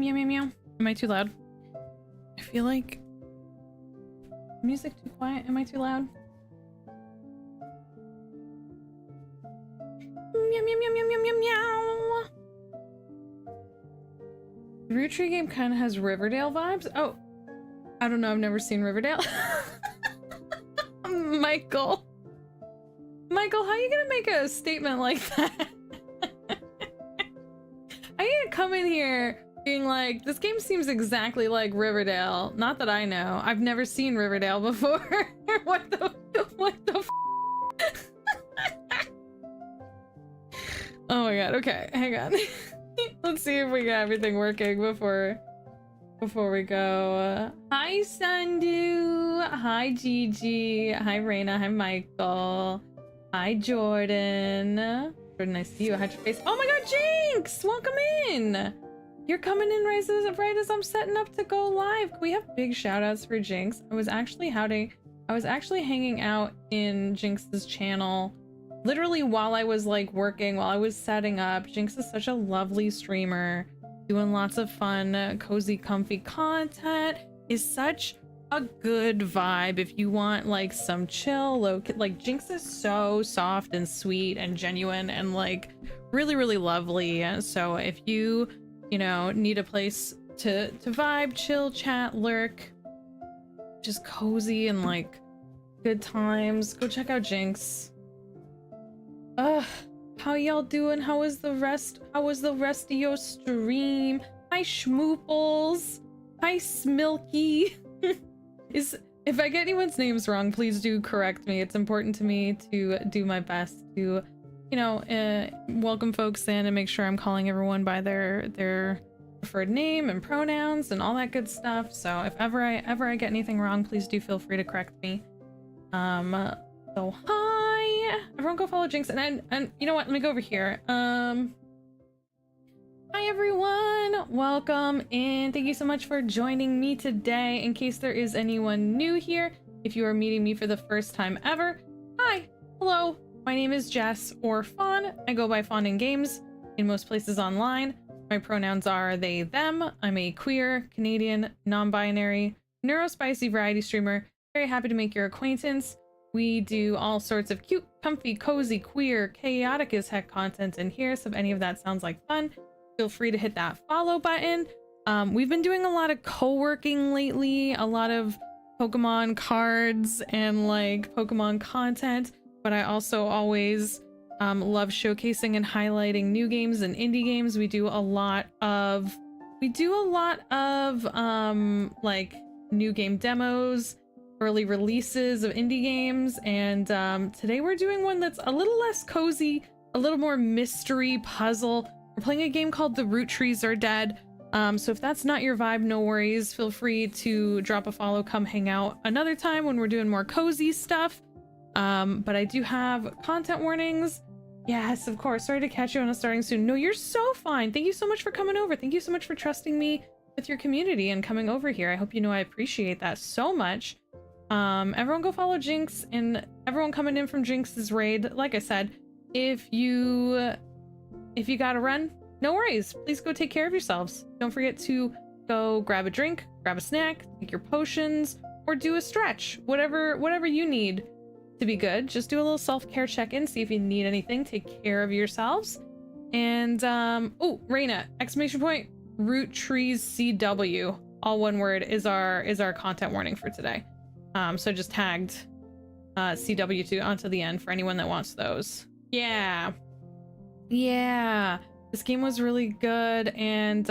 Meow, meow, meow. Am I too loud? I feel like... Music too quiet? Am I too loud? Meow, meow, meow, meow, meow, meow, meow. The Roottree game kind of has Riverdale vibes. Oh, I don't know. I've never seen Riverdale. Michael. Michael, how are you gonna make a statement like that? I need to come in here being like, this game seems exactly like Riverdale. Not that I know. I've never seen Riverdale before. What the f? Oh my god, okay, hang on. Let's see if we got everything working before we go. Hi Sandu, hi Gigi, hi Raina, hi Michael, hi Jordan. Jordan, I see you. How'd your face? Oh my god, Jinx! Welcome in! You're coming in right as I'm setting up to go live. Can we have big shout outs for Jinx? I was actually hanging out in Jinx's channel literally while I was like working, while I was setting up. Jinx is such a lovely streamer, doing lots of fun, cozy, comfy content. Is such a good vibe if you want like some chill, like Jinx is so soft and sweet and genuine and like really, really lovely. So if you know, need a place to vibe, chill, chat, lurk, just cozy and like good times, go check out Jinx. How y'all doing? How was the rest of your stream? Hi Schmooples. Hi Smilky. If I get anyone's names wrong, please do correct me. It's important to me to do my best to, you know, welcome folks in and make sure I'm calling everyone by their preferred name and pronouns and all that good stuff. So if ever I get anything wrong, please do feel free to correct me. So hi, everyone go follow Jinx, and you know what, let me go over here. Hi everyone, welcome and thank you so much for joining me today. In case there is anyone new here, if you are meeting me for the first time ever, hi, hello, my name is Jess or Fawn. I go by FaunAndGames in most places online. My pronouns are they, them. I'm a queer, Canadian, non-binary, neurospicy variety streamer. Very happy to make your acquaintance. We do all sorts of cute, comfy, cozy, queer, chaotic as heck content in here, so if any of that sounds like fun, feel free to hit that follow button. We've been doing a lot of co-working lately, a lot of Pokemon cards and like Pokemon content, but I also always love showcasing and highlighting new games and indie games. We do a lot of like new game demos, early releases of indie games, and today we're doing one that's a little less cozy, a little more mystery puzzle. We're playing a game called The Roottrees Are Dead. So if that's not your vibe, no worries. Feel free to drop a follow, come hang out another time when we're doing more cozy stuff. But I do have content warnings. Yes, of course. Sorry to catch you on a starting soon. No, you're so fine. Thank you so much for coming over. Thank you so much for trusting me with your community and coming over here. I hope you know I appreciate that so much. Everyone go follow Jinx and everyone coming in from Jinx's raid. Like I said, if you gotta run, no worries. Please go take care of yourselves. Don't forget to go grab a drink, grab a snack, take your potions, or do a stretch. Whatever you need to be good. Just do a little self-care check-in, see if you need anything, take care of yourselves. And oh, Raina, exclamation point, Roottrees CW, all one word, is our content warning for today. So just tagged CW2 onto the end for anyone that wants those. Yeah, this game was really good, and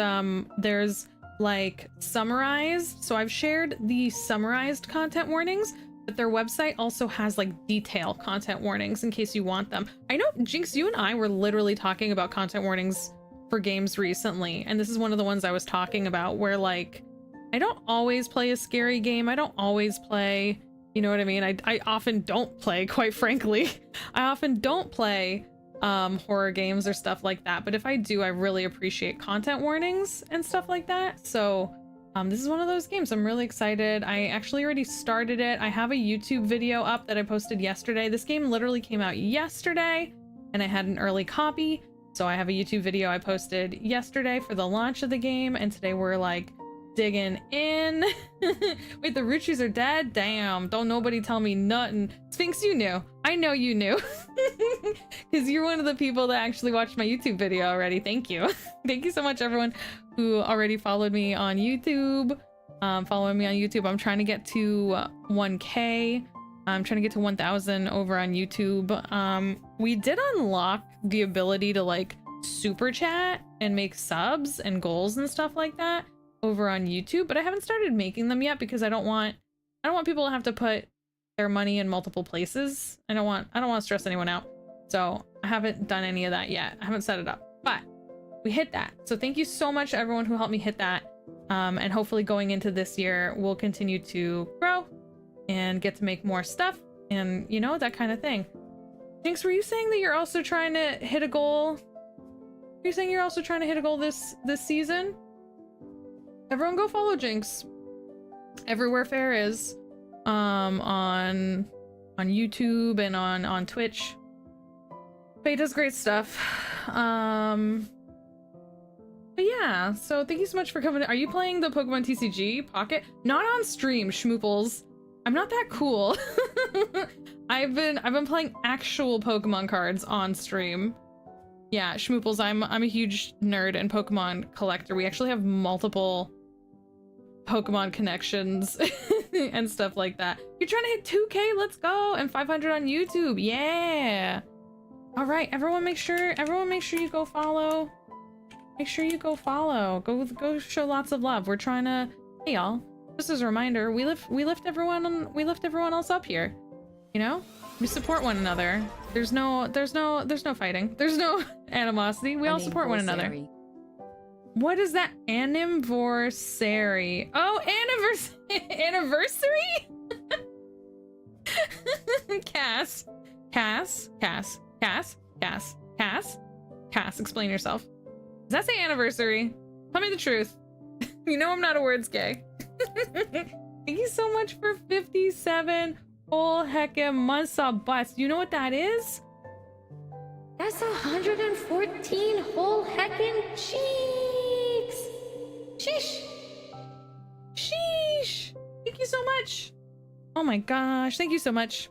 there's like summarized, so I've shared the summarized content warnings, but their website also has like detail content warnings in case you want them. I know, Jinx, you and I were literally talking about content warnings for games recently, and this is one of the ones I was talking about, where like I don't always play a scary game. I don't always play, you know what I mean? I often don't play, quite frankly. I often don't play horror games or stuff like that. But if I do, I really appreciate content warnings and stuff like that. So this is one of those games. I'm really excited. I actually already started it. I have a YouTube video up that I posted yesterday. This game literally came out yesterday and I had an early copy. So I have a YouTube video I posted yesterday for the launch of the game, and today we're like digging in. Wait, the Roottrees are dead? Damn, don't nobody tell me nothing. Sphinx, you knew. I know you knew. Because you're one of the people that actually watched my YouTube video already. Thank you. Thank you so much, everyone who already followed me on YouTube. Following me on YouTube. I'm trying to get to 1K. I'm trying to get to 1,000 over on YouTube. We did unlock the ability to like super chat and make subs and goals and stuff like that over on YouTube, but I haven't started making them yet because I don't want people to have to put their money in multiple places. I don't want to stress anyone out. So I haven't done any of that yet. I haven't set it up, but we hit that. So thank you so much to everyone who helped me hit that. And hopefully going into this year, we'll continue to grow and get to make more stuff and, you know, that kind of thing. Jinx, were you saying that you're also trying to hit a goal? Are you saying you're also trying to hit a goal this season? Everyone go follow Jinx. Everywhere Fair is. On YouTube and on Twitch. Faye does great stuff. But yeah, so thank you so much for coming. Are you playing the Pokemon TCG Pocket? Not on stream, schmooples. I'm not that cool. I've been playing actual Pokemon cards on stream. Yeah, schmooples, I'm a huge nerd and Pokemon collector. We actually have multiple Pokemon connections and stuff like that. You're trying to hit 2K, let's go, and 500 on YouTube. Yeah. All right, everyone make sure you go follow. Make sure you go follow. Go show lots of love. We're trying to, hey y'all, just as a reminder, we lift everyone else up here. You know? We support one another. There's no fighting. There's no animosity. We all support one another. What is that? Anniversary. Oh, anniversary? Cass, explain yourself. Does that say anniversary? Tell me the truth. You know I'm not a words gay. Thank you so much for 57 whole heckin' months of butts. You know what that is? That's 114 whole heckin' cheeks. Sheesh. Sheesh. Thank you so much. Oh my gosh. Thank you so much.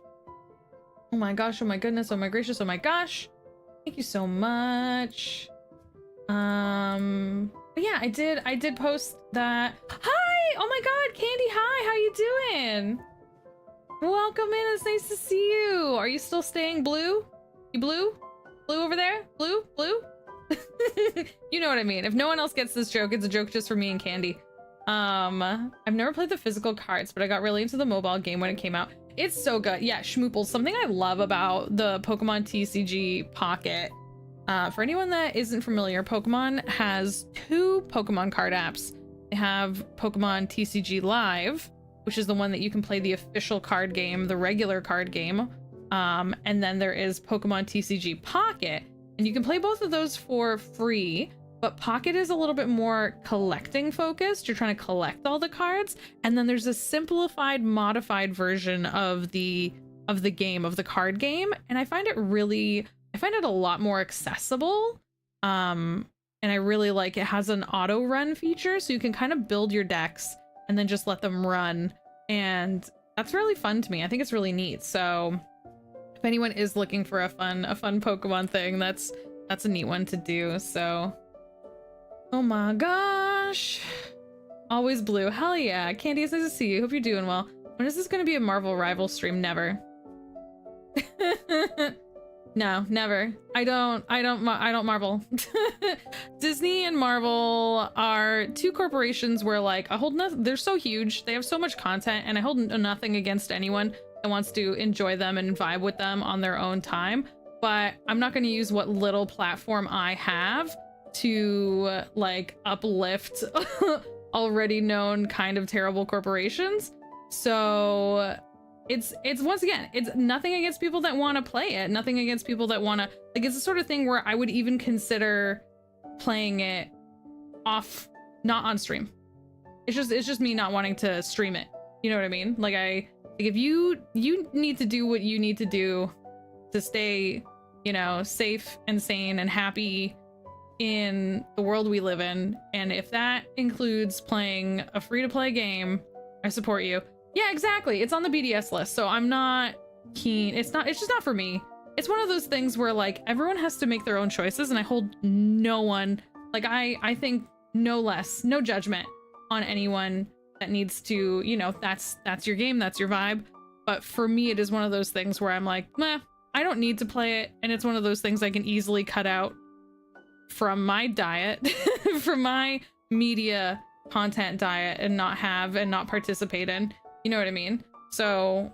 Oh my gosh. Oh my goodness. Oh my gracious. Oh my gosh. Thank you so much. But yeah, I did post that. Hi! Oh my god, Candy, hi, how you doing? Welcome in, it's nice to see you. Are you still staying blue? You blue? Blue over there? Blue? Blue? You know what I mean. If no one else gets this joke, it's a joke just for me and Candy. I've never played the physical cards, but I got really into the mobile game when it came out. It's so good. Yeah, schmooples. Something I love about the Pokemon TCG Pocket. For anyone that isn't familiar, Pokemon has 2 Pokemon card apps. They have Pokemon TCG Live, which is the one that you can play the official card game, the regular card game. And then there is Pokemon TCG Pocket, and you can play both of those for free, but Pocket is a little bit more collecting focused. You're trying to collect all the cards, and then there's a simplified, modified version of the game, of the card game, and I find it a lot more accessible. And I really like it has an auto run feature, so you can kind of build your decks and then just let them run. And that's really fun to me. I think it's really neat. So if anyone is looking for a fun Pokemon thing, that's a neat one to do. So, oh my gosh. Always blue. Hell yeah. Candy, it's nice to see you. Hope you're doing well. When is this going to be a Marvel rival stream? Never. No, never. I don't Marvel. Disney and Marvel are 2 corporations where like I hold nothing. They're so huge. They have so much content, and I hold nothing against anyone that wants to enjoy them and vibe with them on their own time. But I'm not going to use what little platform I have to like uplift already known kind of terrible corporations. So it's once again, it's nothing against people that want to play it, nothing against people that want to, like, it's the sort of thing where I would even consider playing it off, not on stream. It's just me not wanting to stream it. You know what I mean? Like if you need to do what you need to do to stay you know, safe and sane and happy in the world we live in. And if that includes playing a free-to-play game, I support you. Yeah, exactly. It's on the BDS list, so I'm not keen. It's just not for me. It's one of those things where like everyone has to make their own choices, and I hold no one, like I think no judgment on anyone that needs to, you know, that's your game, that's your vibe. But for me, it is one of those things where I'm like, meh, I don't need to play it. And it's one of those things I can easily cut out from my diet, from my media content diet, and not have and not participate in. You know what I mean? So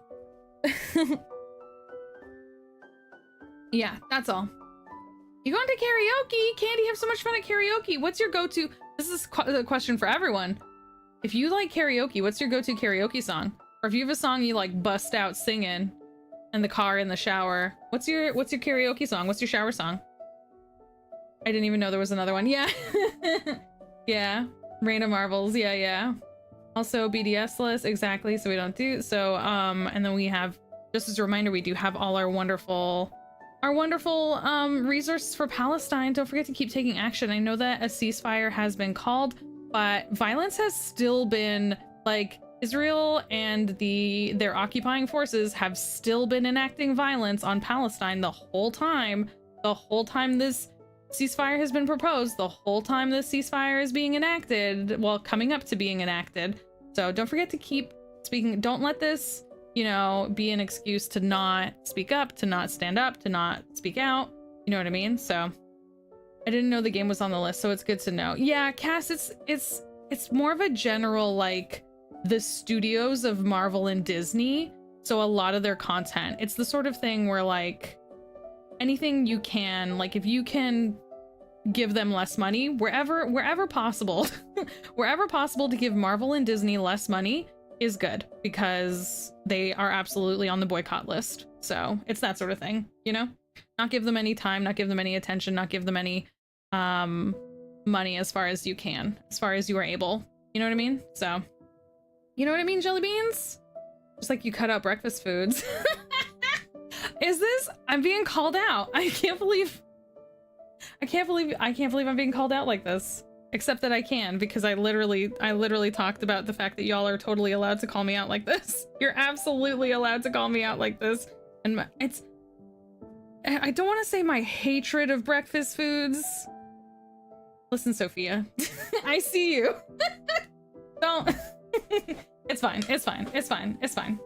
yeah, that's all. You going to karaoke? Candy, have so much fun at karaoke. What's your go-to? This is a question for everyone. If you like karaoke, what's your go-to karaoke song? Or if you have a song you like bust out singing in the car, in the shower, what's your karaoke song? What's your shower song? I didn't even know there was another one. Yeah. Yeah. Rain of Marvels. Yeah, yeah. Also BDS list, exactly. So we don't do so. And then we have, just as a reminder, we do have all our wonderful resources for Palestine. Don't forget to keep taking action. I know that a ceasefire has been called, but violence has still been, like, Israel and their occupying forces have still been enacting violence on Palestine the whole time this ceasefire has been proposed, the whole time this ceasefire is being enacted, well, coming up to being enacted. So don't forget to keep speaking. Don't let this, you know, be an excuse to not speak up, to not stand up, to not speak out. You know what I mean? So I didn't know the game was on the list, so it's good to know. Yeah, Cass, it's more of a general, like, the studios of Marvel and Disney. So a lot of their content, it's the sort of thing where, like, anything you can, like, if you can give them less money, wherever possible, wherever possible to give Marvel and Disney less money is good, because they are absolutely on the boycott list. So it's that sort of thing, you know? Not give them any time, not give them any attention, not give them any money as far as you can, as far as you are able. You know what I mean? So, you know what I mean, Jelly Beans? Just like you cut out breakfast foods. Is this? I'm being called out. I can't believe I'm being called out like this. Except that I can, because I literally talked about the fact that y'all are totally allowed to call me out like this. You're absolutely allowed to call me out like this. And I don't want to say my hatred of breakfast foods. Listen, Sophia, I see you. Don't. It's fine. It's fine. It's fine. It's fine.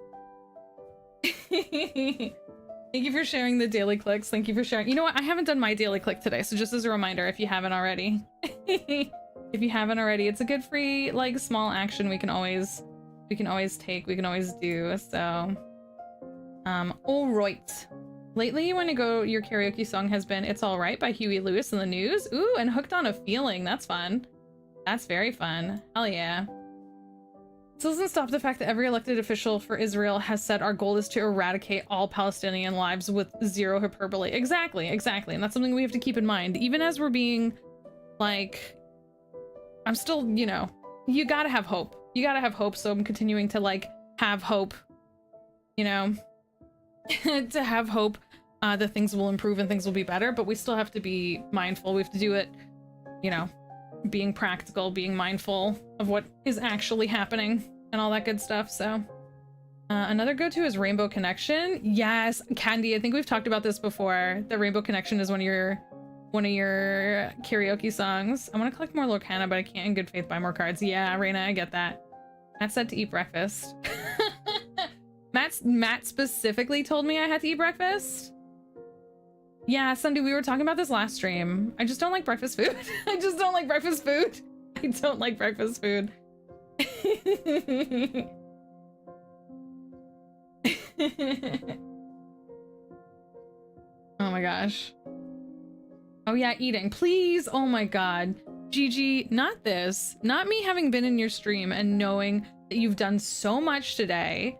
Thank you for sharing the daily clicks. Thank you for sharing. You know what? I haven't done my daily click today, so just as a reminder, if you haven't already, it's a good free, like, small action we can always take, we can always do. So, all right. Lately, your karaoke song has been "It's All Right" by Huey Lewis in the News. Ooh, and "Hooked on a Feeling." That's fun. That's very fun. Hell yeah. This doesn't stop the fact that every elected official for Israel has said our goal is to eradicate all Palestinian lives with zero hyperbole. Exactly. And that's something we have to keep in mind. Even as we're being, like, I'm still, you know, you gotta have hope. You gotta have hope, so I'm continuing to, like, have hope, you know, to have hope that things will improve and things will be better, but we still have to be mindful. We have to do it, you know, being practical, being mindful of what is actually happening and all that good stuff. So another go-to is Rainbow Connection. Yes, Candy, I think we've talked about this before. The Rainbow Connection is one of your karaoke songs. I want to collect more Lorcana, but I can't in good faith buy more cards. Yeah, Raina, I get that. Matt said to eat breakfast. Matt specifically told me I had to eat breakfast. Yeah, Sunday, we were talking about this last stream. I just don't like breakfast food. I just don't like breakfast food. I don't like breakfast food. Oh my gosh. Oh yeah, eating. Please. Oh my god. Gigi, not this. Not me having been in your stream and knowing that you've done so much today.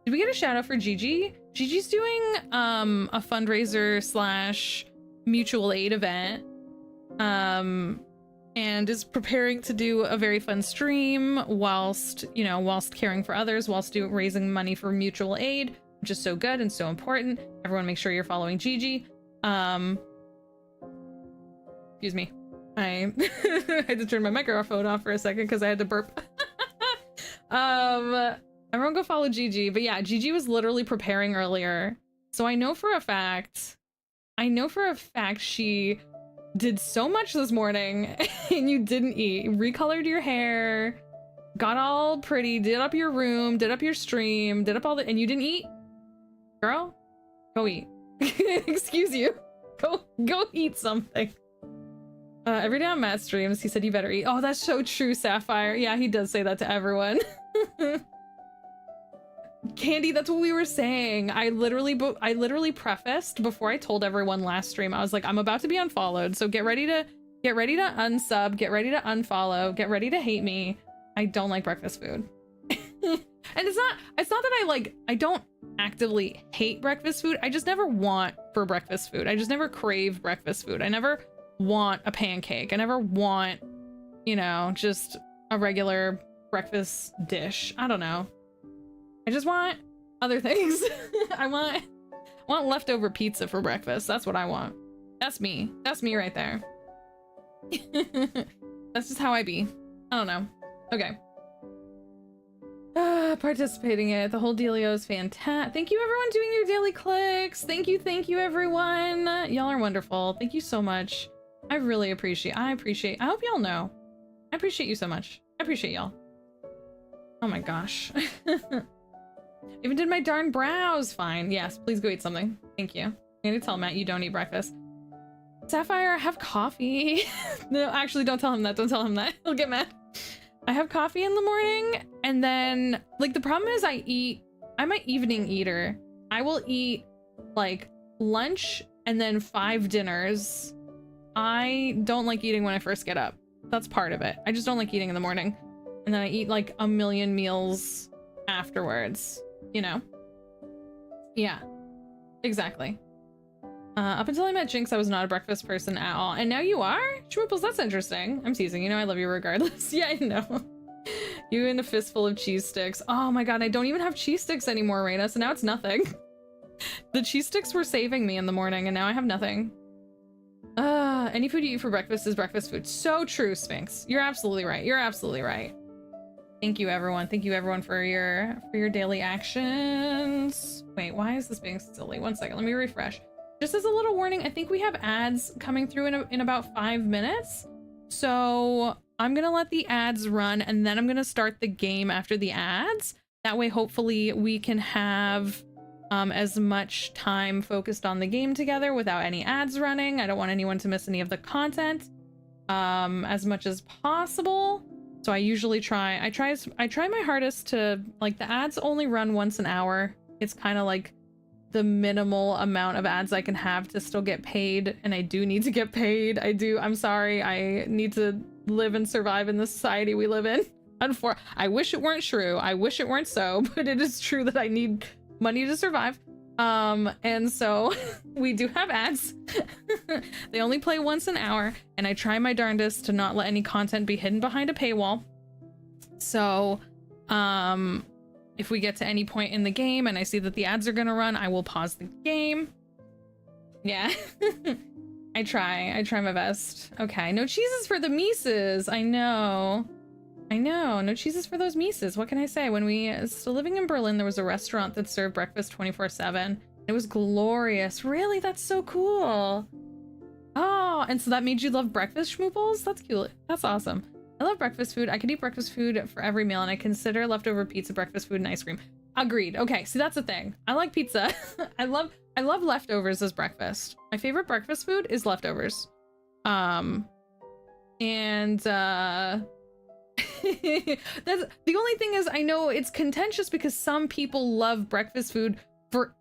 Did we get a shout out for Gigi? Gigi's doing a fundraiser / mutual aid event, and is preparing to do a very fun stream whilst caring for others, whilst raising money for mutual aid, which is so good and so important. Everyone make sure you're following Gigi. Excuse me. I had to turn my microphone off for a second because I had to burp. Everyone go follow Gigi. But yeah, Gigi was literally preparing earlier. So I know for a fact she did so much this morning and you didn't eat. You recolored your hair, got all pretty, did up your room, did up your stream, did up all the, and you didn't eat? Girl, go eat. Excuse you. Go eat something. Every day on Matt streams, he said you better eat. Oh, that's so true, Sapphire. Yeah, he does say that to everyone. Candy, that's what we were saying. I literally prefaced before I told everyone last stream. I was like, I'm about to be unfollowed, so get ready to unsub, get ready to unfollow, get ready to hate me. I don't like breakfast food. And it's not that I don't actively hate breakfast food. I just never want for breakfast food. I just never crave breakfast food. I never want a pancake. I never want, you know, just a regular breakfast dish. I don't know. I just want other things. I want leftover pizza for breakfast. That's what I want. That's me. That's me right there. That's just how I be. I don't know. Okay. Participating in it. The whole dealio is fantastic. Thank you everyone doing your daily clicks. Thank you everyone. Y'all are wonderful. Thank you so much. I really appreciate. I hope y'all know. I appreciate you so much. I appreciate y'all. Oh my gosh. Even did my darn brows. Fine. Yes, please go eat something. Thank you. I'm gonna tell Matt you don't eat breakfast. Sapphire, I have coffee. No, actually, don't tell him that. Don't tell him that. He'll get mad. I have coffee in the morning, and then, like, the problem is I'm an evening eater. I will eat, like, lunch and then 5 dinners. I don't like eating when I first get up. That's part of it. I just don't like eating in the morning. And then I eat, like, a million meals afterwards, you know? Yeah, exactly. Up until I met Jinx, I was not a breakfast person at all. And now you are? Schmooples, that's interesting. I'm teasing. You know I love you regardless. Yeah, I know. You and a fistful of cheese sticks. Oh my god, I don't even have cheese sticks anymore, Raina, so now it's nothing. The cheese sticks were saving me in the morning, and now I have nothing. Any food you eat for breakfast is breakfast food. So true, Sphinx. You're absolutely right. You're absolutely right. Thank you, everyone. Thank you, everyone, for your daily actions. Wait, why is this being silly? One second, let me refresh. Just as a little warning, I think we have ads coming through in about 5 minutes. So I'm gonna let the ads run, and then I'm gonna start the game after the ads. That way, hopefully, we can have as much time focused on the game together without any ads running. I don't want anyone to miss any of the content as much as possible. So I usually I try my hardest to, like, the ads only run once an hour. It's kind of like the minimal amount of ads I can have to still get paid, and I do need to get paid. I'm sorry. I need to live and survive in the society we live in. I wish it weren't true. I wish it weren't so, but it is true that I need money to survive. And so we do have ads. They only play once an hour, and I try my darndest to not let any content be hidden behind a paywall. So, if we get to any point in the game and I see that the ads are gonna run, I will pause the game. Yeah. I try my best. Okay, no cheeses for the Mises. I know, no cheeses for those Mises. What can I say? When we still living in Berlin, there was a restaurant that served breakfast 24/7. It was glorious. Really? That's so cool. Oh, and so that made you love breakfast, Schmooples? That's cute. That's awesome. I love breakfast food. I could eat breakfast food for every meal, and I consider leftover pizza breakfast food and ice cream. Agreed. Okay, see, that's the thing. I like pizza. I love leftovers as breakfast. My favorite breakfast food is leftovers. That's the only thing is, I know it's contentious because some people love breakfast food for,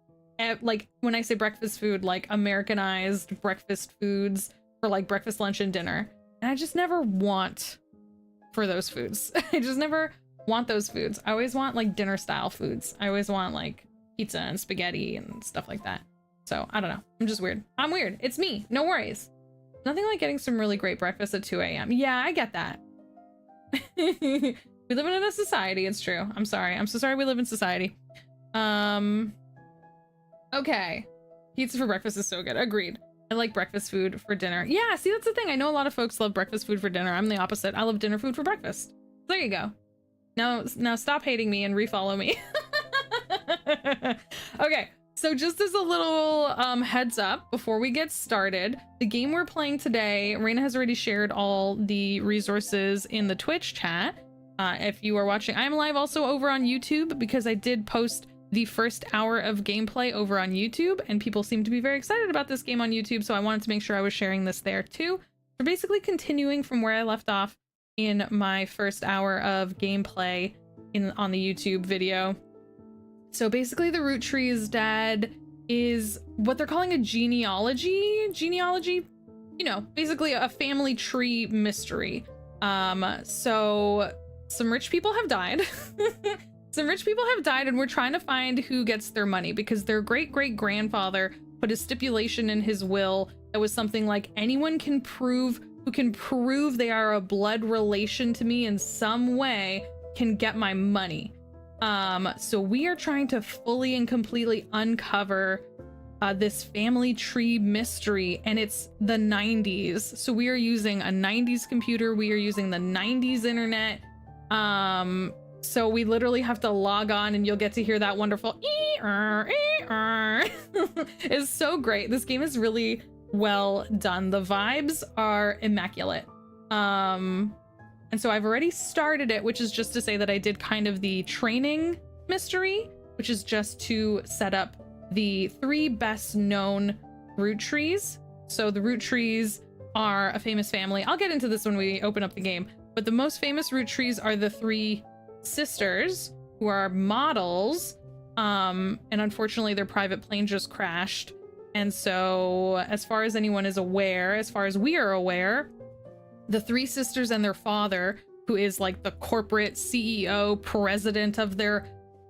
like, when I say breakfast food, like Americanized breakfast foods for, like, breakfast, lunch, and dinner. And I just never want for those foods. I just never want those foods. I always want, like, dinner style foods. I always want, like, pizza and spaghetti and stuff like that. So I don't know. I'm just weird. I'm weird. It's me. No worries. Nothing like getting some really great breakfast at 2 a.m. Yeah, I get that. We live in a society. It's true. I'm sorry. I'm so sorry we live in society. Okay. Pizza for breakfast is so good. Agreed. I like breakfast food for dinner. Yeah, see, that's the thing. I know a lot of folks love breakfast food for dinner. I'm the opposite. I love dinner food for breakfast. There you go. Now stop hating me and refollow me. Okay, so just as a little heads up before we get started, the game we're playing today, Raina has already shared all the resources in the Twitch chat. If you are watching, I'm live also over on YouTube because I did post the first hour of gameplay over on YouTube, and people seem to be very excited about this game on YouTube, so I wanted to make sure I was sharing this there too. We're basically continuing from where I left off in my first hour of gameplay on the YouTube video. So basically the Roottrees Dead is what they're calling a genealogy, you know, basically a family tree mystery. So some rich people have died. Some rich people have died, and we're trying to find who gets their money because their great-great-grandfather put a stipulation in his will that was something like, anyone who can prove they are a blood relation to me in some way can get my money. So we are trying to fully and completely uncover this family tree mystery, and it's the 90s. So we are using a 90s computer. We are using the 90s internet. So we literally have to log on, and you'll get to hear that wonderful It's so great. This game is really well done. The vibes are immaculate. And so I've already started it, which is just to say that I did kind of the training mystery, which is just to set up the 3 best known Roottrees. So the Roottrees are a famous family. I'll get into this when we open up the game, but the most famous Roottrees are the 3 sisters who are models, and unfortunately their private plane just crashed. And so as far as anyone is aware, as far as we are aware, the 3 sisters and their father, who is like the corporate CEO, president of their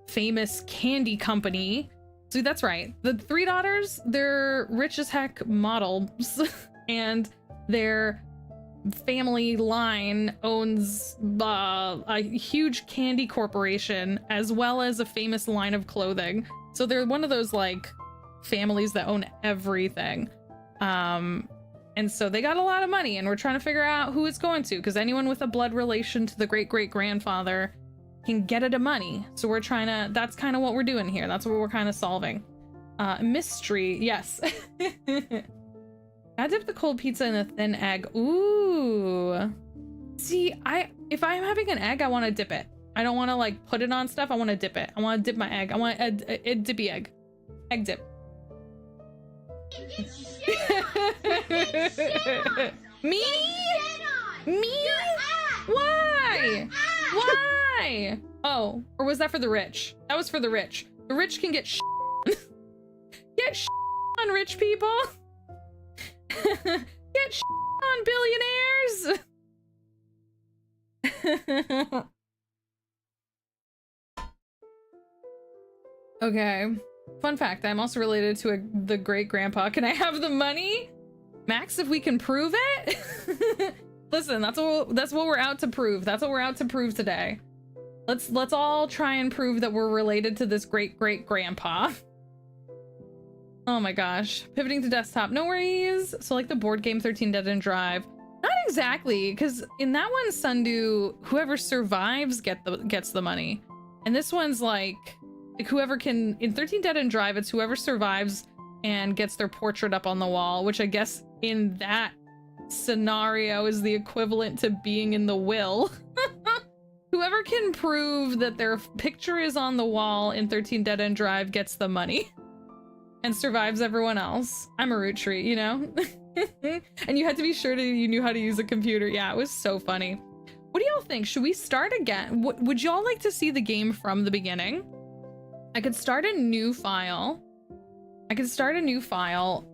famous candy company. So that's right. The 3 daughters, they're rich as heck models and their family line owns a huge candy corporation as well as a famous line of clothing. So they're one of those like families that own everything. And so they got a lot of money, and we're trying to figure out who it's going to, because anyone with a blood relation to the great-great-grandfather can get it a money. So we're trying to, that's kind of what we're doing here. That's what we're kind of solving. Mystery, yes. I dip the cold pizza in a thin egg. Ooh. See, if I'm having an egg, I want to dip it. I don't want to like put it on stuff. I want to dip it. I want to dip my egg. I want a dippy egg. Egg dip. Me? Me? Why? Why? Oh, or was that for the rich? That was for the rich. The rich can get get on rich people. Get on billionaires. Okay. Fun fact, I'm also related to the great grandpa. Can I have the money? Max, if we can prove it? Listen, that's what we're out to prove. That's what we're out to prove today. Let's all try and prove that we're related to this great great grandpa. Oh my gosh. Pivoting to desktop, no worries. So like the board game 13 Dead End Drive. Not exactly, because in that one, Sundu, whoever survives gets the money. And this one's like whoever can, in 13 Dead End Drive, it's whoever survives and gets their portrait up on the wall, which I guess in that scenario is the equivalent to being in the will. Whoever can prove that their picture is on the wall in 13 Dead End Drive gets the money and survives everyone else. I'm a Roottree, you know? And you had to be sure you knew how to use a computer. Yeah, it was so funny. What do y'all think? Should we start again? Would y'all like to see the game from the beginning? I could start a new file.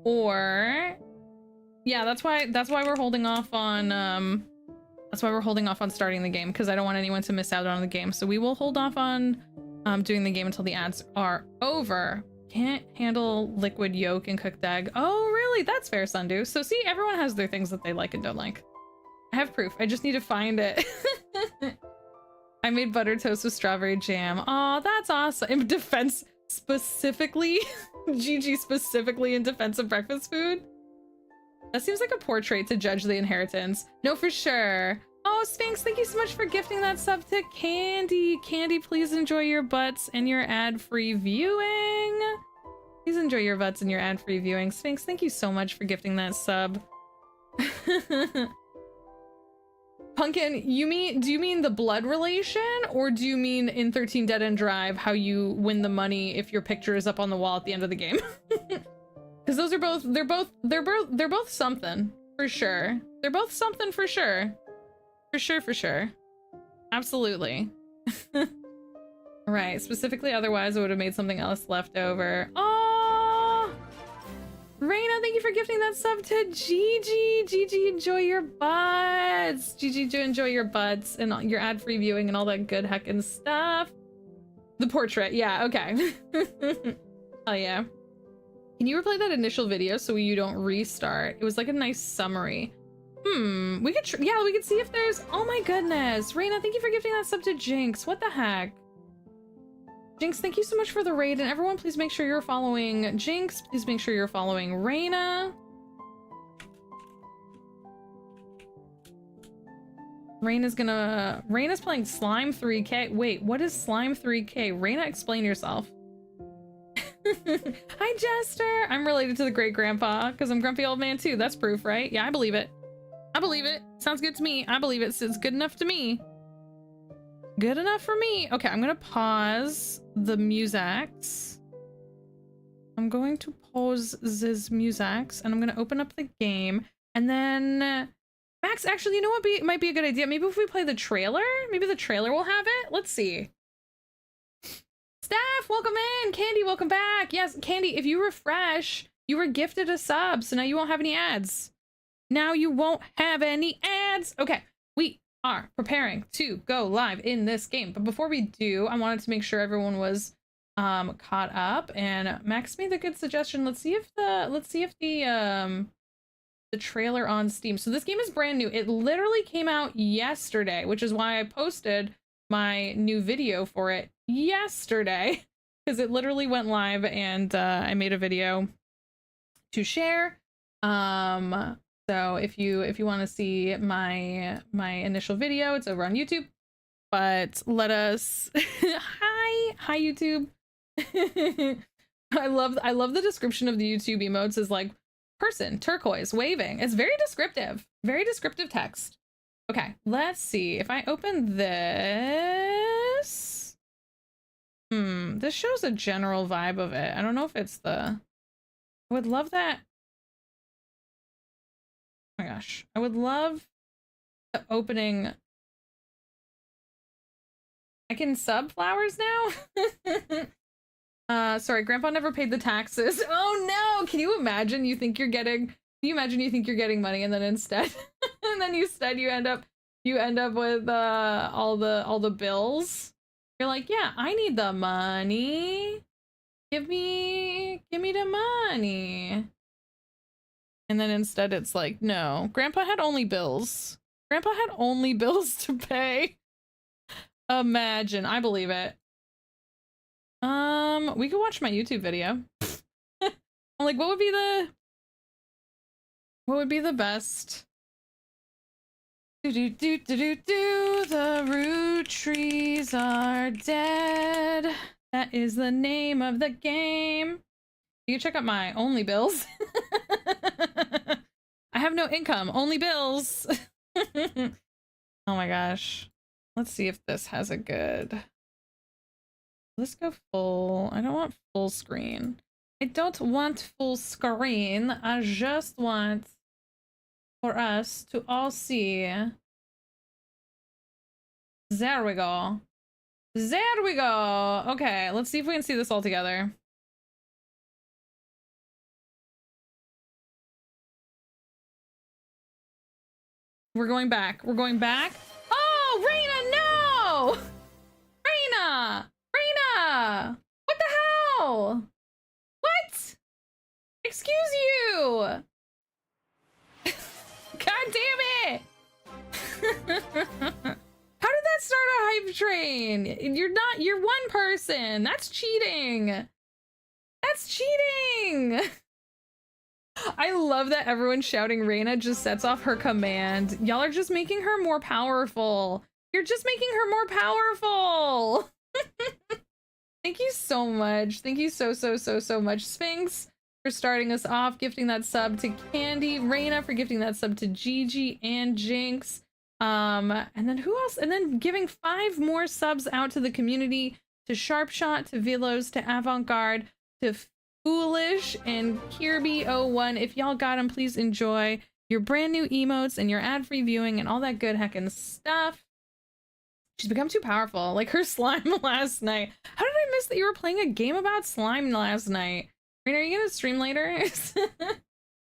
Or yeah, that's why we're holding off on starting the game, because I don't want anyone to miss out on the game. So we will hold off on doing the game until the ads are over. Can't handle liquid yolk and cooked egg. Oh, really? That's fair, Sundu. So see, everyone has their things that they like and don't like. I have proof. I just need to find it. I made butter toast with strawberry jam. Oh, that's awesome. In defense specifically, GG specifically in defense of breakfast food. That seems like a poor trait to judge the inheritance. No, for sure. Oh, Sphinx, thank you so much for gifting that sub to Candy. Candy, please enjoy your butts and your ad-free viewing. Please enjoy your butts and your ad-free viewing. Sphinx, thank you so much for gifting that sub. Pumpkin, do you mean the blood relation, or do you mean in 13 Dead End Drive how you win the money if your picture is up on the wall at the end of the game? Because those are both they're both something for sure. They're both something for sure. For sure. Absolutely. Right, specifically otherwise I would have made something else left over. Oh, Raina, thank you for gifting that sub to Gigi. Gigi, enjoy your butts. Gigi, enjoy your butts and your ad-free viewing and all that good heckin' stuff. The portrait, yeah, okay. Oh yeah. Can you replay that initial video so you don't restart? It was like a nice summary. We could we could see if there's, oh my goodness. Raina, thank you for gifting that sub to Jinx. What the heck? Jinx, thank you so much for the raid, and everyone please make sure you're following Jinx. Please make sure you're following Raina. Raina's playing Slime 3K. Wait, what is Slime 3K? Raina, explain yourself. Hi, Jester. I'm related to the great grandpa because I'm grumpy old man too. That's proof, right? Yeah, I believe it. I believe it. Sounds good to me. I believe it. It's good enough to me. Good enough for me. Okay, I'm gonna pause the musics. I'm going to pause this musics and I'm gonna open up the game, and then Max, actually, you know what might be a good idea? Maybe if we play the trailer, maybe the trailer will have it. Let's see. Steph, welcome in. Candy, welcome back. Yes, Candy, if you refresh, you were gifted a sub, so now you won't have any ads. Now you won't have any ads. Okay, we are preparing to go live in this game, but before we do, I wanted to make sure everyone was caught up, and Max made the good suggestion. Let's see if the trailer on Steam. So this game is brand new. It literally came out yesterday, which is why I posted my new video for it yesterday, because it literally went live, and I made a video to share. So if you want to see my initial video, it's over on YouTube. But let us hi YouTube. I love the description of the YouTube emotes is like person, turquoise, waving. It's very descriptive text. Okay, let's see if I open this. This shows a general vibe of it. I don't know if it's I would love that. Oh my gosh, I would love the opening. I can sub flowers now. Sorry, Grandpa never paid the taxes. Oh no! Can you imagine? You think you're getting money, and then instead you end up with all the bills. You're like, yeah, I need the money. Give me the money. And then instead it's like, no, Grandpa had only bills. Grandpa had only bills to pay. Imagine, I believe it. We could watch my YouTube video. I'm like, what would be the best? The Roottrees Are Dead. That is the name of the game. You can check out my only bills. I have no income, only bills. Oh my gosh. Let's see if this has a good. Let's go full. I don't want full screen. I don't want full screen. I just want for us to all see. There we go. There we go. Okay, let's see if we can see this all together. We're going back. We're going back. Oh, Raina, no! Raina! Raina! What the hell? What? Excuse you! God damn it! How did that start a hype train? You're one person. That's cheating. That's cheating. I love that everyone shouting Reina just sets off her command. Y'all are just making her more powerful. You're just making her more powerful. Thank you so much. Thank you so much, Sphinx, for starting us off, gifting that sub to Candy, Reina for gifting that sub to Gigi and Jinx. And then who else? And then giving 5 more subs out to the community, to Sharpshot, to Vilos, to Avant-Garde, to Foolish, and Kirby01. If y'all got them, please enjoy your brand new emotes and your ad-free viewing and all that good heckin' stuff. She's become too powerful, like her slime last night. How did I miss that you were playing a game about slime last night? I mean, are you gonna stream later?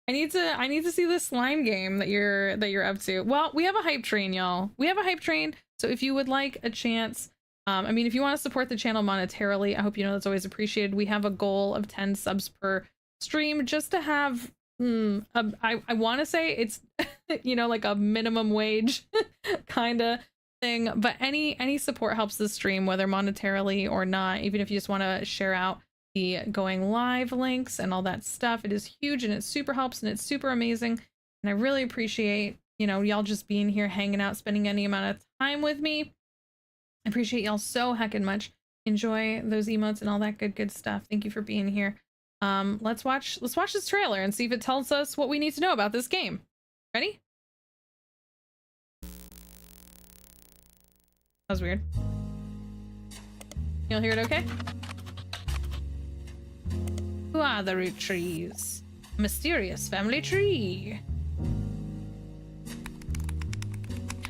I need to see the slime game that you're up to. Well, we have a hype train, y'all. We have a hype train. So if you would like a chance, I mean, if you want to support the channel monetarily, I hope you know that's always appreciated. We have a goal of 10 subs per stream just to have, I want to say it's, you know, like a minimum wage kind of thing, but any support helps the stream, whether monetarily or not. Even if you just want to share out the going live links and all that stuff, it is huge and it super helps and it's super amazing. And I really appreciate, you know, y'all just being here, hanging out, spending any amount of time with me. I appreciate y'all so heckin' much. Enjoy those emotes and all that good stuff. Thank you for being here. Let's watch this trailer and see if it tells us what we need to know about this game. Ready? That was weird. You'll hear it okay? Who are the Roottrees? Mysterious family tree.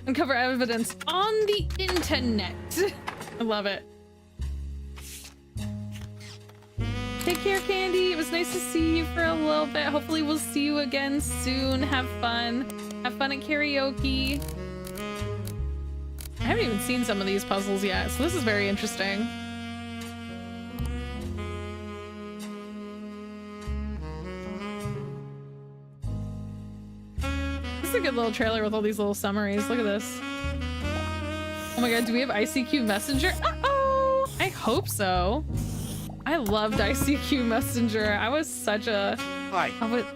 Uncover evidence on the internet. I love it. Take care, Candy. It was nice to see you for a little bit. Hopefully we'll see you again soon. Have fun. Have fun at karaoke. I haven't even seen some of these puzzles yet, so this is very interesting. This is a good little trailer with all these little summaries. Look at this. Oh my god, do we have ICQ Messenger? Uh-oh! I hope so. I loved ICQ Messenger. I was such a... Hi. I'm Clark.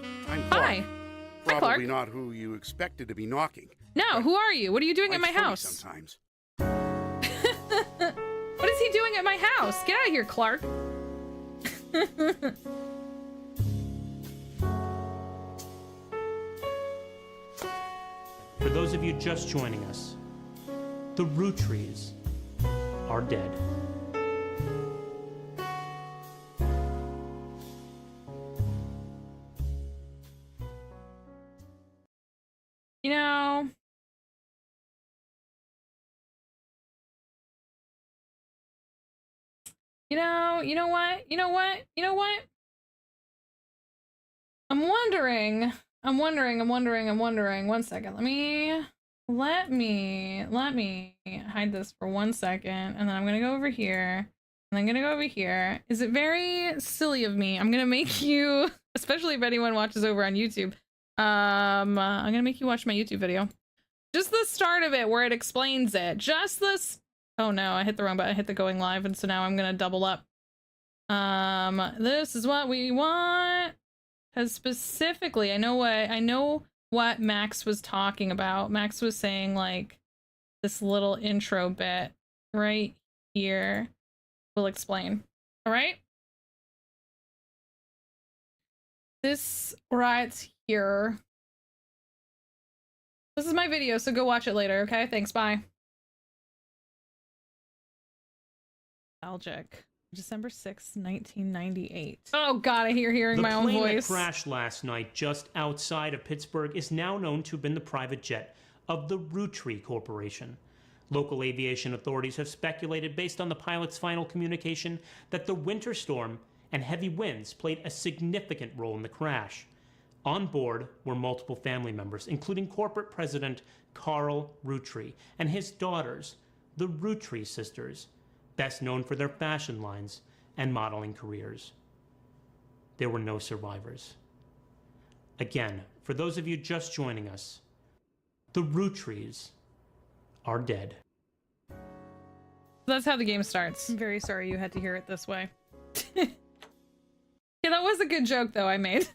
Hi. Probably Clark. not who you expected to be knocking. No, who are you? What are you doing at my house? Sometimes. What is he doing at my house? Get out of here, Clark. For those of you just joining us, the Roottrees are dead. You know... You know what? I'm wondering. One second. Let me hide this for 1 second, and then I'm gonna go over here, and I'm gonna go over here. Is it very silly of me? I'm gonna make you, especially if anyone watches over on YouTube, I'm gonna make you watch my YouTube video. Just the start of it where it explains it. Just this. Oh no, I hit the wrong button. I hit the going live, and so now I'm gonna double up. This is what we want. Because specifically, I know what Max was talking about. Max was saying like this little intro bit right here. We'll explain. All right. This right here. This is my video, so go watch it later. Okay. Thanks. Bye. Nostalgic. December 6th, 1998. Oh god, I hearing my own voice. The plane that crashed last night just outside of Pittsburgh is now known to have been the private jet of the Roottree Corporation. Local aviation authorities have speculated, based on the pilot's final communication, that the winter storm and heavy winds played a significant role in the crash. On board were multiple family members, including corporate president Carl Roottree and his daughters, the Roottree sisters, best known for their fashion lines and modeling careers. There were no survivors. Again, for those of you just joining us, the Rootrees are dead. That's how the game starts. I'm very sorry you had to hear it this way. Yeah, that was a good joke though I made.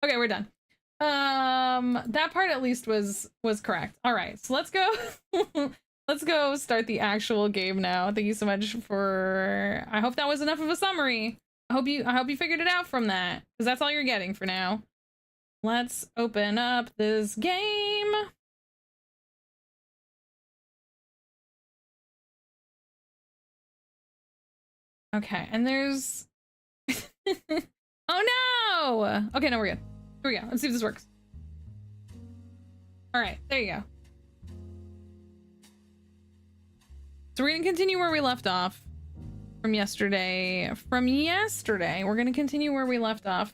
Okay, we're done. That part at least was correct. All right, so let's go. Let's go start the actual game now. Thank you so much for. I hope that was enough of a summary. I hope you figured it out from that, because that's all you're getting for now. Let's open up this game. Okay, and there's. Oh no! Okay, no, we're good. Here we go. Let's see if this works. All right, there you go. So we're gonna continue where we left off from yesterday. We're gonna continue where we left off,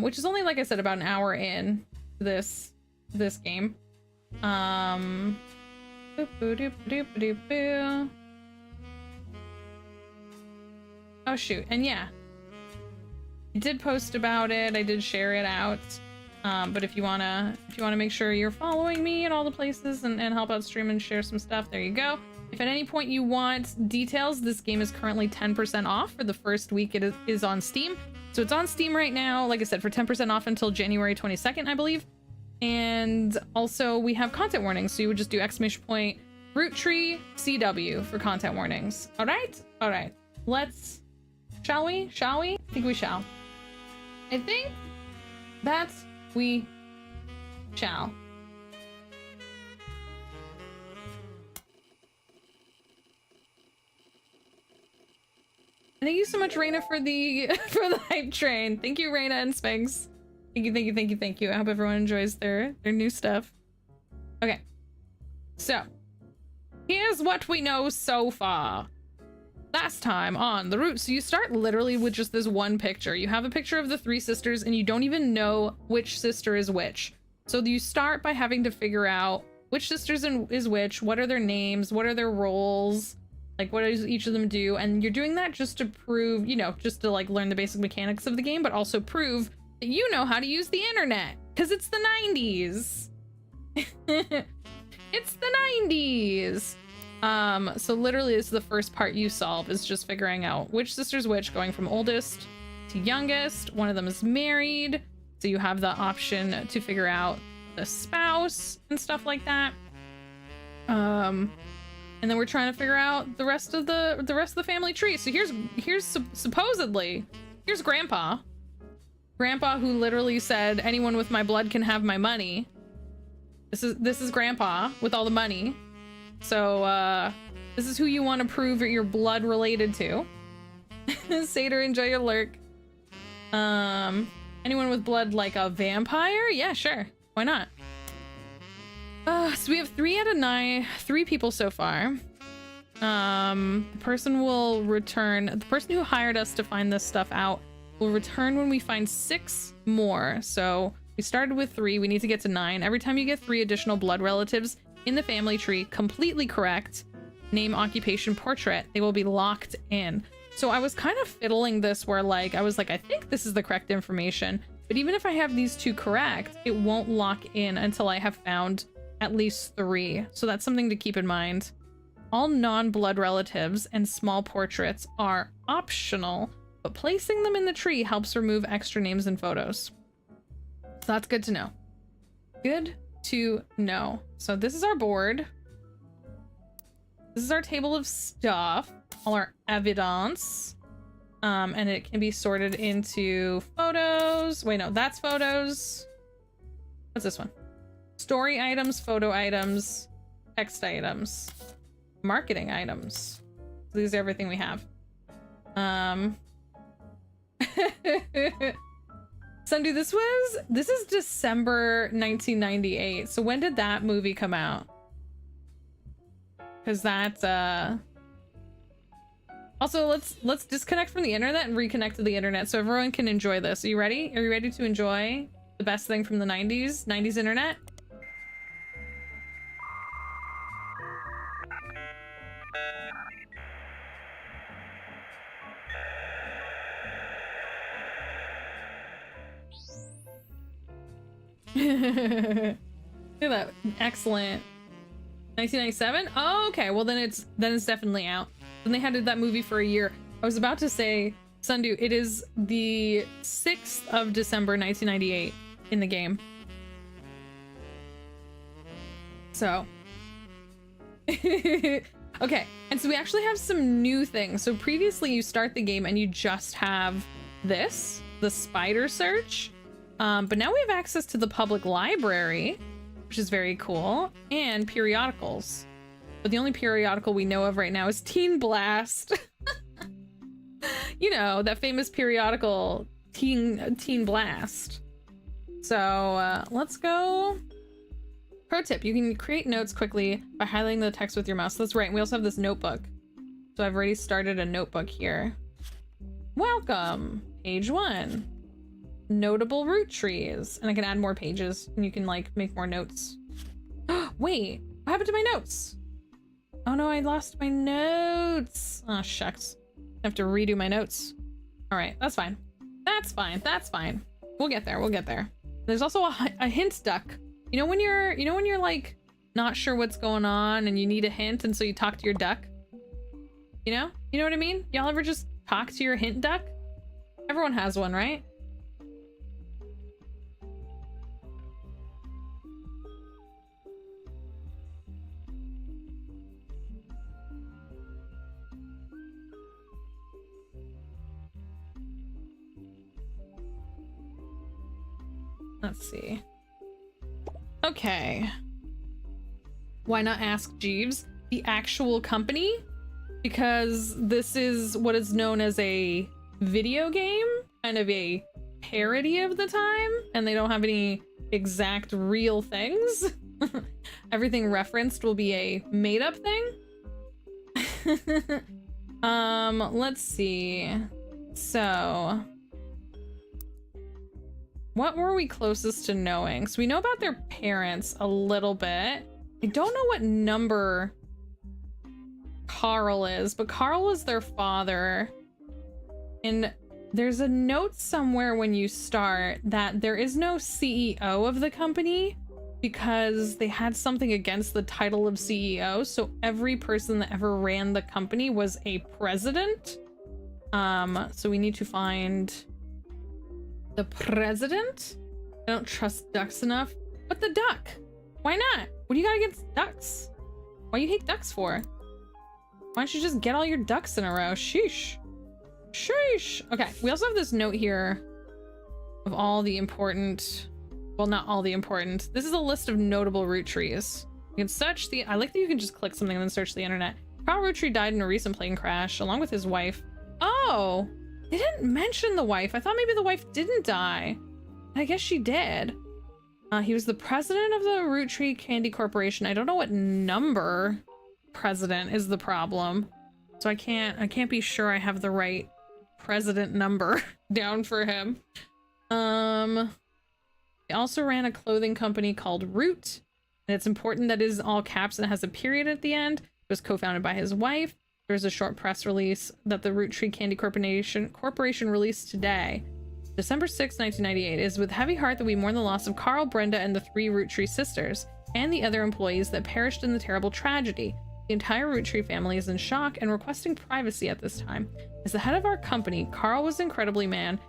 which is only, like I said, about an hour in this game. Oh shoot, and yeah. I did post about it. I did share it out. But if you wanna make sure you're following me in all the places and help out stream and share some stuff, there you go. If at any point you want details, this game is currently 10% off for the first week it is on Steam. So it's on Steam right now, like I said, for 10% off until January 22nd, I believe. And also we have content warnings. So you would just do !Roottree CW for content warnings. All right. Shall we? I think we shall. I think that we shall. Thank you so much, Raina, for the hype train. Thank you, Raina and Sphinx. Thank you. I hope everyone enjoys their new stuff. Okay. So, here's what we know so far. Last time on the route, so you start literally with just this one picture. You have a picture of the three sisters and you don't even know which sister is which. So you start by having to figure out which sisters is which, what are their names, what are their roles, like what does each of them do, and you're doing that just to prove, you know, just to like learn the basic mechanics of the game, but also prove that you know how to use the internet, because it's the 90s. It's the 90s. So literally this is the first part you solve, is just figuring out which sister's which, going from oldest to youngest. One of them is married, so you have the option to figure out the spouse and stuff like that. And then we're trying to figure out the rest of the family tree. So here's supposedly here's Grandpa who literally said, anyone with my blood can have my money. This is Grandpa with all the money. So, this is who you want to prove you're blood related to. Satyr, enjoy your lurk. Anyone with blood like a vampire? Yeah, sure. Why not? So we have 3 out of 9, 3 people so far. The person will return. The person who hired us to find this stuff out will return when we find 6 more. So we started with 3. We need to get to 9. Every time you get 3 additional blood relatives in the family tree, completely correct, name, occupation, portrait, they will be locked in. So I was kind of fiddling this where like I was like, I think this is the correct information, but even if I have these 2 correct, it won't lock in until I have found at least 3. So that's something to keep in mind. All non-blood relatives and small portraits are optional, but placing them in the tree helps remove extra names and photos. So that's good to know. Good to know. So this is our board. This is our table of stuff, all our evidence. And it can be sorted into photos. Wait, no, that's photos. What's this one? Story items, photo items, text items, marketing items. So these are everything we have. Sunday, this is December 1998. So when did that movie come out? Because that's also let's disconnect from the internet and reconnect to the internet so everyone can enjoy this. Are you ready? Are you ready to enjoy the best thing from the 90s internet? Look at that. Excellent. 1997? Oh, okay. Well, then it's definitely out. Then they had that movie for a year. I was about to say Sundew, it is the 6th of December 1998 in the game. So. Okay, and so we actually have some new things. So previously you start the game and you just have this, the spider search. But now we have access to the public library, which is very cool, and periodicals. But the only periodical we know of right now is Teen Blast. You know, that famous periodical Teen Blast. So let's go. Pro tip, you can create notes quickly by highlighting the text with your mouse. That's right. And we also have this notebook. So I've already started a notebook here. Welcome. Page 1. Notable root trees. And I can add more pages and you can like make more notes. Wait, what happened to my notes? Oh no, I lost my notes. Oh shucks. I have to redo my notes. All right, that's fine. That's fine. That's fine. We'll get there. We'll get there. There's also a hint duck. You know when you're like not sure what's going on and you need a hint and so you talk to your duck? You know what I mean? Y'all ever just talk to your hint duck? Everyone has one, right? Let's see. Okay. Why not ask Jeeves, the actual company? Because this is what is known as a video game, kind of a parody of the time, and they don't have any exact real things. Everything referenced will be a made-up thing. Let's see. So what were we closest to knowing? So we know about their parents a little bit. I don't know what number Carl is, but Carl is their father. And there's a note somewhere when you start that there is no CEO of the company because they had something against the title of CEO. So every person that ever ran the company was a president. So we need to find the president. I don't trust ducks enough. But the duck? Why not? What do you got against ducks? Why you hate ducks for? Why don't you just get all your ducks in a row? Sheesh. Sheesh. Okay, we also have this note here of all the important, well, not all the important. This is a list of notable root trees. You can search the, I like that you can just click something and then search the internet. Carl Roottree died in a recent plane crash along with his wife. Oh, they didn't mention the wife. I thought maybe the wife didn't die. I guess she did. He was the president of the Roottree Candy Corporation. I don't know what number president is the problem. So I can't be sure I have the right president number down for him. They also ran a clothing company called Root. And it's important that it is all caps and it has a period at the end. It was co-founded by his wife. There's a short press release that the Roottree Candy Corporation released today. December 6, 1998, is with heavy heart that we mourn the loss of Carl, Brenda, and the 3 Roottree sisters, and the other employees that perished in the terrible tragedy. The entire Roottree family is in shock and requesting privacy at this time. As the head of our company, Carl was incredibly man,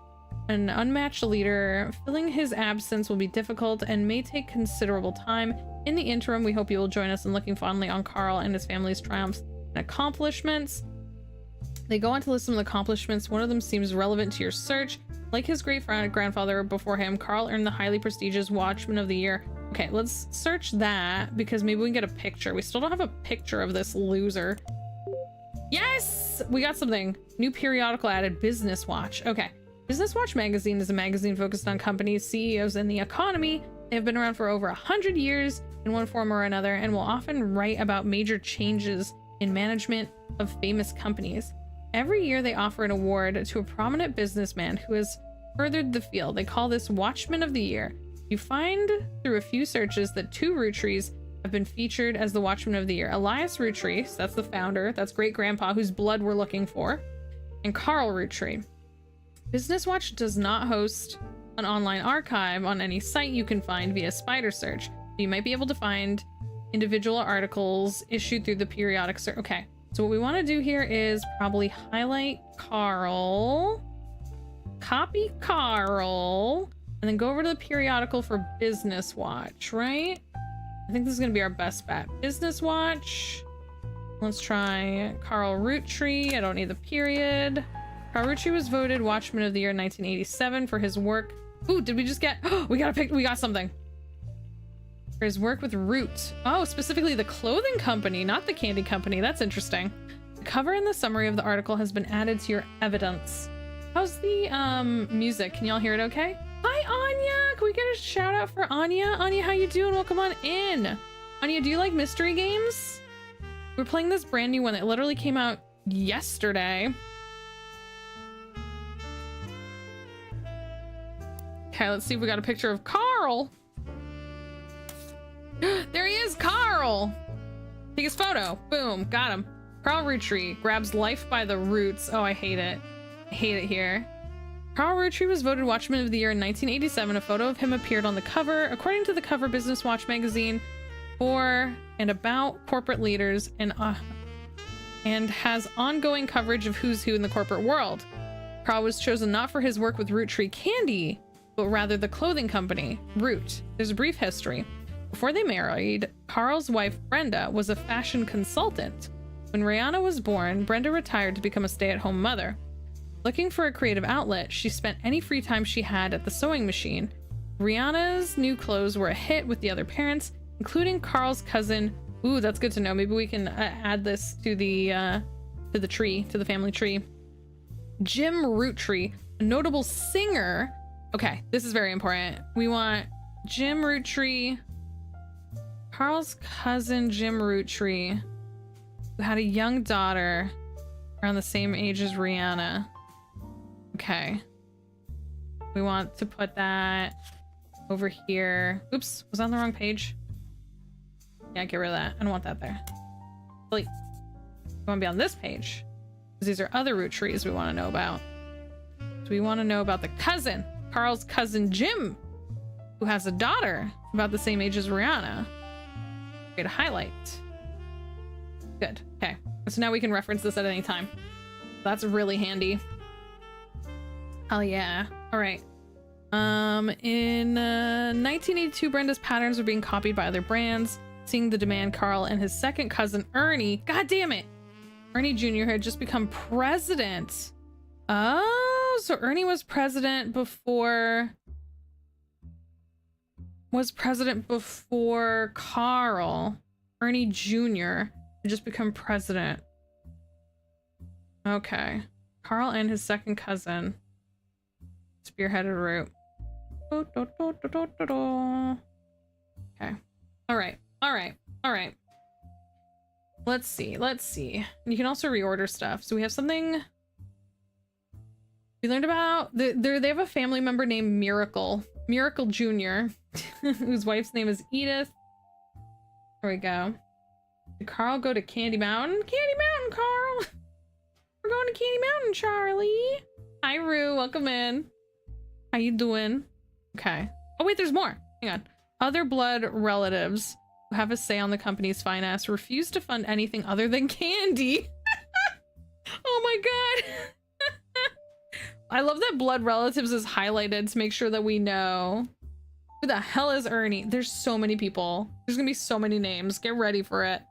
an unmatched leader. Filling his absence will be difficult and may take considerable time. In the interim, we hope you will join us in looking fondly on Carl and his family's triumphs and accomplishments. They go on to list some of the accomplishments. One of them seems relevant to your search. Like his great-grandfather before him, Carl earned the highly prestigious Watchman of the Year. Okay, let's search that because maybe we can get a picture. We still don't have a picture of this loser. Yes! We got something. New periodical added, Business Watch. Okay. Business Watch magazine is a magazine focused on companies, CEOs, and the economy. They have been around for over 100 years in one form or another and will often write about major changes in management of famous companies. Every year they offer an award to a prominent businessman who has furthered the field. They call this Watchman of the Year. You find through a few searches that 2 Roottrees have been featured as the Watchman of the Year. Elias Roottree, so that's the founder, that's great-grandpa whose blood we're looking for, and Carl Roottree. Business Watch does not host an online archive on any site you can find via spider search. You might be able to find individual articles issued through the periodic search. Okay, so what we want to do here is probably highlight Carl copy Carl and then go over to the periodical for Business Watch, right? I think this is gonna be our best bet. Business Watch. Let's try Carl Roottree. I don't need the period. Carl Roottree was voted Watchman of the Year in 1987 for his work. Ooh, did we just get? We got something. For his work with Root. Oh, specifically the clothing company, not the candy company. That's interesting. The cover and the summary of the article has been added to your evidence. How's the music? Can y'all hear it okay? Hi, Anya. Can we get a shout out for Anya? Anya, how you doing? Welcome on in. Anya, do you like mystery games? We're playing this brand new one that literally came out yesterday. Okay, let's see if we got a picture of Carl. There he is, Carl. Take his photo. Boom, got him. Carl Roottree grabs life by the roots. Oh, I hate it. I hate it here. Carl Roottree was voted Watchman of the Year in 1987. A photo of him appeared on the cover, according to the Cover Business Watch magazine, for and about corporate leaders and has ongoing coverage of who's who in the corporate world. Carl was chosen not for his work with Roottree Candy, but rather the clothing company, Root. There's a brief history. Before they married, Carl's wife, Brenda, was a fashion consultant. When Rihanna was born, Brenda retired to become a stay-at-home mother. Looking for a creative outlet, she spent any free time she had at the sewing machine. Rihanna's new clothes were a hit with the other parents, including Carl's cousin. Ooh, that's good to know. Maybe we can add this to the tree, to the family tree. Jim Roottree, a notable singer. Okay, this is very important. We want Jim Roottree, Carl's cousin Jim Roottree, who had a young daughter around the same age as Rihanna. Okay. We want to put that over here. Oops, was I on the wrong page? Yeah, get rid of that. I don't want that there. Delete. We want to be on this page, because these are other Rootrees we want to know about. So we want to know about the cousin, Carl's cousin Jim, who has a daughter about the same age as Rihanna. Great highlight. Good. Okay. So now we can reference this at any time. That's really handy. Hell yeah. All right. In 1982, Brenda's patterns were being copied by other brands. Seeing the demand, Carl and his second cousin Ernie, god damn it, Ernie Jr. had just become president. Oh, so Ernie was president before Carl. Ernie Jr. had just become president. Okay. Carl and his second cousin spearheaded Root. Okay. All right. Let's see. You can also reorder stuff. So we have something we learned about. They have a family member named Miracle Jr., whose wife's name is Edith. There we go. Did Carl go to Candy Mountain? Candy Mountain, Carl! We're going to Candy Mountain, Charlie. Hi, Rue. Welcome in. How you doing? Okay. Oh, wait, there's more. Hang on. Other blood relatives who have a say on the company's finance refuse to fund anything other than candy. Oh my god. I love that blood relatives is highlighted to make sure that we know. Who the hell is Ernie? There's so many people. There's gonna be so many names. Get ready for it.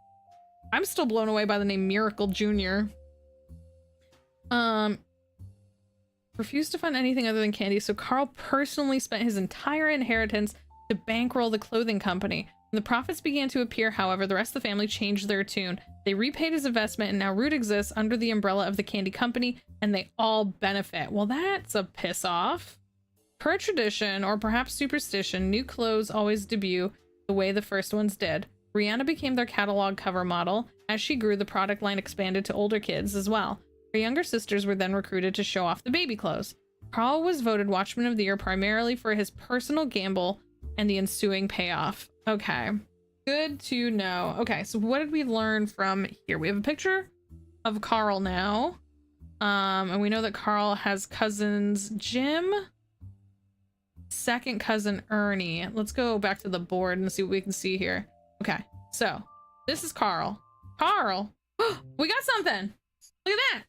I'm still blown away by the name Miracle Jr. Refused to fund anything other than candy, so Carl personally spent his entire inheritance to bankroll the clothing company. When the profits began to appear, however, the rest of the family changed their tune. They repaid his investment, and now Root exists under the umbrella of the candy company, and they all benefit. Well, that's a piss off. Per tradition, or perhaps superstition, new clothes always debut the way the first ones did. Rihanna became their catalog cover model. As she grew, the product line expanded to older kids as well. Her younger sisters were then recruited to show off the baby clothes. Carl was voted Watchman of the Year primarily for his personal gamble and the ensuing payoff. Okay, good to know. Okay, so what did we learn from here? We have a picture of Carl now. And we know that Carl has cousins Jim, second cousin Ernie. Let's go back to the board and see what we can see here. Okay, so this is Carl. Carl, we got something. Look at that.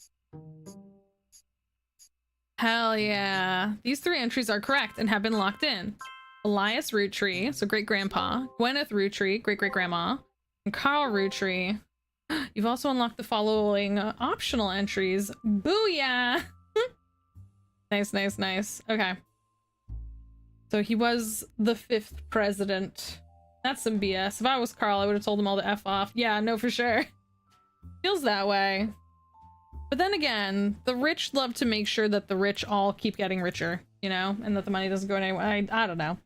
Hell yeah. These 3 entries are correct and have been locked in. Elias Roottree, so great-grandpa. Gwyneth Roottree, great-great-grandma. And Carl Roottree. You've also unlocked the following optional entries. Booyah! Nice, nice, nice. Okay. So he was the 5th president. That's some BS. If I was Carl, I would have told him all to F off. Yeah, no, for sure. Feels that way. But then again, the rich love to make sure that the rich all keep getting richer, you know, and that the money doesn't go anywhere. I don't know.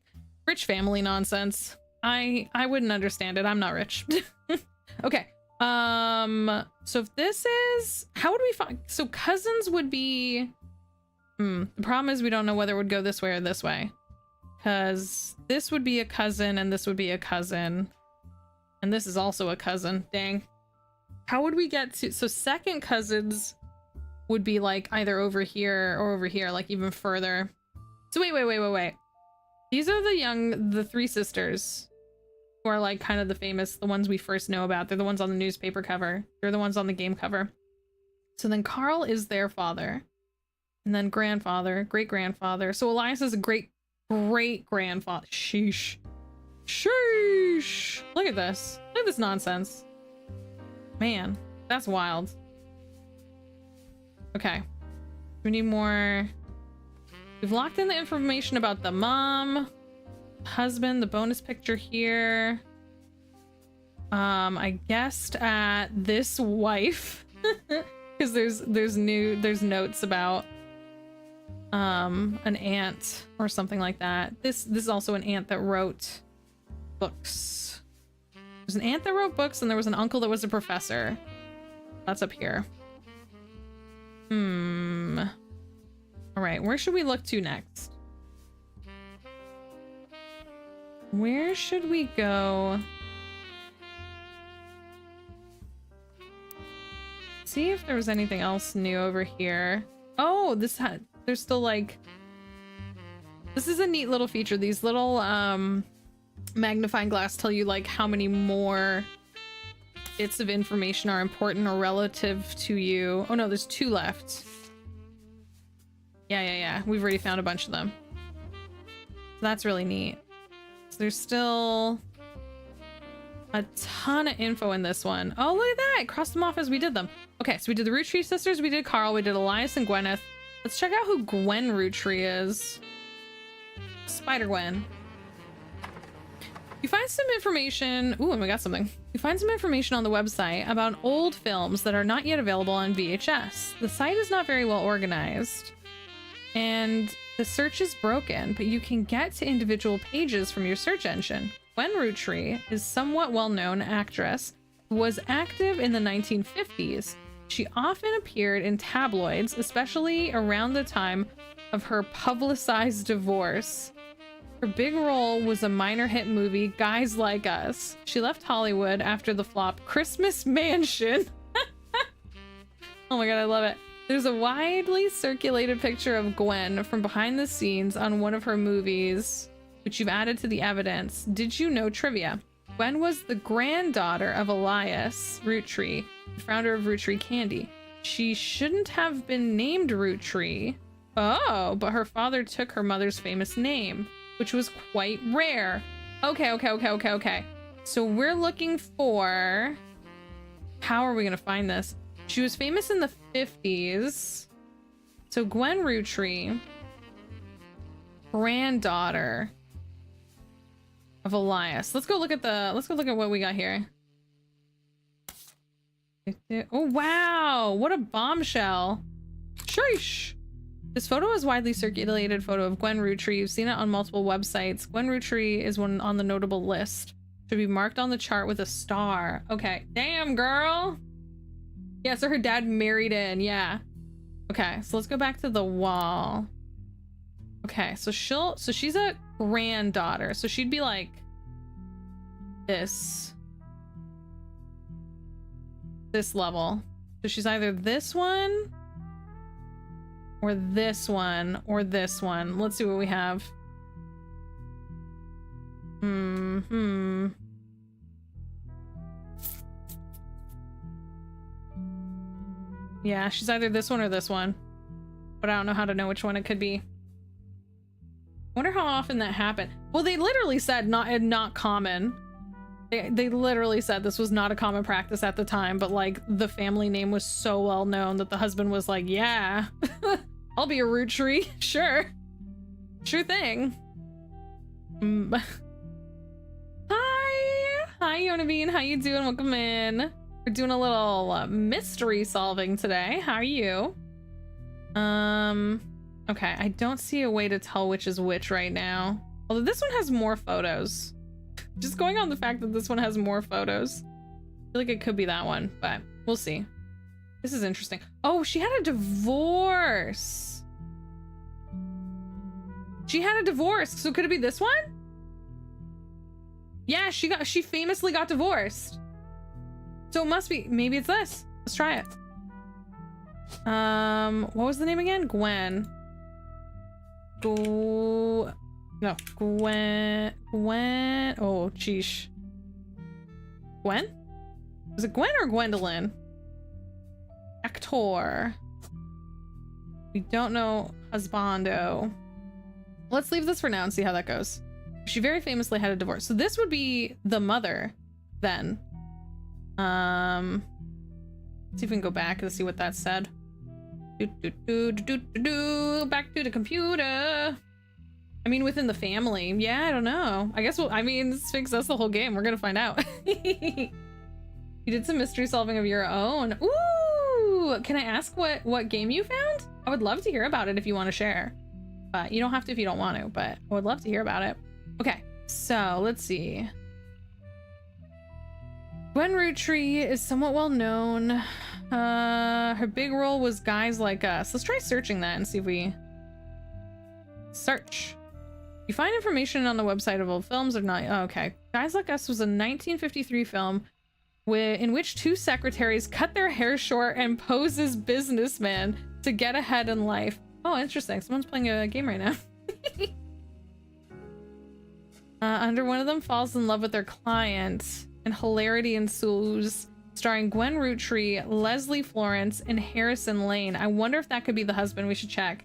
Rich family nonsense. I wouldn't understand it. I'm not rich. Okay. So if this is, how would we find, so cousins would be, the problem is we don't know whether it would go this way or this way. Because this would be a cousin and this would be a cousin. And this is also a cousin. Dang. How would we get to, so second cousins would be like either over here or over here, like even further. So wait. These are the 3 sisters who are like kind of the famous, the ones we first know about. They're the ones on the newspaper cover. They're the ones on the game cover. So then Carl is their father. And then grandfather, great-grandfather. So Elias is a great-grandfather. Sheesh. Sheesh. Look at this. Look at this nonsense. Man, that's wild. Okay. We need more. We've locked in the information about the mom, husband, the bonus picture here. I guessed at this wife because there's notes about an aunt or something like that. This is also an aunt that wrote books. There's an aunt that wrote books and there was an uncle that was a professor. That's up here. All right, where should we look to next? Where should we go? See if there was anything else new over here. Oh, there's still like, this is a neat little feature. These little magnifying glass tell you like how many more bits of information are important or relative to you. Oh no, there's 2 left. Yeah. We've already found a bunch of them. So that's really neat. So there's still a ton of info in this one. Oh, look at that. I crossed them off as we did them. Okay, so we did the Roottrees sisters, we did Carl, we did Elias and Gwyneth. Let's check out who Gwen Roottree is. Spider-Gwen. You find some information. Ooh, and we got something. You find some information on the website about old films that are not yet available on VHS. The site is not very well organized. And the search is broken, but you can get to individual pages from your search engine. Gwen Roottree is a somewhat well-known actress who was active in the 1950s. She often appeared in tabloids, especially around the time of her publicized divorce. Her big role was a minor hit movie, Guys Like Us. She left Hollywood after the flop Christmas Mansion. Oh my god, I love it. There's a widely circulated picture of Gwen from behind the scenes on one of her movies, which you've added to the evidence. Did you know trivia? Gwen was the granddaughter of Elias Roottree, the founder of Roottree Candy. She shouldn't have been named Roottree. Oh, but her father took her mother's famous name, which was quite rare. Okay. So we're looking for... How are we going to find this? She was famous in the 50s. So Gwen Roottree, granddaughter of Elias. Let's go look at what we got here. Oh wow, what a bombshell. Sheesh. This photo is widely circulated photo of Gwen Roottree. You've seen it on multiple websites. Gwen Roottree is one on the notable list. Should be marked on the chart with a star. Okay. Damn, girl. Yeah, so her dad married in. Yeah. Okay, so let's go back to the wall. Okay, so she's a granddaughter. So she'd be like this level. So she's either this one or this one or this one. Let's see what we have. Yeah, she's either this one or this one. but I don't know how to know which one it could be. Wonder how often that happened. Well, they literally said not common. They literally said this was not a common practice at the time, but like the family name was so well known that the husband was like, yeah, I'll be a Roottree. Sure thing. Hi Yonavine, how you doing? Welcome in. We're doing a little mystery solving today. How are you? Okay, I don't see a way to tell which is which right now. Although this one has more photos. Just going on the fact that this one has more photos. I feel like it could be that one, but we'll see. This is interesting. Oh, she had a divorce. She had a divorce, so could it be this one? Yeah, she famously got divorced. So it must be, maybe it's this. Let's try it. What was the name again? Gwen. Gwen. Oh, sheesh. Gwen? Was it Gwen or Gwendolyn? Actor. We don't know husbando. Let's leave this for now and see how that goes. She very famously had a divorce. So this would be the mother then. Let's see if we can go back and see what that said. Back to the computer. I mean, within the family. Yeah, I don't know. I guess Sphinx, that's the whole game. We're gonna find out. You did some mystery solving of your own. Ooh! Can I ask what game you found? I would love to hear about it if you want to share. But you don't have to if you don't want to, but I would love to hear about it. Okay, so let's see. Gwen Roottree is somewhat well known. Her big role was Guys Like Us. Let's try searching that and see if we search. You find information on the website of old films or not? Oh, okay. Guys Like Us was a 1953 film in which two secretaries cut their hair short and pose as businessmen to get ahead in life. Oh, interesting. Someone's playing a game right now. Under one of them falls in love with their client, and hilarity ensues, starring Gwen Roottree, Leslie Florence, and Harrison Lane. I wonder if that could be the husband. We should check.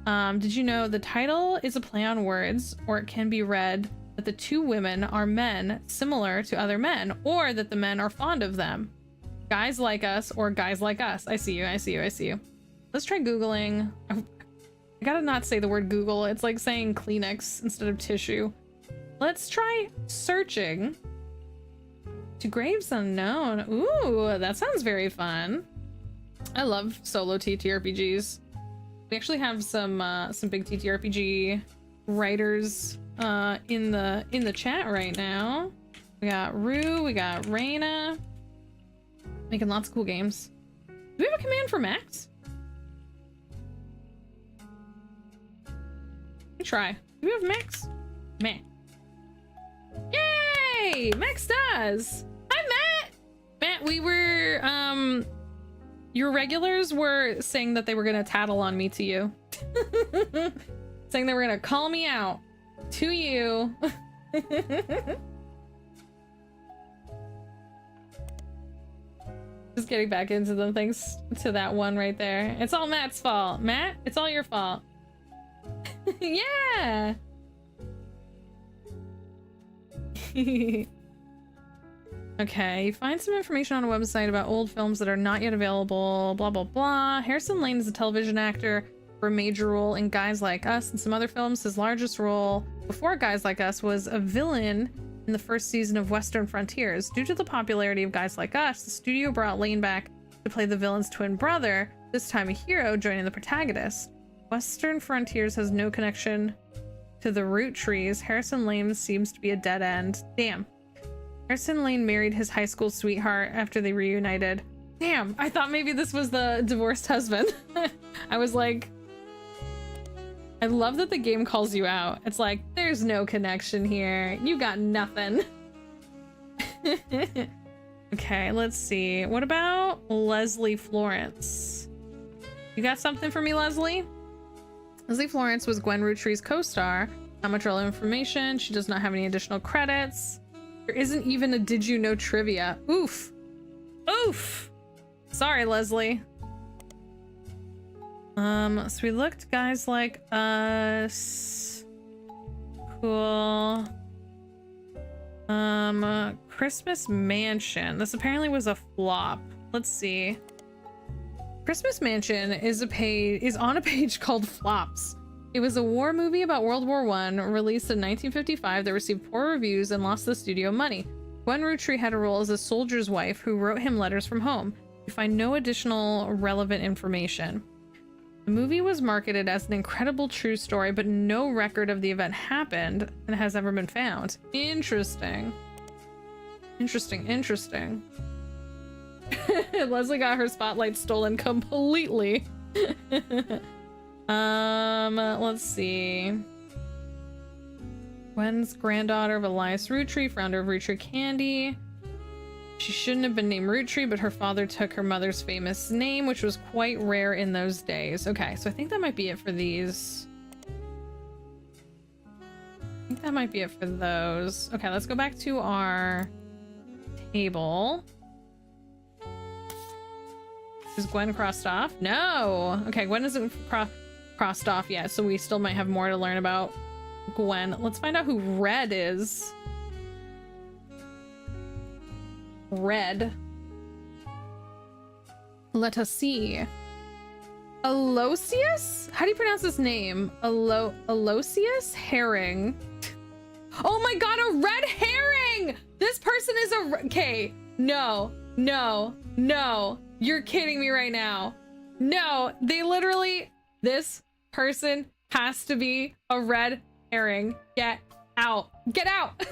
Did you know the title is a play on words, or it can be read that the two women are men similar to other men, or that the men are fond of them. Guys Like Us or Guys Like Us. I see you. Let's try Googling. I gotta not say the word Google. It's like saying Kleenex instead of tissue. Let's try searching. To Graves Unknown. Ooh, that sounds very fun. I love solo TTRPGs. We actually have some big TTRPG writers in the chat right now. We got Rue, we got Raina, making lots of cool games. Do we have a command for Max? Let me try. Do we have Max? Matt. Yay! Max does. Hi, Matt. Matt, we were your regulars were saying that they were gonna tattle on me to you. Saying they were gonna call me out to you. Just getting back into them thanks to that one right there. It's all Matt's fault. Matt, it's all your fault. Yeah. Okay, you find some information on a website about old films that are not yet available, blah blah blah. Harrison Lane is a television actor for a major role in Guys Like Us and some other films. His largest role before Guys Like Us was a villain in the first season of Western Frontiers. Due to the popularity of Guys Like Us, the studio brought Lane back to play the villain's twin brother, this time a hero, joining the protagonist. Western Frontiers has no connection to the Roottrees. Harrison Lane seems to be a dead end. Damn. Harrison Lane married his high school sweetheart after they reunited. Damn, I thought maybe this was the divorced husband. I was like, I love that the game calls you out. It's like, there's no connection here. You got nothing. Okay, let's see. What about Leslie Florence? You got something for me, Leslie? Leslie Florence was Gwen Rootree's co-star. Not much real information. She does not have any additional credits. There isn't even a did you know trivia. Oof. Oof. Sorry, Leslie. So we looked guys like us. Cool. Christmas Mansion. This apparently was a flop. Let's see. Christmas Mansion is on a page called Flops. It was a war movie about World War I, released in 1955, that received poor reviews and lost the studio money. Gwen Roottree had a role as a soldier's wife who wrote him letters from home. You find no additional relevant information. The movie was marketed as an incredible true story, but no record of the event happened and has ever been found. Interesting. Interesting. Leslie got her spotlight stolen completely. Let's see. Gwen's granddaughter of Elias Roottree, founder of Roottree Candy. She shouldn't have been named Roottree, but her father took her mother's famous name, which was quite rare in those days. Okay, so I think that might be it for these. I think that might be it for those. Okay, let's go back to our table. Is Gwen crossed off? No! Okay, Gwen isn't crossed off yet, so we still might have more to learn about Gwen. Let's find out who Red is. Red. Let us see. Aloysius? How do you pronounce his name? Aloysius Herring. Oh my god, a red herring! This person is a... Okay, no. You're kidding me right now. No, they literally... This person has to be a red herring. Get out.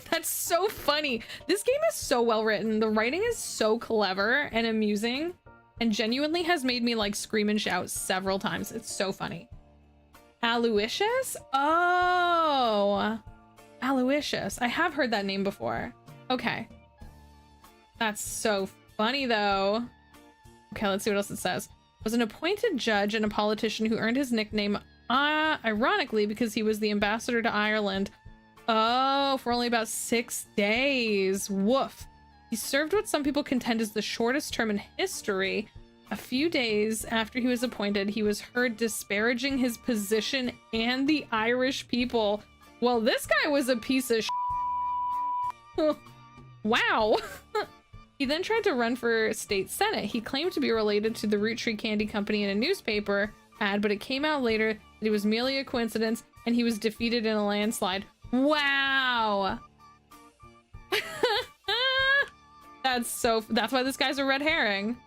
That's so funny. This game is so well written. The writing is so clever and amusing and genuinely has made me like scream and shout several times. It's so funny. Aloysius? Oh, Aloysius. I have heard that name before. Okay. That's so funny though. Okay, let's see what else it says. Was an appointed judge and a politician who earned his nickname ironically because he was the ambassador to Ireland. Oh, for only about 6 days. Woof. He served what some people contend is the shortest term in history. A few days after he was appointed, he was heard disparaging his position and the Irish people. Well, this guy was a piece of shit. Wow. He then tried to run for state senate. He claimed to be related to the Roottree Candy Company in a newspaper ad, but it came out later that it was merely a coincidence and he was defeated in a landslide. Wow. That's why this guy's a red herring.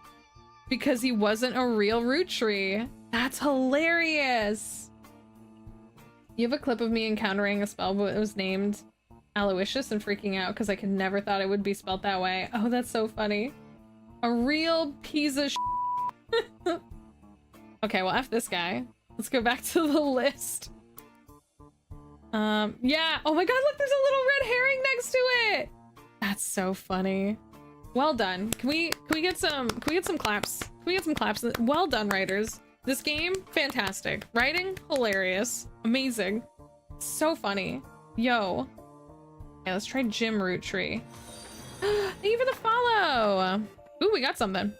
Because he wasn't a real Roottree. That's hilarious. You have a clip of me encountering a spell that was named Aloysius and freaking out because I could never thought it would be spelled that way. Oh, that's so funny. A real piece of shit. Okay, well, F this guy. Let's go back to the list. Yeah. Oh my god, look, there's a little red herring next to it. That's so funny. Well done. Can we get some claps? Can we get some claps? Well done, writers. This game, fantastic. Writing, hilarious. Amazing. So funny. Yo. Okay, let's try Jim Roottree. Thank you for the follow. Ooh, we got something.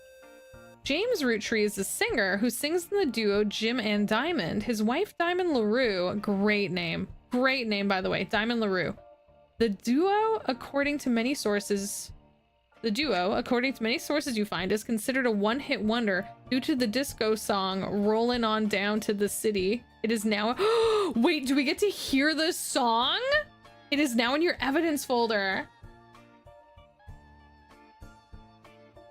James Roottree is a singer who sings in the duo Jim and Diamond. His wife, Diamond LaRue, great name. Great name, by the way, Diamond LaRue. The duo, according to many sources you find, is considered a one-hit wonder due to the disco song Rollin' On Down to the City. It is now... Wait, do we get to hear the song? It is now in your evidence folder.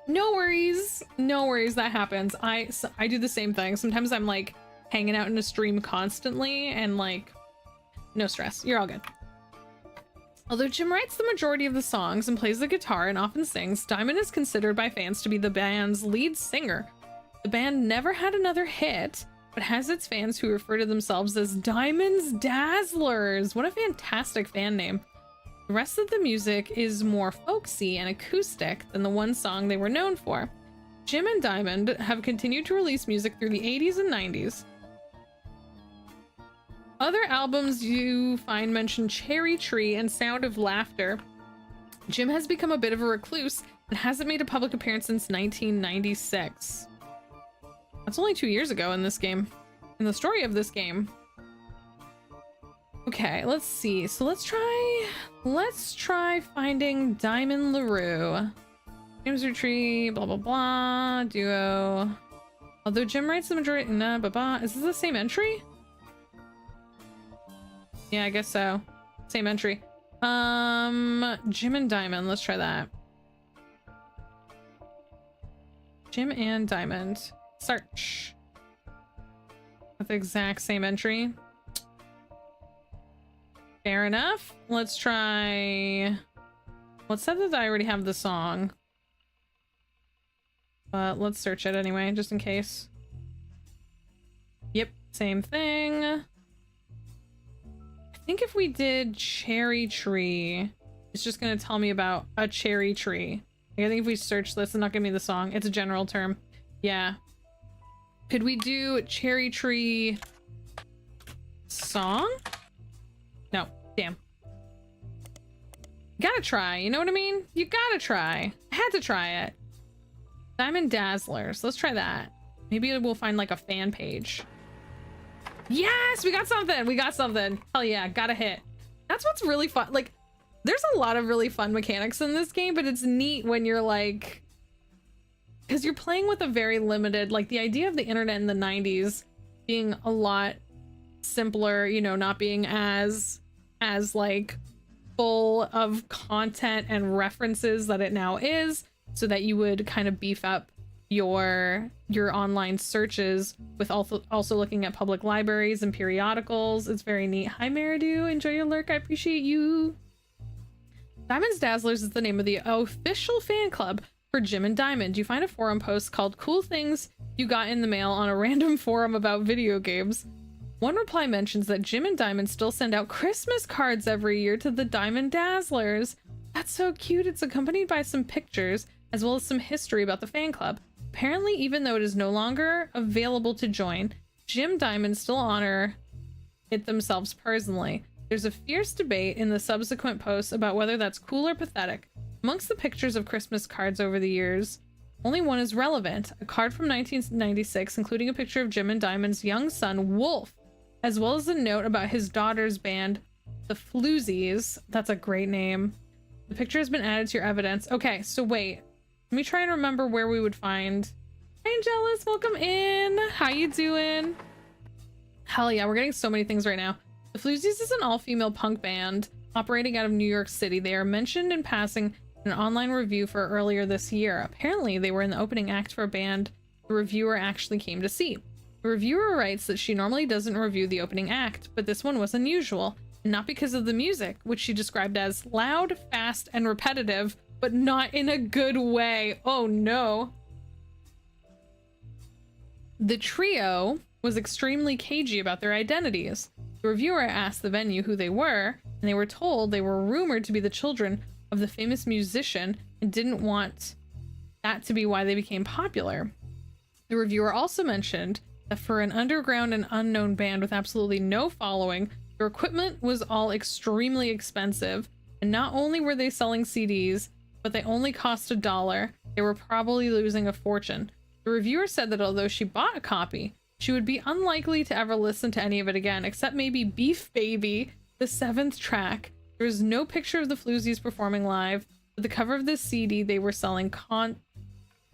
No worries. No worries, that happens. I do the same thing. Sometimes I'm like hanging out in a stream constantly and like, no stress. You're all good. Although Jim writes the majority of the songs and plays the guitar and often sings, Diamond is considered by fans to be the band's lead singer. The band never had another hit, but has its fans who refer to themselves as Diamond's Dazzlers. What a fantastic fan name. The rest of the music is more folksy and acoustic than the one song they were known for. Jim and Diamond have continued to release music through the 80s and 90s. Other albums you find mention Cherry Tree and Sound of Laughter. Jim has become a bit of a recluse and hasn't made a public appearance since 1996. That's only 2 years ago in this game. in the story of this game. Okay, let's see. So let's try finding Diamond LaRue. James Roottree, blah blah blah, duo. Although Jim writes the majority, nah, is this the same entry? Yeah, I guess so. Same entry. Jim and Diamond, let's try that. Jim and Diamond. Search. With the exact same entry. Fair enough. Let's try... Let's say that I already have the song. But let's search it anyway, just in case. Yep, same thing. I think if we did cherry tree, it's just gonna tell me about a cherry tree. Like, I think if we search this, it's not gonna be the song. It's a general term. Yeah. Could we do cherry tree song? No, damn. Gotta try, you know what I mean? You gotta try. I had to try it. Diamond Dazzlers. Let's try that. Maybe we'll find like a fan page. Yes, we got something. We got something. Hell yeah, got a hit. That's what's really fun. Like, there's a lot of really fun mechanics in this game, but it's neat when you're like, because you're playing with a very limited, like the idea of the internet in the 90s being a lot simpler, you know, not being as like full of content and references that it now is, so that you would kind of beef up your online searches with also looking at public libraries and periodicals. It's very neat. Hi Meridu, enjoy your lurk. I appreciate you. Diamond's Dazzlers is the name of the official fan club for Jim and Diamond. You find a forum post called Cool Things You Got in the Mail on a random forum about video games. One reply mentions that Jim and Diamond still send out Christmas cards every year to the Diamond Dazzlers. That's so cute. It's accompanied by some pictures as well as some history about the fan club. Apparently, even though it is no longer available to join, Jim Diamond still honor it themselves personally. There's a fierce debate in the subsequent posts about whether that's cool or pathetic. Amongst the pictures of Christmas cards over the years, only one is relevant. A card from 1996, including a picture of Jim and Diamond's young son, Wolf, as well as a note about his daughter's band, the Floozies. That's a great name. The picture has been added to your evidence. Okay, so wait. Let me try and remember where we would find... Hi, Angelus, welcome in. How you doing? Hell yeah, we're getting so many things right now. The Floozies is an all-female punk band operating out of New York City. They are mentioned in passing in an online review for earlier this year. Apparently, they were in the opening act for a band the reviewer actually came to see. The reviewer writes that she normally doesn't review the opening act, but this one was unusual, and not because of the music, which she described as loud, fast, and repetitive, but not in a good way. Oh no. The trio was extremely cagey about their identities. The reviewer asked the venue who they were, and they were told they were rumored to be the children of the famous musician and didn't want that to be why they became popular. The reviewer also mentioned that for an underground and unknown band with absolutely no following, their equipment was all extremely expensive, and not only were they selling CDs, but they only cost $1. They were probably losing a fortune. The reviewer said that although she bought a copy, she would be unlikely to ever listen to any of it again, except maybe Beef Baby, the 7th track. There was no picture of the Floozies performing live, but the cover of this CD they were selling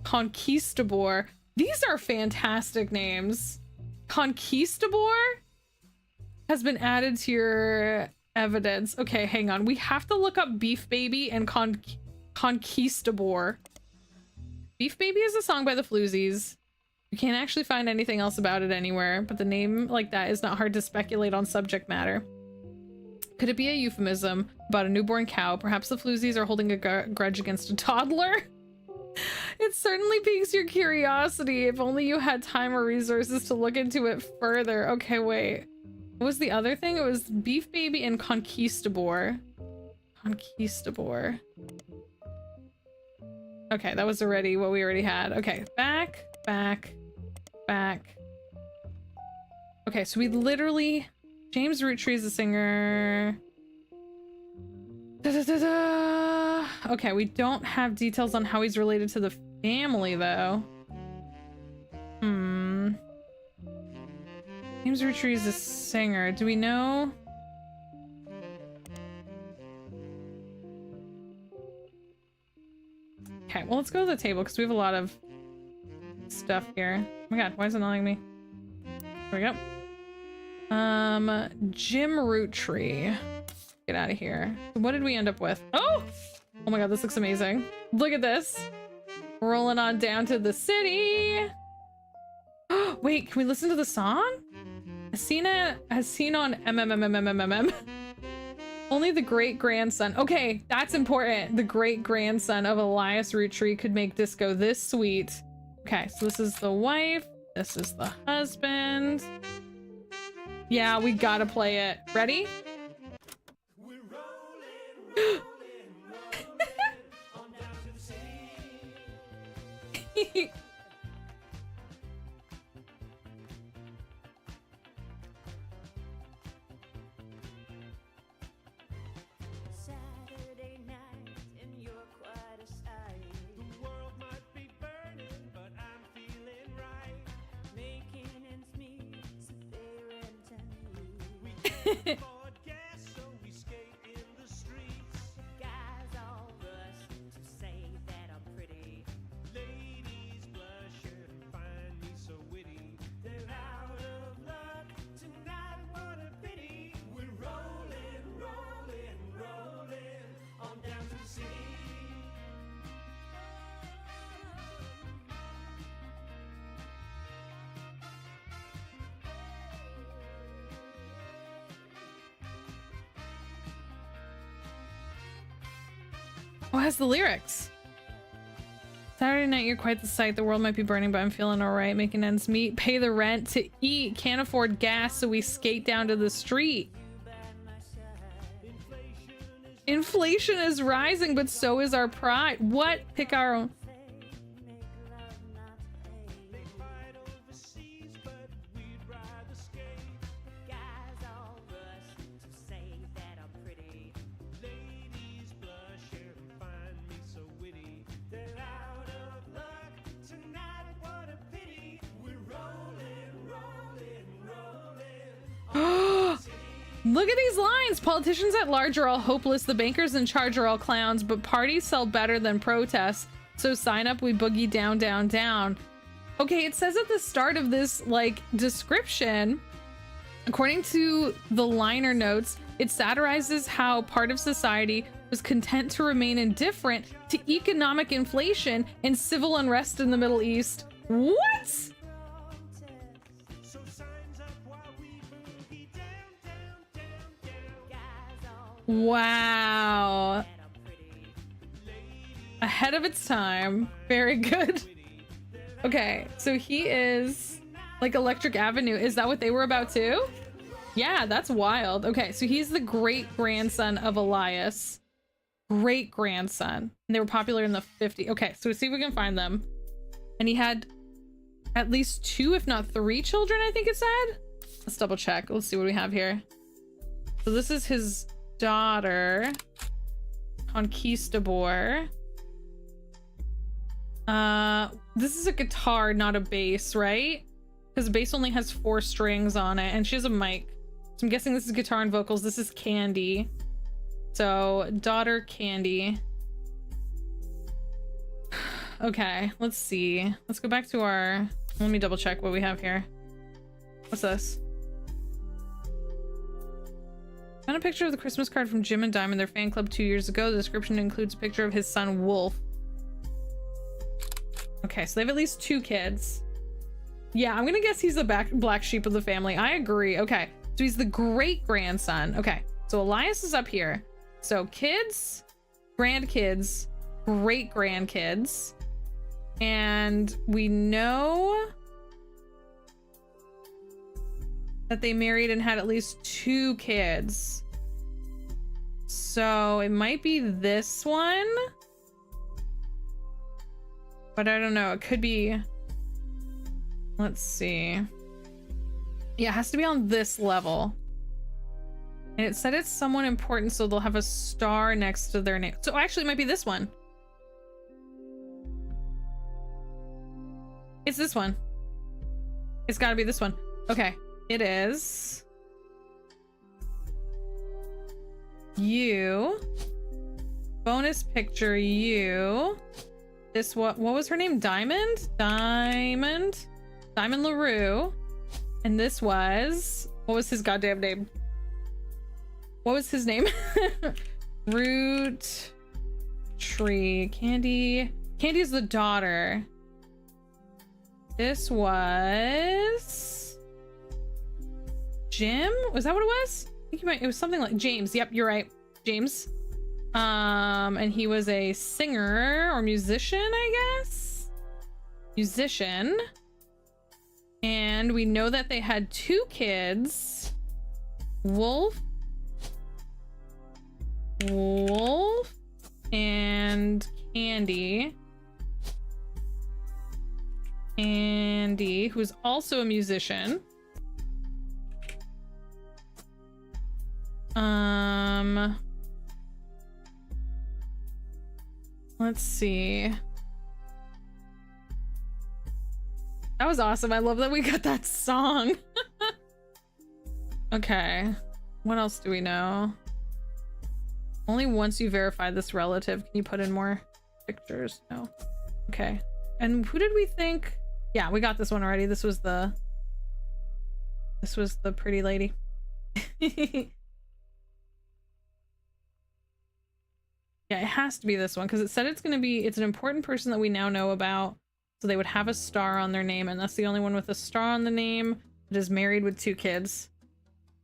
Conquistador. These are fantastic names. Conquistador has been added to your evidence. Okay, hang on. We have to look up Beef Baby and Conquistador. Beef Baby is a song by the Floozies. You can't actually find anything else about it anywhere, but the name like that is not hard to speculate on subject matter. Could it be a euphemism about a newborn cow? Perhaps the Floozies are holding a grudge against a toddler? It certainly piques your curiosity. If only you had time or resources to look into it further. Okay, wait. What was the other thing? It was Beef Baby and Conquistador. Conquistador. Okay, that was already what we already had. Okay, back. Okay, so we literally... James Roottree is the singer. Okay, we don't have details on how he's related to the family, though. James Roottree is a singer. Do we know? Okay, well, let's go to the table because we have a lot of stuff here. Oh my god, why is it not letting me? There we go. Jim Roottree. Get out of here. What did we end up with? Oh! Oh my god, this looks amazing. Look at this. Rolling on down to the city. Wait, can we listen to the song? Asina has seen on MMMMMMM. Only the great-grandson. Okay, that's important. The great-grandson of Elias Roottree could make disco this sweet. Okay, so this is the wife. This is the husband. Yeah, we gotta play it. Ready? We're rolling, on down to the city. Saturday night and you're quite a sight. The world might be burning, but I'm feeling right. Making ends meet, so they rent and we can't afford gas, so we skate in the streets. Guys all rush to say that I'm pretty. Ladies blush and find me so witty. They're out of luck tonight, what a pity. We're rolling, rolling, rolling on down to the city. Oh, it has the lyrics. Saturday night, you're quite the sight. The world might be burning, but I'm feeling all right. Making ends meet. Pay the rent to eat. Can't afford gas, so we skate down to the street. Inflation is rising, but so is our pride. What? Pick our own. Look at these lines. Politicians at large are all hopeless. The bankers in charge are all clowns, but parties sell better than protests. So sign up, we boogie down, down, down. Okay, it says at the start of this, like, description, according to the liner notes, it satirizes how part of society was content to remain indifferent to economic inflation and civil unrest in the Middle East. What? Wow. Ahead of its time. Very good. Okay, so he is like Electric Avenue. Is that what they were about too? Yeah, that's wild. Okay, so he's the great-grandson of Elias. Great-grandson. And they were popular in the 50s. Okay, so let's see if we can find them. And he had at least 2, if not 3 children, I think it said. Let's double check. Let's see what we have here. So this is his daughter, Conquistador. This is a guitar, not a bass, right? Because the bass only has 4 strings on it, and she has a mic. So I'm guessing this is guitar and vocals. This is Candy. So, daughter Candy. Okay, let's see. Let's go back to our... Let me double check what we have here. What's this? Found a picture of the Christmas card from Jim and Diamond, their fan club 2 years ago. The description includes a picture of his son, Wolf. Okay, so they have at least 2 kids. Yeah, I'm gonna guess he's the black sheep of the family. I agree. Okay, so he's the great-grandson. Okay, so Elias is up here. So kids, grandkids, great-grandkids. And we know that they married and had at least 2 kids. So it might be this one. But I don't know. It could be... Let's see. Yeah, it has to be on this level. And it said it's someone important, so they'll have a star next to their name. So actually, it might be this one. It's this one. It's gotta be this one. Okay. It is you. Bonus picture, you. This what was her name? Diamond LaRue. And this was, what was his goddamn name? What was his name? Roottrees. Candy is the daughter. This was Jim? Was that what it was? I think it was something like James. Yep, you're right. James. And he was a singer or musician, I guess. Musician. And we know that they had 2 kids. Wolf and Candy, who's also a musician. Let's see. That was awesome. I love that we got that song. Okay. What else do we know? Only once you verify this relative can you put in more pictures. No. Okay. And who did we think? Yeah, we got this one already. This was the pretty lady. Yeah, it has to be this one because it said it's an important person that we now know about. So they would have a star on their name, and that's the only one with a star on the name that is married with 2 kids.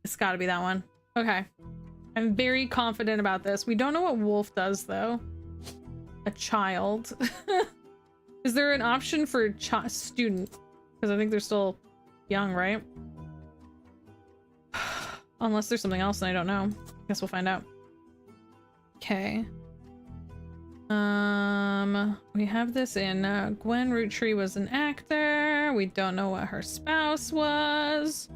It's got to be that one. Okay. I'm very confident about this. We don't know what Wolf does, though. A child. Is there an option for student? Because I think they're still young, right? Unless there's something else and I don't know. Guess we'll find out. Okay. We have this in Gwen Roottree was an actor. We don't know what her spouse was.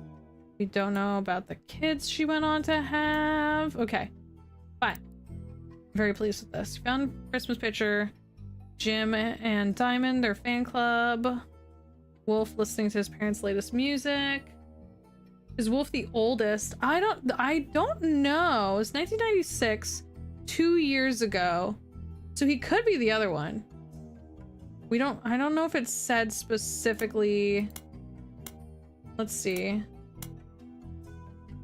We don't know about the kids she went on to have. Okay, but very pleased with this. Found Christmas picture. Jim and Diamond, their fan club. Wolf listening to his parents' latest music. Is Wolf the oldest? I don't know. It's 1996, 2 years ago. So he could be the other one. I don't know if it said specifically. Let's see.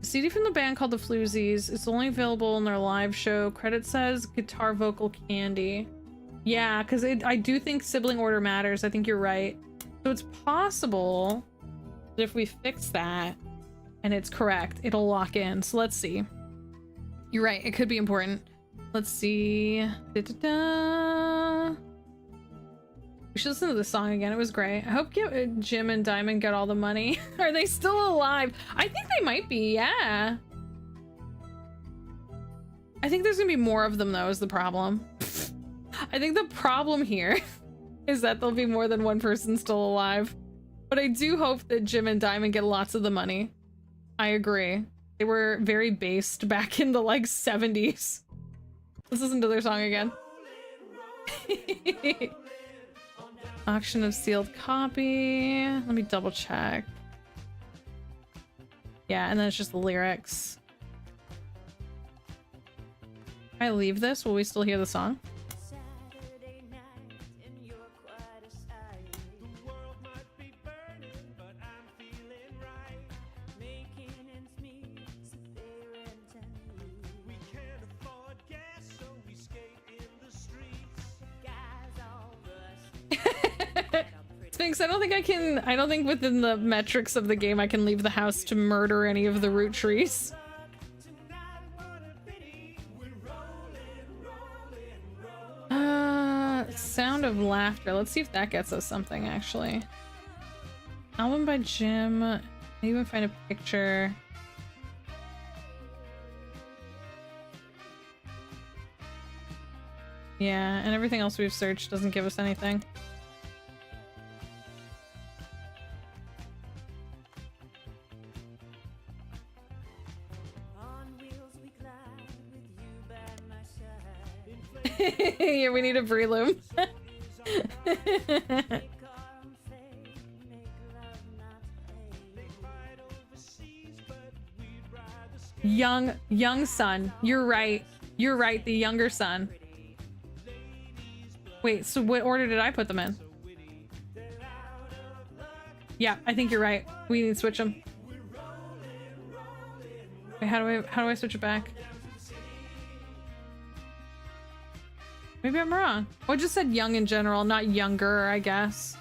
A CD from the band called the Floozies. It's only available in their live show. Credit says guitar vocal Candy. Yeah, because I do think sibling order matters. I think you're right. So it's possible that if we fix that and it's correct, it'll lock in. So let's see. You're right. It could be important. Let's see. Da-da-da. We should listen to the song again. It was great. I hope Jim and Diamond get all the money. Are they still alive? I think they might be, yeah. I think there's gonna be more of them, though, is the problem. I think the problem here is that there'll be more than one person still alive. But I do hope that Jim and Diamond get lots of the money. I agree. They were very based back in the, like, 70s. Let's listen to their song again. Auction of sealed copy. Let me double check. Yeah, and then it's just the lyrics. If I leave this, will we still hear the song? Saturday night and you're quite a sight. The world might be burning, but I'm feeling right. Making ends meet, so they rent and leave. We can't afford gas, so we skate in the streets. Guys all rush. Sphinx, I don't think within the metrics of the game I can leave the house to murder any of the Roottrees. Sound of Laughter. Let's see if that gets us something, actually. Album by Jim. Maybe even find a picture. Yeah, and everything else we've searched doesn't give us anything. On wheels we glide with you by my side. Yeah, we need a prelude. Make our own fate, make love not hate. They fight overseas Young son. You're right. You're right. The younger son. Wait, so what order did I put them in? Yeah, I think you're right. We need to switch them. Wait, how do I switch it back? Maybe I'm wrong. Oh, I just said young in general, not younger, I guess.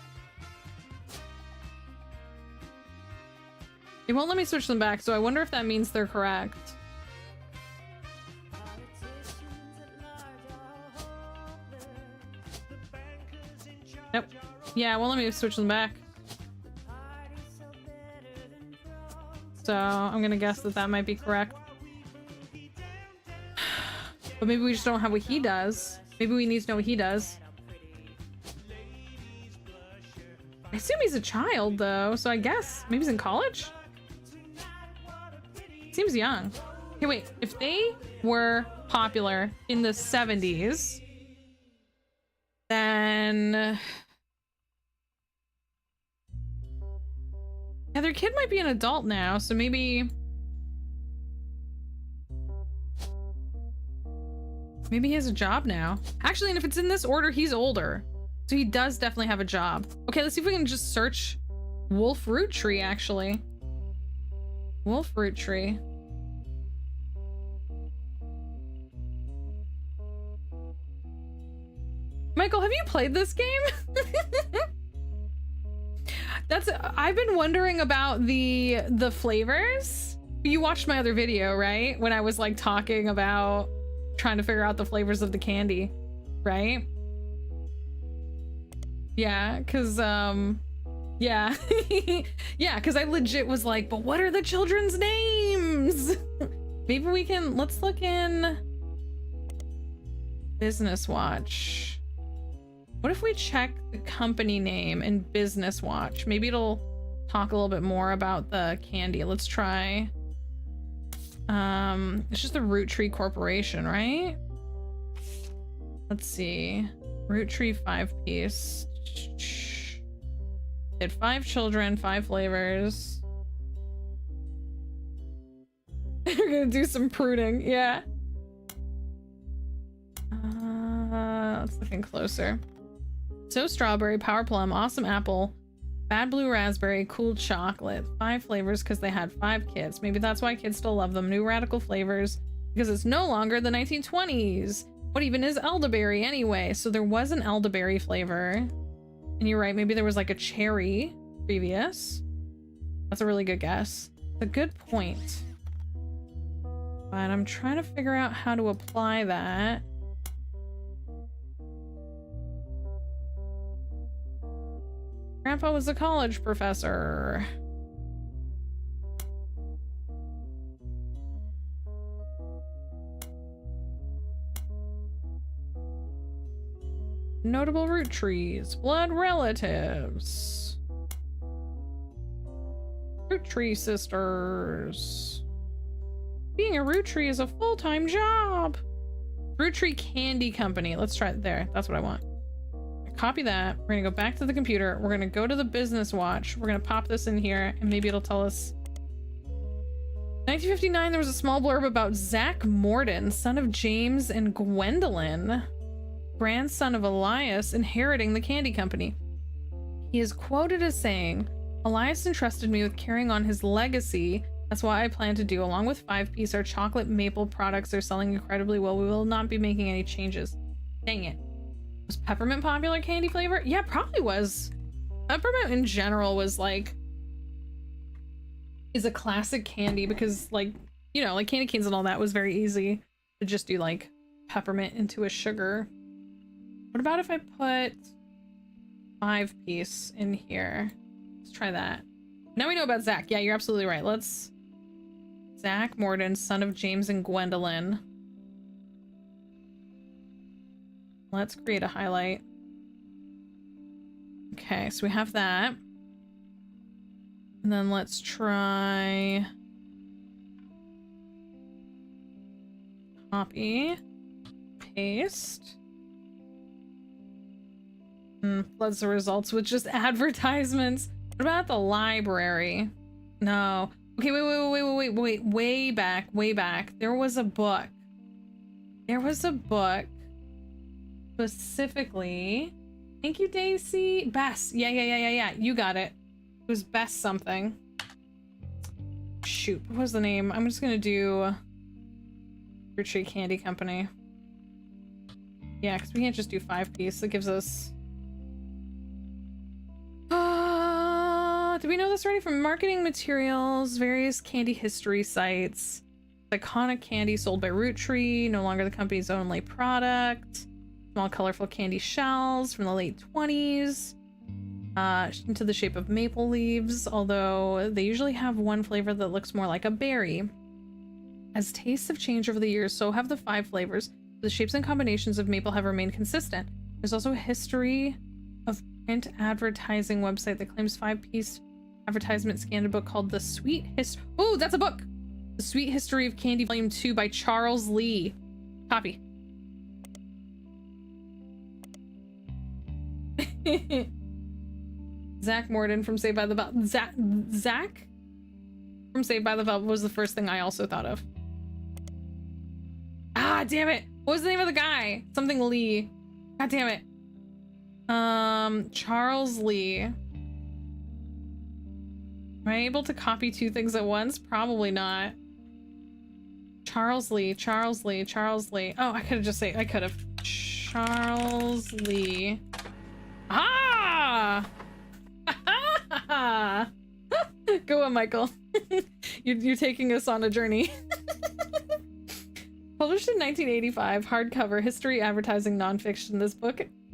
It won't let me switch them back, so I wonder if that means they're correct. Nope. Yeah, it won't let me switch them back. So I'm gonna guess that that might be correct. But maybe we just don't have what he does. Maybe we need to know what he does. I assume he's a child though, so I guess maybe he's in college? Seems young. Okay, wait, if they were popular in the 70s, then yeah, their kid might be an adult now, so maybe he has a job now. Actually, and if it's in this order, he's older. So he does definitely have a job. Okay, let's see if we can just search Wolf Roottree, actually. Wolf Roottree. Michael, have you played this game? I've been wondering about the flavors. You watched my other video, right? When I was like talking about trying to figure out the flavors of the candy, right? Yeah, because yeah. Yeah, because I legit was like, but what are the children's names? Maybe we can, let's look in Business Watch. What if we check the company name in Business Watch? Maybe it'll talk a little bit more about the candy. Let's try. It's just the Roottree Corporation, right? Let's see. Roottree 5-piece. Did 5 children, 5 flavors. We're gonna do some pruning, yeah. Let's look in closer. So strawberry, power plum, awesome apple, bad blue raspberry, cool chocolate. 5 flavors because they had 5 kids. Maybe that's why kids still love them. New radical flavors because it's no longer the 1920s. What even is elderberry anyway? So there was an elderberry flavor. And you're right, maybe there was like a cherry previous. That's a really good guess. It's a good point. But I'm trying to figure out how to apply that. Grandpa was a college professor. Notable root trees, blood relatives. Roottree sisters. Being a Roottree is a full-time job. Roottree Candy Company. Let's try it there. That's what I want. Copy that. We're gonna go back to the computer. We're gonna go to the Business Watch. We're gonna pop this in here and maybe it'll tell us. 1959, there was a small blurb about Zach Morden, son of James and Gwendolyn, grandson of Elias, inheriting the candy company. He is quoted as saying, "Elias entrusted me with carrying on his legacy. That's why I plan to do. Along with 5-piece, our chocolate maple products are selling incredibly well. We will not be making any changes." Dang it. Was peppermint popular candy flavor? Yeah, probably was. Peppermint in general was like, is a classic candy because like, you know, like candy canes and all that was very easy to just do like peppermint into a sugar. What about if I put 5-piece in here? Let's try that. Now we know about Zach. Yeah, you're absolutely right. Let's Zach Morden, son of James and Gwendolyn. Let's create a highlight. Okay, so we have that. And then let's try copy, paste. Floods the results with just advertisements. What about the library? No. Okay, wait, way back. There was a book. Specifically. Thank you, Daisy. Bess. Yeah. You got it. It was Bess something. Shoot, what was the name? I'm just gonna do Roottree Candy Company. Yeah, because we can't just do 5-piece. That gives us... did we know this already? From marketing materials, various candy history sites. Iconic candy sold by Roottree, no longer the company's only product. Small colorful candy shells from the late 20s. Into the shape of maple leaves, although they usually have one flavor that looks more like a berry. As tastes have changed over the years, so have the 5 flavors. The shapes and combinations of maple have remained consistent. There's also a history of print advertising website that claims 5-piece advertisement scanned a book called The Sweet History. Oh, that's a book! The Sweet History of Candy Volume 2 by Charles Lee. Copy. Zach Morden from Saved by the Bell. Zach from Saved by the Bell was the first thing I also thought of. Ah, damn it! What was the name of the guy? Something Lee. God damn it. Charles Lee. Am I able to copy 2 things at once? Probably not. Charles Lee. Oh, I could have just said, Charles Lee. Ah! Go on, Michael. You're taking us on a journey. Published in 1985, hardcover, history, advertising, nonfiction.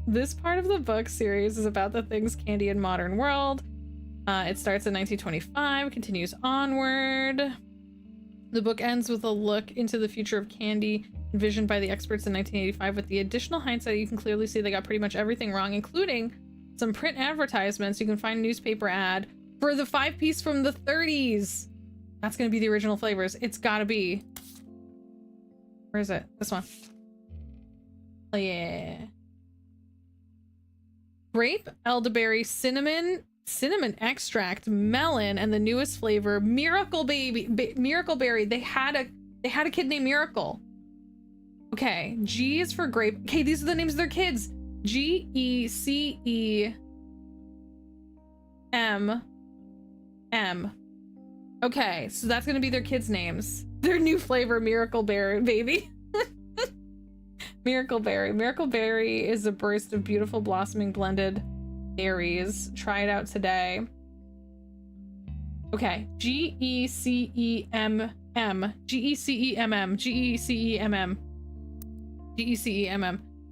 This part of the book series is about the things candy in modern world. It starts in 1925, continues onward. The book ends with a look into the future of candy envisioned by the experts in 1985. With the additional hindsight, you can clearly see they got pretty much everything wrong, including some print advertisements. You can find a newspaper ad for the 5-piece from the 30s. That's gonna be the original flavors. It's gotta be. Where is it? This one. Oh yeah. Grape, elderberry, cinnamon extract, melon, and the newest flavor, Miracle Miracle Berry. They had a kid named Miracle. Okay, G is for grape. Okay, these are the names of their kids. GECEMM. Okay, so that's gonna be their kids' names. Their new flavor, Miracle Berry, baby. Miracle Berry. Miracle Berry is a burst of beautiful blossoming blended berries. Try it out today. Okay, GECEMM.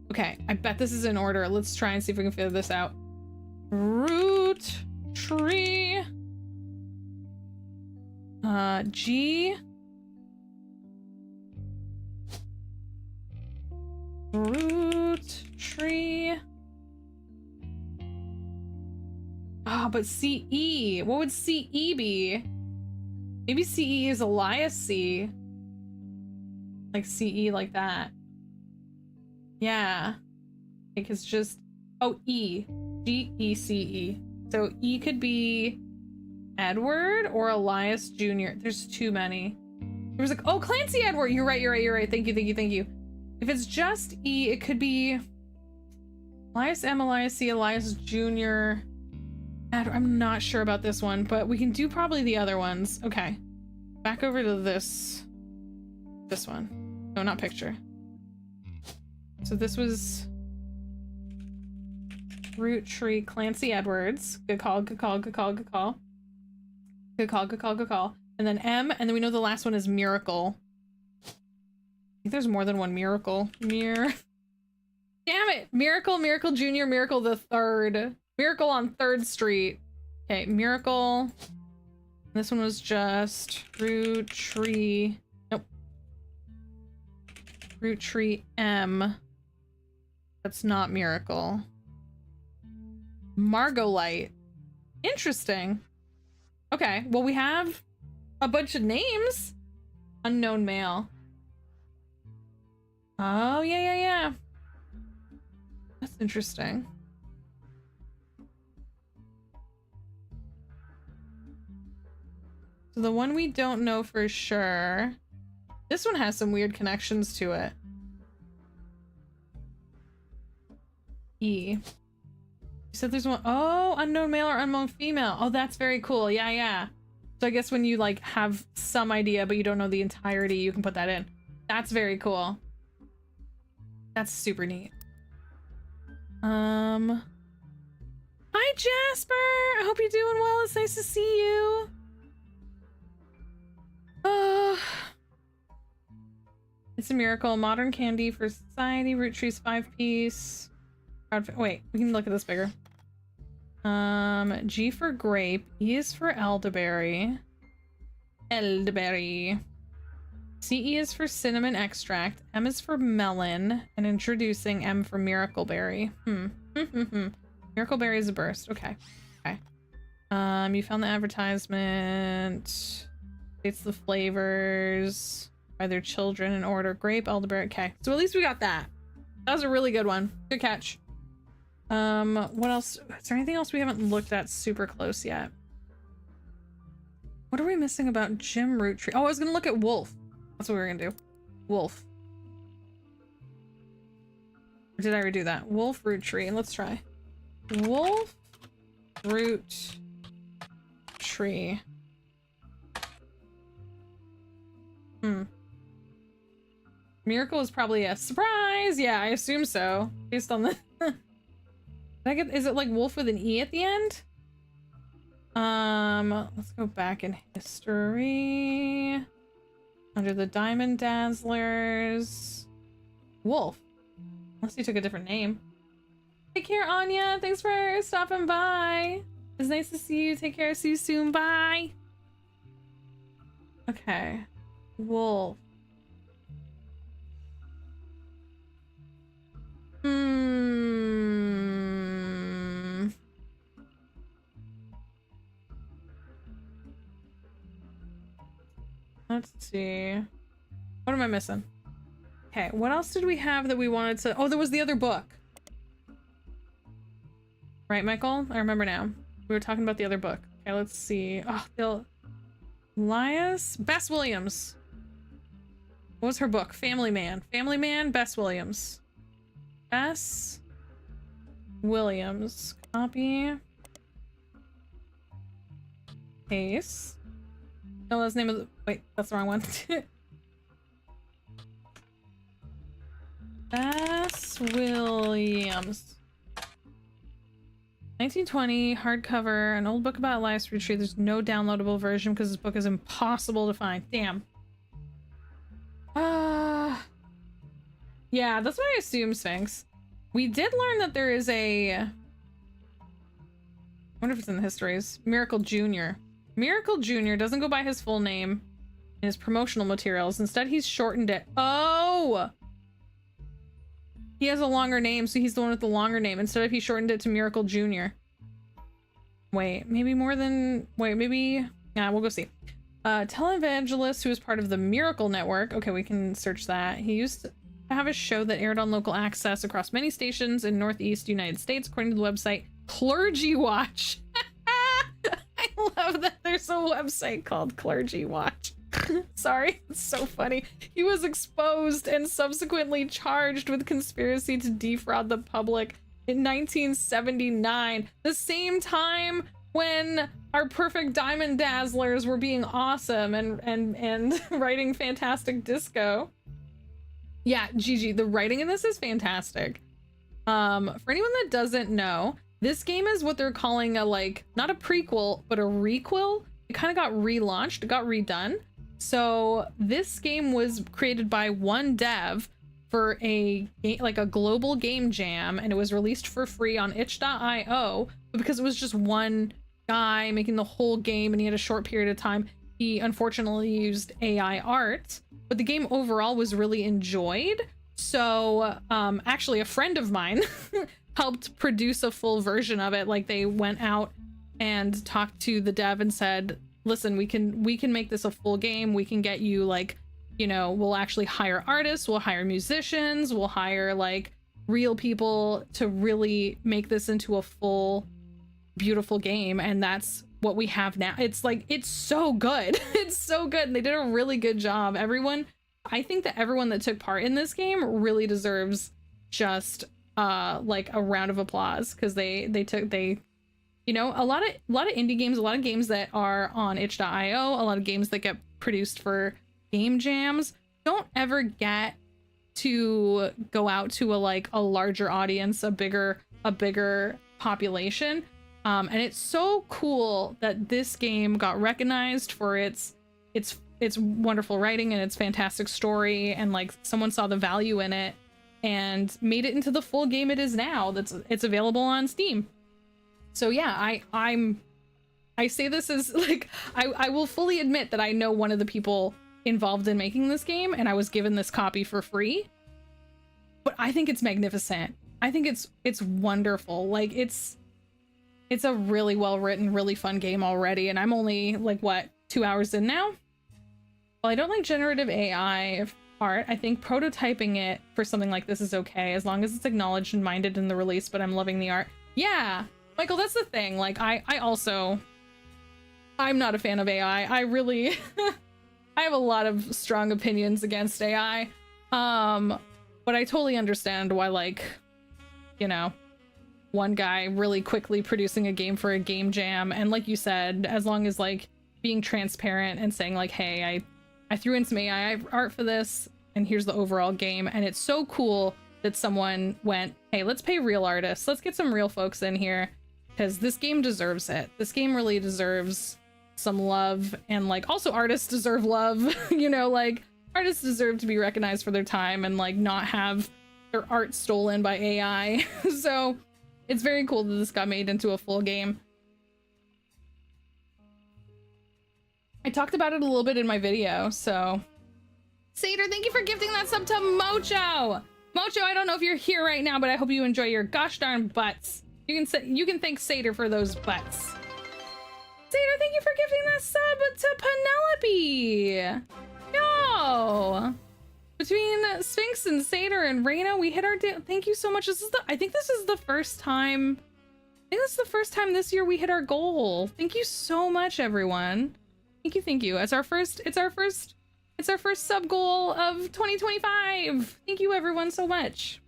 Okay, I bet this is in order. Let's try and see if we can figure this out. Roottree. Roottree. Ah, but CE. What would CE be? Maybe CE is Elias C. Like CE like that. Yeah. Like it's just... Oh, E. GECE. So E could be Edward or Elias Jr. There's too many. There was like, oh, Clancy Edward. You're right. Thank you. If it's just E, it could be Elias M, Elias C, Elias Jr. I'm not sure about this one, but we can do probably the other ones. Okay. Back over to this one. No, not picture. So this was Roottree, Clancy Edwards. Good call. And then M, and then we know the last one is Miracle. I think there's more than one Miracle. Damn it! Miracle Jr., Miracle the Third. Miracle on 3rd Street. Okay, Miracle. This one was just Roottree. Nope. Roottree M. That's not Miracle. Margolite. Interesting. Okay, well we have a bunch of names. Unknown male. Oh, yeah. That's interesting. So the one we don't know for sure. This one has some weird connections to it. E. You said there's one. Oh, unknown male or unknown female. Oh, that's very cool. Yeah, yeah. So I guess when you like have some idea, but you don't know the entirety, you can put that in. That's very cool. That's super neat. Hi, Jasper. I hope you're doing well. It's nice to see you. Oh. It's a miracle. Modern candy for society. Roottrees 5-piece. Wait, we can look at this bigger. G for grape. E is for elderberry. Elderberry. CE is for cinnamon extract. M is for melon. And introducing M for miracleberry. Miracleberry is a burst. Okay. Okay. You found the advertisement. It's the flavors. By their children in order. Grape, elderberry. Okay. So at least we got that. That was a really good one. Good catch. What else? Is there anything else we haven't looked at super close yet? What are we missing about Jim Roottree? Oh, I was gonna look at Wolf. That's what we were gonna do. Wolf. Or did I already do that? Wolf Roottree. Let's try. Wolf Roottree. Miracle is probably a surprise. Yeah, I assume so. Based on the is it like Wolf with an E at the end? Let's go back in history. Under the Diamond Dazzlers. Wolf. Unless he took a different name. Take care, Anya. Thanks for stopping by. It's nice to see you. Take care. See you soon. Bye. Okay. Wolf. Let's see. What am I missing? Okay, what else did we have that we wanted to... Oh, there was the other book. Right, Michael? I remember now. We were talking about the other book. Okay, let's see. Oh, Elias? Bess Williams. What was her book? Family Man. Family Man, Bess Williams. Bess Williams. Copy. Paste. No, that's the name of the... Wait, that's the wrong one. Bess Williams. 1920, hardcover, an old book about Elias Roottree. There's no downloadable version because this book is impossible to find. Damn. Yeah, that's what I assume, Sphinx. We did learn that there is a... I wonder if it's in the histories. Miracle Jr. Miracle Jr. doesn't go by his full name in his promotional materials. Instead, he's shortened it. Oh! He has a longer name, so he's the one with the longer name. Instead of he shortened it to Miracle Jr. Wait, maybe more than... Wait, maybe... Yeah, we'll go see. Televangelist who is part of the Miracle Network. Okay, we can search that. He used to have a show that aired on local access across many stations in Northeast United States, according to the website Clergy Watch. I love that there's a website called Clergy Watch. Sorry, it's so funny. He was exposed and subsequently charged with conspiracy to defraud the public in 1979, the same time when our perfect Diamond Dazzlers were being awesome and writing fantastic disco. Yeah, Gigi, the writing in this is fantastic. For anyone that doesn't know, this game is what they're calling a, like, not a prequel, but a requel. It kind of got relaunched, it got redone. So this game was created by one dev for a global game jam, and it was released for free on itch.io. But because it was just one guy making the whole game and he had a short period of time, he unfortunately used AI art, but the game overall was really enjoyed. So actually a friend of mine helped produce a full version of it. Like, they went out and talked to the dev and said, listen, we can make this a full game. We can get you, like, you know, we'll actually hire artists, we'll hire musicians, we'll hire like real people to really make this into a full beautiful game. And that's what we have now. It's like, it's so good. It's so good. And they did a really good job. I think that everyone that took part in this game really deserves just like a round of applause, because they you know, a lot of indie games, a lot of games that are on itch.io, a lot of games that get produced for game jams don't ever get to go out to a larger audience, a bigger population. And it's so cool that this game got recognized for its wonderful writing and its fantastic story, and like someone saw the value in it and made it into the full game it is now. It's available on Steam. So yeah, I say this as like, I will fully admit that I know one of the people involved in making this game, and I was given this copy for free. But I think it's magnificent. I think it's wonderful. Like it's a really well written, really fun game already, and I'm only like, what, 2 hours in now? Well, I don't like generative AI art. I think prototyping it for something like this is okay, as long as it's acknowledged and minded in the release, but I'm loving the art. Yeah, Michael, that's the thing. Like, I'm not a fan of AI. I really, I have a lot of strong opinions against AI. But I totally understand why, like, you know, one guy really quickly producing a game for a game jam, and like you said, as long as like being transparent and saying like, hey, I threw in some AI art for this, and here's the overall game. And it's so cool that someone went, hey, let's pay real artists, let's get some real folks in here, because this game deserves it. This game really deserves some love, and like also artists deserve love. You know, like artists deserve to be recognized for their time and like not have their art stolen by AI. So it's very cool that this got made into a full game. I talked about it a little bit in my video, so. Sater, thank you for gifting that sub to Mocho. Mocho, I don't know if you're here right now, but I hope you enjoy your gosh darn butts. You can thank Sater for those butts. Sater, thank you for gifting that sub to Penelope. Yo. Between Sphinx and Sater and Reina, we hit our thank you so much. I think this is the first time this year we hit our goal. Thank you so much, everyone. Thank you. It's our first sub goal of 2025. Thank you everyone so much.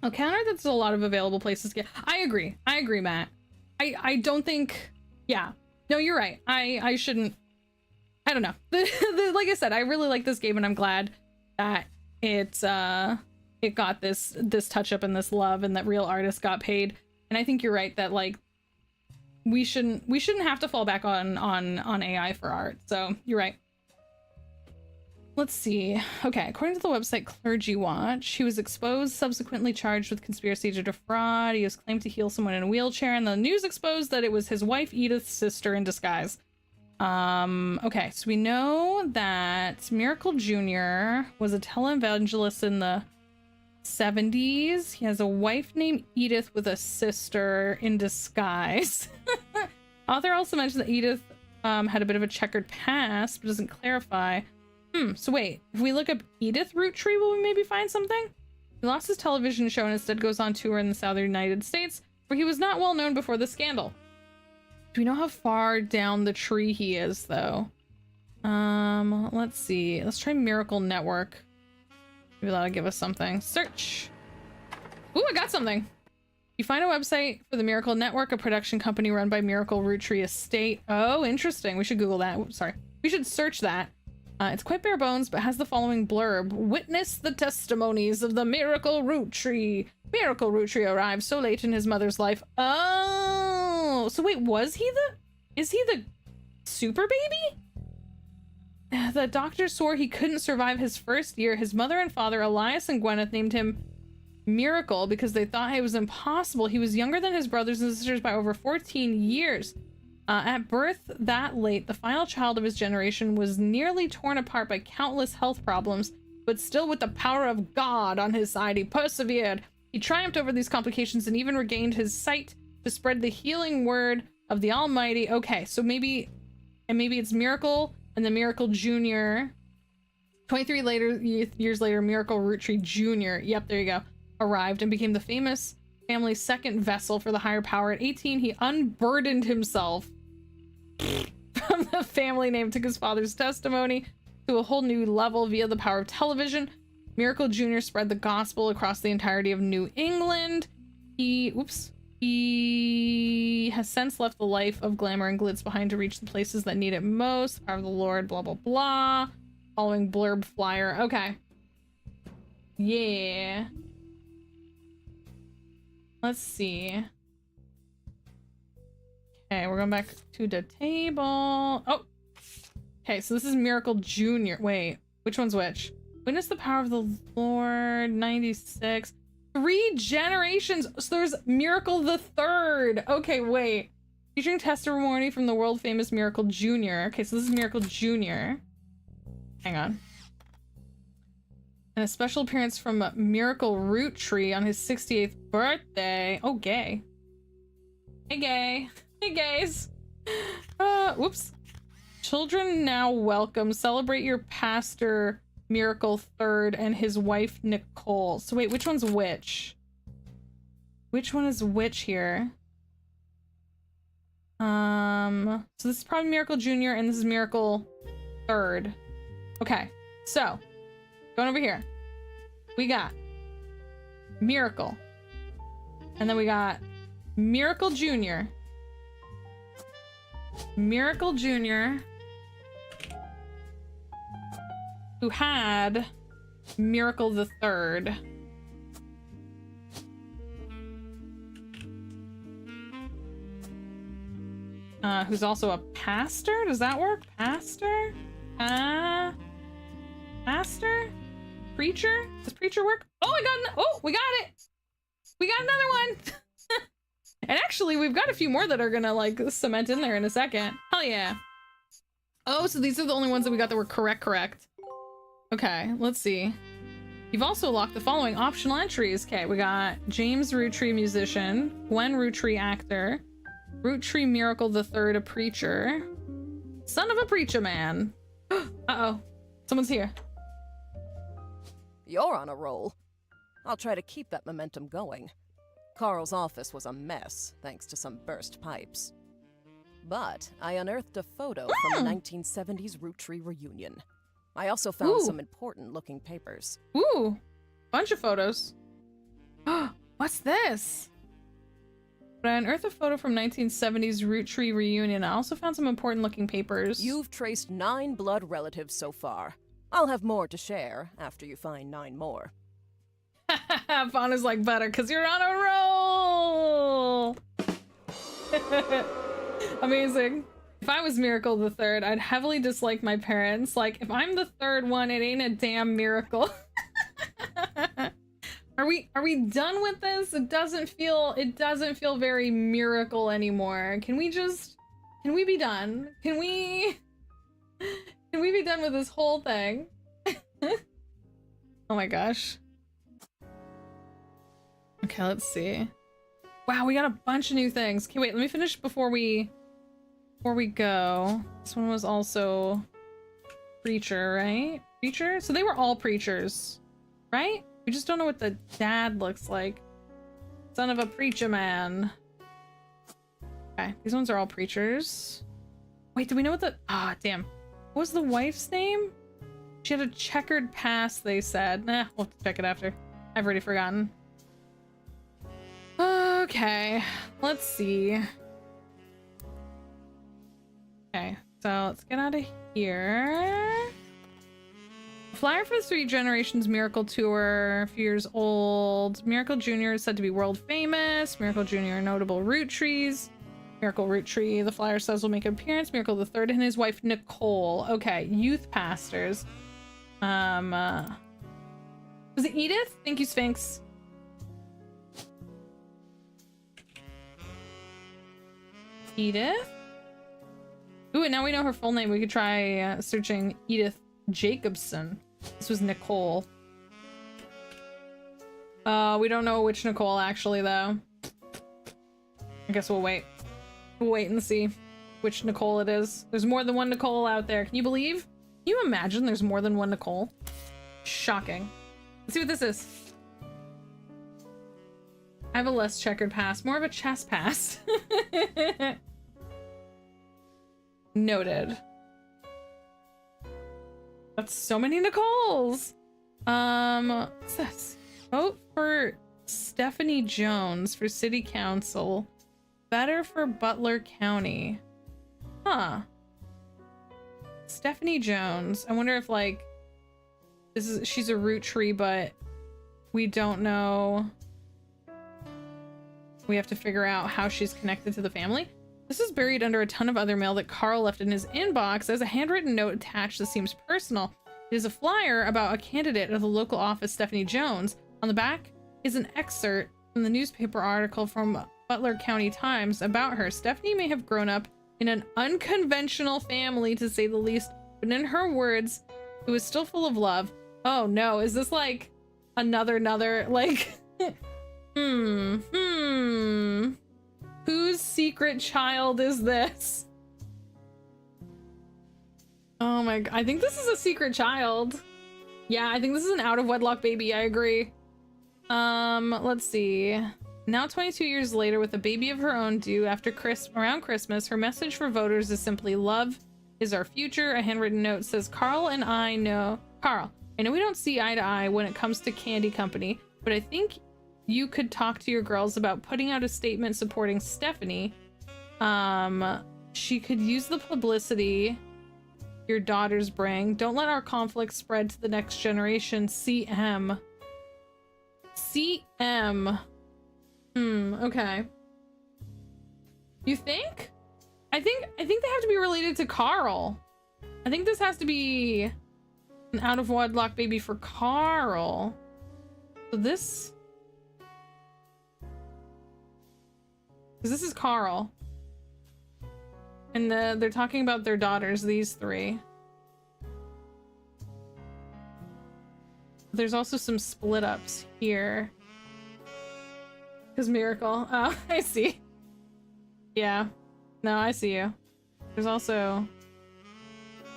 Oh, counter, that's a lot of available places to get. I agree, Matt. I don't think, yeah. No, you're right. I shouldn't, I don't know. Like I said, I really like this game, and I'm glad that it got this touch up and this love, and that real artists got paid. And I think you're right that like we shouldn't have to fall back on AI for art. So you're right. Let's see. Okay, according to the website Clergy Watch, he was exposed, subsequently charged with conspiracy to defraud. He was claimed to heal someone in a wheelchair, and the news exposed that it was his wife Edith's sister in disguise. Okay, so we know that Miracle Jr. was a televangelist in the 70s. He has a wife named Edith with a sister in disguise. Author also mentioned that Edith had a bit of a checkered past, but doesn't clarify. So wait, if we look up Edith Roottree, will we maybe find something? He lost his television show and instead goes on tour in the southern United States, where he was not well known before the scandal. Do we know how far down the tree he is, though? Let's see. Let's try Miracle Network. Maybe that'll give us something. Search. Ooh, I got something. You find a website for the Miracle Network, a production company run by Miracle Roottree Estate. Oh, interesting. We should Google that. Oops, sorry. We should search that. It's quite bare bones, but has the following blurb. Witness the testimonies of the Miracle Roottree. Miracle Roottree arrived so late in his mother's life. Oh, so wait, is he the super baby? The doctor swore he couldn't survive his first year. His mother and father, Elias and Gwyneth, named him Miracle because they thought it was impossible. He was younger than his brothers and sisters by over 14 years. At birth that late, the final child of his generation was nearly torn apart by countless health problems, but still with the power of God on his side, he persevered. He triumphed over these complications and even regained his sight to spread the healing word of the Almighty. Okay, so maybe it's Miracle and the Miracle Jr. 23 years later, Miracle Roottree Jr. Yep, there you go. Arrived and became the famous family's second vessel for the higher power. At 18, he unburdened himself From the family name took his father's testimony to a whole new level via the power of television. Miracle Jr. spread the gospel across the entirety of New England. He has since left the life of glamour and glitz behind to reach the places that need it most. The power of the Lord, blah, blah, blah. Following blurb flyer. Okay. Yeah. Let's see. Okay, we're going back to the table. Oh! Okay, so this is Miracle Jr. Wait, which one's which? Witness the power of the Lord, 96. 3 generations! So there's Miracle the Third! Okay, wait. Featuring testimony from the world-famous Miracle Jr. Okay, so this is Miracle Jr. Hang on. And a special appearance from Miracle Roottree on his 68th birthday. Oh, gay. Hey, gay. Hey, gays. Whoops. Children now welcome. Celebrate your pastor, Miracle Third, and his wife, Nicole. So wait, which one's which? Which one is which here? So this is probably Miracle Jr. and this is Miracle Third. Okay, so going over here, we got Miracle, and then we got Miracle Jr. Miracle Jr. who had Miracle the Third. Who's also a pastor? Does that work? Pastor? Pastor? Preacher? Does preacher work? Oh, we got it! We got another one! And actually, we've got a few more that are gonna, like, cement in there in a second. Hell yeah. Oh, so these are the only ones that we got that were correct. Okay, let's see. You've also locked the following optional entries. Okay, we got James Roottree, musician. Gwen Roottree, actor. Roottree Miracle the Third, a preacher. Son of a preacher man. Uh-oh. Someone's here. You're on a roll. I'll try to keep that momentum going. Carl's office was a mess, thanks to some burst pipes. But I unearthed a photo from the 1970s Roottree reunion. I also found some important-looking papers. Ooh, bunch of photos. What's this? But I unearthed a photo from 1970s Roottree reunion. I also found some important-looking papers. You've traced 9 blood relatives so far. I'll have more to share after you find 9 more. Fauna's like better because you're on a roll. Amazing. If I was Miracle the Third, I'd heavily dislike my parents. Like, if I'm the third one, it ain't a damn miracle. Are we done with this? It doesn't feel very miracle anymore. Can we be done? Can we be done with this whole thing? Oh my gosh. Okay, let's see. Wow, we got a bunch of new things. Okay, wait, let me finish before we go. This one was also preacher, right? Preacher? So they were all preachers, right? We just don't know what the dad looks like. Son of a preacher man. Okay, these ones are all preachers. Wait, do we know what the... damn. What was the wife's name? She had a checkered past, they said. Nah, we'll have to check it after. I've already forgotten. Okay, let's see. Okay, so let's get out of here. Flyer for the 3 Generations Miracle Tour, a few years old. Miracle Jr. is said to be world famous. Miracle Jr. notable Rootrees. Miracle Roottree, the flyer says, will make an appearance. Miracle the Third and his wife Nicole. Okay, youth pastors. Was it Edith? Thank you, Sphinx. Edith? Ooh, and now we know her full name. We could try searching Edith Jacobson. This was Nicole. We don't know which Nicole actually, though. I guess we'll wait. We'll wait and see which Nicole it is. There's more than one Nicole out there. Can you believe? Can you imagine there's more than one Nicole? Shocking. Let's see what this is. I have a less checkered past. More of a chess past. Noted. That's so many Nicoles. What's this? Vote for Stephanie Jones for City Council. Better for Butler County. Huh. Stephanie Jones. I wonder if like she's a Roottree, but we don't know. We have to figure out how she's connected to the family. This is buried under a ton of other mail that Carl left in his inbox. There's a handwritten note attached that seems personal. It is a flyer about a candidate of the local office, Stephanie Jones. On the back is an excerpt from the newspaper article from Butler County Times about her. Stephanie may have grown up in an unconventional family, to say the least, but in her words, it was still full of love. Oh no, is this like another like whose secret child is this? Oh my god, I think this is a secret child. Yeah, I think this is an out of wedlock baby. I agree. Let's see. Now 22 years later, with a baby of her own due after around Christmas, her message for voters is simply love is our future. A handwritten note says, Carl, I know we don't see eye to eye when it comes to candy company, but I think you could talk to your girls about putting out a statement supporting Stephanie. She could use the publicity your daughters bring. Don't let our conflict spread to the next generation. CM. Okay. You think? I think they have to be related to Carl. I think this has to be an out of wedlock baby for Carl. So this, because this is Carl, and they're talking about their daughters, these three. There's also some split ups here. Because Miracle. Oh, I see. Yeah. No, I see you. There's also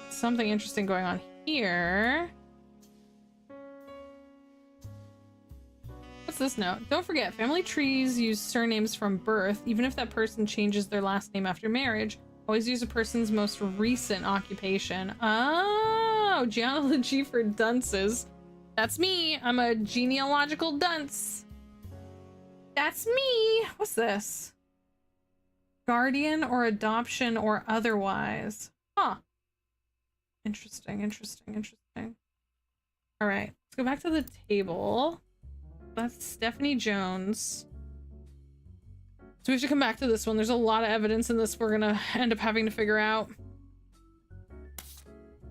something interesting going on here. What's this note? Don't forget, family trees use surnames from birth, even if that person changes their last name after marriage. Always use a person's most recent occupation. Oh, genealogy for dunces. That's me. I'm a genealogical dunce. That's me. What's this? Guardian or adoption or otherwise. Huh. Interesting. All right, let's go back to the table. That's Stephanie Jones. So we have to come back to this one. There's a lot of evidence in this we're gonna end up having to figure out.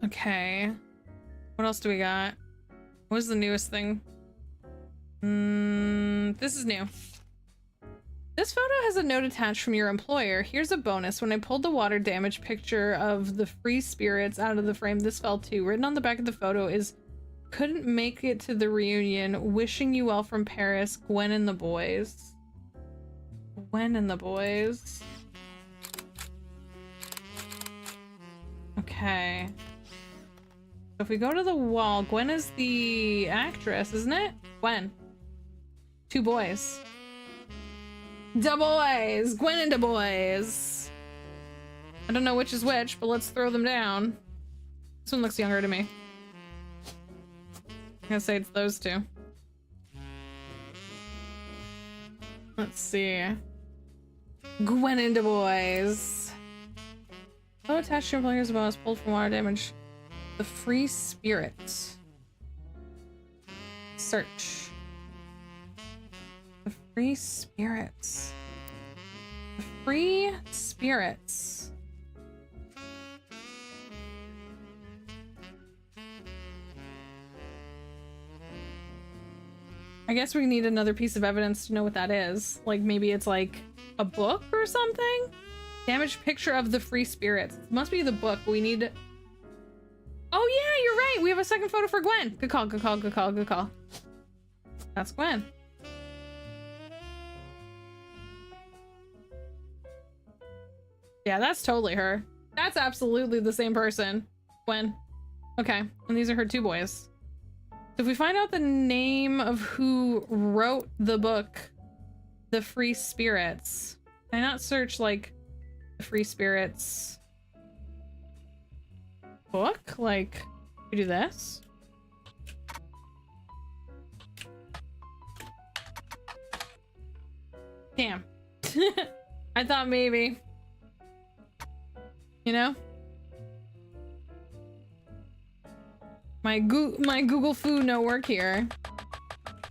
Okay. What else do we got? What is the newest thing? This is new. This photo has a note attached from your employer. Here's a bonus. When I pulled the water damage picture of the free spirits out of the frame, this fell too. Written on the back of the photo is, couldn't make it to the reunion. Wishing you well from Paris, Gwen and the boys. Gwen and the boys. Okay. So if we go to the wall, Gwen is the actress, isn't it? Gwen. Two boys. Da boys! Gwen and da boys! I don't know which is which, but let's throw them down. This one looks younger to me. I'm gonna say it's those two. Let's see. Gwen and da boys. Oh, attached to your player's bonus pulled from water damage. The free spirit. Search. The free spirits. The free spirits. I guess we need another piece of evidence to know what that is. Like maybe it's like a book or something? Damaged picture of the free spirits. It must be the book. We need... Oh yeah, you're right. We have a second photo for Gwen. Good call, good call, good call, good call. That's Gwen. Yeah, that's totally her. That's absolutely the same person. Gwen. Okay, and these are her two boys. So if we find out the name of who wrote the book, The Free Spirits, can I not search like The Free Spirits book? Like, we do this? Damn. I thought maybe. You know? My Google Foo no work here.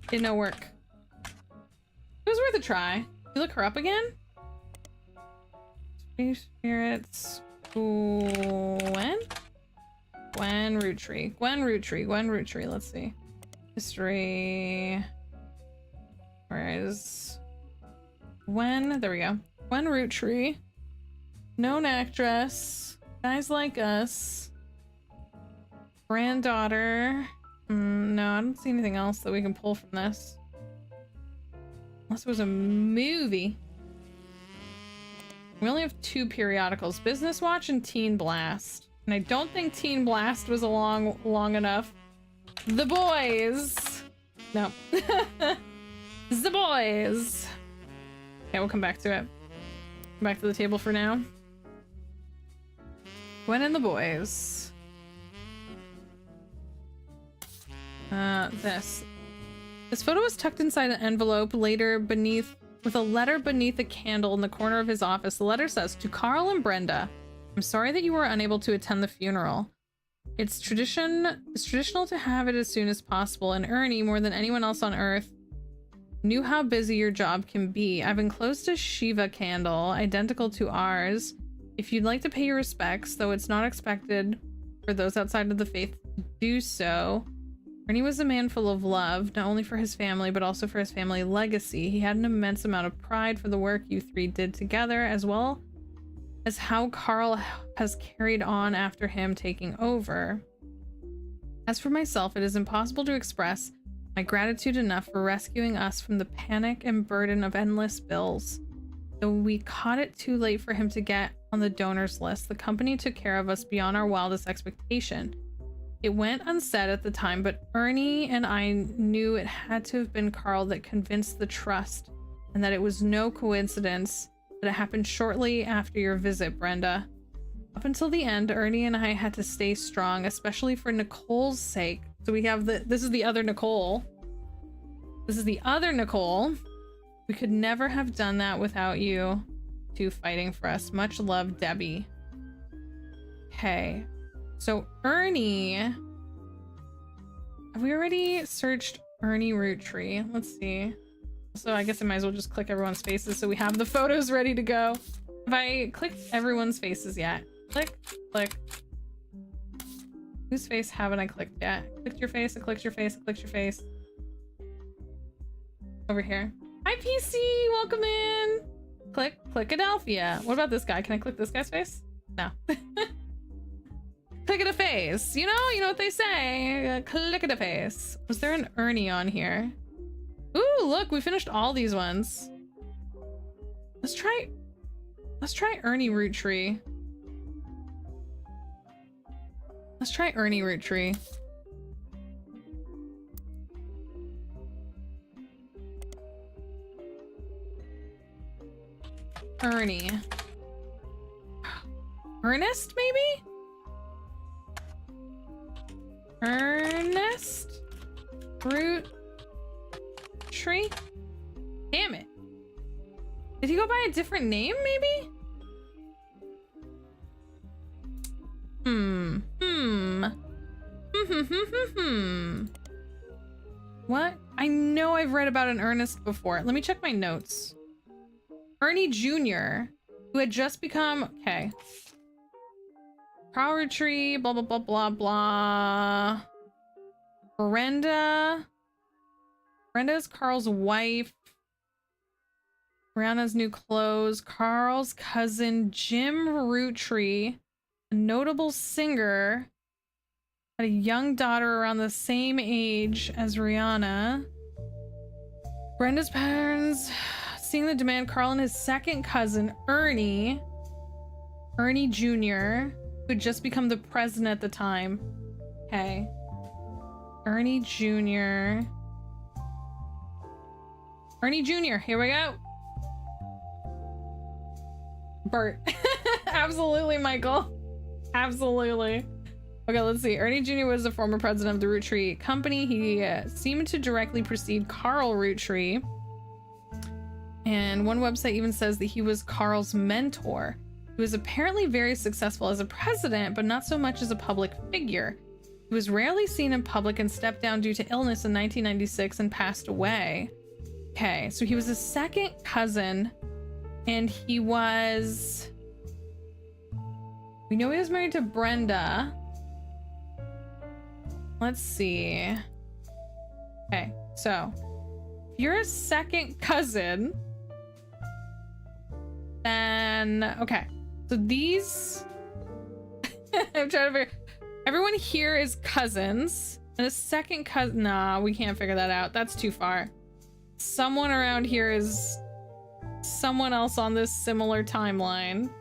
Did no work. It was worth a try. You look her up again? Space spirits. Gwen? Gwen Roottree. Gwen Roottree. Gwen Roottree. Let's see. History. Where is Gwen? There we go. Gwen Roottree. Known actress. Guys Like Us. Granddaughter. No, I don't see anything else that we can pull from this. Unless it was a movie. We only have 2 periodicals. Business Watch and Teen Blast. And I don't think Teen Blast was long enough. The Boys! No. The Boys! Okay, we'll come back to it. Come back to the table for now. Gwen and the Boys. This photo was tucked inside an envelope later with a letter beneath a candle in the corner of his office. The letter says, "To Carl and Brenda, I'm sorry that you were unable to attend the funeral. It's traditional to have it as soon as possible, and Ernie, more than anyone else on Earth, knew how busy your job can be. I've enclosed a Shiva candle, identical to ours. If you'd like to pay your respects, though it's not expected for those outside of the faith to do so. Ernie was a man full of love, not only for his family, but also for his family legacy. He had an immense amount of pride for the work you 3 did together, as well as how Carl has carried on after him taking over. As for myself, it is impossible to express my gratitude enough for rescuing us from the panic and burden of endless bills. Though we caught it too late for him to get on the donors list, the company took care of us beyond our wildest expectation. It went unsaid at the time, but Ernie and I knew it had to have been Carl that convinced the trust, and that it was no coincidence that it happened shortly after your visit, Brenda. Up until the end, Ernie and I had to stay strong, especially for Nicole's sake." So we have this is the other Nicole. This is the other Nicole. "We could never have done that without you 2 fighting for us. Much love, Debbie." Okay. So Ernie, have we already searched Ernie Roottree? Let's see. So I guess I might as well just click everyone's faces so we have the photos ready to go. Have I clicked everyone's faces yet? Click, click. Whose face haven't I clicked yet? Clicked your face, I clicked your face, I clicked your face. Over here. Hi PC, welcome in. Click, Clickadelphia. What about this guy? Can I click this guy's face? No. Click at a face. You know what they say. Click at a face. Was there an Ernie on here? Ooh, look, we finished all these ones. Let's try Ernie Roottree. Let's try Ernie Roottree. Ernie. Ernest, maybe? Ernest Roottree? Damn it. Did he go by a different name, maybe? What? I know I've read about an Ernest before. Let me check my notes. Ernie Jr., who had just become... Okay. Carl Roottree, blah, blah, blah, blah, blah. Brenda is Carl's wife. Brianna's new clothes. Carl's cousin, Jim Roottree, a notable singer, had a young daughter around the same age as Rihanna. Brenda's parents, seeing the demand, Carl and his second cousin, Ernie Jr., who had just become the president at the time. Okay. Ernie Jr., here we go. Bert. Absolutely, Michael. Absolutely. Okay, let's see. Ernie Jr. was the former president of the Roottree company. He seemed to directly precede Carl Roottree. And one website even says that he was Carl's mentor. He was apparently very successful as a president, but not so much as a public figure. He was rarely seen in public and stepped down due to illness in 1996 and passed away. Okay, so he was a second cousin, and he was... We know he was married to Brenda. Let's see. Okay, so if you're a second cousin, then okay. So these I'm trying to figure. Everyone here is cousins, and a second cousin. Nah, we can't figure that out. That's too far. Someone around here is someone else on this similar timeline.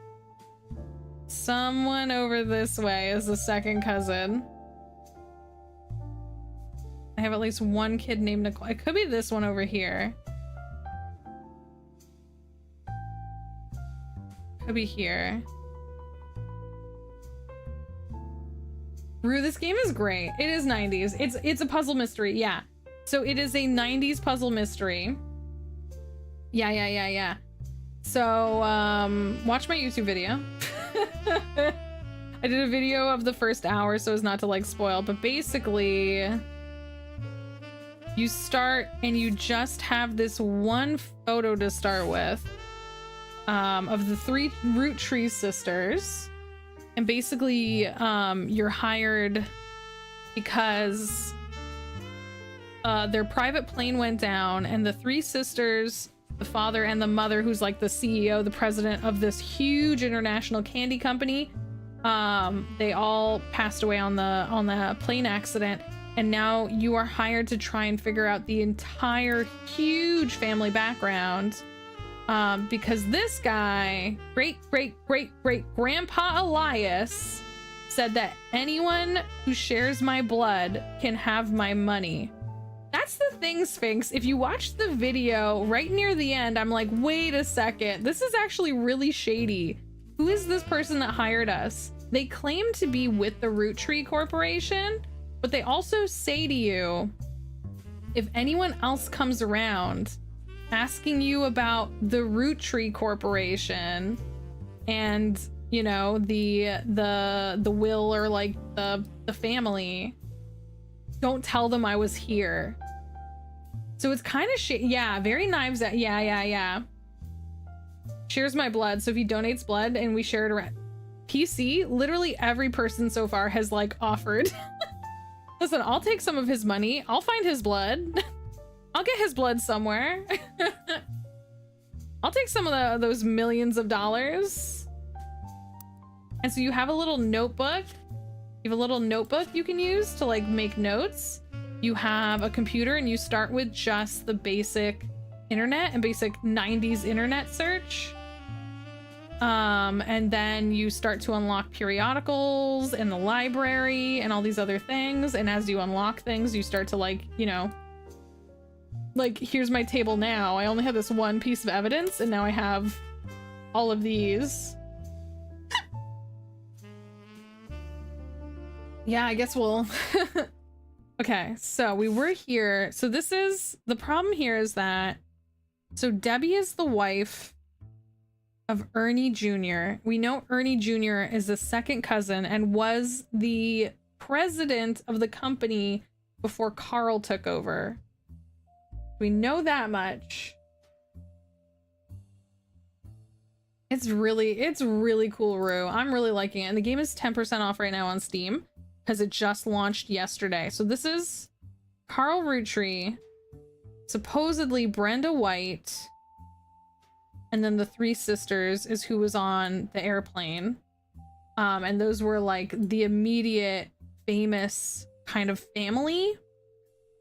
Someone over this way is the second cousin. I have at least one kid named Nicole. It could be this one over here. Could be here. Rue, this game is great. It is 90s. It's a puzzle mystery. Yeah. So it is a 90s puzzle mystery. Yeah. So, watch my YouTube video. I did a video of the first hour so as not to like spoil, but basically you start and you just have this one photo to start with of the 3 Roottrees sisters. And basically you're hired because their private plane went down, and the 3 sisters, the father and the mother, who's like the CEO, the president of this huge international candy company, they all passed away on the plane accident. And now you are hired to try and figure out the entire huge family background. Because this guy, great grandpa Elias, said that anyone who shares my blood can have my money. That's the thing, Sphinx. If you watch the video right near the end, I'm like, wait a second, this is actually really shady. Who is this person that hired us? They claim to be with the Roottree Corporation, but they also say to you, if anyone else comes around asking you about the Roottree Corporation and, you know, the will or like the family, don't tell them I was here. So it's kind of yeah, very Knives Out. Yeah. Shares my blood. So if he donates blood and we share it around PC, literally every person so far has like offered. Listen, I'll take some of his money. I'll find his blood. I'll get his blood somewhere. I'll take some of those millions of dollars. And so you have a little notebook. You have a little notebook you can use to like make notes. You have a computer and you start with just the basic internet and basic 90s internet search. And then you start to unlock periodicals in the library and all these other things. And as you unlock things, you start to like, you know, like, here's my table now. I only have this one piece of evidence, and now I have all of these. Yeah, I guess we'll... Okay, so we were here. So this is... The problem here is that... So Debbie is the wife of Ernie Jr. We know Ernie Jr. is the second cousin and was the president of the company before Carl took over. We know that much. It's really cool, Rue. I'm really liking it. And the game is 10% off right now on Steam because it just launched yesterday. So this is Carl Roottree, supposedly Brenda White, and then the 3 sisters is who was on the airplane. And those were like the immediate famous kind of family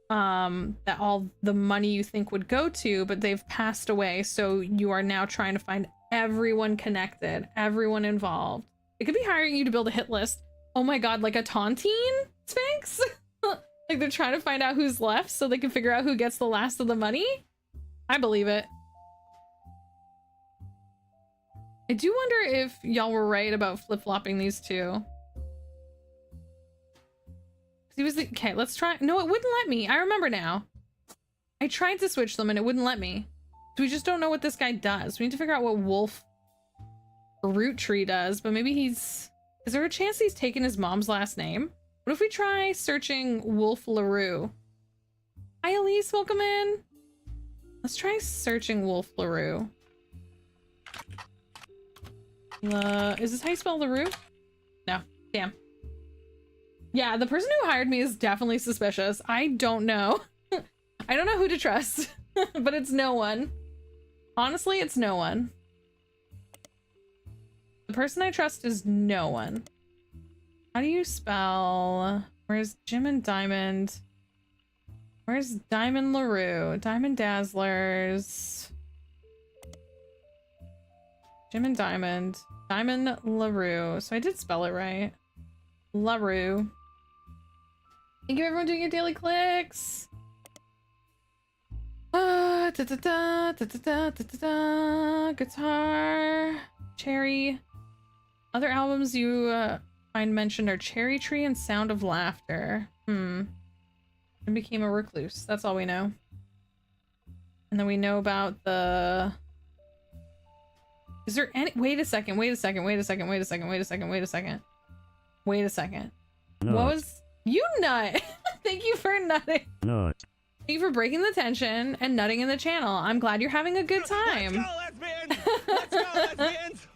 that all the money you think would go to, but they've passed away. So you are now trying to find everyone connected, everyone involved. It could be hiring you to build a hit list. Oh my god, like a Tontine Sphinx? Like they're trying to find out who's left so they can figure out who gets the last of the money? I believe it. I do wonder if y'all were right about flip-flopping these two. He was the, okay, let's try. No, it wouldn't let me. I remember now. I tried to switch them and it wouldn't let me. So we just don't know what this guy does. We need to figure out what Wolf Roottree does, but maybe he's... Is there a chance he's taken his mom's last name? What if we try searching Wolf LaRue? Hi, Elise, welcome in. Let's try searching Wolf LaRue. Is this how you spell LaRue? No, damn. Yeah, the person who hired me is definitely suspicious. I don't know. I don't know who to trust, but it's no one. Honestly, it's no one. The person I trust is no one. How do you spell... Where's Jim and Diamond? Where's Diamond LaRue? Diamond Dazzlers. Jim and Diamond. Diamond LaRue. So I did spell it right. LaRue. Thank you everyone doing your daily clicks. Guitar. Cherry. Other albums you find mentioned are Cherry Tree and Sound of Laughter. And became a recluse. That's all we know. And then we know about the... Is there any... Wait a second. What was... You nut! Thank you for nutting. Nut. Thank you for breaking the tension and nutting in the channel. I'm glad you're having a good time. Let's go, lesbians! Let's go, lesbians!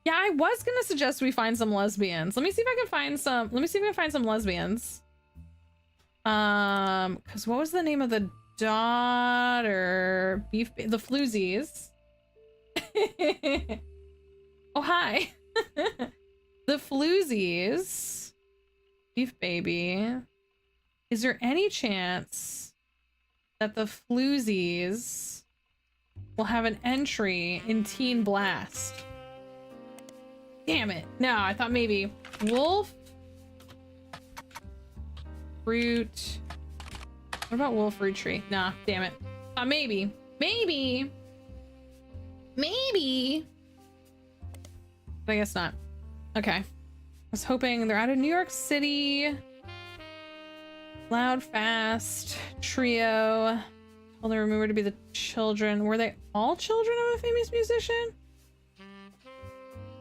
Yeah, I was gonna suggest we find some lesbians. Let me see if I can find some. Let me see if I can find some lesbians. Because what was the name of the daughter? The Floozies. Oh, hi. The Floozies. Beef Baby. Is there any chance that the Floozies will have an entry in Teen Blast? Damn it. No, I thought maybe Wolf Root. What about Wolf Roottree? Nah, damn it. Maybe. But I guess not. Okay. I was hoping they're out of New York City. Loud, Fast, Trio. Well, they're rumored to be the children. Were they all children of a famous musician?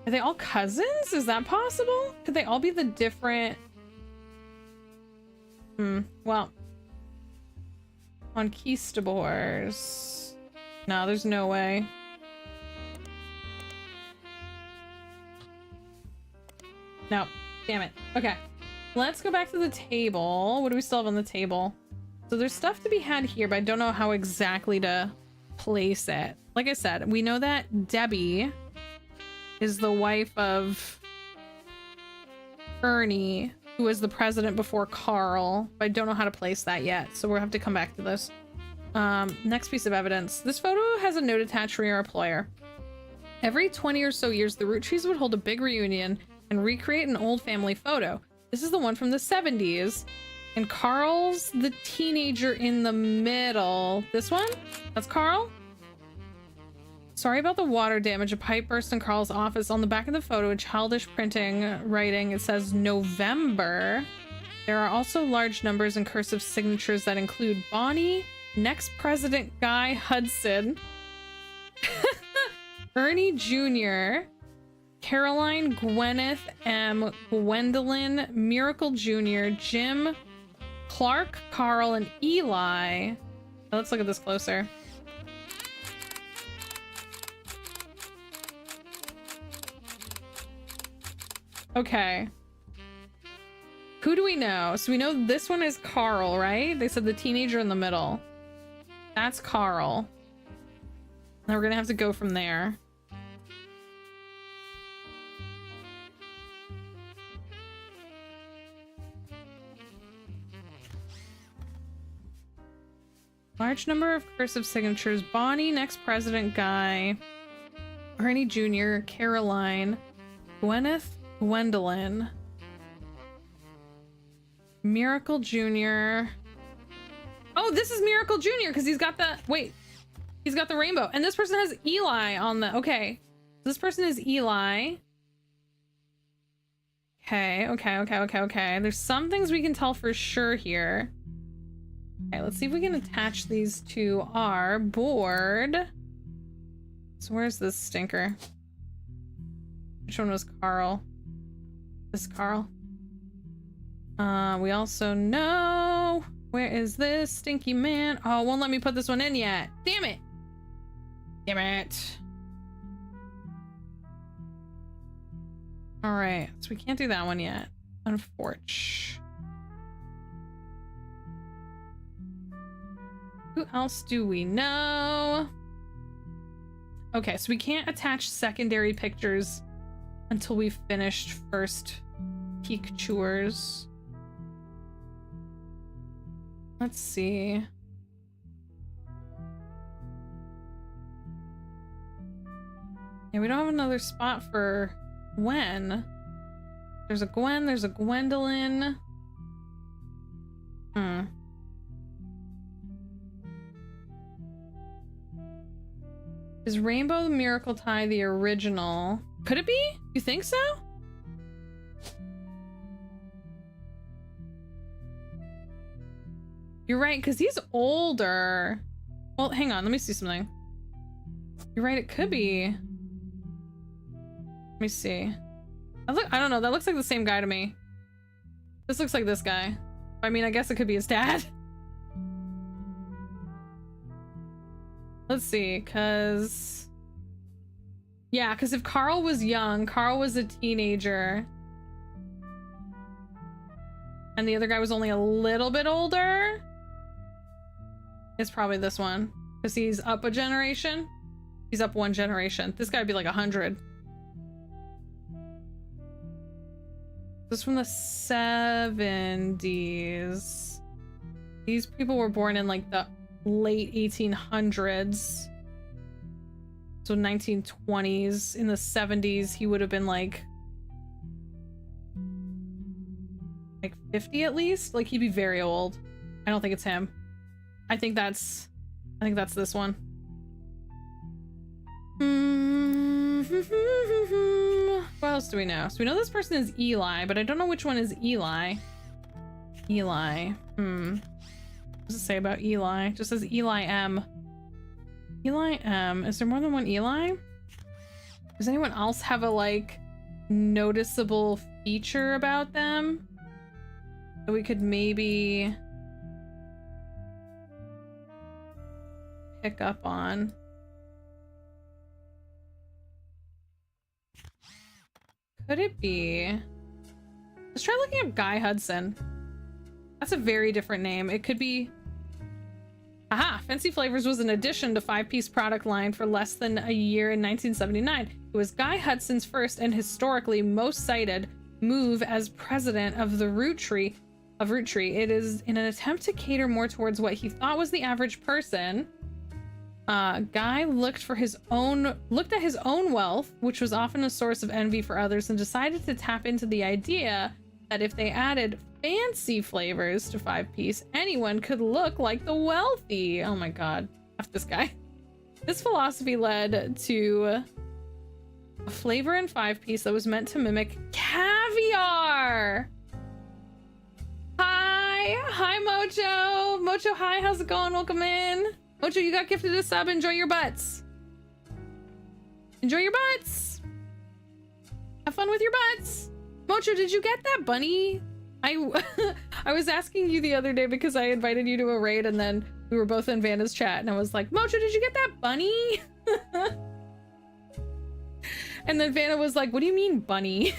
Are they all cousins? Is that possible? Could they all be the different... Well. Conquistadors. No, there's no way. No. Damn it. Okay. Let's go back to the table. What do we still have on the table? So there's stuff to be had here, but I don't know how exactly to place it. Like I said, we know that Debbie is the wife of Ernie, who was the president before Carl, but I don't know how to place that yet, so we'll have to come back to this. Next piece of evidence. This photo has a note attached for your employer. Every 20 or so years, the Rootrees would hold a big reunion and recreate an old family photo. This is the one from the 70s, and Carl's the teenager in the middle. This one? That's Carl? Sorry about the water damage. A pipe burst in Carl's office. On the back of the photo, in childish writing, it says November. There are also large numbers and cursive signatures that include Bonnie, next president Guy Hudson, Ernie Jr., Caroline, Gwyneth M., Gwendolyn, Miracle Jr., Jim, Clark, Carl, and Eli. Let's look at this closer. Okay. Who do we know? So we know this one is Carl, right? They said the teenager in the middle. That's Carl. Now we're gonna have to go from there. Large number of cursive signatures. Bonnie, next president Guy, Ernie Jr., Caroline, Gwyneth, Gwendolyn, Miracle Jr. Oh, this is Miracle Jr. because he's got the... Wait. He's got the rainbow. And this person has Eli on the... Okay. This person is Eli. Okay. There's some things we can tell for sure here. Okay, let's see if we can attach these to our board. So where's this stinker? Which one was Carl? This Carl. We also know... Where is this stinky man? Oh, it won't let me put this one in yet. Damn it! Damn it. Alright, so we can't do that one yet. Unfortunate. Who else do we know? Okay, so we can't attach secondary pictures until we've finished first peak chores. Let's see. Yeah, we don't have another spot for Gwen. There's a Gwen, there's a Gwendolyn. Is Rainbow the Miracle Tie the original? Could it be? You think so? You're right, because he's older. Well, hang on, let me see something. You're right, it could be. Let me see. I don't know, that looks like the same guy to me. This looks like this guy. I mean, I guess it could be his dad. Let's see, because... Yeah, because if Carl was young, Carl was a teenager, and the other guy was only a little bit older, it's probably this one. Because he's up a generation. He's up one generation. This guy would be like 100. This is from the 70s. These people were born in like the late 1800s. So 1920s. In the 70s, he would have been like 50 at least. Like, he'd be very old. I don't think it's him. I think that's this one. What else do we know? So we know this person is Eli, but I don't know which one is Eli. Eli. What does it say about Eli? It just says Eli M. Eli M. Is there more than one Eli? Does anyone else have a like noticeable feature about them that we could maybe pick up on? Could it be? Let's try looking up Guy Hudson. That's a very different name. It could be... Aha! Fancy Flavors was an addition to 5-piece product line for less than a year in 1979. It was Guy Hudson's first and historically most cited move as president of the Roottree. It is in an attempt to cater more towards what he thought was the average person. Guy looked at his own wealth, which was often a source of envy for others, and decided to tap into the idea that if they added fancy flavors to 5-piece, anyone could look like the wealthy. Oh my god. F this guy. This philosophy led to a flavor in 5-piece that was meant to mimic caviar. Hi Mojo. Mojo, hi, how's it going? Welcome in. Mojo, you got gifted a sub. Enjoy your butts. Enjoy your butts. Have fun with your butts. Mojo, did you get that bunny? I was asking you the other day because I invited you to a raid and then we were both in Vanna's chat and I was like, Mojo, did you get that bunny? And then Vanna was like, what do you mean bunny?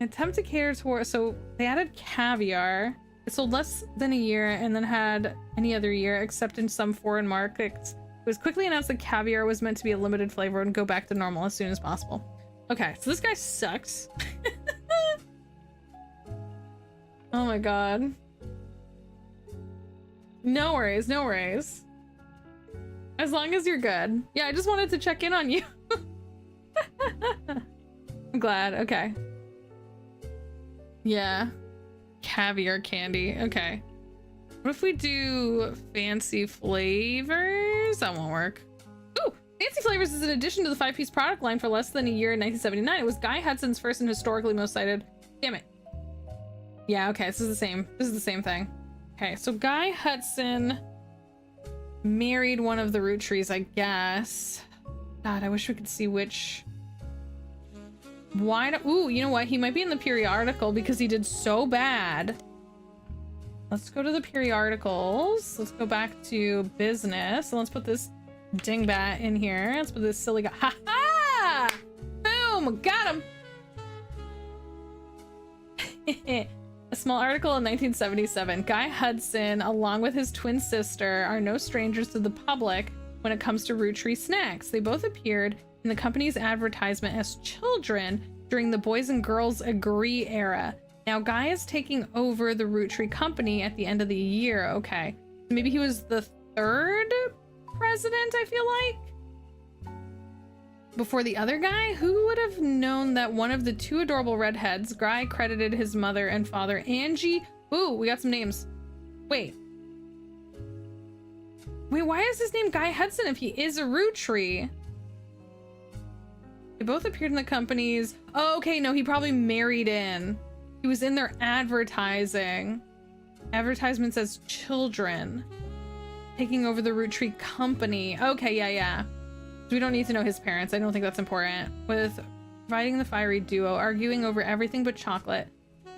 Attempt to cater toward, so they added caviar. It sold less than a year and then had any other year except in some foreign markets. It was quickly announced that caviar was meant to be a limited flavor and go back to normal as soon as possible. Okay, so this guy sucks. Oh my god. No worries, no worries. As long as you're good. Yeah, I just wanted to check in on you. I'm glad, okay. Yeah. Caviar candy, okay. What if we do fancy flavors? That won't work. Ooh, Fancy Flavors is an addition to the 5-piece product line for less than a year in 1979. It was Guy Hudson's first and historically most cited. Damn it. Yeah, okay, this is the same. This is the same thing. Okay, so Guy Hudson married one of the Roottrees, I guess. God, I wish we could see which. Why? Ooh, you know what? He might be in the periodical because he did so bad. Let's go to the periodicals. Let's go back to business. And let's put this dingbat in here. Let's put this silly guy. Ha ha! Boom! Got him! A small article in 1977. Guy Hudson, along with his twin sister, are no strangers to the public when it comes to Roottree snacks. They both appeared in the company's advertisement as children during the Boys and Girls Agree era. Now, Guy is taking over the Roottree company at the end of the year. Okay. Maybe he was the third president, I feel like? Before the other guy? Who would have known that one of the two adorable redheads, Guy credited his mother and father, Angie. Ooh, we got some names. Wait, why is his name Guy Hudson if he is a Roottree? They both appeared in the company's... Oh, okay, no, he probably married in. He was in their advertising. Advertisement says children. Taking over the Roottree company. Okay, yeah. We don't need to know his parents. I don't think that's important. With providing the fiery duo, arguing over everything but chocolate,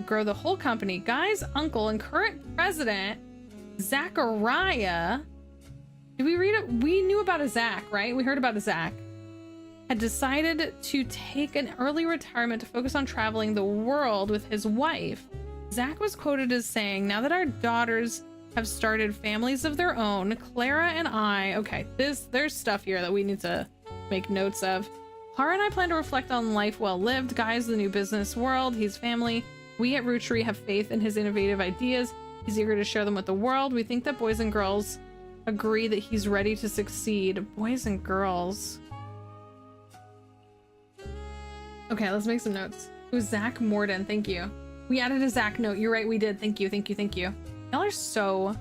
grow the whole company. Guy's uncle and current president, Zachariah. Did we read it? We knew about a Zach, right? We heard about a Zach. Had decided to take an early retirement to focus on traveling the world with his wife. Zach was quoted as saying, "Now that our daughters have started families of their own, Clara and I..." Okay, there's stuff here that we need to make notes of. "Clara and I plan to reflect on life well lived. Guy's the new business world. He's family. We at Roottree have faith in his innovative ideas. He's eager to share them with the world. We think that Boys and Girls agree that he's ready to succeed." Boys and Girls. Okay, let's make some notes. It was Zach Morden. Thank you. We added a Zach note. You're right, we did. Thank you. Y'all are so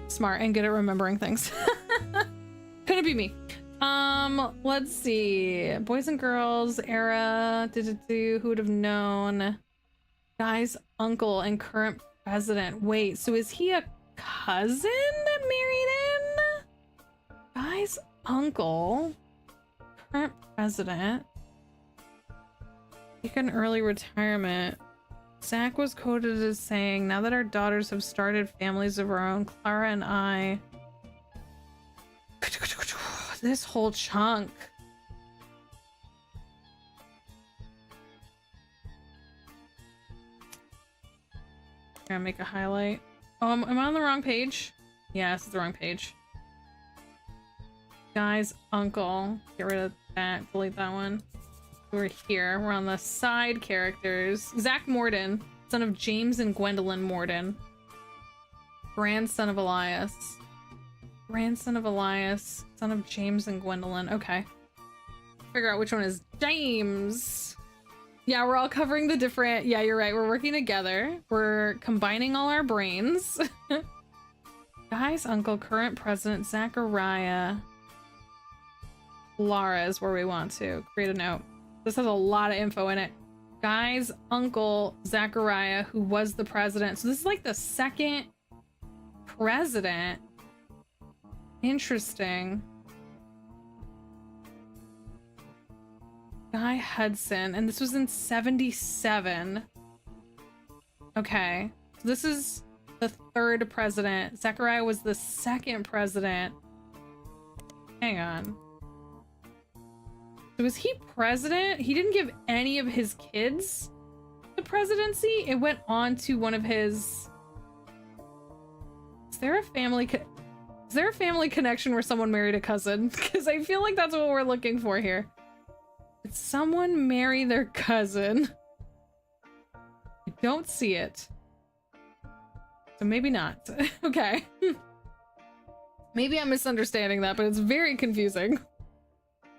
smart and good at remembering things. Couldn't be me. Let's see. Boys and Girls era. Who would have known? Guy's uncle and current president. Wait, so is he a cousin that married in? Guy's uncle, current president. Take an early retirement. Zach was quoted as saying, "Now that our daughters have started families of our own, Clara and I..." This whole chunk. I'm gonna make a highlight. Oh, am I on the wrong page? Yeah, this is the wrong page. Guy's uncle. Get rid of that. Delete that one. We're here. We're on the side characters. Zach Morden, son of James and Gwendolyn Morden. Grandson of Elias. Grandson of Elias. Son of James and Gwendolyn. Okay. Figure out which one is James. Yeah, we're all covering the different... Yeah, you're right. We're working together. We're combining all our brains. Guy's uncle, current president, Zachariah. Laura is where we want to create a note. This has a lot of info in it. Guy's uncle, Zachariah, who was the president. So this is like the second president. Interesting. Guy Hudson, and this was in 77. Okay, so this is the third president. Zachariah was the second president. Hang on. So was he president? He didn't give any of his kids the presidency. It went on to one of his... Is there a family connection where someone married a cousin? Because I feel like that's what we're looking for here. Did someone marry their cousin? I don't see it. So maybe not. Okay. Maybe I'm misunderstanding that, but it's very confusing.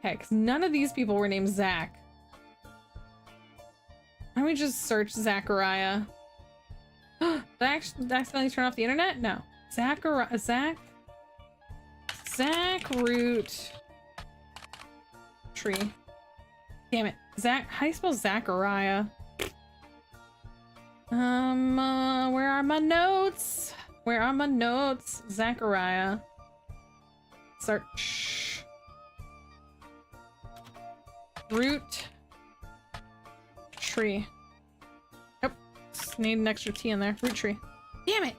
Okay, because none of these people were named Zach. Why don't we just search Zachariah? Did I accidentally turn off the internet? No. Zach Root Roottree. Damn it. How do you spell Zachariah? Where are my notes? Where are my notes? Zachariah. Search. Roottree. Yep. Just need an extra T in there. Roottree. Damn it.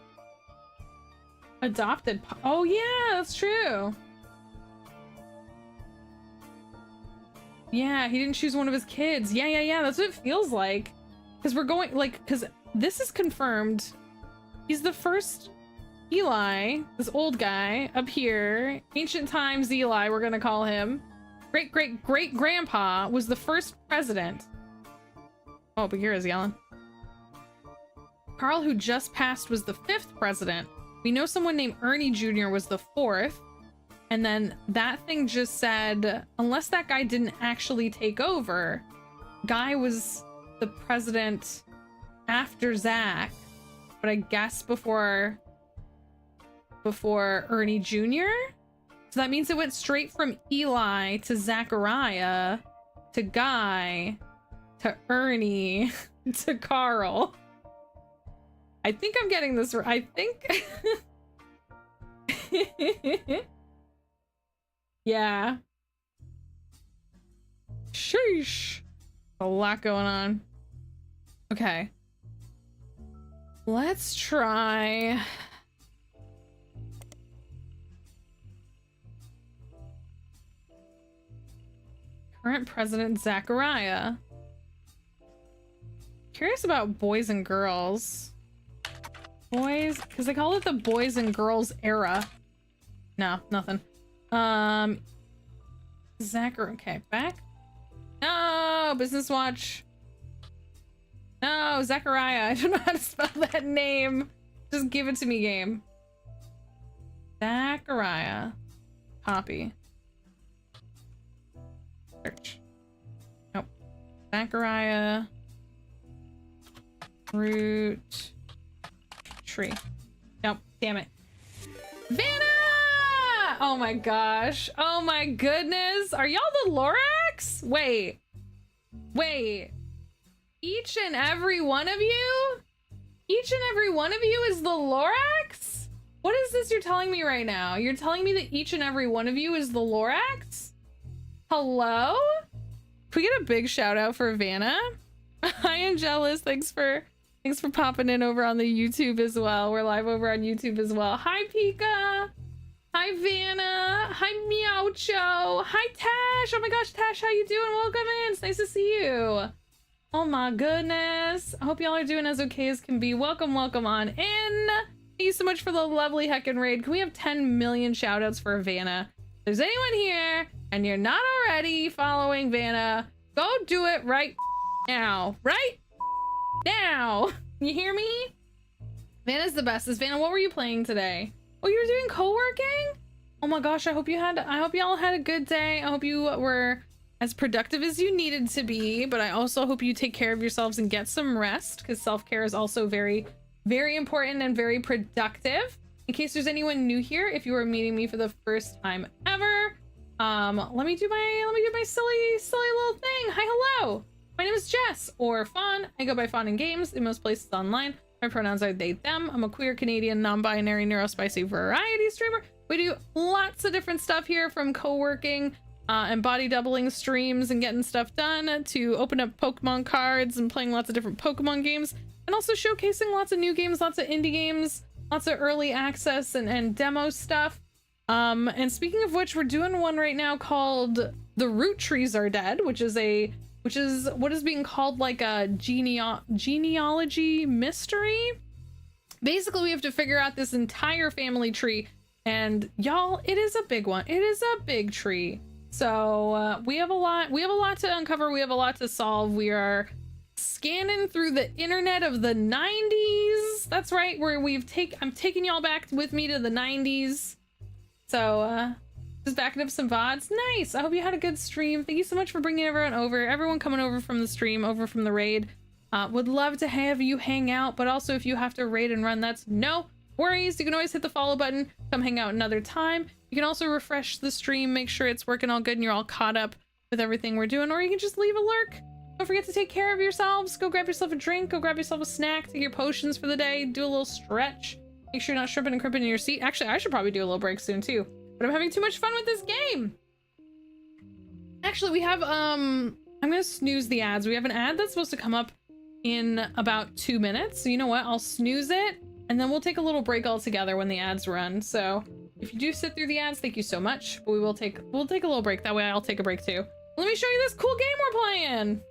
Adopted. Oh yeah, that's true. Yeah, he didn't choose one of his kids. Yeah. That's what it feels like. Because we're going, like, because this is confirmed. He's the first Eli, this old guy up here. Ancient times Eli, we're gonna call him. Great-great-great-grandpa was the first president. Oh, but here is yelling. Carl, who just passed, was the 5th president. We know someone named Ernie Jr. was the 4th. And then that thing just said, unless that guy didn't actually take over, Guy was the president after Zach, but I guess before Ernie Jr. So that means it went straight from Eli to Zachariah to Guy to Ernie to Carl. I think I'm getting this right. I think. Yeah. Sheesh. A lot going on. Okay. Let's try. Current president Zachariah. Curious about boys and girls. Boys, because they call it the boys and girls era. No, nothing. Zachary, okay, back. No, Business Watch. No, Zachariah. I don't know how to spell that name. Just give it to me, game. Zachariah. Copy. Search. Nope. Zachariah. Root. Tree. Nope. Damn it. Vanna! Oh my gosh. Oh my goodness. Are y'all the Lorax? Wait. Wait. Each and every one of you? Each and every one of you is the Lorax? What is this you're telling me right now? You're telling me that each and every one of you is the Lorax? Hello? Can we get a big shout out for Vanna? I am jealous. Thanks for popping in over on the YouTube as well. We're live over on YouTube as well. Hi, Pika. Hi, Vanna. Hi, Meowcho. Hi, Tash. Oh my gosh, Tash, how you doing? Welcome in. It's nice to see you. Oh my goodness. I hope y'all are doing as okay as can be. Welcome, welcome on in. Thank you so much for the lovely heckin' raid. Can we have 10 million shout outs for Vanna? If there's anyone here and you're not already following Vanna, go do it right now. Right now. You hear me? Vanna's the bestest. Vanna, what were you playing today? Oh, you were doing co-working? Oh my gosh, I hope y'all had a good day. I hope you were as productive as you needed to be, but I also hope you take care of yourselves and get some rest, because self-care is also very, very important and very productive. In case there's anyone new here, if you are meeting me for the first time ever, let me do my silly little thing. Hi, hello. My name is Jess, or Fawn. I go by FaunAndGames in most places online. My pronouns are they, them. I'm a queer Canadian, non-binary, neurospicy variety streamer. We do lots of different stuff here, from co-working and body doubling streams and getting stuff done, to open up Pokemon cards and playing lots of different Pokemon games, and also showcasing lots of new games, lots of indie games, lots of early access and demo stuff. And speaking of which, we're doing one right now called The Roottrees Are Dead, which is what is being called like a genealogy mystery. Basically, we have to figure out this entire family tree, and y'all, it is a big one. It is a big tree. So we have a lot to uncover. We have a lot to solve. We are scanning through the internet of the 90s. That's right, where I'm taking y'all back with me to the 90s. So just backing up some VODs. Nice. I hope you had a good stream. Thank you so much for bringing everyone over. Everyone coming over from the stream, over from the raid. Would love to have you hang out, but also if you have to raid and run, that's no worries. You can always hit the follow button. Come hang out another time. You can also refresh the stream, make sure it's working all good and you're all caught up with everything we're doing, or you can just leave a lurk. Don't forget to take care of yourselves. Go grab yourself a drink, go grab yourself a snack, take your potions for the day, do a little stretch. Make sure you're not shrimping and crimping in your seat. Actually, I should probably do a little break soon too, but I'm having too much fun with this game. Actually, we have, I'm gonna snooze the ads. We have an ad that's supposed to come up in about 2 minutes. So you know what? I'll snooze it and then we'll take a little break all together when the ads run. So if you do sit through the ads, thank you so much. But we'll take a little break. That way I'll take a break too. Let me show you this cool game we're playing.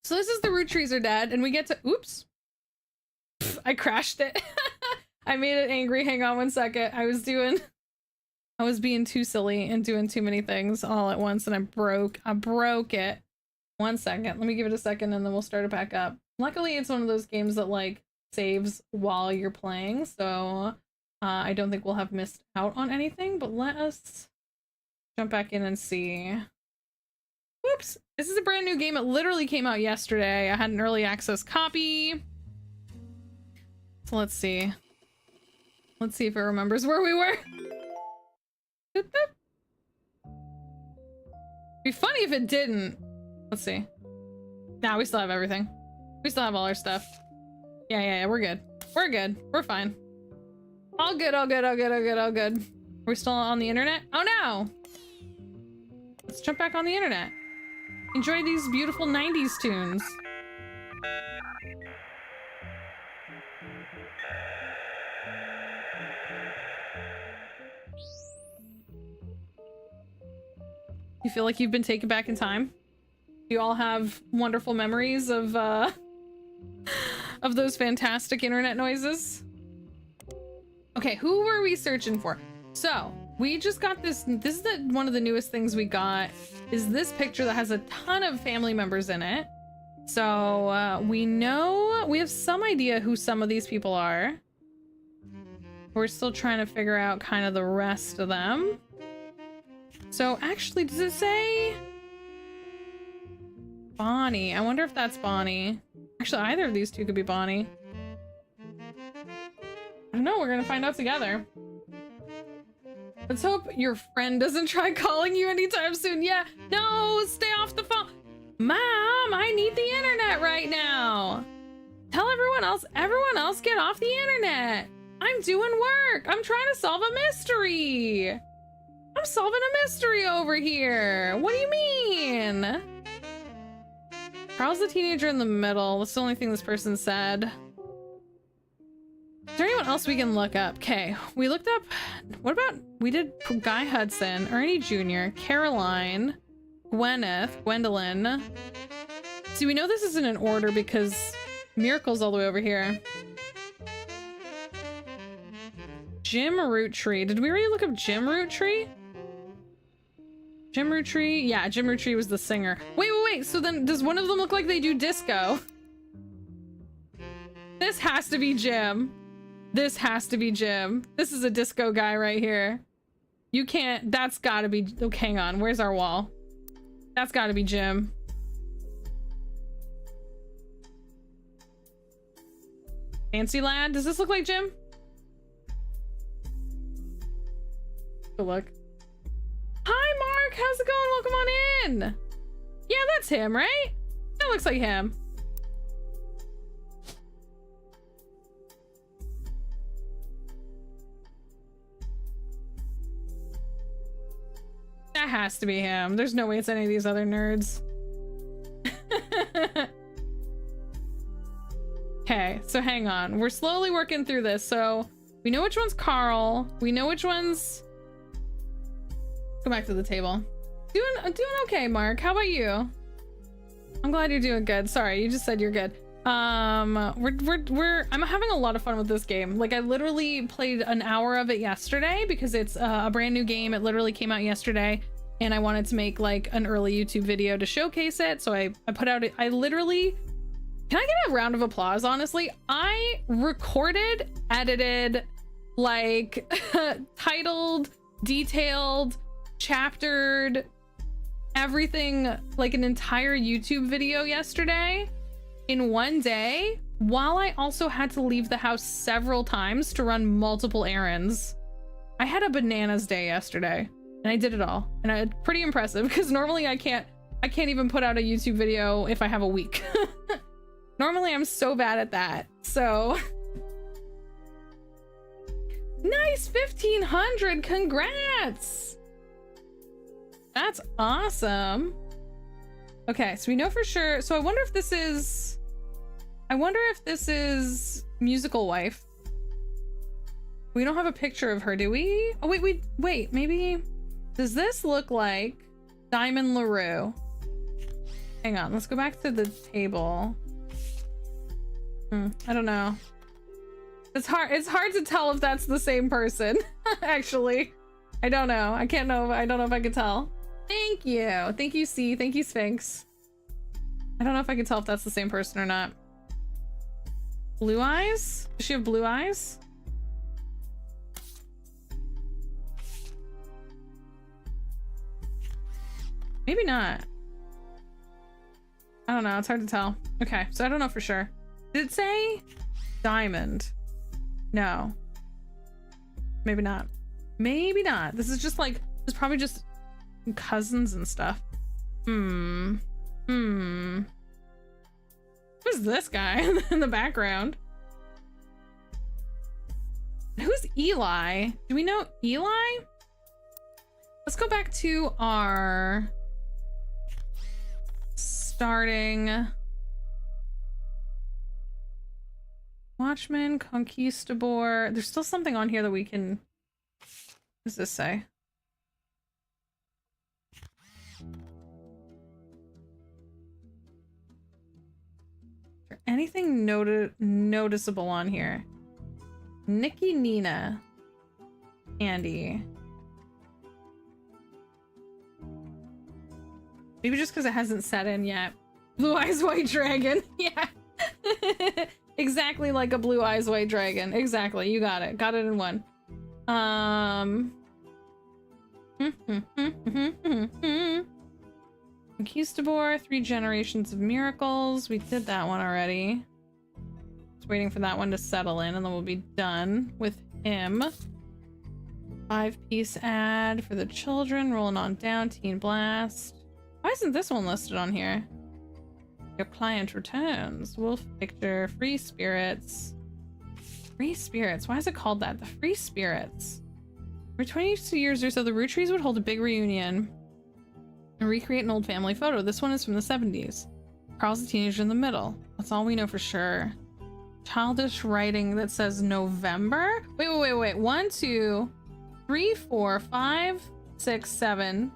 So this is the Roottrees Are Dead, and we get to, oops. Pff, I crashed it. I made it angry. Hang on one second. I was being too silly and doing too many things all at once, and I broke it. 1 second. Let me give it a second and then we'll start it back up. Luckily, it's one of those games that like saves while you're playing, so I don't think we'll have missed out on anything, but let us jump back in and see. Whoops! This is a brand new game. It literally came out yesterday. I had an early access copy. So let's see. Let's see if it remembers where we were. It'd be funny if it didn't. Let's see. Nah, we still have everything. We still have all our stuff. Yeah, we're good. We're good. We're fine. All good, all good, all good, all good, all good. Are we still on the internet? Oh no! Let's jump back on the internet. Enjoy these beautiful 90s tunes. You feel like you've been taken back in time? Do you all have wonderful memories of those fantastic internet noises? Okay, who were we searching for? So, we just got this is one of the newest things we got, is this picture that has a ton of family members in it. So, we have some idea who some of these people are. We're still trying to figure out kind of the rest of them. So, actually, does it say Bonnie? I wonder if that's Bonnie. Actually, either of these two could be Bonnie. I don't know, we're gonna find out together. Let's hope your friend doesn't try calling you anytime soon. Yeah, no, stay off the phone. Mom, I need the internet right now. Tell everyone else get off the internet. I'm doing work. I'm trying to solve a mystery. I'm solving a mystery over here. What do you mean? Carl's the teenager in the middle. That's the only thing this person said. Is there anyone else we can look up? Okay, we looked up, we did Guy Hudson, Ernie Jr., Caroline, Gwendolyn. See, we know this isn't in order because Miracle's all the way over here. Jim Roottree. Did we already look up Jim Roottree? Jim Roottree? Yeah, Jim Roottree was the singer. Wait. So then does one of them look like they do disco? This has to be Jim. This has to be Jim. This is a disco guy right here. You can't, that's gotta be, okay, hang on, where's our wall? That's gotta be Jim. Fancy lad, does this look like Jim? Good look. Hi Mark, how's it going? Welcome on in. Yeah, that's him, right? That looks like him. That has to be him. There's no way it's any of these other nerds. Okay, so hang on. We're slowly working through this. So we know which one's Carl. We know which one's... Go back to the table. Doing okay, Mark. How about you? I'm glad you're doing good. Sorry, you just said you're good. I'm having a lot of fun with this game. Like, I literally played an hour of it yesterday because it's a brand new game. It literally came out yesterday and I wanted to make like an early YouTube video to showcase it. So I put out I literally, can I get a round of applause? Honestly, I recorded, edited, like titled, detailed, chaptered, everything, like an entire YouTube video yesterday in one day, while I also had to leave the house several times to run multiple errands. I had a bananas day yesterday. And I did it all. And it's pretty impressive because normally I can't even put out a YouTube video if I have a week. Normally I'm so bad at that. So nice, 1500. Congrats. That's awesome. Okay, so we know for sure. So I wonder if this is Musical Wife. We don't have a picture of her, do we? Oh, wait, maybe. Does this look like Diamond LaRue? Hang on, let's go back to the table. I don't know. It's hard to tell if that's the same person. Actually, I don't know. I don't know if I can tell. Thank you, C. Thank you, Sphinx. I don't know if I can tell if that's the same person or not. Blue eyes? Does she have blue eyes? Maybe not. I don't know. It's hard to tell. Okay, so I don't know for sure. Did it say Diamond? No. Maybe not. Maybe not. This is just like, it's probably just cousins and stuff. Who's this guy in the background? Who's Eli? Do we know Eli? Let's go back to our starting Watchman, Conquistador. There's still something on here that we can. What does this say? Is there anything noticeable on here? Nikki, Nina, Andy. Maybe just because it hasn't set in yet. Blue Eyes White Dragon. Yeah. Exactly like a Blue Eyes White Dragon. Exactly. You got it. Got it in one. Conquistador, 3 Generations of Miracles. We did that one already. Just waiting for that one to settle in and then we'll be done with him. 5-piece ad for the children. Rolling on down. Teen Blast. Why isn't this one listed on here? Your client returns. Wolf picture. Free spirits. Free spirits. Why is it called that? The free spirits. For 22 years or so, the Rootrees would hold a big reunion and recreate an old family photo. This one is from the 70s. Carl's a teenager in the middle. That's all we know for sure. Childish writing that says November? Wait. 1, 2, 3, 4, 5, 6, 7,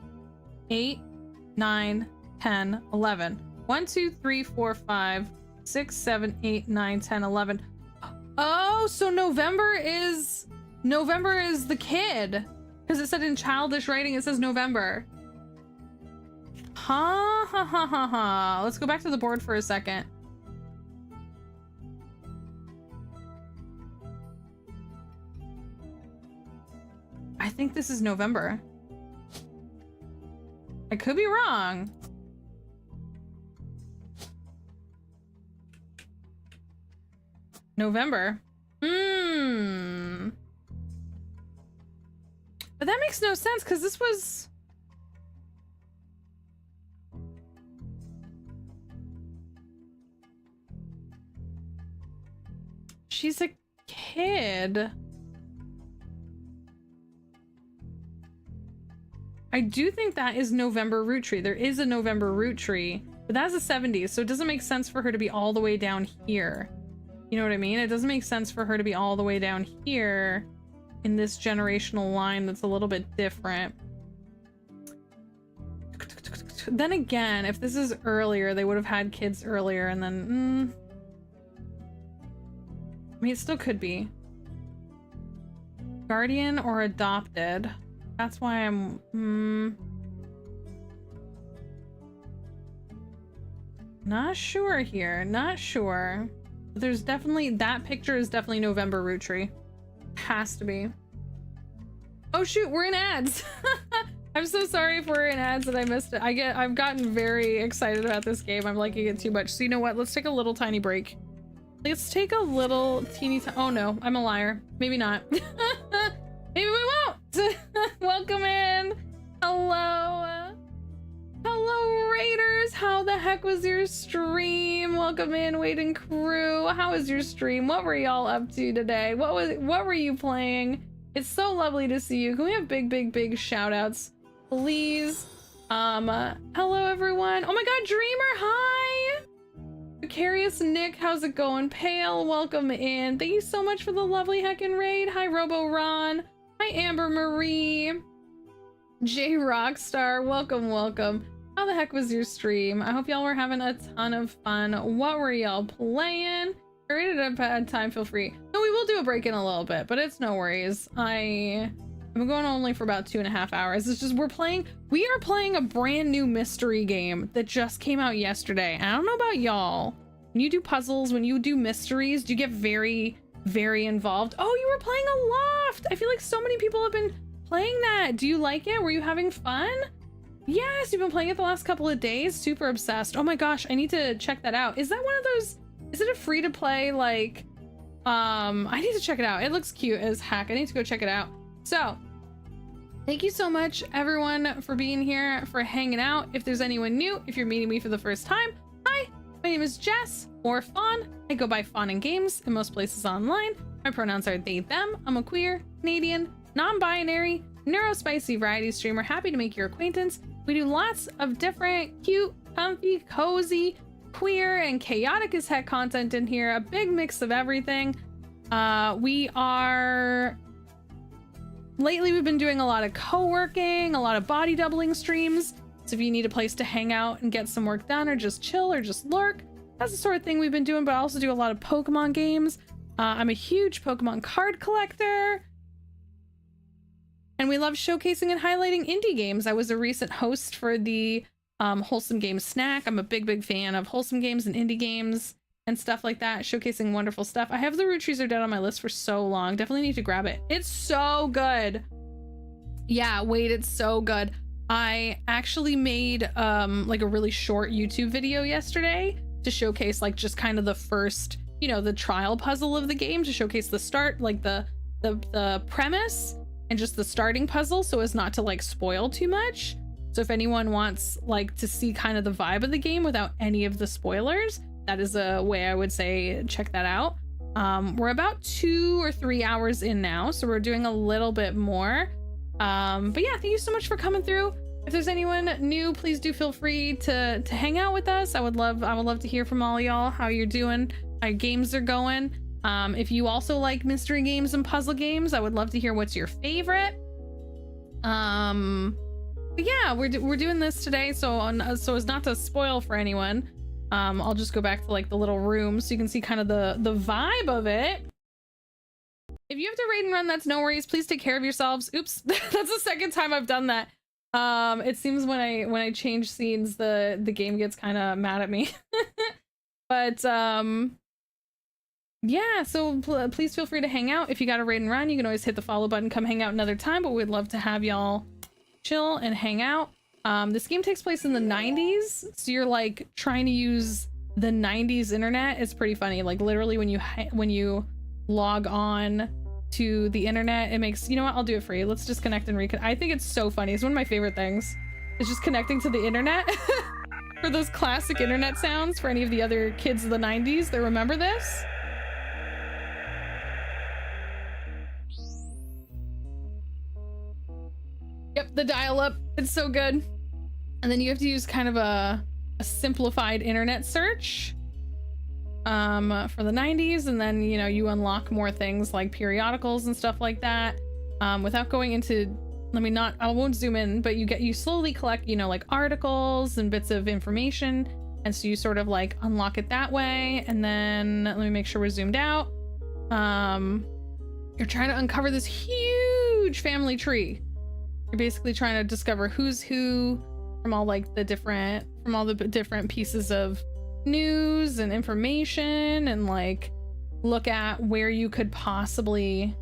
8, 9, 10, 11. 1, 2, 3, 4, 5, 6, 7, 8, 9, 10, 11. Oh, so November is the kid. Because it said in childish writing, it says November. Ha. Let's go back to the board for a second. I think this is November. I could be wrong. November. But that makes no sense because this was... She's a kid. I do think that is November Roottree. There is a November Roottree, but that's the 70s, so it doesn't make sense for her to be all the way down here. You know what I mean? It doesn't make sense for her to be all the way down here in this generational line that's a little bit different. Then again, if this is earlier, they would have had kids earlier and then... I mean, it still could be. Guardian or adopted. That's why I'm... Not sure here. Not sure. But there's definitely... That picture is definitely November Roottree. Has to be. Oh shoot, we're in ads! I'm so sorry if we're in ads and I missed it. I've gotten very excited about this game. I'm liking it too much. So you know what? Let's take a little tiny break. Let's take a little teeny oh no, I'm a liar. Maybe not. Maybe we won't! Welcome in! streamers. How the heck was your stream? Welcome in, Wade and crew. How was your stream? What were y'all up to today? What were you playing? It's so lovely to see you. Can we have big shout outs, please? Hello everyone. Oh my god, Dreamer, hi! Precarious Nick, how's it going? Pale, welcome in. Thank you so much for the lovely heckin' raid. Hi Robo Ron. Hi Amber Marie. J Rockstar, welcome. How the heck was your stream? I hope y'all were having a ton of fun. What were y'all playing? If you're at a bad time, feel free. No, we will do a break in a little bit, but it's no worries. I'm going only for about 2.5 hours. It's just we are playing a brand new mystery game that just came out yesterday. I don't know about y'all. When you do puzzles, when you do mysteries, do you get very, very involved? Oh, you were playing a Loft. I feel like so many people have been playing that. Do you like it? Were you having fun? Yes, you've been playing it the last couple of days. Super obsessed. Oh my gosh, I need to check that out. Is that one of those, is it a free to play, like, I need to check it out. It looks cute as heck. I need to go check it out. So, thank you so much everyone for being here, for hanging out. If there's anyone new, if you're meeting me for the first time, hi, my name is Jess, or Fawn. I go by FaunAndGames in most places online. My pronouns are they, them. I'm a queer, Canadian, non-binary, neurospicy variety streamer. Happy to make your acquaintance. We do lots of different cute, comfy, cozy, queer, and chaotic as heck content in here. A big mix of everything. Lately we've been doing a lot of co-working, a lot of body doubling streams. So if you need a place to hang out and get some work done, or just chill, or just lurk, that's the sort of thing we've been doing. But I also do a lot of Pokemon games. I'm a huge Pokemon card collector. And we love showcasing and highlighting indie games. I was a recent host for the Wholesome Games Snack. I'm a big fan of wholesome games and indie games and stuff like that, showcasing wonderful stuff. I have the Roottrees Are Dead on my list for so long. Definitely need to grab it. It's so good. Yeah, wait, it's so good. I actually made like a really short YouTube video yesterday to showcase like just kind of the first, you know, the trial puzzle of the game, to showcase the start, like the premise and just the starting puzzle, so as not to like spoil too much. So if anyone wants like to see kind of the vibe of the game without any of the spoilers, that is a way I would say check that out. We're about 2 or 3 hours in now, so we're doing a little bit more. But yeah, thank you so much for coming through. If there's anyone new, please do feel free to hang out with us. I would love to hear from all y'all, how you're doing, how your games are going. If you also like mystery games and puzzle games, I would love to hear what's your favorite. But yeah, we're doing this today, so as not to spoil for anyone, I'll just go back to like the little room so you can see kind of the vibe of it. If you have to raid and run, that's no worries. Please take care of yourselves. Oops, that's the second time I've done that. It seems when I change scenes, the game gets kind of mad at me. But yeah, so please feel free to hang out. If you got a raid and run, you can always hit the follow button, come hang out another time, but we'd love to have y'all chill and hang out. This game takes place in the 90s, so you're like trying to use the 90s internet. It's pretty funny. Like literally when you log on to the internet, it makes, you know what, I'll do it for you. Let's just connect and reconnect. I think it's so funny. It's one of my favorite things. It's just connecting to the internet for those classic internet sounds for any of the other kids of the 90s that remember this. Yep, the dial-up, it's so good. And then you have to use kind of a simplified internet search for the 90s, and then, you know, you unlock more things like periodicals and stuff like that. Without going into, I won't zoom in, but you slowly collect, you know, like articles and bits of information, and so you sort of like unlock it that way. And then let me make sure we're zoomed out. You're trying to uncover this huge family tree. You're basically trying to discover who's who from all the different pieces of news and information, and like look at where you could possibly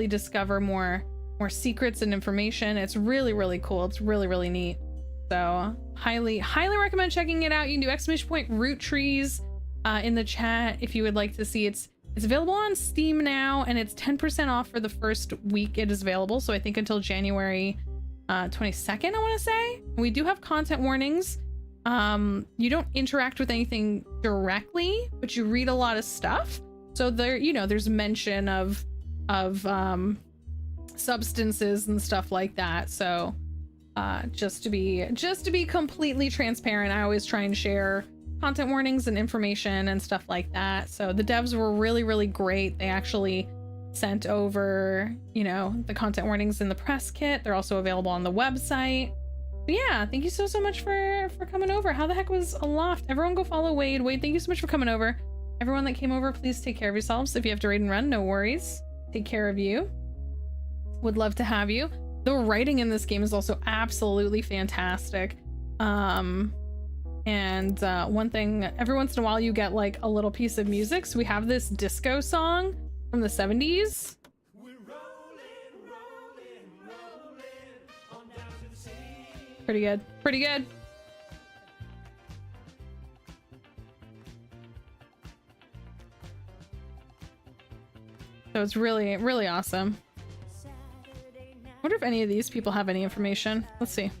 discover more secrets and information. It's really, really cool. It's really, really neat. So highly recommend checking it out. You can do !Roottrees in the chat if you would like to see. It's available on Steam now, and it's 10% off for the first week it is available. So I think until January 22nd, I want to say. We do have content warnings. You don't interact with anything directly, but you read a lot of stuff. So there, you know, there's mention of substances and stuff like that. So just to be completely transparent, I always try and share content warnings and information and stuff like that. So the devs were really, really great. They actually sent over, you know, the content warnings in the press kit. They're also available on the website. But yeah, thank you so much for coming over. How the heck was Aloft? Everyone go follow Wade. Wade, thank you so much for coming over. Everyone that came over, please take care of yourselves. If you have to raid and run, no worries. Take care of you. Would love to have you. The writing in this game is also absolutely fantastic. And one thing, every once in a while you get like a little piece of music. So we have this disco song from the 70s. Pretty good. Pretty good. So it's really, really awesome. I wonder if any of these people have any information. Let's see.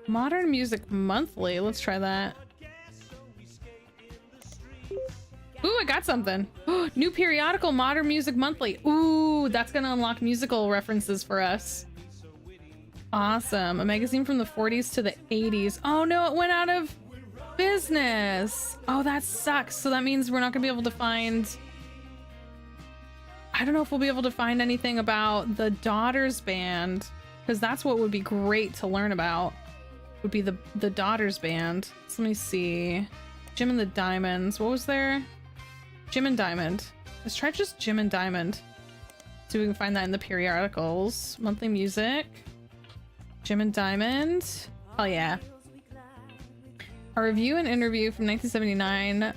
Modern Music Monthly. Let's try that. Ooh, I got something. New periodical, Modern Music Monthly. Ooh, that's gonna unlock musical references for us. Awesome. A magazine from the 40s to the 80s. Oh no, it went out of business. Oh, that sucks. So that means we're not gonna be able to find... I don't know if we'll be able to find anything about the Daughters Band, because that's what would be great to learn about. Would be the Daughters Band. So let me see. Jim and the Diamonds. What was there? Jim and Diamond. Let's try just Jim and Diamond. See if we can find that in the periodicals. Monthly music. Jim and Diamond. Oh yeah. A review and interview from 1979.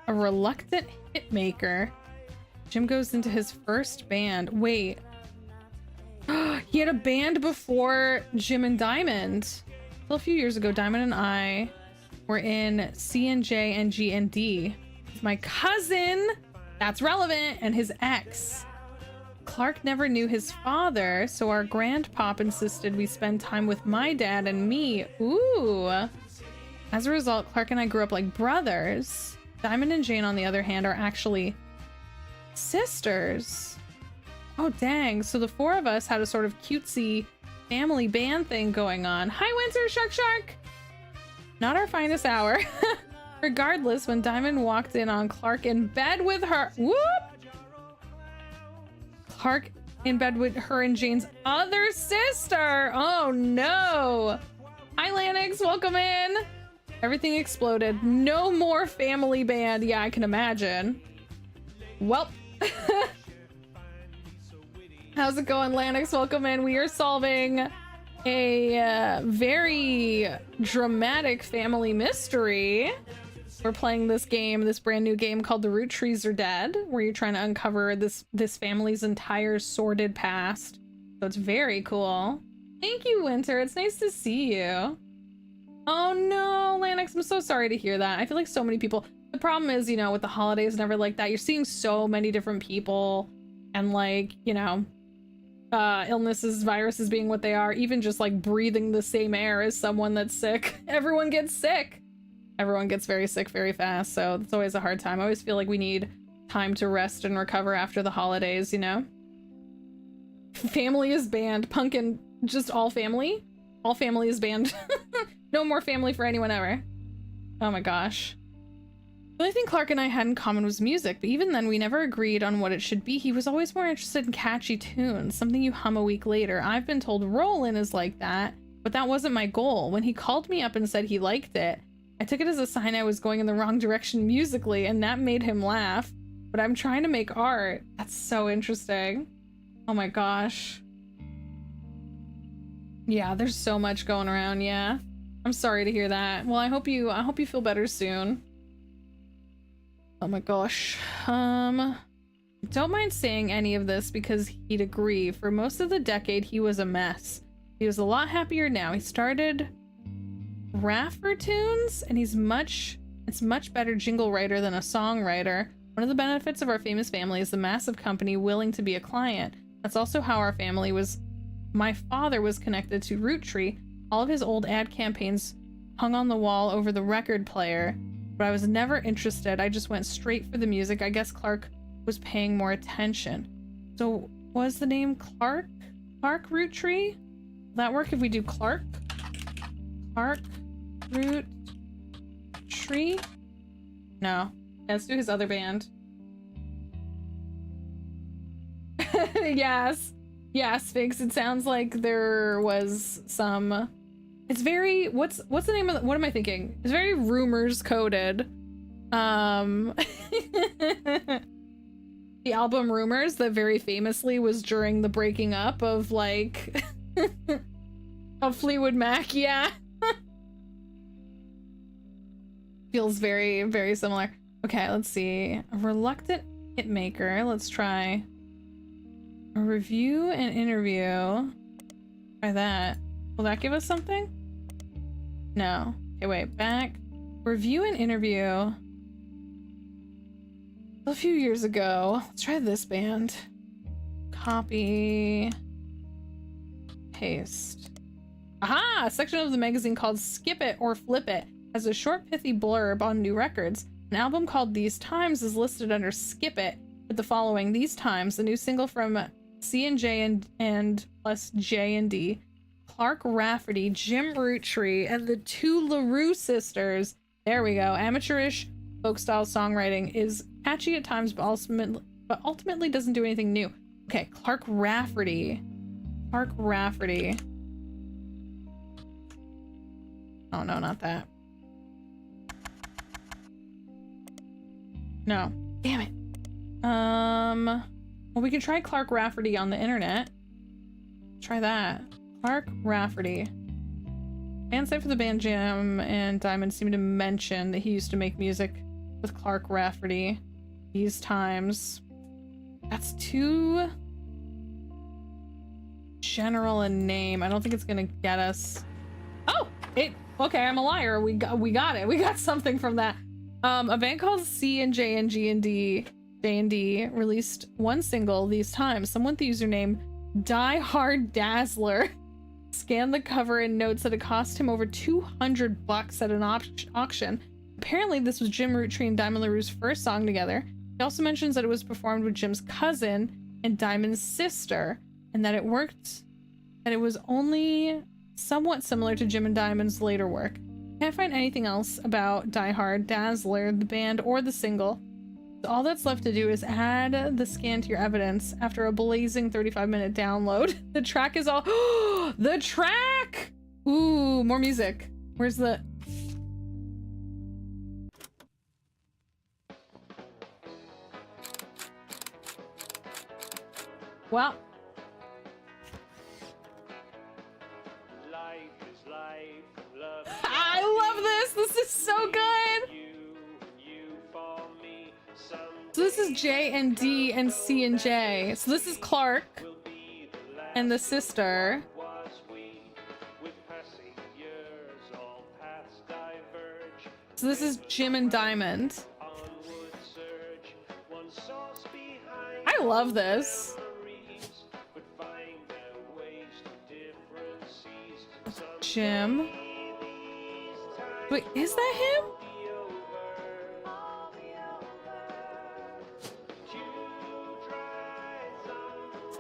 A reluctant hitmaker. Jim goes into his first band. Wait. He had a band before Jim and Diamond. Well, a few years ago, Diamond and I were in C&J and G&D with my cousin, that's relevant, and his ex. Clark never knew his father, so our grandpop insisted we spend time with my dad and me. Ooh. As a result, Clark and I grew up like brothers. Diamond and Jane, on the other hand, are actually sisters. Oh, dang. So the four of us had a sort of cutesy family band thing going on. Hi, Winter Shark. Not our finest hour. Regardless, when Diamond walked in on Clark in bed with her... Whoop! Clark in bed with her and Jane's other sister. Oh, no. Hi, Lanix. Welcome in. Everything exploded. No more family band. Yeah, I can imagine. Welp. How's it going, Lanix? Welcome in. We are solving a very dramatic family mystery. We're playing this game, this brand new game called the Roottrees Are Dead, where you're trying to uncover this family's entire sordid past. So it's very cool. Thank you, Winter. It's nice to see you. Oh no, Lanix, I'm so sorry to hear that. I feel like so many people... The problem is, you know, with the holidays and everything like that, you're seeing so many different people and like, you know... illnesses, viruses being what they are, even just like breathing the same air as someone that's sick. Everyone gets sick. Everyone gets very sick very fast, so it's always a hard time. I always feel like we need time to rest and recover after the holidays, you know? Family is banned. Pumpkin, just all family? All family is banned. No more family for anyone ever. Oh my gosh. The only thing Clark and I had in common was music, but even then we never agreed on what it should be. He was always more interested in catchy tunes, something you hum a week later. I've been told Rollin' is like that, but that wasn't my goal. When he called me up and said he liked it, I took it as a sign I was going in the wrong direction musically, and that made him laugh. But I'm trying to make art. That's so interesting. Oh my gosh. Yeah, there's so much going around, yeah. I'm sorry to hear that. Well, I hope you feel better soon. Oh my gosh. Don't mind saying any of this because he'd agree. For most of the decade, he was a mess. He was a lot happier now. He started Raffer tunes, and it's much better jingle writer than a songwriter. One of the benefits of our famous family is the massive company willing to be a client. That's also how our family was. My father was connected to Roottree. All of his old ad campaigns hung on the wall over the record player, but I was never interested. I just went straight for the music. I guess Clark was paying more attention. So was the name Clark? Clark Roottree? Will that work if we do Clark? Clark Roottree? No. Let's do his other band. Yes. Yeah, Sphinx. It sounds like there was some. It's very. What's the name of the, what am I thinking? It's very rumors coded. The album Rumors that very famously was during the breaking up of like of Fleetwood Mac. Yeah. Feels very, very similar. Okay, let's see. A reluctant hitmaker. Let's try a review and interview. Try that. Will that give us something? No. Okay, wait. Back. Review and interview. A few years ago. Let's try this band. Copy. Paste. Aha! A section of the magazine called Skip It or Flip It has a short pithy blurb on new records. An album called These Times is listed under Skip It with the following: These Times, the new single from C&J and plus J&D, Clark Rafferty, Jim Roottree, and the two LaRue sisters. There we go. Amateurish folk-style songwriting is catchy at times, but ultimately doesn't do anything new. Okay, Clark Rafferty. Clark Rafferty. Oh, no, not that. No. Damn it. Well, we can try Clark Rafferty on the internet. Try that. Clark Rafferty. Fan site for the band Jim and Diamond seemed to mention that he used to make music with Clark Rafferty. These Times. That's too general a name. I don't think it's gonna get us. Oh, okay, I'm a liar. We got it. We got something from that. A band called C&J and J&D released one single, These Times. Someone with the username Die Hard Dazzler scanned the cover and notes that it cost him over $200 at an auction. Apparently, this was Jim Roottree and Diamond LaRue's first song together. He also mentions that it was performed with Jim's cousin and Diamond's sister, and that it was only somewhat similar to Jim and Diamond's later work. Can't find anything else about Die Hard Dazzler, the band, or the single. So all that's left to do is add the scan to your evidence after a blazing 35-minute download. The track is all the track! Ooh, more music. Where's the well, Life is life, love is I love this. This is so good. you for me. So this is J and D and C and J. So this is Clark Will be the last and the sister. was we. With passing years, all paths diverge. So this is Jim and Diamond. Onward surge, one source behind. I love this. Memories, but find their ways to different seas. Jim. Wait, is that him?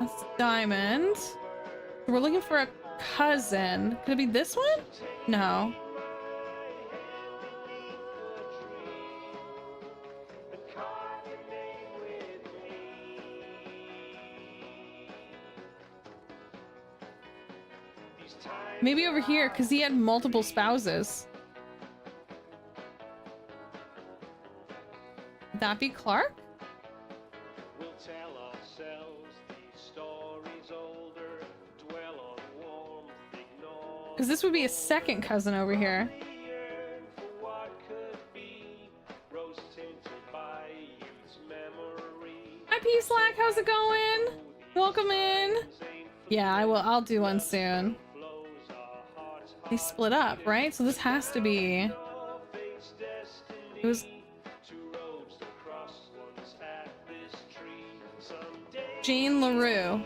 That's Diamond. We're looking for a cousin. Could it be this one? No. Maybe over here, because he had multiple spouses. Would that be Clark? We'll tell ourselves these stories older, dwell on warmth, ignore Because this would be a second cousin over here. yearn for what could be, rose tinted by youth's memory. Hi, P-Slack. How's it going? Welcome in. Yeah, I'll do one soon. They split up, right? So this has to be. It was Jane LaRue.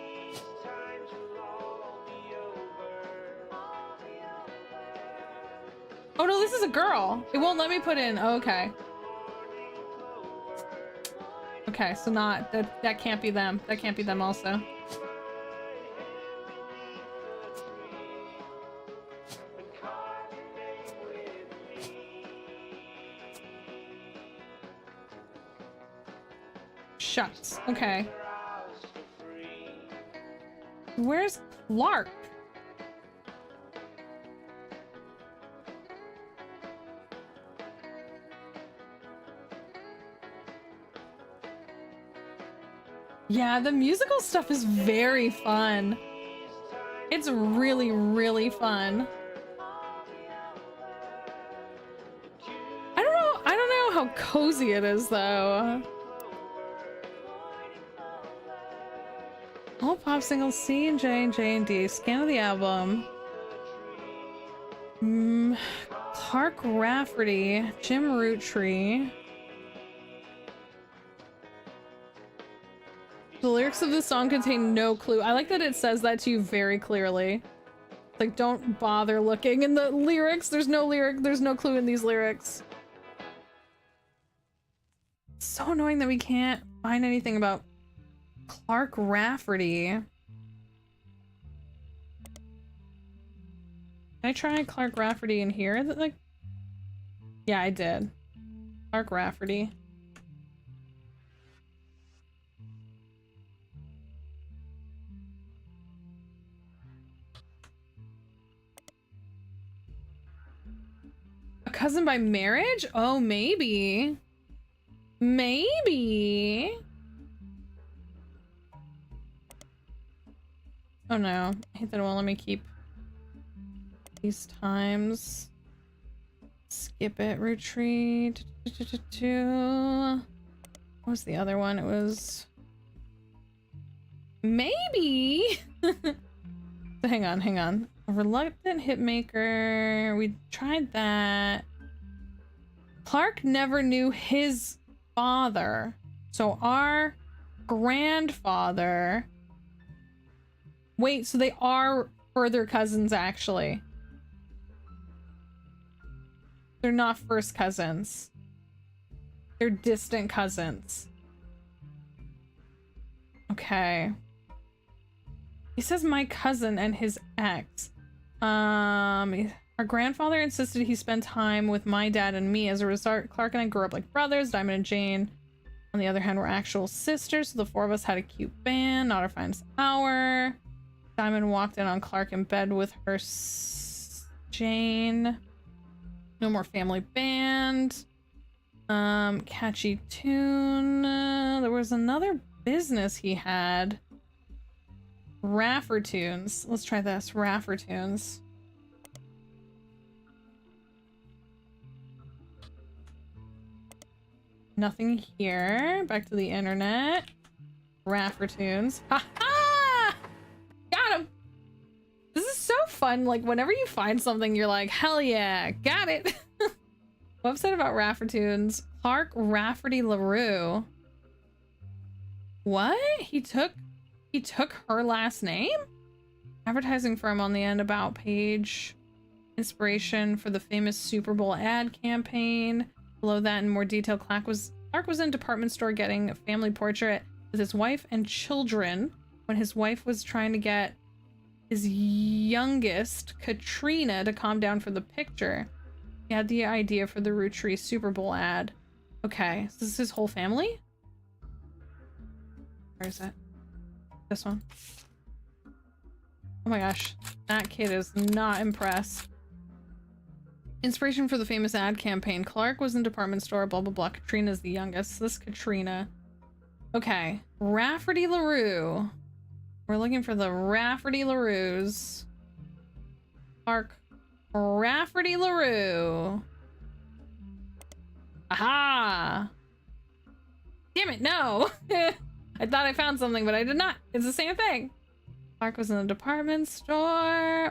this is a girl. It won't let me put in. Oh, okay. Okay, so not that can't be them. That can't be them also. Shucks. Okay. Where's Clark? Yeah, the musical stuff is very fun. It's really, really fun. I don't know how cozy it is though. All pop singles C and J and J and D. Scan of the album. Clark Rafferty, Jim Roottree. The lyrics of the song contain no clue. I like that it says that to you very clearly. Like, don't bother looking in the lyrics. There's no clue in these lyrics. It's so annoying that we can't find anything about Clark Rafferty. Can I try Clark Rafferty in here? Like, yeah, I did. Clark Rafferty. A cousin by marriage? Oh, maybe. Maybe. Oh no, I hate that it won't let me keep these times. Skip it, retreat. What was the other one? It was maybe. Hang on. A reluctant hitmaker. We tried that. Clark never knew his father. So our grandfather. Wait, so they are further cousins, actually. They're not first cousins. They're distant cousins. Okay. He says my cousin and his ex. Our grandfather insisted he spend time with my dad and me. As a result, Clark and I grew up like brothers. Diamond and Jane, on the other hand, were actual sisters. So the four of us had a cute band, not our finest hour. Diamond walked in on Clark in bed with her Jane. No more family band. Catchy tune. There was another business he had. Raffertunes. Let's try this. Raffertunes. Nothing here. Back to the internet. Raffertunes. Ha ha! Got him! This is so fun. Like, whenever you find something, you're like, hell yeah, got it! Website about Raffertunes. Clark Rafferty LaRue. What? He took her last name? Advertising firm on the end, about page. Inspiration for the famous Super Bowl ad campaign. Below that, in more detail, Clark was in a department store getting a family portrait with his wife and children when his wife was trying to get his youngest, Katrina, to calm down for the picture. He had the idea for the Roottree Super Bowl ad. Okay, so this is his whole family? Where is it? This one. Oh my gosh, that kid is not impressed. Inspiration for the famous ad campaign. Clark was in department store, blah blah blah. Katrina's the youngest. This Katrina. Okay, Rafferty LaRue. We're looking for the Rafferty LaRues. Clark Rafferty LaRue. Aha! Damn it, no! I thought I found something, but I did not. It's the same thing. Clark was in a department store.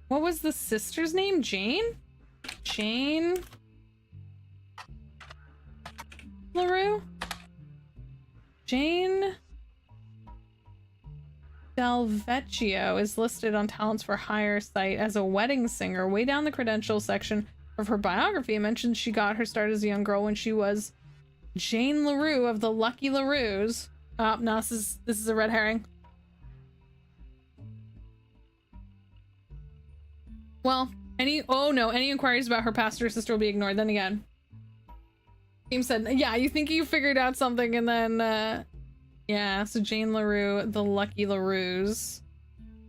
What was the sister's name? Jane? Jane LaRue? Jane Del Vecchio is listed on Talents for Hire site as a wedding singer. Way down the credentials section of her biography, it mentions she got her start as a young girl when she was Jane LaRue of the Lucky LaRues. Oh, no, this is a red herring. Well, any inquiries about her past or sister will be ignored. Then again, Game said, yeah, you think you figured out something and then, yeah, so Jane LaRue, the Lucky LaRues.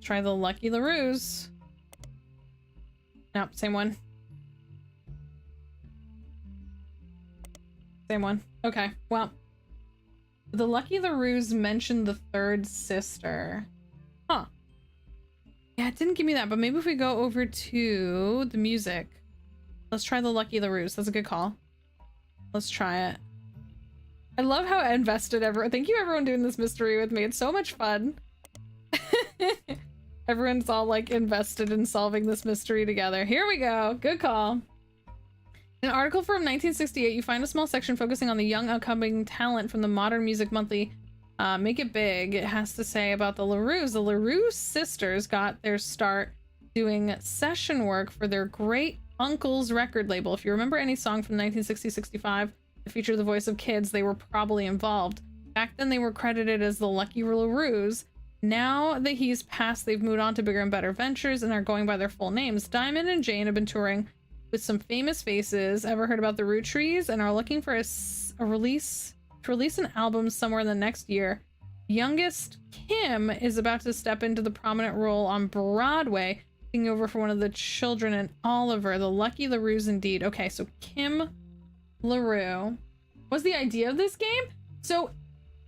Try the Lucky LaRues. Nope, same one. Same one. Okay, well. The Lucky LaRues mentioned the third sister. Huh. Yeah, it didn't give me that, but maybe if we go over to the music. Let's try the Lucky LaRues. That's a good call. Let's try it. I love how invested everyone. Thank you everyone doing this mystery with me. It's so much fun. Everyone's all like invested in solving this mystery together. Here we go. Good call. In an article from 1968, you find a small section focusing on the young upcoming talent from the Modern Music Monthly. Make It Big. It has to say about the LaRues. The LaRue sisters got their start doing session work for their great uncle's record label. If you remember any song from 1960-65 that featured the voice of kids, they were probably involved. Back then they were credited as the Lucky LaRues. Now that he's passed, they've moved on to bigger and better ventures and are going by their full names. Diamond and Jane have been touring with some famous faces. Ever heard about the Rootrees? And are looking for a release an album somewhere in the next year. Youngest Kim is about to step into the prominent role on Broadway, taking over for one of the children in Oliver. The Lucky LaRues indeed. Okay, so Kim LaRue. What's the idea of this game? So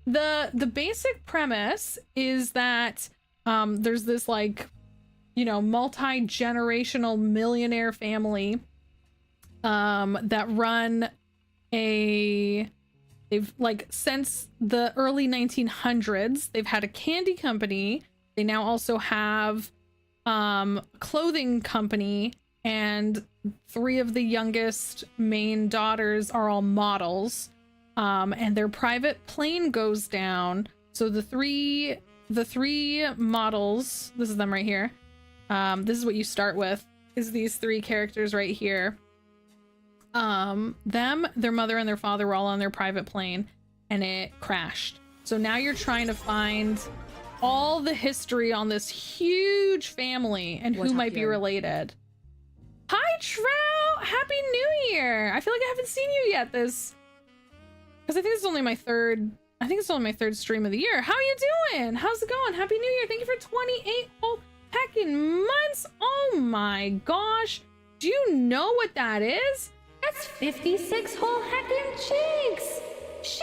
the basic premise is that there's this like, you know, multi-generational millionaire family that run they've like since the early 1900s they've had a candy company. They now also have a clothing company, and 3 of the youngest main daughters are all models, and their private plane goes down. So the three models, this is them right here. This is what you start with, is these 3 characters right here. Their mother and their father were all on their private plane and it crashed. So now you're trying to find all the history on this huge family and who might be related. Hi Trout! Happy New Year! I feel like I haven't seen you yet because I think it's only my third stream of the year. How are you doing? How's it going? Happy New Year. Thank you for 28 whole heckin' months. Oh my gosh. Do you know what that is? That's 56 whole heckin' cheeks. Sheesh.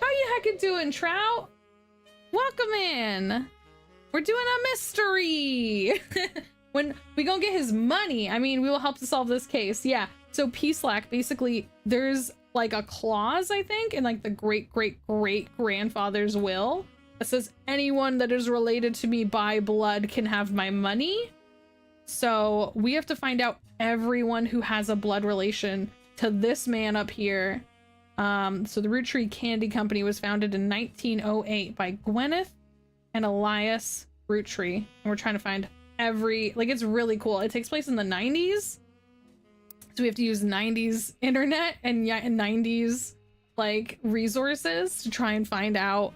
How you heckin' doing, Trout? Welcome in. We're doing a mystery. When we gonna get his money, I mean, we will help to solve this case. Yeah. So P-Slack, basically, there's like a clause, I think, in like the great grandfather's will that says anyone that is related to me by blood can have my money. So we have to find out everyone who has a blood relation to this man up here. So the Roottree Candy Company was founded in 1908 by Gwyneth and Elias Roottree. And we're trying to find it's really cool. It takes place in the 90s. So we have to use 90s internet and 90s like resources to try and find out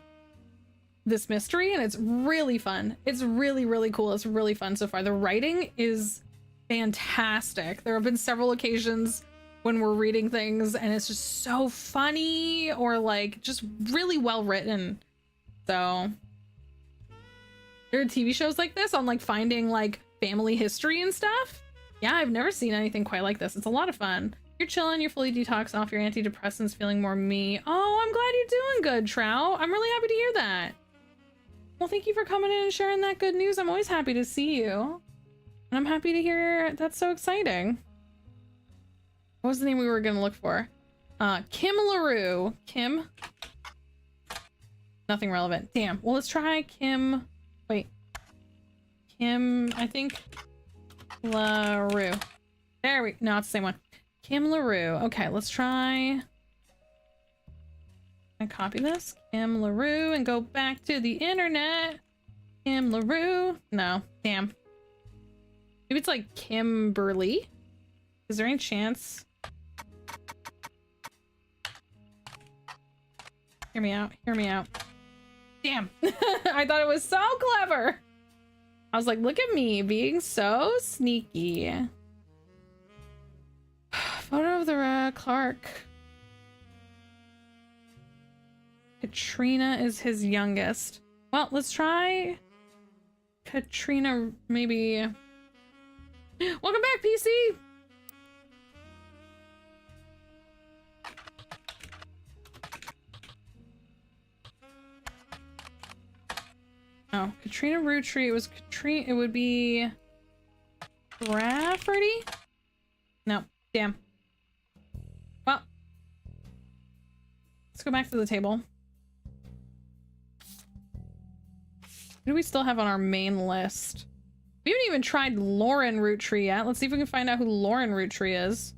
this mystery, and it's really fun. It's really cool. It's really fun so far. The writing is fantastic. There have been several occasions when we're reading things and it's just so funny or like just really well written. So there are TV shows like this on like finding like family history and stuff. Yeah, I've never seen anything quite like this. It's a lot of fun. You're chilling, you're fully detoxed off your antidepressants, feeling more me. Oh, I'm glad you're doing good, Trout. I'm really happy to hear that. Well, thank you for coming in and sharing that good news. I'm always happy to see you. And I'm happy to hear that's so exciting. What was the name we were going to look for? Kim LaRue. Kim? Nothing relevant. Damn. Well, let's try Kim. Wait. Kim, I think. LaRue. There we... No, it's the same one. Kim LaRue. Okay, let's try... I copy this, Kim LaRue, and go back to the internet. Kim LaRue. No, damn. Maybe it's like Kimberly. Is there any chance? Hear me out. Hear me out. Damn. I thought it was so clever. I was like, look at me being so sneaky. Photo of the Clark. Katrina is his youngest. Well, let's try Katrina, maybe. Welcome back, PC! Oh, Katrina Roottree. It was Katrina. It would be Rafferty? No, damn. Well, let's go back to the table. Who do we still have on our main list? We haven't even tried Lauren Roottree yet. Let's see if we can find out who Lauren Roottree is.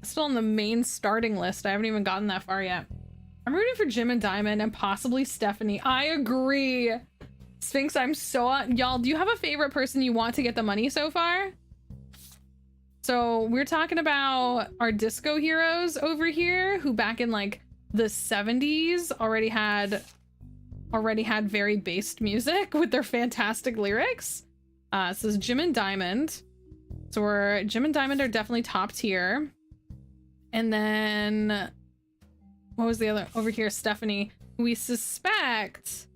Still on the main starting list. I haven't even gotten that far yet. I'm rooting for Jim and Diamond and possibly Stephanie. I agree. Sphinx, I'm so... Y'all, do you have a favorite person you want to get the money so far? So we're talking about our disco heroes over here who back in like the 70s already had very based music with their fantastic lyrics. It says Jim and Diamond. So Jim and Diamond are definitely top tier. And then what was the other over here? Stephanie, who we suspect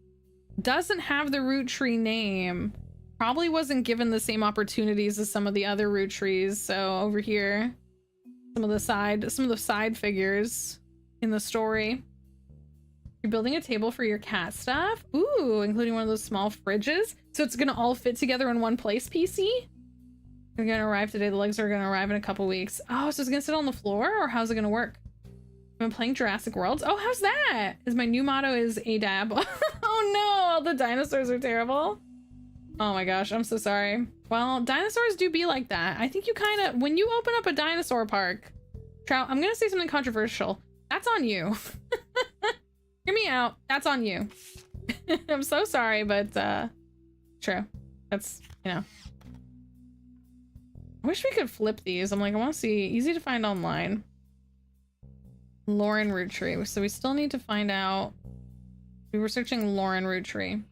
doesn't have the Roottree name. Probably wasn't given the same opportunities as some of the other Roottrees. So over here, some of the side figures in the story. You're building a table for your cat stuff. Ooh, including one of those small fridges. So it's gonna all fit together in one place, PC? They're gonna arrive today. The legs are gonna arrive in a couple weeks. Oh, so it's gonna sit on the floor, or how's it gonna work? I've been playing Jurassic World. Oh, how's that? My new motto is ADAB. Oh no, all the dinosaurs are terrible. Oh my gosh, I'm so sorry. Well, dinosaurs do be like that. I think you kind of, when you open up a dinosaur park, Trout, I'm gonna say something controversial. That's on you. Hear me out. That's on you. I'm so sorry, but true. That's, you know. I wish we could flip these. I'm like, I want to see. Easy to find online. Lauren Roottree. So we still need to find out. We were searching Lauren Roottree.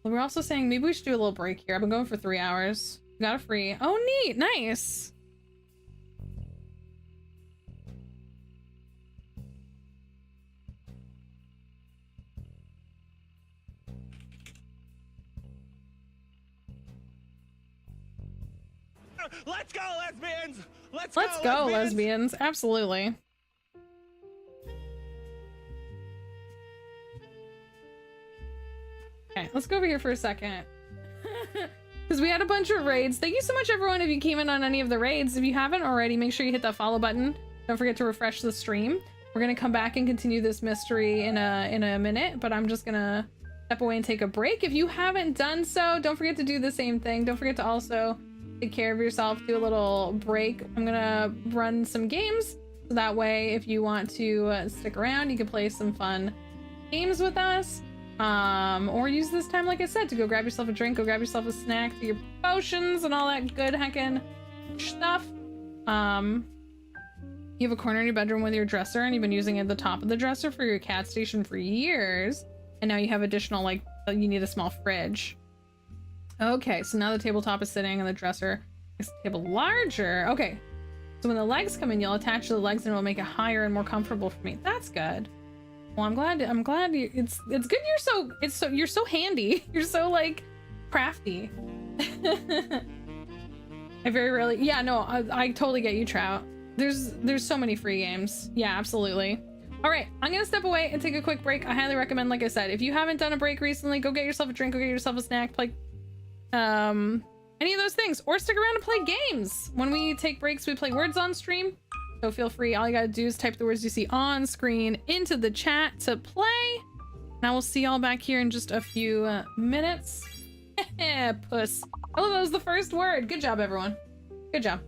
We're also saying maybe we should do a little break here. I've been going for 3 hours. Got a free. Oh, neat. Nice. Let's go, lesbians! Let's go, lesbians. Absolutely. Okay, let's go over here for a second. Because we had a bunch of raids. Thank you so much, everyone, if you came in on any of the raids. If you haven't already, make sure you hit that follow button. Don't forget to refresh the stream. We're going to come back and continue this mystery in a minute, but I'm just going to step away and take a break. If you haven't done so, don't forget to do the same thing. Don't forget to also take care of yourself, do a little break. I'm gonna run some games, so that way if you want to stick around, you can play some fun games with us, or use this time, like I said, to go grab yourself a drink, go grab yourself a snack, do your potions and all that good heckin' stuff. You have a corner in your bedroom with your dresser, and you've been using it at the top of the dresser for your cat station for years, and now you have additional, like, you need a small fridge. Okay, so now the tabletop is sitting and the dresser makes the table larger. Okay, so when the legs come in, you'll attach to the legs and it will make it higher and more comfortable for me. That's good. Well, I'm glad you, it's good you're so handy. You're so, like, crafty. I very rarely, yeah, no, I totally get you, Trout. There's so many free games. Yeah, absolutely. All right, I'm gonna step away and take a quick break. I highly recommend, like I said, if you haven't done a break recently, go get yourself a drink, go get yourself a snack, play any of those things, or stick around and play games. When we take breaks, we play words on stream, so feel free. All you gotta do is type the words you see on screen into the chat to play, and I will see y'all back here in just a few minutes. Puss. Oh, that was the first word. Good job, everyone. Good job.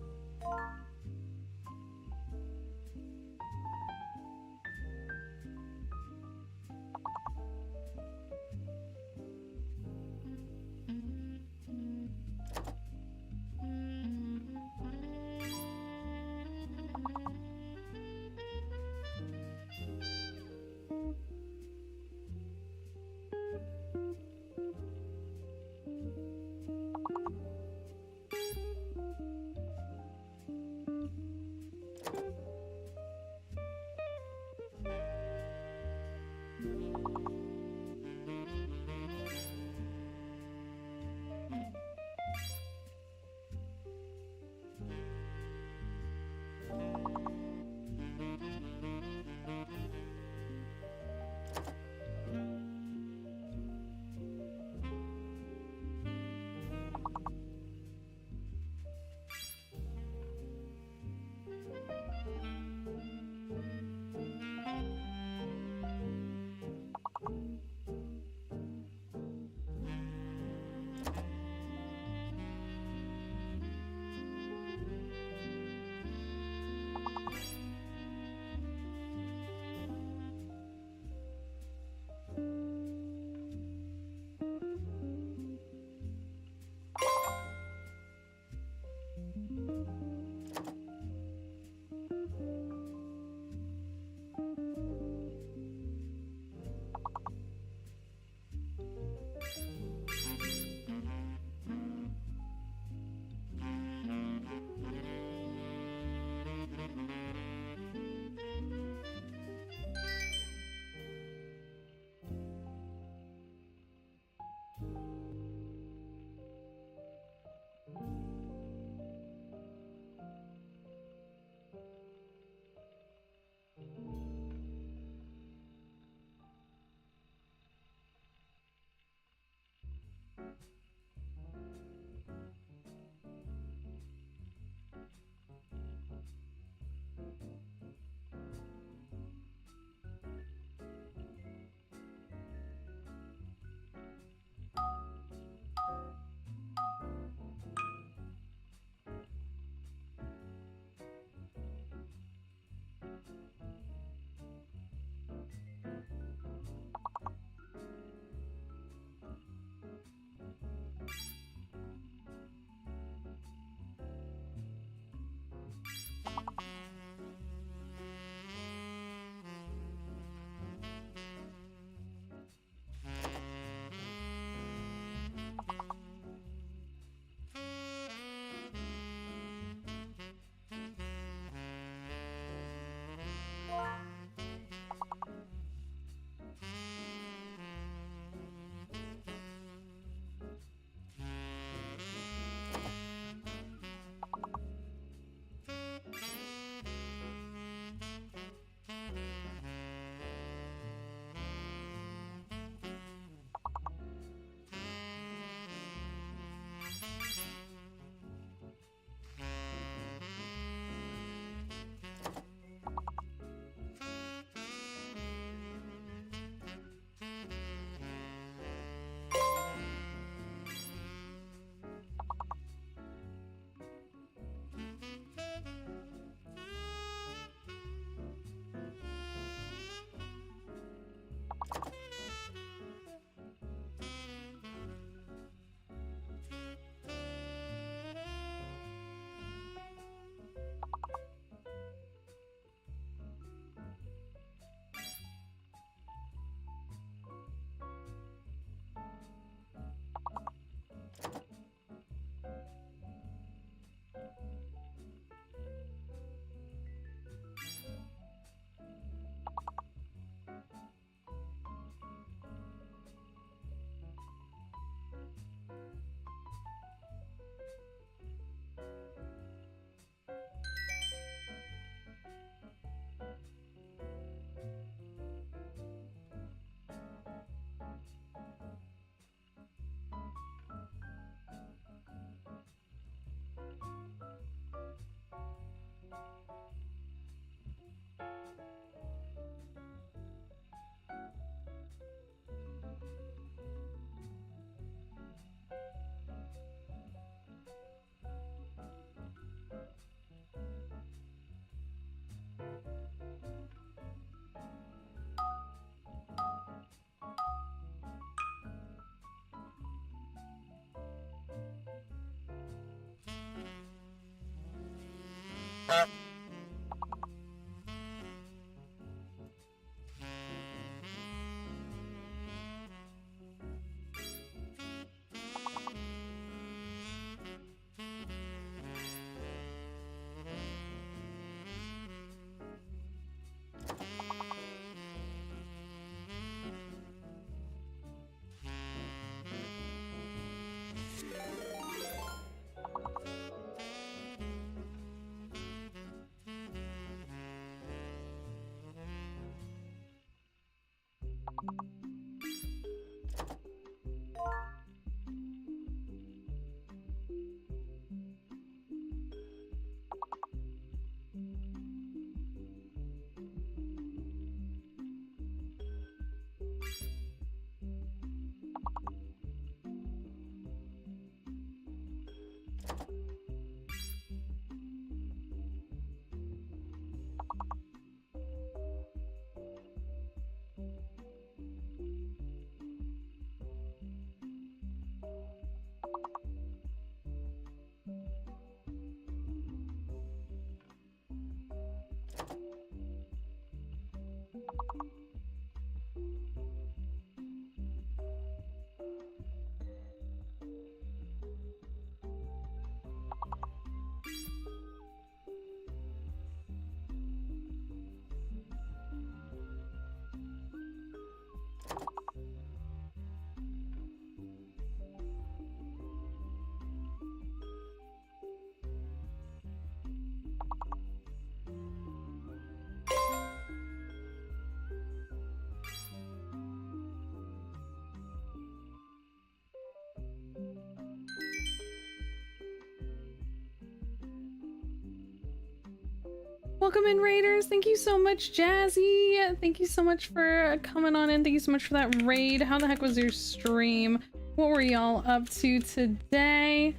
Welcome in, Raiders. Thank you so much, Jazzy. Thank you so much for coming on in. Thank you so much for that raid. How the heck was your stream? What were y'all up to today?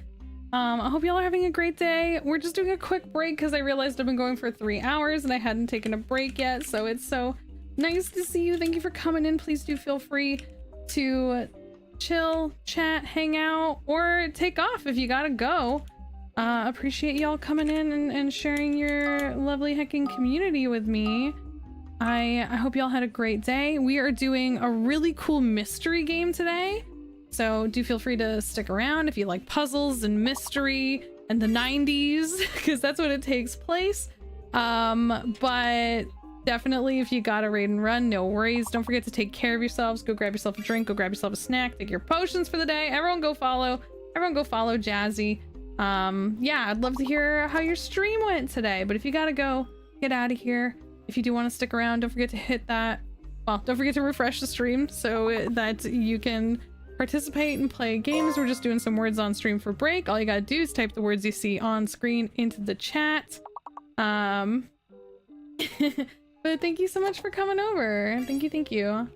I hope y'all are having a great day. We're just doing a quick break because I realized I've been going for 3 hours and I hadn't taken a break yet. So it's so nice to see you. Thank you for coming in. Please do feel free to chill, chat, hang out, or take off if you gotta go. Appreciate y'all coming in and sharing your lovely hecking community with me. I hope y'all had a great day. We are doing a really cool mystery game today, so do feel free to stick around if you like puzzles and mystery and the 90s, because that's what it takes place. But definitely if you gotta raid and run, no worries. Don't forget to take care of yourselves. Go grab yourself a drink, go grab yourself a snack, take your potions for the day. Everyone go follow Jazzy. Yeah, I'd love to hear how your stream went today, but if you gotta go, get out of here. If you do want to stick around, don't forget to hit that, well, don't forget to refresh the stream so that you can participate and play games. We're just doing some words on stream for break. All you gotta do is type the words you see on screen into the chat. But thank you so much for coming over. Thank you.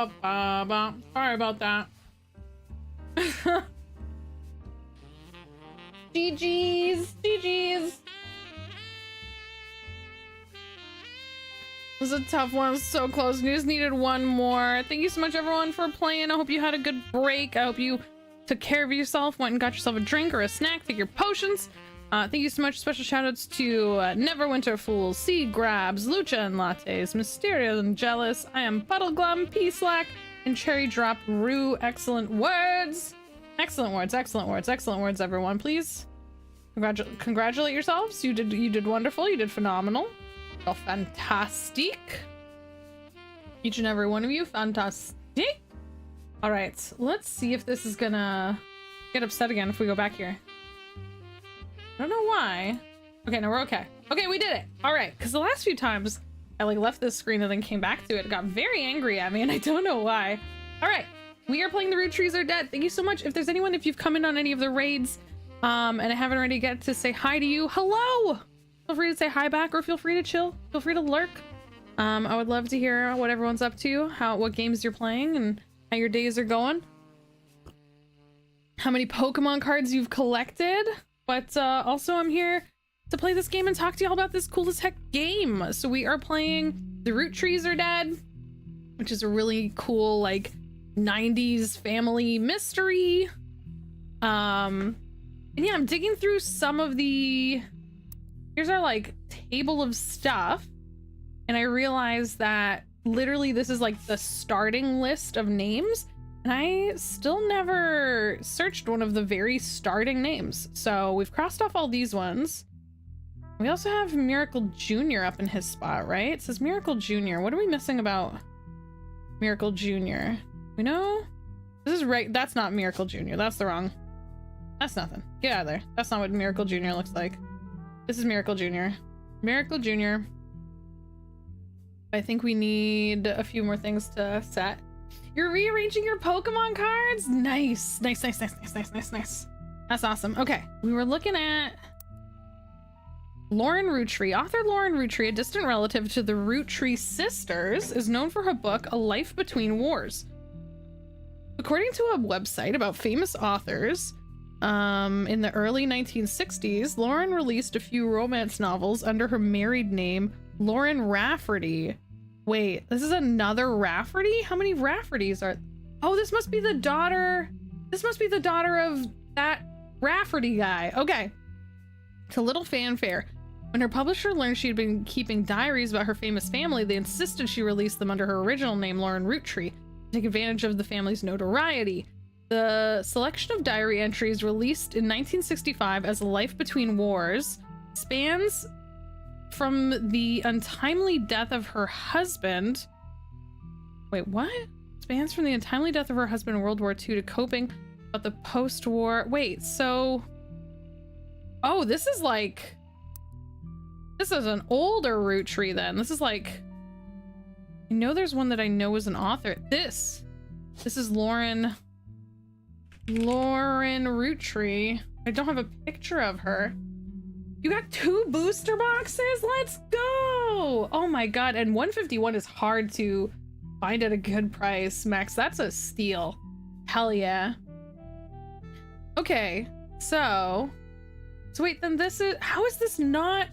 Sorry about that. GG's. GG's. This is a tough one. So close. We just needed one more. Thank you so much, everyone, for playing. I hope you had a good break. I hope you took care of yourself, went and got yourself a drink or a snack, take your potions. Thank you so much. Special shoutouts to Neverwinter Fool, Seed Grabs, Lucha and Lattes, Mysterio and Jealous, I Am Puddleglum, P-Slack, and Cherry Drop Rue. Excellent words. Excellent words, excellent words, excellent words, everyone. Please congratulate yourselves. You did wonderful. You did phenomenal. Oh, fantastic. Each and every one of you, fantastic. All right, let's see if this is gonna get upset again if we go back here. I don't know why. Okay, no, we're okay. Okay, we did it. All right, because the last few times I like left this screen and then came back to it. It got very angry at me and I don't know why. All right, we are playing the Roottrees Are Dead. Thank you so much. If there's anyone, if you've come in on any of the raids and I haven't already get to say hi to you, hello. Feel free to say hi back or feel free to chill. Feel free to lurk. I would love to hear what everyone's up to, what games you're playing and how your days are going. How many Pokemon cards you've collected. But also I'm here to play this game and talk to y'all about this cool as heck game. So we are playing The Roottrees Are Dead, which is a really cool like 90s family mystery. And yeah, I'm digging through some of the, here's our like table of stuff. And I realized that literally this is like the starting list of names. And I still never searched one of the very starting names. So we've crossed off all these ones. We also have Miracle Jr. up in his spot, right? It says Miracle Jr. What are we missing about Miracle Jr.? We know? This is right. That's not Miracle Jr. That's the wrong. That's nothing. Get out of there. That's not what Miracle Jr. looks like. This is Miracle Jr. Miracle Jr. I think we need a few more things to set. You're rearranging your Pokemon cards? Nice. Nice, nice, nice, nice, nice, nice, nice. That's awesome. Okay, we were looking at Lauren Roottree. Author Lauren Roottree, a distant relative to the Roottree sisters, is known for her book, A Life Between Wars. According to a website about famous authors, in the early 1960s, Lauren released a few romance novels under her married name, Lauren Rafferty. Wait, this is another Rafferty? How many Raffertys are... Oh, this must be the daughter... This must be the daughter of that Rafferty guy. Okay. It's a little fanfare. When her publisher learned she had been keeping diaries about her famous family, they insisted she release them under her original name, Lauren Roottree, to take advantage of the family's notoriety. The selection of diary entries released in 1965 as A Life Between Wars spans from the untimely death of her husband. Wait, what? Spans from the untimely death of her husband in World War II to coping about the post-war. Wait, so... Oh, this is like... This is an older Roottree then. This is like... I know there's one that I know is an author. This is Lauren Roottree. I don't have a picture of her. You got 2 booster boxes? Let's go! Oh my god, and 151 is hard to find at a good price, Max. That's a steal. Hell yeah. Okay, so wait, then this is... How is this not...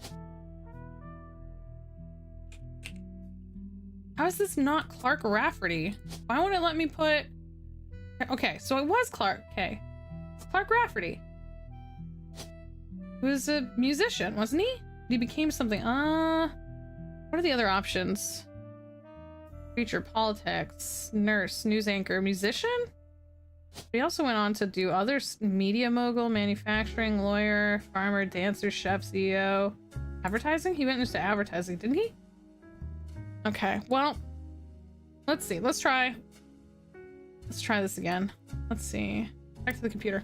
How is this not Clark Rafferty? Why won't it let me put... Okay, so it was Clark. Okay. Clark Rafferty. He was a musician, wasn't he? He became something. What are the other options? Preacher, politics, nurse, news anchor, musician? He also went on to do other media mogul, manufacturing, lawyer, farmer, dancer, chef, CEO, advertising? He went into advertising, didn't he? Okay, well, let's see. Let's try this again. Let's see. Back to the computer.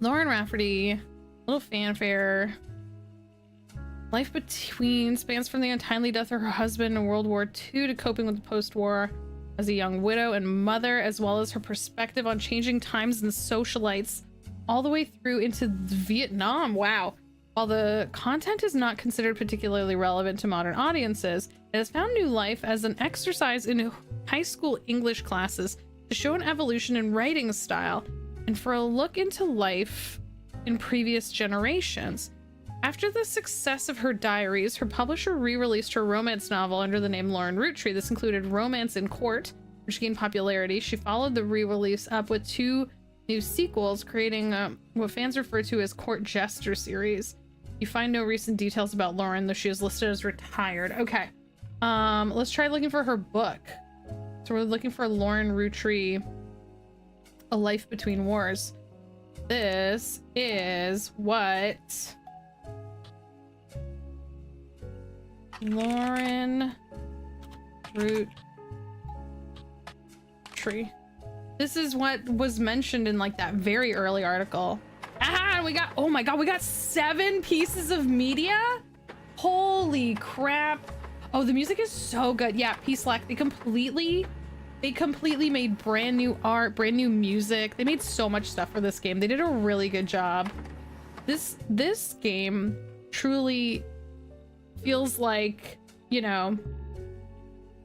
Lauren Rafferty, little fanfare. Life between spans from the untimely death of her husband in World War II to coping with the post-war as a young widow and mother, as well as her perspective on changing times and socialites all the way through into Vietnam. Wow. While the content is not considered particularly relevant to modern audiences, it has found new life as an exercise in high school English classes to show an evolution in writing style and for a look into life in previous generations. After the success of her diaries, her publisher re-released her romance novel under the name Lauren Roottree. This included Romance in Court, which gained popularity. She followed the re-release up with 2 new sequels, creating what fans refer to as Court Jester series. You find no recent details about Lauren, though she is listed as retired. Okay. Let's try looking for her book. So we're looking for Lauren Roottree, A Life Between Wars. This is what Lauren Roottree. This is what was mentioned in like that very early article. Ah, we got, oh my god, we got 7 pieces of media. Holy crap. Oh, the music is so good. Yeah, P-Slack, they completely made brand new art, brand new music. They made so much stuff for this game. They did a really good job. This game truly feels like, you know,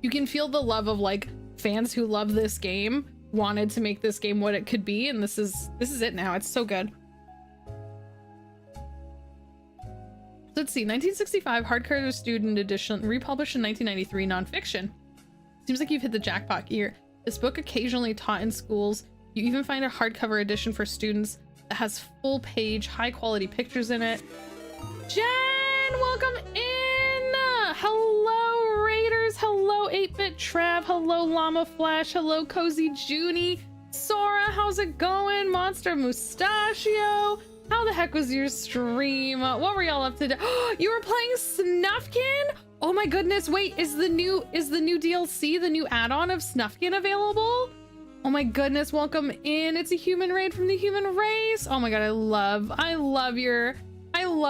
you can feel the love of like fans who love this game wanted to make this game what it could be, and this is it now. It's so good. Let's see, 1965 hardcover student edition, republished in 1993 nonfiction. Seems like you've hit the jackpot here. This book occasionally taught in schools. You even find a hardcover edition for students that has full page, high quality pictures in it. Jen, welcome in! Hello Raiders, hello 8-Bit Trav, hello Llama Flash, hello Cozy Junie, Sora, how's it going? Monster Mustachio, how the heck was your stream? What were y'all up to? You were playing Snufkin? Oh my goodness, wait, is the new DLC, the new add-on of Snufkin available? Oh my goodness, welcome in. It's a human raid from the human race. Oh my god, I love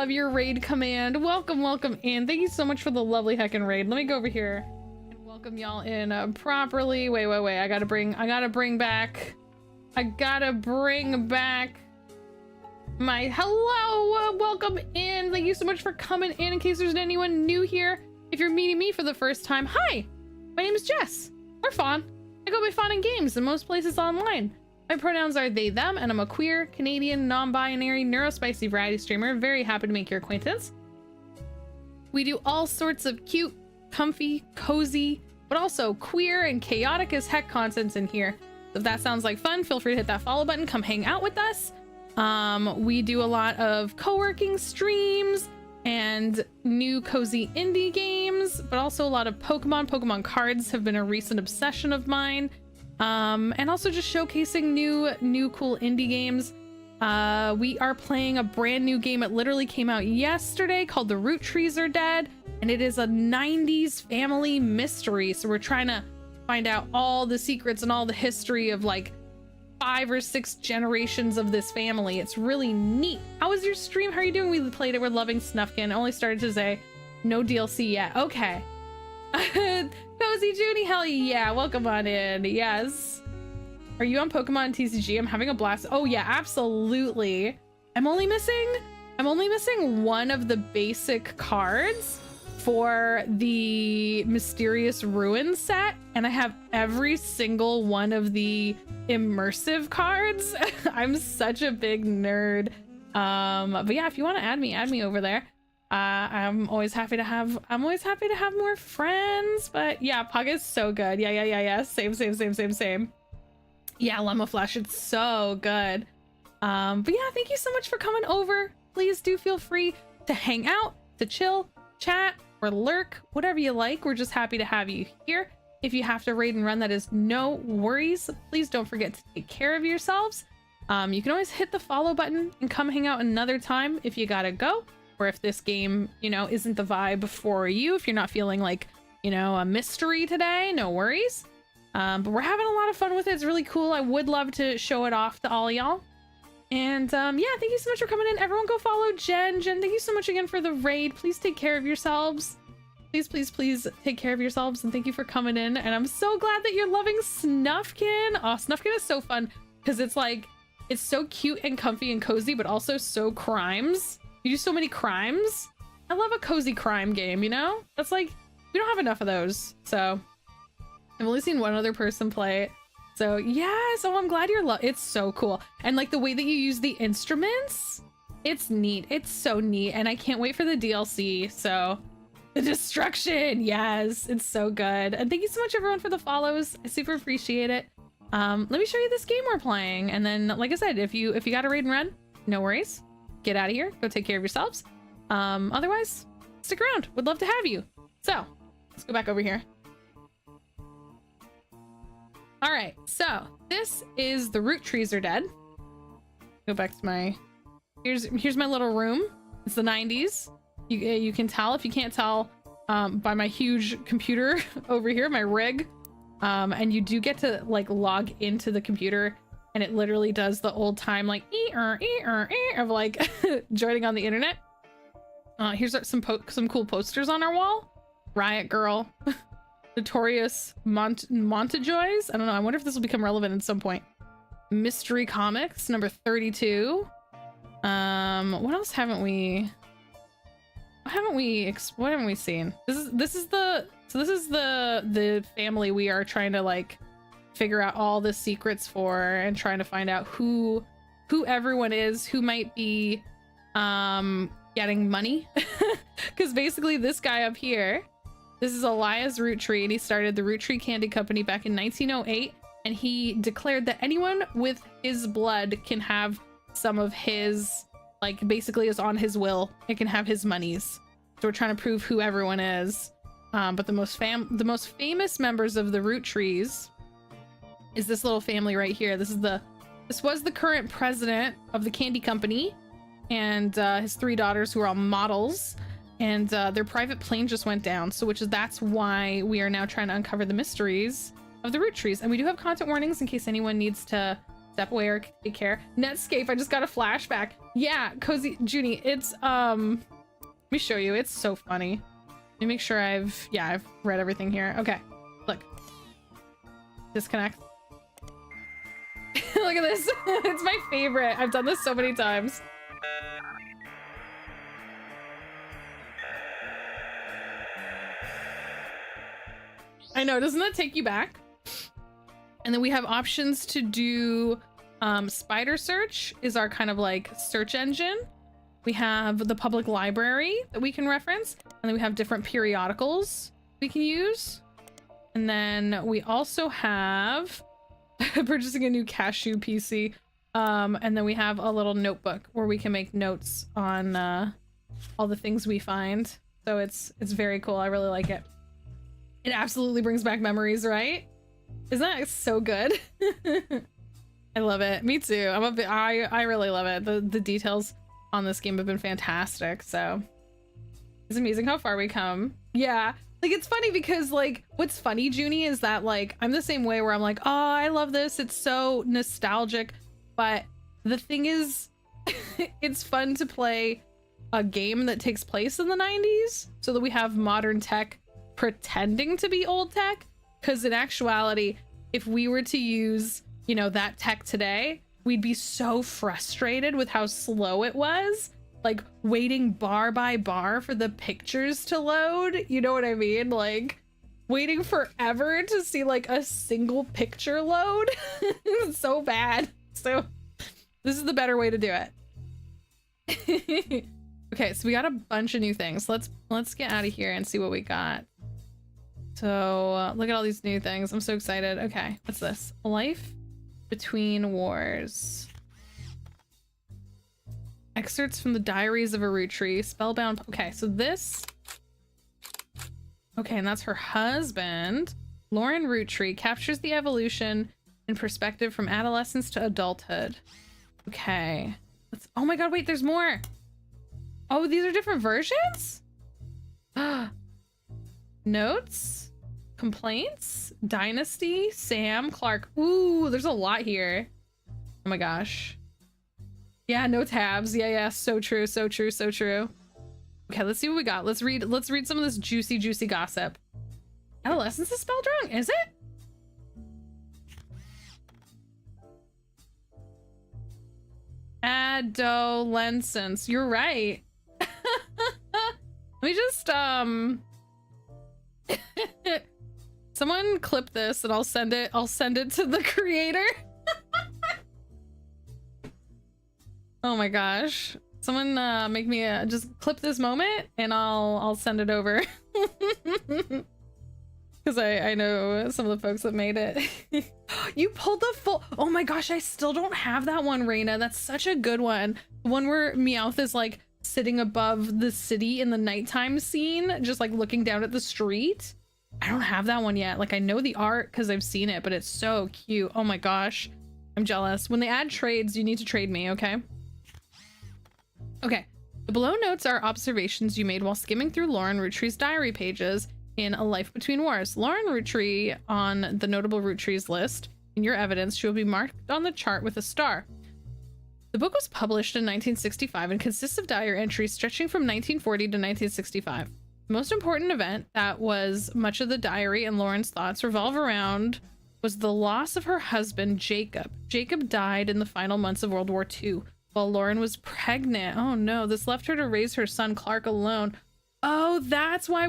your raid command. Welcome in. Thank you so much for the lovely heckin' raid. Let me go over here and welcome y'all in properly. Wait. I gotta bring back my hello. Welcome in. Thank you so much for coming in case there's anyone new here. If you're meeting me for the first time, hi, my name is Jess, or Fawn. I go by FaunAndGames in most places online. My pronouns are they, them, and I'm a queer, Canadian, non-binary, neurospicy variety streamer. Very happy to make your acquaintance. We do all sorts of cute, comfy, cozy, but also queer and chaotic as heck contents in here. So if that sounds like fun, feel free to hit that follow button, come hang out with us. We do a lot of co-working streams and new cozy indie games, but also a lot of Pokemon cards have been a recent obsession of mine. And also just showcasing new cool indie games. We are playing a brand new game. It literally came out yesterday called the Roottrees Are Dead, and it is a 90s family mystery. So we're trying to find out all the secrets and all the history of like 5 or 6 generations of this family. It's really neat. How was your stream? How are you doing? We played it. We're loving Snufkin. Only started today. No DLC yet. Okay. Cozy Junie, hell yeah, welcome on in. Yes. Are you on Pokémon TCG? I'm having a blast. Oh yeah, absolutely. I'm only missing one of the basic cards for the Mysterious Ruins set, and I have every single one of the immersive cards. I'm such a big nerd. But yeah, if you want to add me over there. I'm always happy to have more friends. But yeah, Pug is so good. Yeah. Same. Yeah, Llama Flash, it's so good. But yeah, thank you so much for coming over. Please do feel free to hang out, to chill, chat, or lurk, whatever you like. We're just happy to have you here. If you have to raid and run, that is no worries. Please don't forget to take care of yourselves. You can always hit the follow button and come hang out another time if you gotta go. Or if this game, you know, isn't the vibe for you, if you're not feeling like, you know, a mystery today, no worries. But we're having a lot of fun with it. It's really cool. I would love to show it off to all y'all. And yeah, thank you so much for coming in. Everyone go follow Jen. Jen, thank you so much again for the raid. Please take care of yourselves. Please take care of yourselves. And thank you for coming in. And I'm so glad that you're loving Snufkin. Oh, Snufkin is so fun because it's like, it's so cute and comfy and cozy, but also so crimes. You do so many crimes. I love a cozy crime game, you know? That's like, we don't have enough of those. So I've only seen one other person play it. So yes, oh, I'm glad it's so cool. And like the way that you use the instruments, it's neat. It's so neat. And I can't wait for the DLC. So the destruction, yes, it's so good. And thank you so much everyone for the follows. I super appreciate it. Let me show you this game we're playing. And then, like I said, if you got a raid and run, no worries. Get out of here. Go take care of yourselves. Otherwise, stick around. Would love to have you. So let's go back over here. All right, so this is the Roottrees Are Dead. Go back to my, here's my little room. It's the 90s. You can tell, if you can't tell, by my huge computer over here, my rig. And you do get to like log into the computer, and it literally does the old time like of like joining on the internet. Here's some cool posters on our wall. Riot Girl. Notorious Montajoys. I don't know. I wonder if this will become relevant at some point. Mystery Comics number 32. What else haven't we? What haven't we seen? This is the family we are trying to like figure out all the secrets for, and trying to find out who everyone is, who might be getting money. Because basically this guy up here, this is Elias Roottree, and he started the Roottree Candy Company back in 1908, and he declared that anyone with his blood can have some of his, like, basically is on his will. It can have his monies. So we're trying to prove who everyone is. But the most famous members of the Roottrees is this little family right here. This was the current president of the candy company, and his 3 daughters, who are all models. And their private plane just went down, so that's why we are now trying to uncover the mysteries of the Roottrees. And we do have content warnings in case anyone needs to step away or take care. Netscape, I just got a flashback. Yeah, Cozy Junie, it's let me show you. It's so funny. Let me make sure I've read everything here. Okay, look. Disconnect. Look at this. It's my favorite. I've done this so many times. I know, doesn't that take you back? And then we have options to do spider search is our kind of like search engine. We have the public library that we can reference, and then we have different periodicals we can use. And then we also have purchasing a new cashew PC. And then we have a little notebook where we can make notes on all the things we find. So it's very cool. I really like it. It absolutely brings back memories, right? Isn't that so good? I love it. Me too. I really love it. The details on this game have been fantastic. So it's amazing how far we come. Yeah. Like, it's funny because like what's funny, Junie, is that like I'm the same way where I'm like, oh, I love this. It's so nostalgic. But the thing is, it's fun to play a game that takes place in the 90s so that we have modern tech pretending to be old tech, because in actuality, if we were to use, you know, that tech today, we'd be so frustrated with how slow it was, like waiting bar by bar for the pictures to load. You know what I mean? Like waiting forever to see like a single picture load. It's so bad. So this is the better way to do it. Okay, so we got a bunch of new things. Let's get out of here and see what we got. So look at all these new things. I'm so excited. Okay, what's this? Life Between Wars. Excerpts from the Diaries of a Roottree. Spellbound. Okay, so this. Okay, and that's her husband. Lauren Roottree captures the evolution in perspective from adolescence to adulthood. Okay. Oh my god, wait, there's more. Oh, these are different versions? Notes. Complaints, Dynasty, Sam, Clark. Ooh, there's a lot here. Oh my gosh. Yeah, no tabs. Yeah, so true, so true, so true. Okay, let's see what we got. Let's read some of this juicy gossip. Adolescence is spelled wrong, is it? Adolescence. You're right. Let me just someone clip this and I'll send it to the creator. Oh my gosh. Someone make me just clip this moment and I'll send it over. Because I know some of the folks that made it. You pulled the full... Oh my gosh, I still don't have that one, Raina. That's such a good one. The one where Meowth is like sitting above the city in the nighttime scene, just like looking down at the street. I don't have that one yet. Like I know the art because I've seen it, but it's so cute. Oh my gosh. I'm jealous. When they add trades, you need to trade me, okay? Okay. The below notes are observations you made while skimming through Lauren Roottree's diary pages in A Life Between Wars. Lauren Roottree on the notable Roottrees list. In your evidence, she will be marked on the chart with a star. The book was published in 1965 and consists of diary entries stretching from 1940 to 1965. The most important event that was much of the diary and Lauren's thoughts revolve around was the loss of her husband, Jacob. Jacob died in the final months of World War II while Lauren was pregnant. Oh no, this left her to raise her son Clark alone. Oh, that's why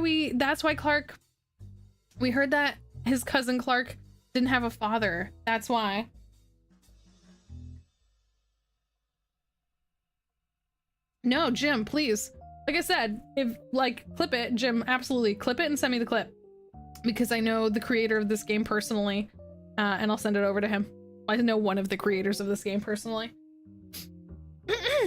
Clark, we heard that his cousin Clark didn't have a father. That's why. No, Jim, please. Like I said, if like clip it, Jim, absolutely clip it and send me the clip because I know the creator of this game personally, and I'll send it over to him. I know one of the creators of this game personally. Okay,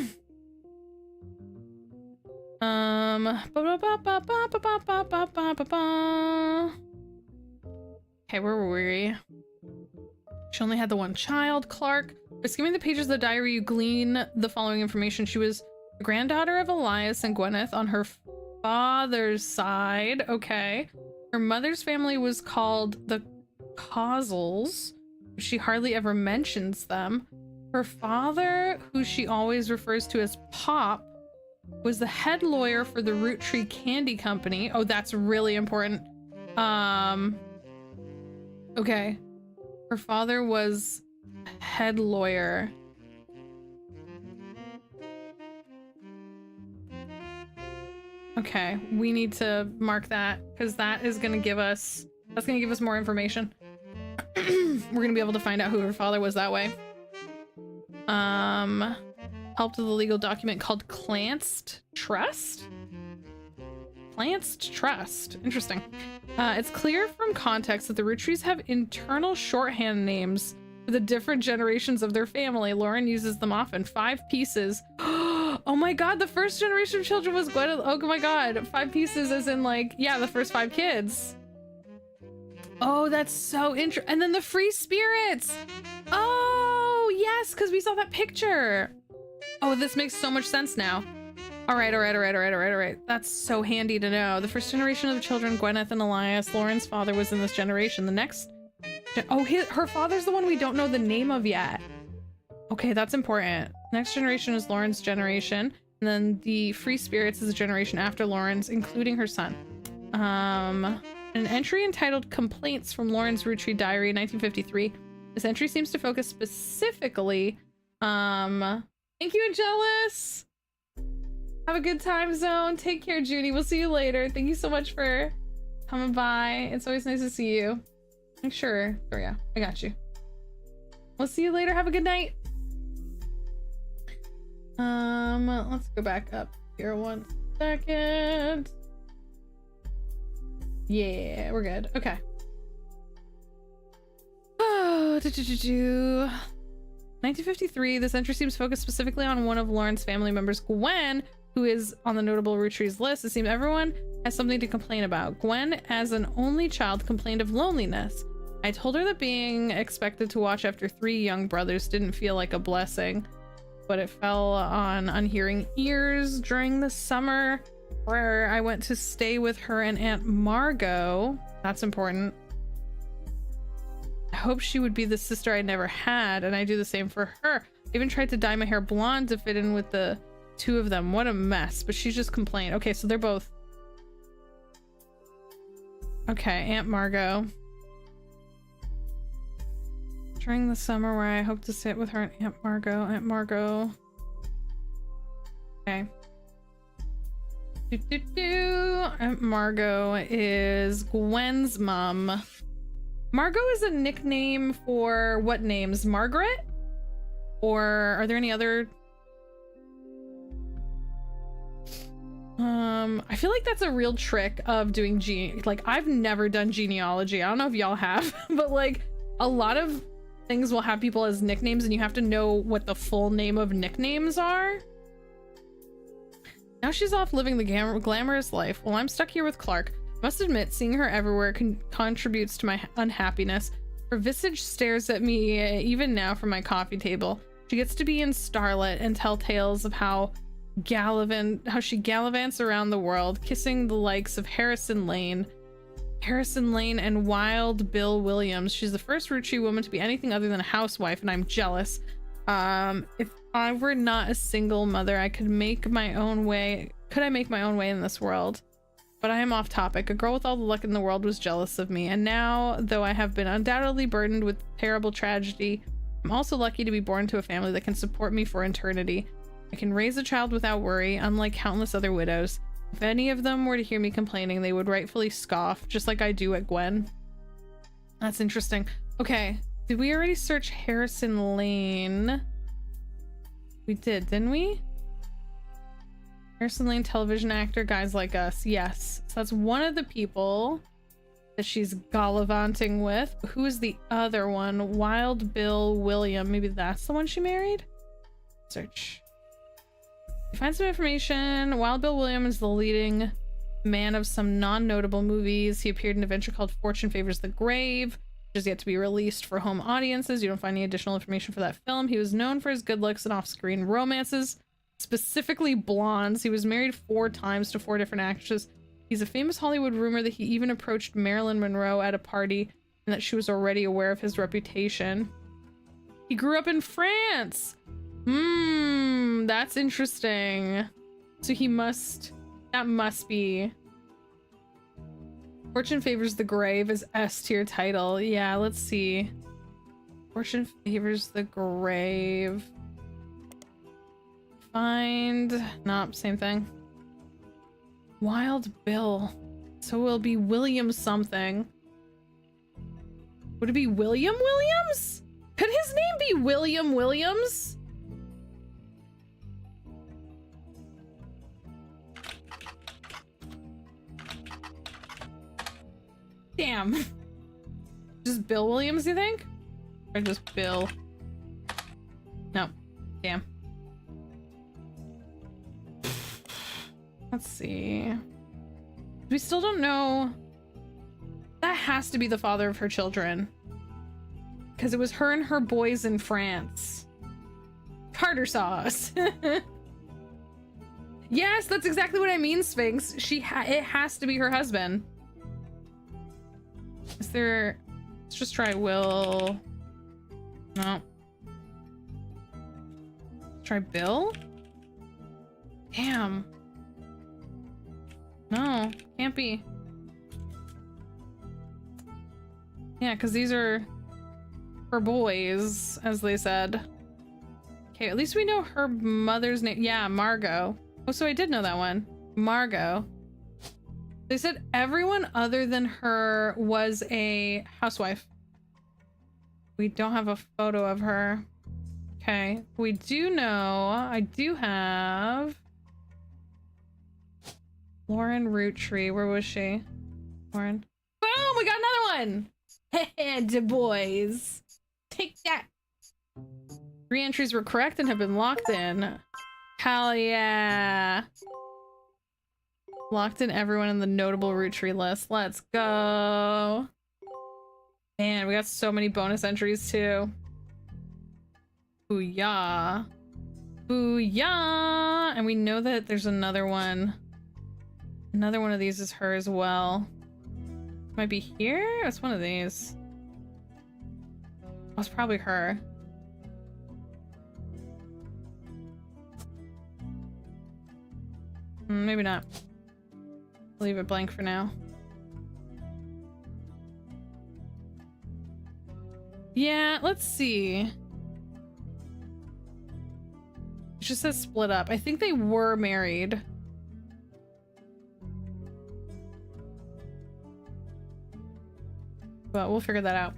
where were we? She only had the one child, Clark. By skimming the pages of the diary, you glean the following information. She was the granddaughter of Elias and Gwyneth on her father's side. Okay. Her mother's family was called the Causals. She hardly ever mentions them. Her father, who she always refers to as Pop, was the head lawyer for the Roottree Candy Company. Oh, that's really important. Okay. Her father was head lawyer. Okay, we need to mark that because that is gonna give us more information. We're gonna be able to find out who her father was that way. Helped with a legal document called Clanced Trust? Clanced Trust. Interesting. It's clear from context that the Roottrees have internal shorthand names for the different generations of their family. Lauren uses them often. 5 pieces. Oh my god, the first generation of children was Gwyneth. Oh my god, 5 pieces as in like, yeah, the first 5 kids. Oh, that's so interesting. And then the free spirits. Oh, yes, because we saw that picture. Oh, this makes so much sense now. All right. That's so handy to know. The first generation of the children, Gwyneth and Elias. Lauren's father was in this generation. The next... Oh, her father's the one we don't know the name of yet. Okay, that's important. Next generation is Lauren's generation. And then the free spirits is a generation after Lauren's, including her son. An entry entitled Complaints from Lauren's Roottree Diary, 1953. This entry seems to focus specifically... Thank you, Angelus! Have a good time, Zone. Take care, Junie. We'll see you later. Thank you so much for coming by. It's always nice to see you. Sure. Oh yeah, I got you. We'll see you later. Have a good night. Let's go back up here 1 second. Yeah, we're good. Okay. Oh, 1953. This entry seems focused specifically on one of Lauren's family members, Gwen, who is on the notable Roottrees list. It seems everyone has something to complain about. Gwen, as an only child, complained of loneliness. I told her that being expected to watch after 3 young brothers didn't feel like a blessing, but it fell on unhearing ears during the summer where I went to stay with her and Aunt Margot. That's important. I hope she would be the sister I never had, and I do the same for her. I even tried to dye my hair blonde to fit in with the 2 of them. What a mess. But she just complained. Okay, so they're both... Okay, Aunt Margot. During the summer where I hope to sit with her and Aunt Margot. Aunt Margot. Okay. Margot is Gwen's mom. Margot is a nickname for what names? Margaret? Or are there any other? I feel like that's a real trick of doing like I've never done genealogy. I don't know if y'all have, but like a lot of things will have people as nicknames and you have to know what the full name of nicknames are. Now she's off living the glamorous life while I'm stuck here with Clark. Must admit, seeing her everywhere contributes to my unhappiness. Her visage stares at me even now from my coffee table. She gets to be in starlet and tell tales of how she gallivants around the world, kissing the likes of Harrison Lane and Wild Bill Williams. She's the first Roottree woman to be anything other than a housewife, and I'm jealous. If I were not a single mother, I could make my own way. Could I make my own way in this world? But I am off topic. A girl with all the luck in the world was jealous of me, and now, though I have been undoubtedly burdened with terrible tragedy, I'm also lucky to be born to a family that can support me for eternity. I can raise a child without worry, unlike countless other widows. If any of them were to hear me complaining, they would rightfully scoff, just like I do at Gwen. That's interesting. Okay, did we already search Harrison Lane? We did, didn't we? Harrison Lane, television actor, Guys Like Us. Yes. So that's one of the people that she's gallivanting with. Who is the other one? Wild Bill William. Maybe that's the one she married? Search. Find some information. Wild Bill William is the leading man of some non-notable movies. He appeared in an adventure called Fortune Favors the Grave, which is yet to be released for home audiences. You don't find any additional information for that film. He was known for his good looks and off-screen romances, specifically blondes. He was married 4 times to 4 different actresses. He's a famous Hollywood rumor that he even approached Marilyn Monroe at a party and that she was already aware of his reputation. He grew up in France. That's interesting. So that must be Fortune Favors the Grave is S tier title. Yeah, let's see. Fortune Favors the Grave. Find, nope, same thing. Wild Bill. So it'll be William something. Would it be William Williams? Could his name be William Williams? Damn. Just Bill Williams, you think? Or just Bill? No. Damn. Let's see. We still don't know. That has to be the father of her children. Because it was her and her boys in France. Tartar sauce. Yes, that's exactly what I mean, Sphinx. It has to be her husband. Is there... Let's just try Will. No. Try Bill? Damn. No, can't be. Yeah, because these are her boys, as they said. Okay, at least we know her mother's name. Yeah, Margot. Oh, so I did know that one. Margot. They said everyone other than her was a housewife. We don't have a photo of her. Okay, we do know. I do have Lauren Roottree. Where was she? Lauren. Boom! We got another one! Hey, Du Bois. Take that. 3 entries were correct and have been locked in. Hell yeah. Locked in everyone in the notable Roottree list. Let's go. Man, we got so many bonus entries too. Booyah. Booyah! And we know that there's another one. Another one of these is her as well. Might be here? It's one of these. Oh, it's probably her. Maybe not. Leave it blank for now. Yeah, let's see. It just says split up. I think they were married. but we'll figure that out.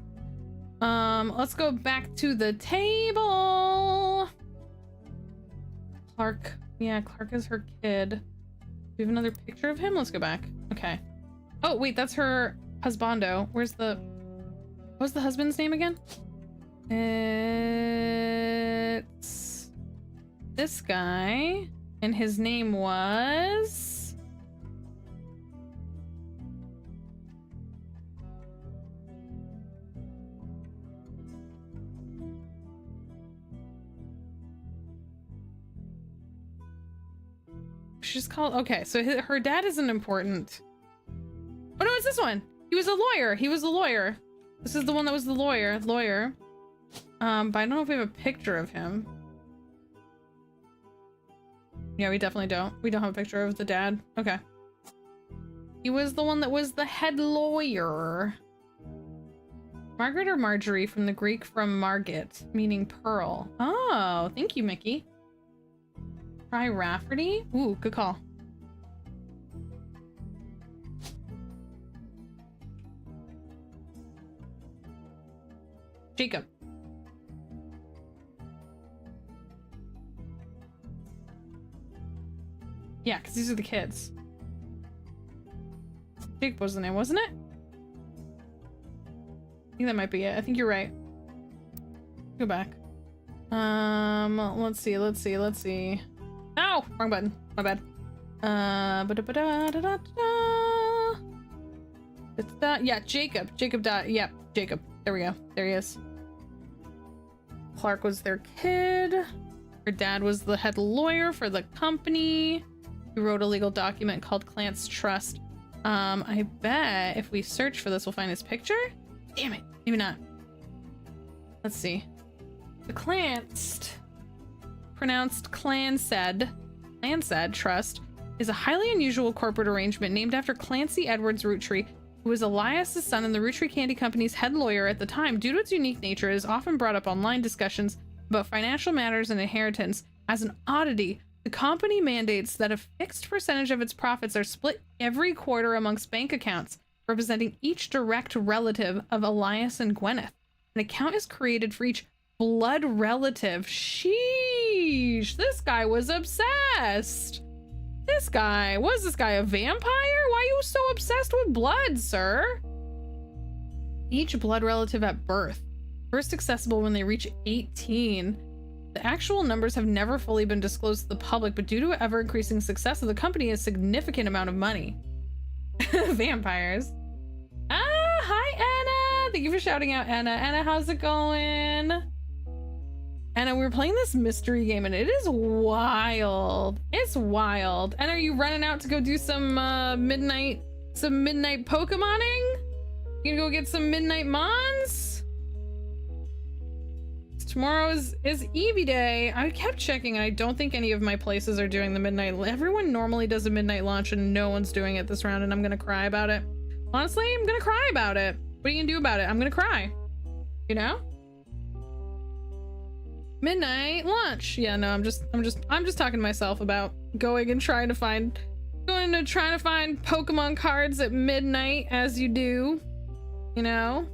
Let's go back to the table. Clark. Yeah, Clark is her kid. Do we have another picture of him? Let's go back. Okay. Oh, wait, that's her husbando. What's the husband's name again? It's this guy, and his name was... She's called... Okay, so her dad isn't important. Oh, no, it's this one. He was a lawyer. He was a lawyer. This is the one that was the lawyer. But I don't know if we have a picture of him. Yeah, we definitely don't. We don't have a picture of the dad. Okay. He was the one that was the head lawyer. Margaret or Marjorie from the Greek from Margit, meaning pearl. Oh, thank you, Mickey. Try Rafferty. Ooh, good call. Jacob. Yeah, because these are the kids. Jacob was the name, wasn't it? I think that might be it. I think you're right. Go back. Let's see. No! Wrong button. My bad. Yeah, Jacob. Yep, Jacob. There we go. There he is. Clark was their kid. Her dad was the head lawyer for the company. He wrote a legal document called Clancy Trust. I bet if we search for this, we'll find his picture. Damn it. Maybe not. Let's see. The Clancy, pronounced Clancy Trust, is a highly unusual corporate arrangement named after Clancy Edwards Roottree, who was Elias's son and the Roottree Candy Company's head lawyer at the time. Due to its unique nature, it is often brought up online discussions about financial matters and inheritance. As an oddity, the company mandates that a fixed percentage of its profits are split every quarter amongst bank accounts, representing each direct relative of Elias and Gwyneth. An account is created for each blood relative. Sheesh, this guy was obsessed. Was this guy a vampire? Why are you so obsessed with blood, sir? Each blood relative at birth, first accessible when they reach 18. The actual numbers have never fully been disclosed to the public, but due to ever-increasing success of the company, a significant amount of money. Vampires. Hi, Anna. Thank you for shouting out, Anna. Anna, how's it going? Anna, we're playing this mystery game, and it is wild. It's wild. And are you running out to go do some midnight Pokemoning? You gonna go get some midnight Mons? Tomorrow is Eevee Day. I kept checking, and I don't think any of my places are doing the midnight. Everyone normally does a midnight launch, and no one's doing it this round, and I'm gonna cry about it. Honestly, I'm gonna cry about it. What are you gonna do about it? I'm gonna cry. You know? Midnight launch. Yeah, no, I'm just talking to myself about going and trying to find Pokemon cards at midnight, as you do. You know?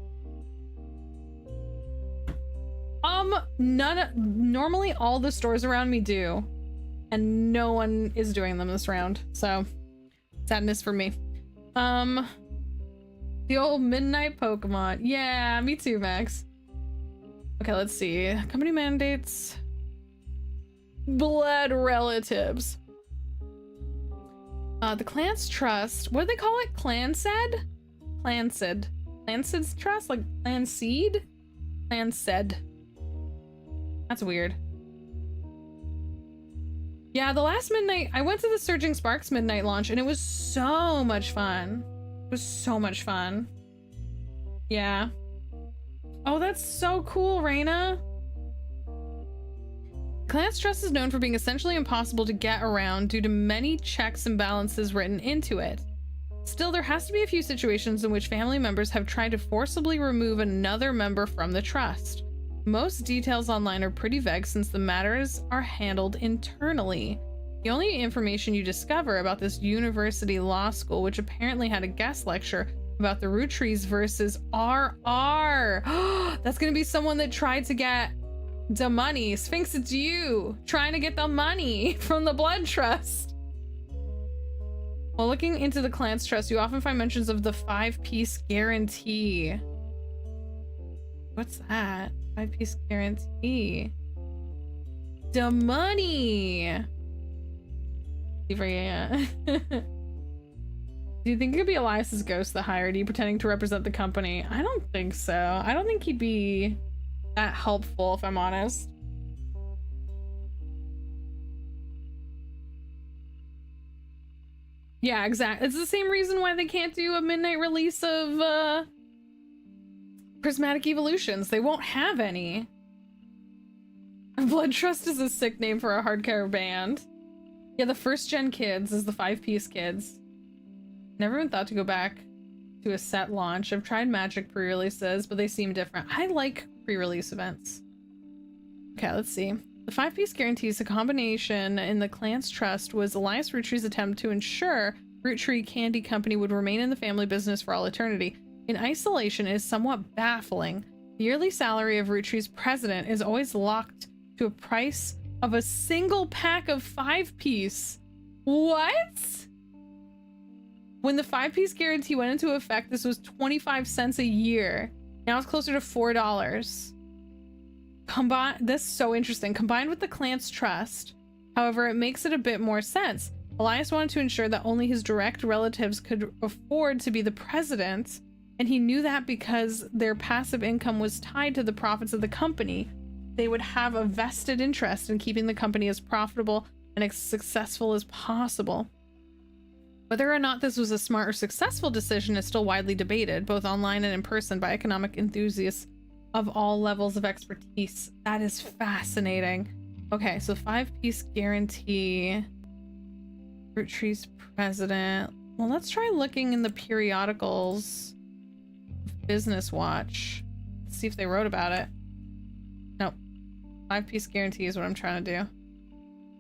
Normally all the stores around me do, and no one is doing them this round, so sadness for me. The old midnight Pokemon. Yeah, me too, Max. Okay, let's see. Company mandates. Blood relatives. The Clancy Trust. What do they call it? Clancy Trust? Like Clanseed? Clancy. That's weird. Yeah, the last midnight, I went to the Surging Sparks midnight launch, and it was so much fun. It was so much fun. Yeah. Oh, that's so cool, Raina. Clancy Trust is known for being essentially impossible to get around due to many checks and balances written into it. Still, there has to be a few situations in which family members have tried to forcibly remove another member from the trust. Most details online are pretty vague since the matters are handled internally. The only information you discover about this university law school, which apparently had a guest lecture, about the Roottrees versus RR. That's gonna be someone that tried to get the money. Sphinx, it's you trying to get the money from the Blood Trust. While looking into the Clan's Trust, you often find mentions of the 5-piece guarantee. What's that? 5-piece guarantee. The money. Yeah. Do you think it could be Elias's ghost that hired you, pretending to represent the company? I don't think so. I don't think he'd be that helpful, if I'm honest. Yeah, exactly. It's the same reason why they can't do a midnight release of Prismatic Evolutions. They won't have any. Blood Trust is a sick name for a hardcore band. Yeah, the first gen kids is the 5-piece kids. Never even thought to go back to a set launch. I've tried Magic pre-releases, but they seem different. I like pre-release events. Okay, let's see. The 5-piece guarantees a combination in the Clan's Trust was Elias Roottree's attempt to ensure Roottree Candy Company would remain in the family business for all eternity. In isolation, it is somewhat baffling. The yearly salary of Rootree's president is always locked to a price of a single pack of 5-piece. What? When the 5-piece guarantee went into effect, this was 25 cents a year. Now it's closer to $4. That's so interesting. Combined with the Clan's Trust, however, it makes it a bit more sense. Elias wanted to ensure that only his direct relatives could afford to be the president, and he knew that because their passive income was tied to the profits of the company, they would have a vested interest in keeping the company as profitable and as successful as possible. Whether or not this was a smart or successful decision is still widely debated, both online and in person, by economic enthusiasts of all levels of expertise. That is fascinating. Okay, so 5-piece guarantee. Roottree's president. Well, let's try looking in the periodicals. Business Watch. Let's see if they wrote about it. Nope. 5-piece guarantee is what I'm trying to do.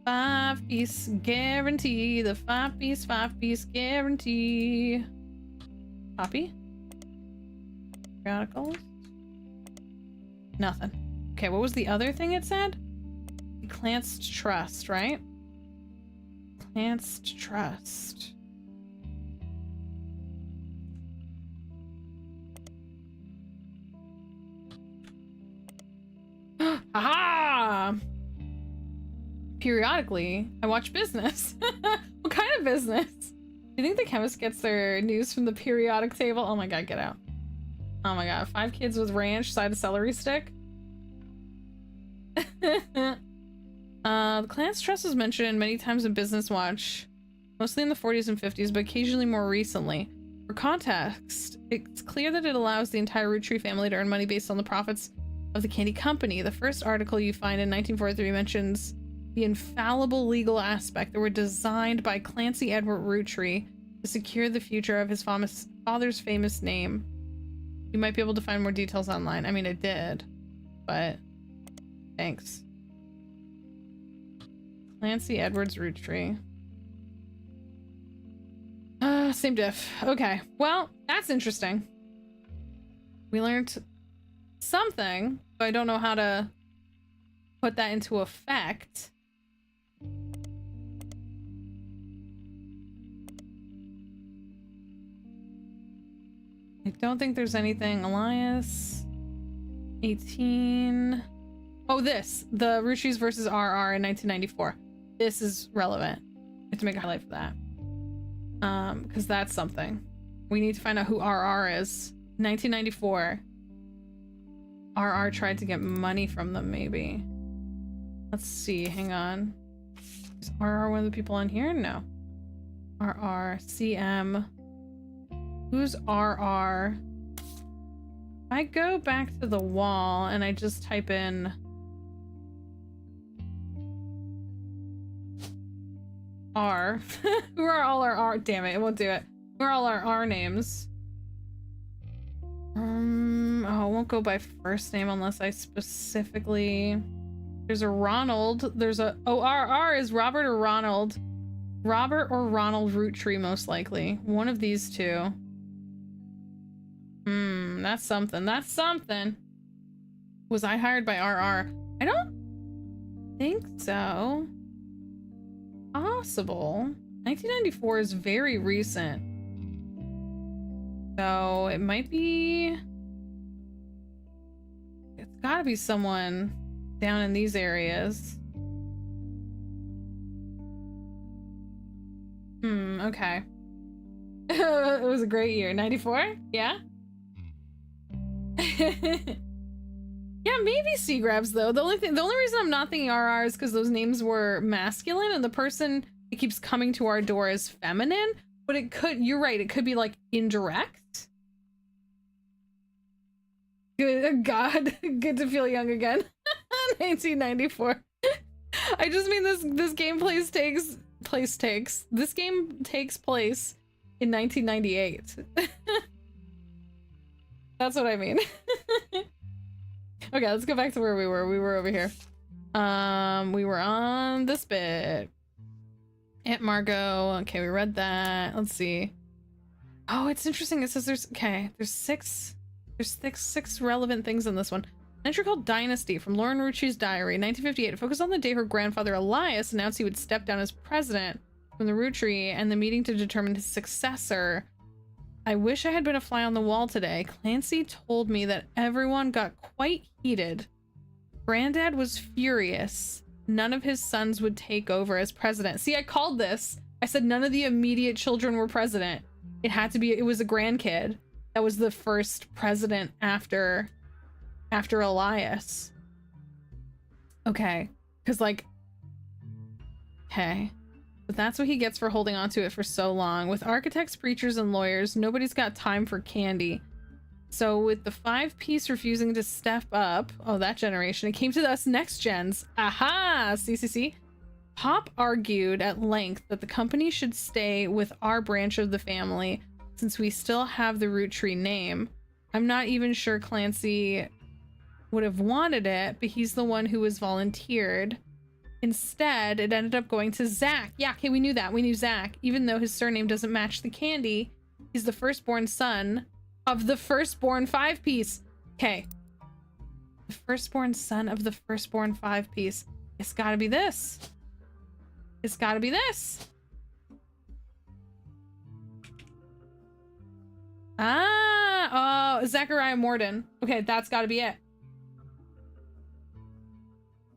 5-piece guarantee. The 5-piece guarantee. Copy. Periodicals. Nothing. Okay, what was the other thing it said? Clan's Trust, right? Clan's Trust. Aha! Periodically, I watch business. What kind of business? Do you think the chemist gets their news from the periodic table? Oh my god, get out. Oh my god, 5 kids with ranch, side of celery stick. The Clan's Trust was mentioned many times in Business Watch, mostly in the 40s and 50s, but occasionally more recently. For context, it's clear that it allows the entire Roottree family to earn money based on the profits of the candy company. The first article you find in 1943 mentions the infallible legal aspect that were designed by Clancy Edward Roottree to secure the future of his father's famous name. You might be able to find more details online. I mean, I did, but thanks. Clancy Edwards Roottree. Same diff. Okay, well, that's interesting. We learned something, but I don't know how to put that into effect. I don't think there's anything. Elias 18. Oh, this, the Roottrees versus RR in 1994. This is relevant. I have to make a highlight for that, because that's something we need to find out who RR is. 1994. RR tried to get money from them, maybe. Let's see, hang on. Is RR one of the people on here? No. RR, CM. Who's RR? I go back to the wall and I just type in R. Who are all our R? Damn it, it won't do it. Who are all our R names? Oh, it won't go by first name unless I specifically... There's a Ronald. There's a... Oh, RR is Robert or Ronald. Robert or Ronald Roottree, most likely. One of these two. That's something. That's something. Was I hired by RR? I don't think so. Possible. 1994 is very recent. So it might be... It's gotta be someone down in these areas. Okay. It was a great year. 94? Yeah? Yeah, maybe sea grabs though. The only reason I'm not thinking RR is because those names were masculine and the person that keeps coming to our door is feminine. But it could, you're right, it could be like indirect. Good God, good to feel young again. 1994. I just mean this game this game takes place in 1998. That's what I mean. Okay, let's go back to where we were. We were over here. We were on this bit. Aunt Margot. Okay, we read that. Let's see. Oh, it's interesting. It says there's six relevant things in this one. An entry called Dynasty from Lauren Rucci's diary, 1958. It focused on the day her grandfather Elias announced he would step down as president from the Roottree and the meeting to determine his successor. I wish I had been a fly on the wall today. Clancy told me that everyone got quite heated. Granddad was furious. None of his sons would take over as president. See, I called this. I said none of the immediate children were president. It was a grandkid that was the first president after Elias. Okay. Because okay. But that's what he gets for holding on to it for so long. With architects, preachers, and lawyers, nobody's got time for candy. So with the 5-piece refusing to step up, that generation, it came to us next gens. Aha! CCC. Pop argued at length that the company should stay with our branch of the family since we still have the Roottree name. I'm not even sure Clancy would have wanted it, but he's the one who was volunteered. Instead, it ended up going to Zach. Yeah, okay, we knew that. We knew Zach. Even though his surname doesn't match the candy, he's the firstborn son of the firstborn 5-piece. Okay. The firstborn son of the firstborn 5-piece. It's gotta be this. It's gotta be this. Oh, Zachariah Morden. Okay, that's gotta be it.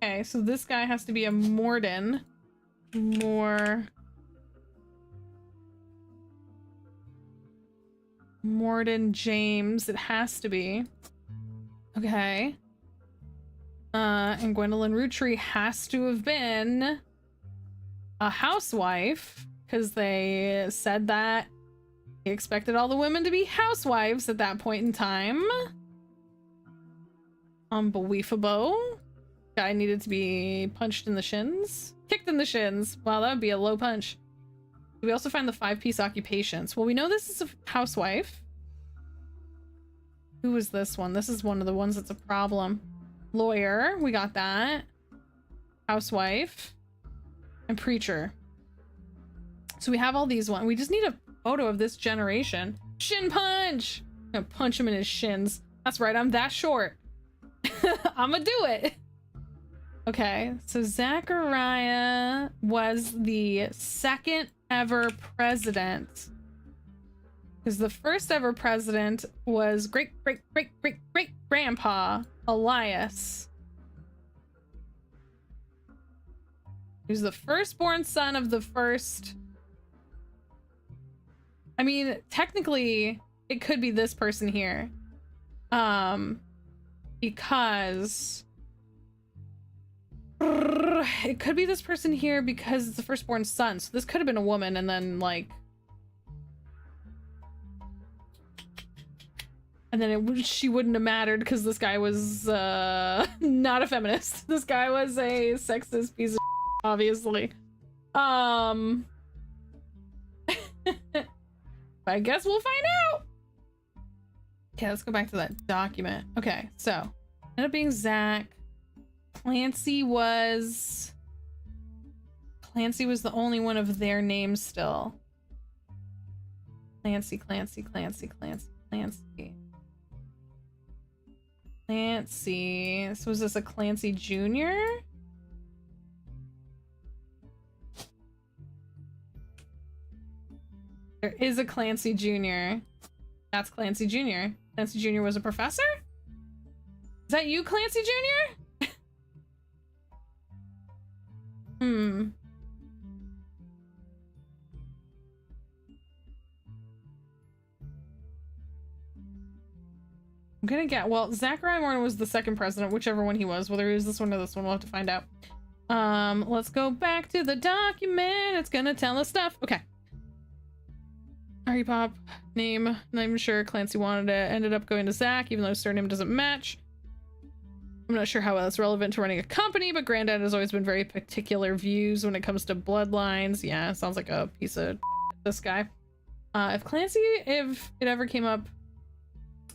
Okay, so this guy has to be a Morden. Morden James. It has to be. Okay. And Gwendolyn Roottree has to have been a housewife because they said that they expected all the women to be housewives at that point in time. Unbelievable. Guy needed to be punched in the shins. Kicked in the shins. Wow, that would be a low punch. We also find the 5-piece occupations. Well, we know this is a housewife. Who is this one? This is one of the ones that's a problem. Lawyer. We got that. Housewife. And preacher. So we have all these ones. We just need a photo of this generation. Shin punch! I'm gonna punch him in his shins. That's right, I'm that short. I'm gonna do it. Okay, so Zachariah was the second ever president. Because the first ever president was great-great-great-great-great-grandpa Elias. He was the firstborn son of the first... I mean, technically, it could be this person here. Because... It could be this person here because it's the firstborn son. So this could have been a woman and then like... And then she wouldn't have mattered because this guy was not a feminist. This guy was a sexist piece of obviously. I guess we'll find out. Okay, let's go back to that document. Okay, so ended up being Zach. Clancy was the only one of their names still. Clancy. Clancy. So is this a Clancy Jr.? There is a Clancy Jr. That's Clancy Jr. Clancy Jr. was a professor? Is that you, Clancy Jr.? Hmm. I'm gonna get, well, Zachariah Morton was the second president, whichever one he was. Whether he was this one or this one, we'll have to find out. Let's go back to the document. It's gonna tell us stuff. Okay. Harry Pop, name, not even sure. Clancy wanted it, ended up going to Zach, even though his surname doesn't match. I'm not sure how that's relevant to running a company, but Granddad has always been very particular views when it comes to bloodlines. Yeah, sounds like a piece of this guy. If it ever came up,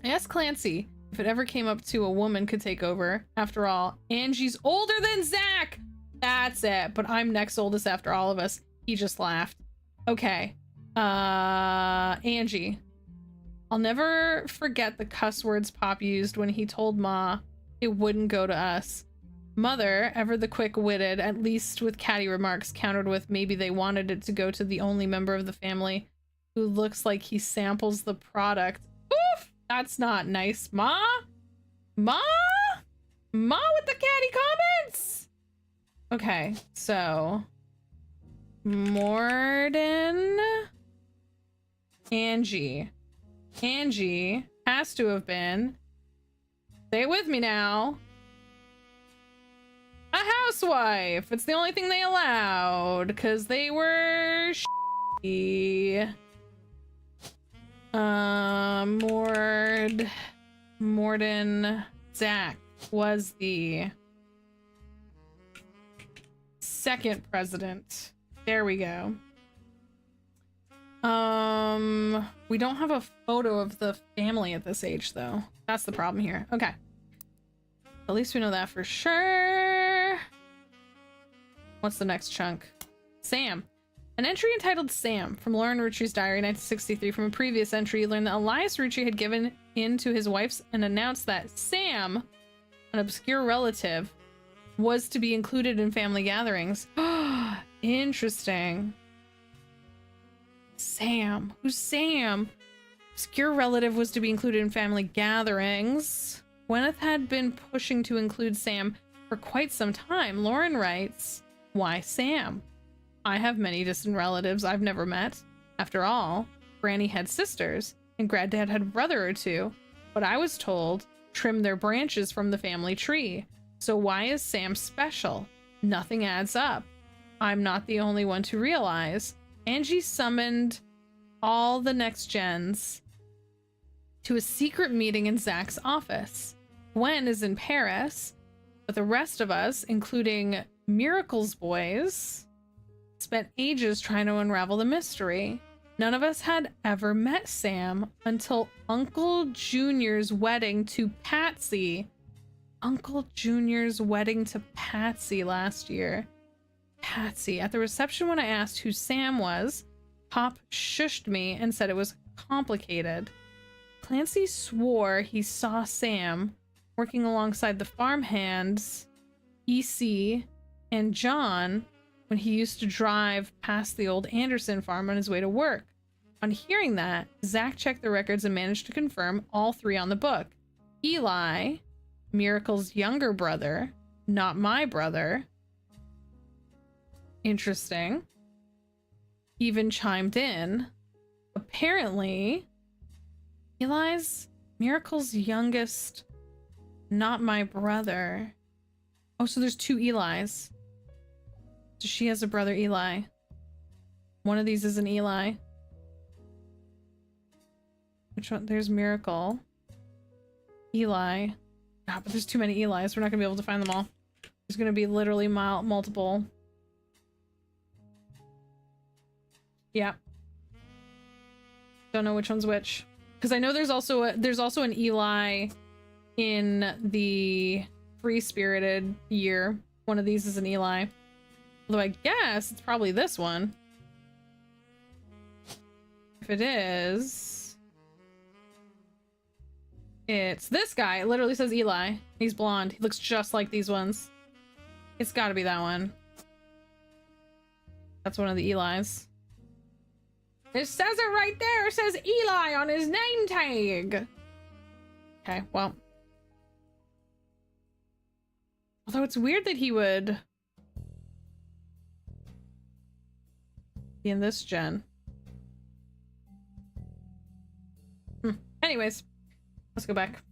I asked Clancy if it ever came up to a woman could take over. After all, Angie's older than Zach. That's it. But I'm next oldest after all of us. He just laughed. Okay. Angie. I'll never forget the cuss words Pop used when he told Ma it wouldn't go to us. Mother, ever the quick-witted, at least with catty remarks, countered with maybe they wanted it to go to the only member of the family who looks like he samples the product. Oof! That's not nice, Ma? Ma? Ma with the catty comments? Okay, so... Morden... Angie. Angie has to have been... Say it with me now. A housewife. It's the only thing they allowed, because they were shitty. Morden Zach was the second president. There we go. We don't have a photo of the family at this age, though. That's the problem here. Okay. At least we know that for sure. What's the next chunk? Sam. An entry entitled Sam from Lauren Roottree's diary, 1963. From a previous entry, you learned that Elias Roottree had given in to his wife's and announced that Sam, an obscure relative, was to be included in family gatherings. Interesting. Sam. Who's Sam? Obscure relative was to be included in family gatherings. Gwyneth had been pushing to include Sam for quite some time. Lauren writes, why Sam? I have many distant relatives I've never met. After all, Granny had sisters, and Granddad had a brother or two. But I was told, trim their branches from the family tree. So why is Sam special? Nothing adds up. I'm not the only one to realize. Angie summoned all the next gens to a secret meeting in Zach's office. Gwen is in Paris, but the rest of us, including Miracle's boys, spent ages trying to unravel the mystery. None of us had ever met Sam until Uncle Junior's wedding to Patsy. Uncle Junior's wedding to Patsy last year. Patsy. At the reception when I asked who Sam was, Pop shushed me and said it was complicated. Clancy swore he saw Sam working alongside the farmhands, EC, and John when he used to drive past the old Anderson farm on his way to work. On hearing that, Zach checked the records and managed to confirm all three on the book. Eli, Miracle's younger brother, not my brother. Interesting. Even chimed in. Apparently, Eli's Miracle's youngest, not my brother. Oh, so there's two Elis. So she has a brother, Eli. One of these is an Eli. Which one? There's Miracle. Eli. God, but there's too many Elis. We're not gonna be able to find them all. There's gonna be literally multiple. Yeah. Don't know which one's which. Because I know there's also an Eli in the free-spirited year. One of these is an Eli. Although I guess it's probably this one. If it is... It's this guy. It literally says Eli. He's blonde. He looks just like these ones. It's gotta be that one. That's one of the Elis. It says it right there. It says Eli on his name tag. Okay, well. Although it's weird that he would be in this gen. Anyways, let's go back.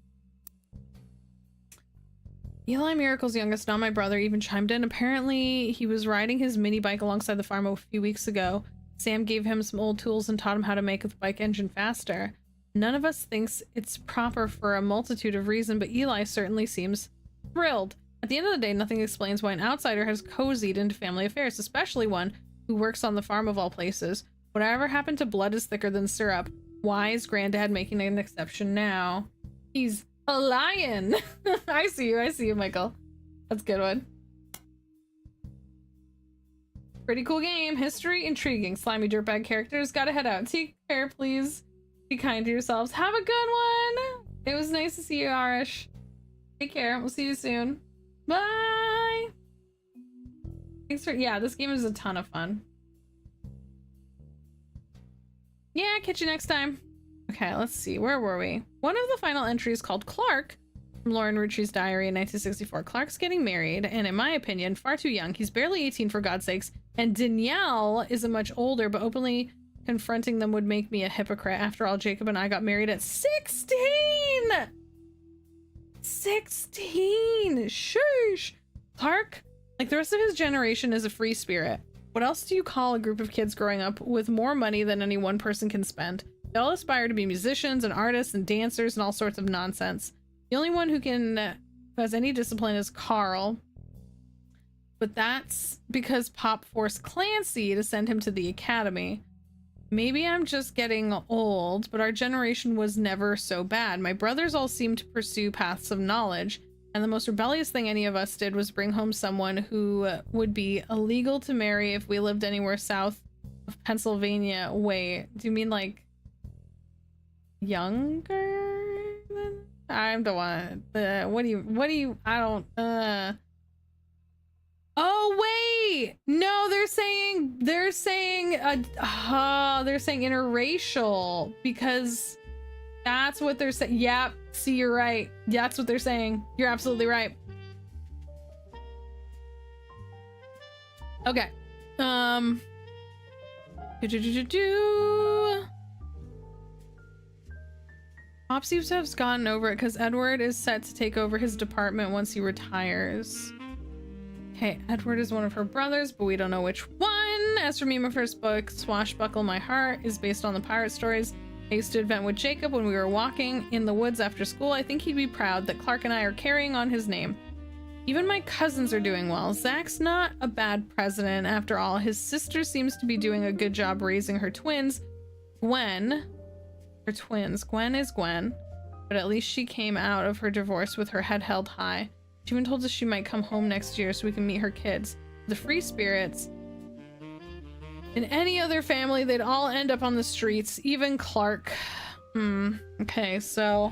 Eli Miracle's youngest, not my brother, even chimed in. Apparently, he was riding his mini bike alongside the farm a few weeks ago. Sam gave him some old tools and taught him how to make the bike engine faster. None of us thinks it's proper for a multitude of reasons, but Eli certainly seems thrilled. At the end of the day, nothing explains why an outsider has cozied into family affairs, especially one who works on the farm of all places. Whatever happened to blood is thicker than syrup. Why is Granddad making an exception now? He's a lion. I see you, Michael. That's a good one. Pretty cool game. History intriguing. Slimy dirtbag characters. Gotta head out. Take care, please. Be kind to yourselves. Have a good one. It was nice to see you, Arish. Take care. We'll see you soon. Bye. Thanks for, yeah, this game is a ton of fun. Yeah, catch you next time. Okay, let's see. Where were we? One of the final entries called Clark from Lauren Rootree's diary in 1964. Clark's getting married, and in my opinion, far too young. He's barely 18 for God's sakes. And Danielle isn't much older, but openly confronting them would make me a hypocrite. After all, Jacob and I got married at 16! 16! Sheesh! Clark, like the rest of his generation, is a free spirit. What else do you call a group of kids growing up with more money than any one person can spend? They all aspire to be musicians and artists and dancers and all sorts of nonsense. The only one who has any discipline is Carl. But that's because Pop forced Clancy to send him to the academy. Maybe I'm just getting old, but our generation was never so bad. My brothers all seemed to pursue paths of knowledge, and the most rebellious thing any of us did was bring home someone who would be illegal to marry if we lived anywhere south of Pennsylvania. Wait, do you mean like younger than I'm the one? What do you I don't oh wait, no, they're saying interracial, because that's what they're saying. Yep, see, you're right. That's what they're saying. You're absolutely right. Okay. Pop seems to have gotten over it because Edward is set to take over his department once he retires. Okay, Edward is one of her brothers, but we don't know which one. As for me, my first book, Swashbuckle My Heart, is based on the pirate stories I used to invent with Jacob when we were walking in the woods after school. I think he'd be proud that Clark and I are carrying on his name. Even my cousins are doing well. Zach's not a bad president after all. His sister seems to be doing a good job raising her twins. Gwen is Gwen, but at least she came out of her divorce with her head held high. She even told us she might come home next year so we can meet her kids. The free spirits. In any other family, they'd all end up on the streets, even Clark. Okay, so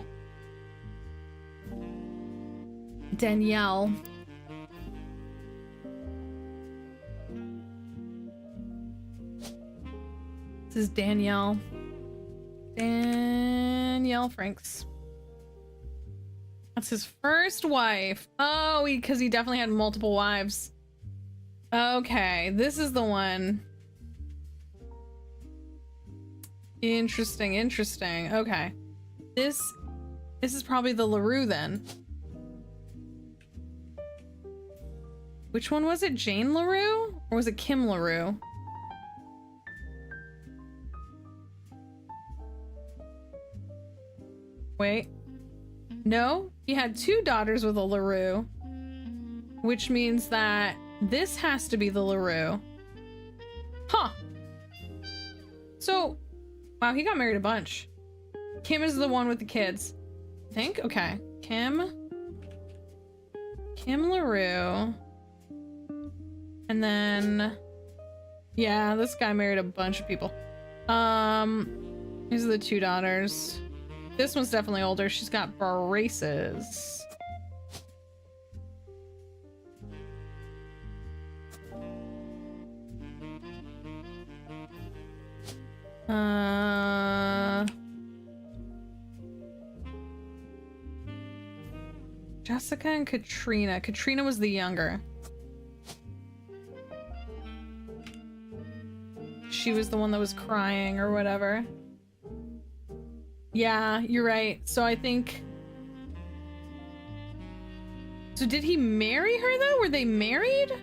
Danielle. This is Danielle. Danielle Franks. That's his first wife. Oh, because he definitely had multiple wives. Okay, this is the one. Interesting. Okay. This is probably the LaRue then. Which one was it? Jane LaRue? Or was it Kim LaRue? Wait. No, he had two daughters with a LaRue, which means that this has to be the LaRue. Huh. So, wow, he got married a bunch. Kim is the one with the kids, I think. Okay, Kim LaRue. And then, yeah, this guy married a bunch of people. These are the two daughters. this one's definitely older. She's got braces. Jessica and Katrina. Katrina was the younger. She was the one that was crying or whatever. Yeah, you're right. So I think... So did he marry her though? Were they married?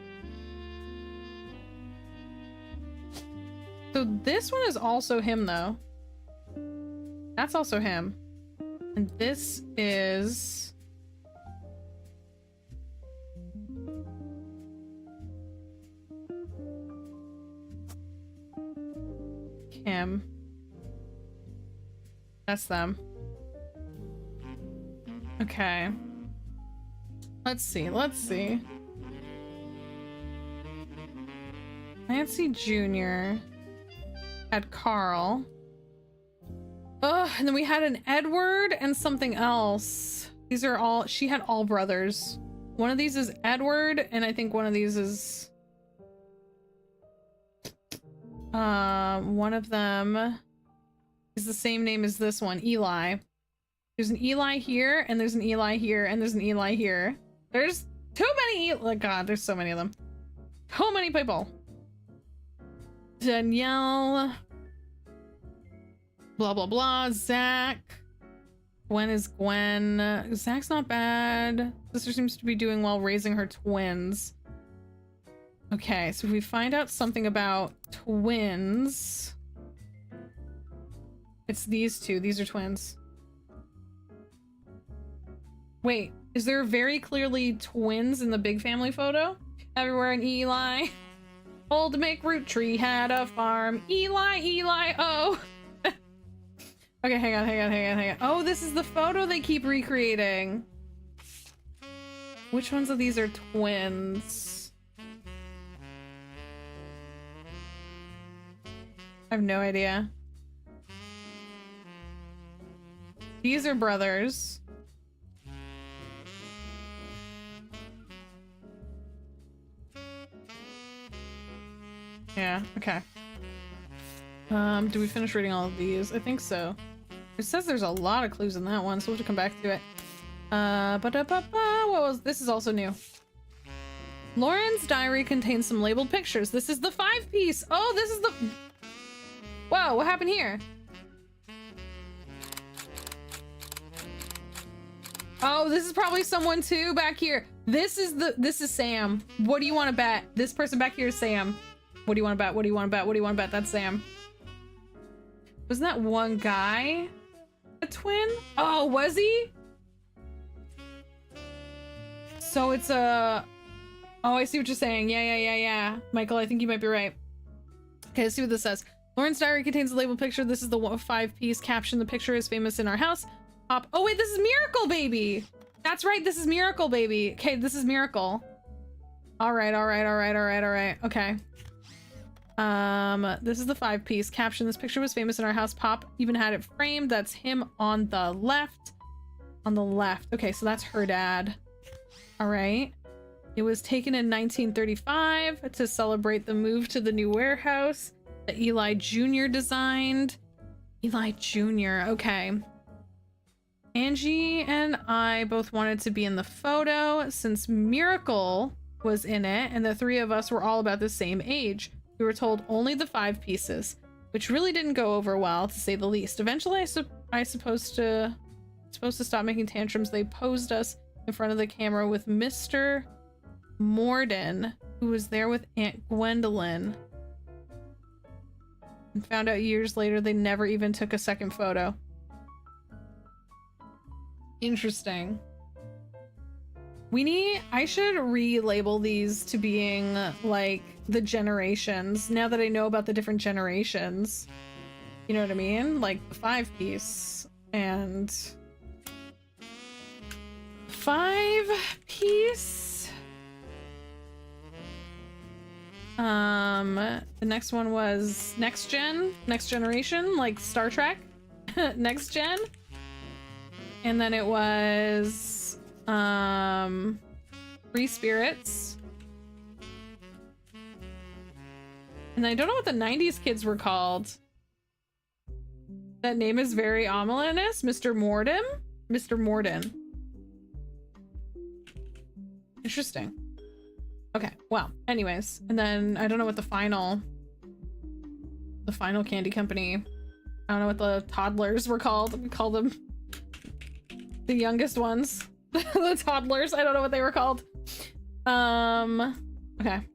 So this one is also him though. That's also him. And this is... Kim. That's them. Okay. Let's see. Clancy Jr. had Carl. Ugh, and then we had an Edward and something else. These are all, she had all brothers. One of these is Edward, and I think one of these is... one of them is the same name as this one, Eli. There's an Eli here, and there's an Eli here, and there's an Eli here. There's too many Eli. God, there's so many of them. So many people. Danielle. Blah, blah, blah. Zach. Gwen is Gwen. Zach's not bad. Sister seems to be doing well raising her twins. Okay, so if we find out something about twins... It's these two. These are twins. Wait, is there very clearly twins in the big family photo? Everywhere in Eli. Old McRoottree had a farm. Eli, oh. Okay, hang on. Oh, this is the photo they keep recreating. Which ones of these are twins? I have no idea. These are brothers. Yeah, okay. Do we finish reading all of these? I think so. It says there's a lot of clues in that one, so we'll have to come back to it. What was this? Is also new. Lauren's diary contains some labeled pictures. This is the 5-piece. Oh, this is the... Whoa, what happened here? Oh, this is probably someone too back here. This is Sam. What do you want to bet? This person back here is Sam. What do you want to bet? That's Sam. Wasn't that one guy a twin? Oh, was he? So it's a... Oh, I see what you're saying. Yeah. Michael, I think you might be right. Okay, let's see what this says. Lauren's diary contains a labeled picture. This is the 5-piece caption. The picture is famous in our house. Oh wait, this is Miracle Baby. That's right, this is Miracle Baby. Okay, this is Miracle. All right. Okay. This is the 5-piece caption. This picture was famous in our house. Pop even had it framed. That's him on the left. Okay, so that's her dad. All right. It was taken in 1935 to celebrate the move to the new warehouse that Eli Jr. designed. Eli Jr. Okay. Angie and I both wanted to be in the photo since Miracle was in it, and the three of us were all about the same age. We were told only the 5 pieces, which really didn't go over well, to say the least. Eventually, I supposed to stop making tantrums. They posed us in front of the camera with Mr. Morden, who was there with Aunt Gwendolyn, and found out years later they never even took a second photo. Interesting. I should relabel these to being like the generations, now that I know about the different generations. You know what I mean? Like the 5-piece and 5-piece. The next one was next generation, like Star Trek. Next gen. and then it was Free Spirits. And I don't know what the 90s kids were called. That name is very ominous. Mr. Morden? Mr. Morden. Interesting. Okay, well, anyways. And then I don't know what the final candy company. I don't know what the toddlers were called. We call them the youngest ones. The toddlers. I don't know what they were called. Okay.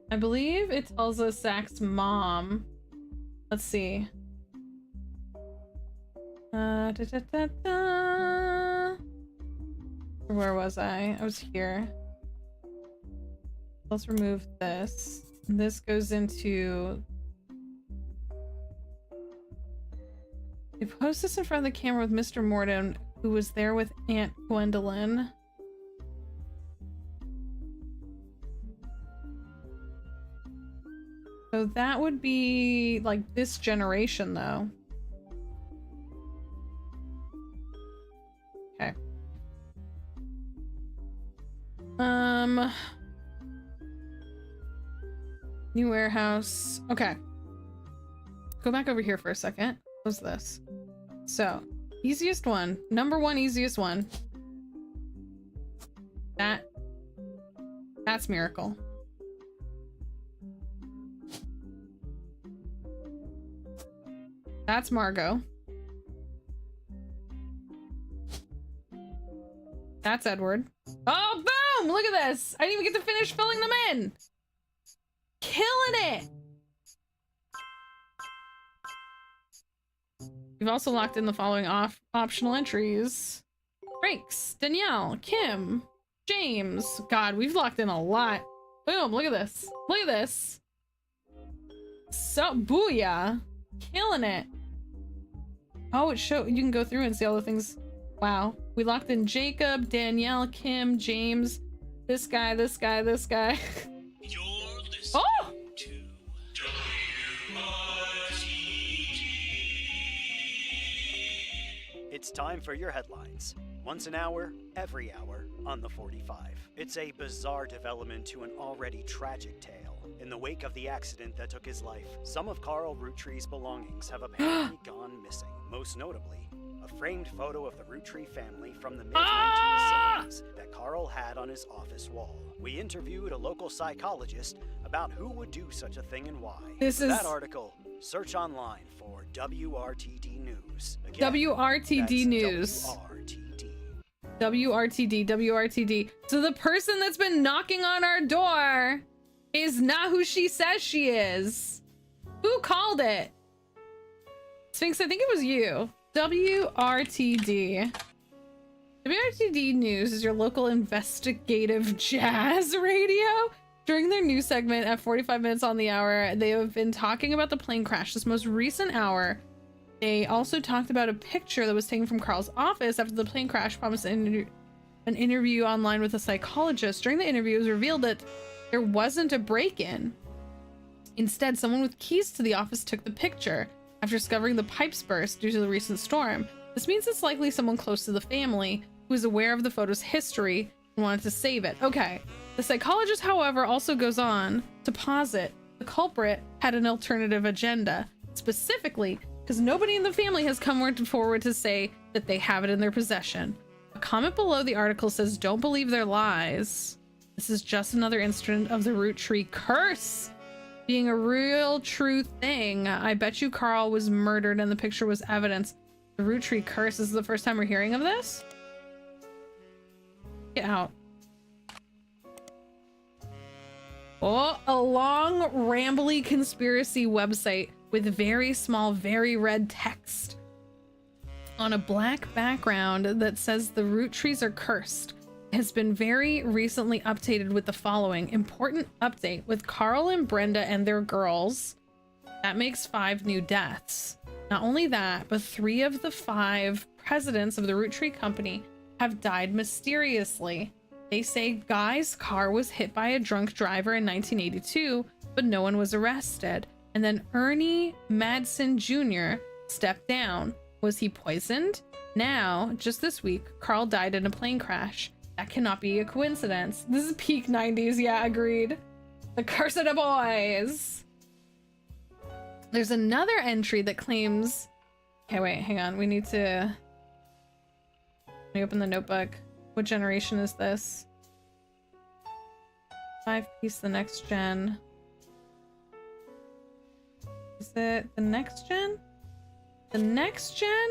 I believe it tells us Zach's mom. Let's see. Where was I? I was here. Let's remove this. This goes into... They post this in front of the camera with Mr. Morden, who was there with Aunt Gwendolyn. So that would be like this generation though. Okay. New warehouse. Okay. Go back over here for a second. What's this? So, easiest one. Number one easiest one. That's Miracle. That's Margot. That's Edward. Oh, boom! Look at this! I didn't even get to finish filling them in! Killing it! We've also locked in the following optional entries. Franks, Danielle, Kim, James. God, we've locked in a lot. Boom, look at this. Look at this. So, booyah. Killing it. Oh, it showed. You can go through and see all the things. Wow. We locked in Jacob, Danielle, Kim, James, this guy, this guy, this guy. You're listening Oh! to WRTG. It's time for your headlines. Once an hour, every hour, on the 45. It's a bizarre development to an already tragic tale. In the wake of the accident that took his life, some of Carl Roottree's belongings have apparently gone missing. Most notably, a framed photo of the Roottree family from the mid-1970s that Carl had on his office wall. We interviewed a local psychologist about who would do such a thing and why. This For is- that article, search online for WRTD News. Again, WRTD that's News. WRTD. WRTD. So the person that's been knocking on our door is not who she says she is. Who called it? Sphinx, I think it was you. WRTD. WRTD News is your local investigative jazz radio. During their news segment at 45 minutes on the hour, they have been talking about the plane crash this most recent hour. They also talked about a picture that was taken from Carl's office after the plane crash, promised an interview online with a psychologist. During the interview, it was revealed that there wasn't a break-in. Instead, someone with keys to the office took the picture after discovering the pipes burst due to the recent storm. This means it's likely someone close to the family who is aware of the photo's history and wanted to save it. Okay. The psychologist, however, also goes on to posit the culprit had an alternative agenda, specifically because nobody in the family has come forward to say that they have it in their possession. A comment below the article says, "Don't believe their lies. This is just another incident of the Roottree curse being a real true thing. I bet you Carl was murdered and the picture was evidence. The Roottree curse." This is the first time we're hearing of this? Get out. Oh, a long, rambly conspiracy website with very small, very red text on a black background that says the Roottrees are cursed. Has been very recently updated with the following important update with Carl and Brenda and their girls. That makes 5 new deaths. Not only that, but 3 of the 5 presidents of the Roottree company have died mysteriously. They say Guy's car was hit by a drunk driver in 1982, but no one was arrested. And then Ernie Madsen Jr. Step down. Was he poisoned? Now, just this week, Carl died in a plane crash. That cannot be a coincidence. This is peak 90s. Yeah, agreed. The curse of the boys. There's another entry that claims... Okay, wait, hang on. We need to... Let me open the notebook. What generation is this? 5-piece, the next gen. Is it the next gen? The next gen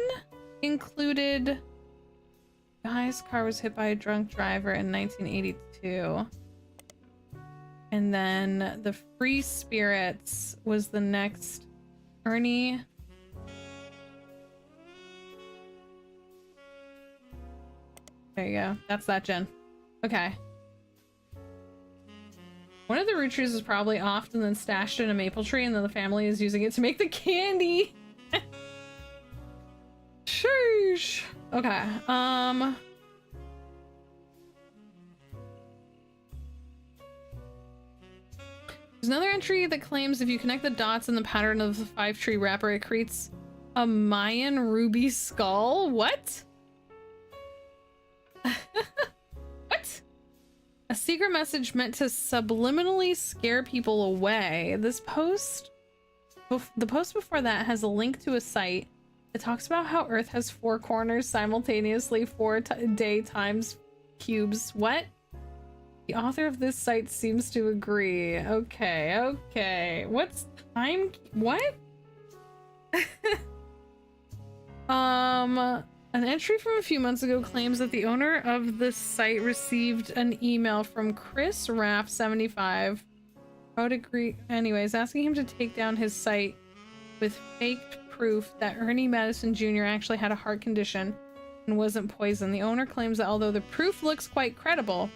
included... Guy's car was hit by a drunk driver in 1982. And then the Free Spirits was the next. Ernie. There you go. That's that gen. Okay. One of the Roottrees is probably off and then stashed in a maple tree, and then the family is using it to make the candy. Sheesh. Okay. There's another entry that claims if you connect the dots in the pattern of the 5-tree wrapper, it creates a Mayan ruby skull. What? What? A secret message meant to subliminally scare people away. This post, the post before that has a link to a site that talks about how Earth has 4 corners simultaneously, 4 day times cubes. What? The author of this site seems to agree. Okay, okay. What's time? What? An entry from a few months ago claims that the owner of the site received an email from Chris Raff 75. I would agree. Anyways, asking him to take down his site with faked proof that Ernie Madison Jr. actually had a heart condition and wasn't poisoned. The owner claims that although the proof looks quite credible,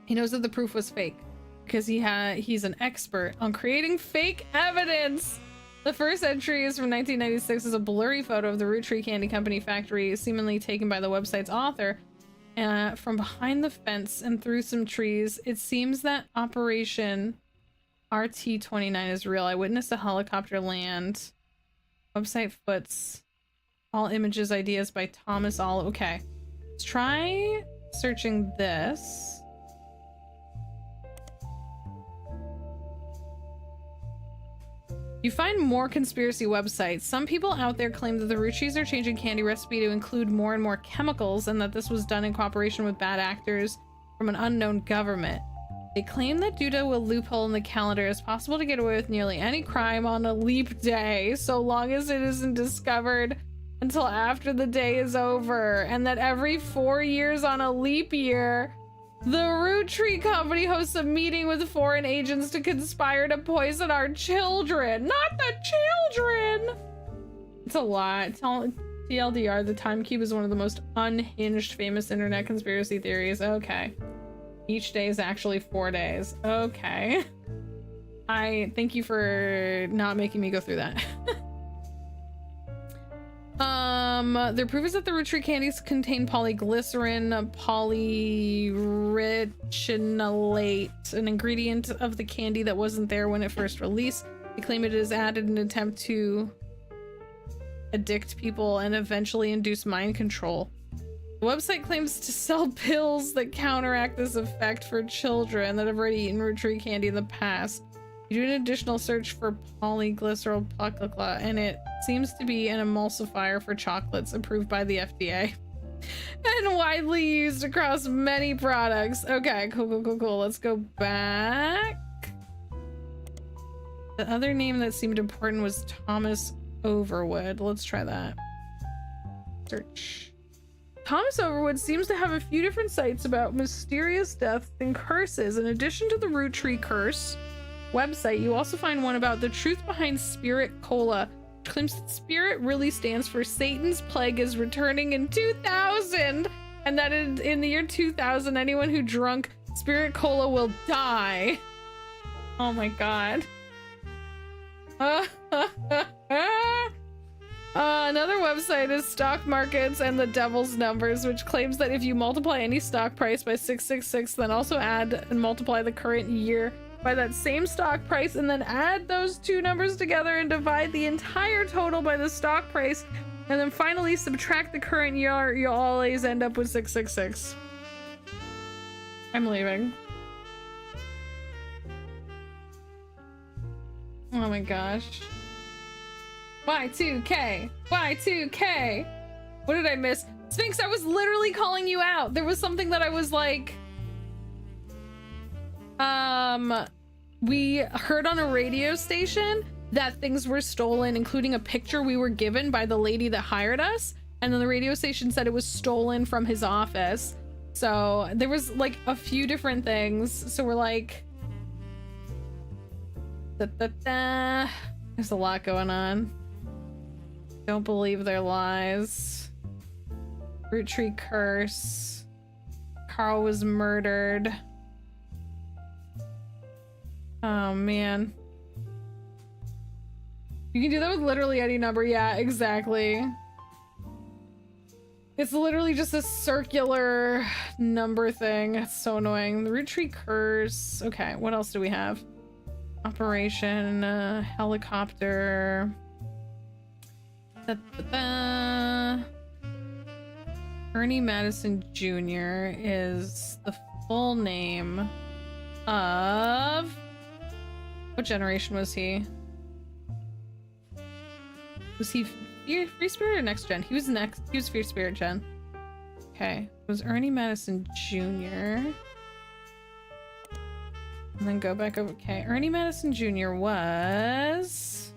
he knows that the proof was fake because he's an expert on creating fake evidence. The first entry is from 1996 as a blurry photo of the Roottree Candy Company factory, seemingly taken by the website's author. From behind the fence and through some trees, it seems that Operation RT-29 is real. I witnessed a helicopter land. Website foots. All images, ideas by Thomas All. Okay. Let's try searching this. You find more conspiracy websites. Some people out there claim that the Rootrees are changing candy recipe to include more and more chemicals and that this was done in cooperation with bad actors from an unknown government. They claim that due to a loophole in the calendar, it's possible to get away with nearly any crime on a leap day, so long as it isn't discovered until after the day is over, and that every 4 years on a leap year, the Roottree Company hosts a meeting with foreign agents to conspire to poison our children. Not the children! It's a lot. TLDR, the time cube is one of the most unhinged famous internet conspiracy theories. Okay. Each day is actually 4 days. Okay. I thank you for not making me go through that. Their proof is that the Roottree candies contain polyglycerin, polyrichinolate, an ingredient of the candy that wasn't there when it first released. They claim it is added in an attempt to addict people and eventually induce mind control. The website claims to sell pills that counteract this effect for children that have already eaten Roottree candy in the past. You do an additional search for polyglycerol and it seems to be an emulsifier for chocolates approved by the FDA and widely used across many products. Okay, cool. Let's go back. The other name that seemed important was Thomas Overwood. Let's try that. Search. Thomas Overwood seems to have a few different sites about mysterious deaths and curses. In addition to the Roottree curse website, you also find one about the truth behind Spirit Cola, which claims that Spirit really stands for Satan's plague is returning in 2000, and that in the year 2000, anyone who drunk Spirit Cola will die. Oh my god. Another website is Stock Markets and the Devil's Numbers, which claims that if you multiply any stock price by 666, then also add and multiply the current year by that same stock price and then add those two numbers together and divide the entire total by the stock price and then finally subtract the current year, you'll always end up with 666. I'm leaving. Oh my gosh. Y2K! Y2K! What did I miss? Sphinx, I was literally calling you out. There was something that I was like... we heard on a radio station that things were stolen, including a picture we were given by the lady that hired us. And then the radio station said it was stolen from his office. So there was like a few different things. So we're like... There's a lot going on. Don't believe their lies. Roottree curse. Carl was murdered. Oh man. You can do that with literally any number. Yeah, exactly. It's literally just a circular number thing. It's so annoying. The Roottree curse. Okay, what else do we have? Operation, helicopter. Ernie Madison Jr. is the full name of... What generation was he? Was he Free Spirit or Next Gen? He was Free Spirit Gen. Okay. It was Ernie Madison Jr. And then go back over. Okay, Ernie Madison Jr. was...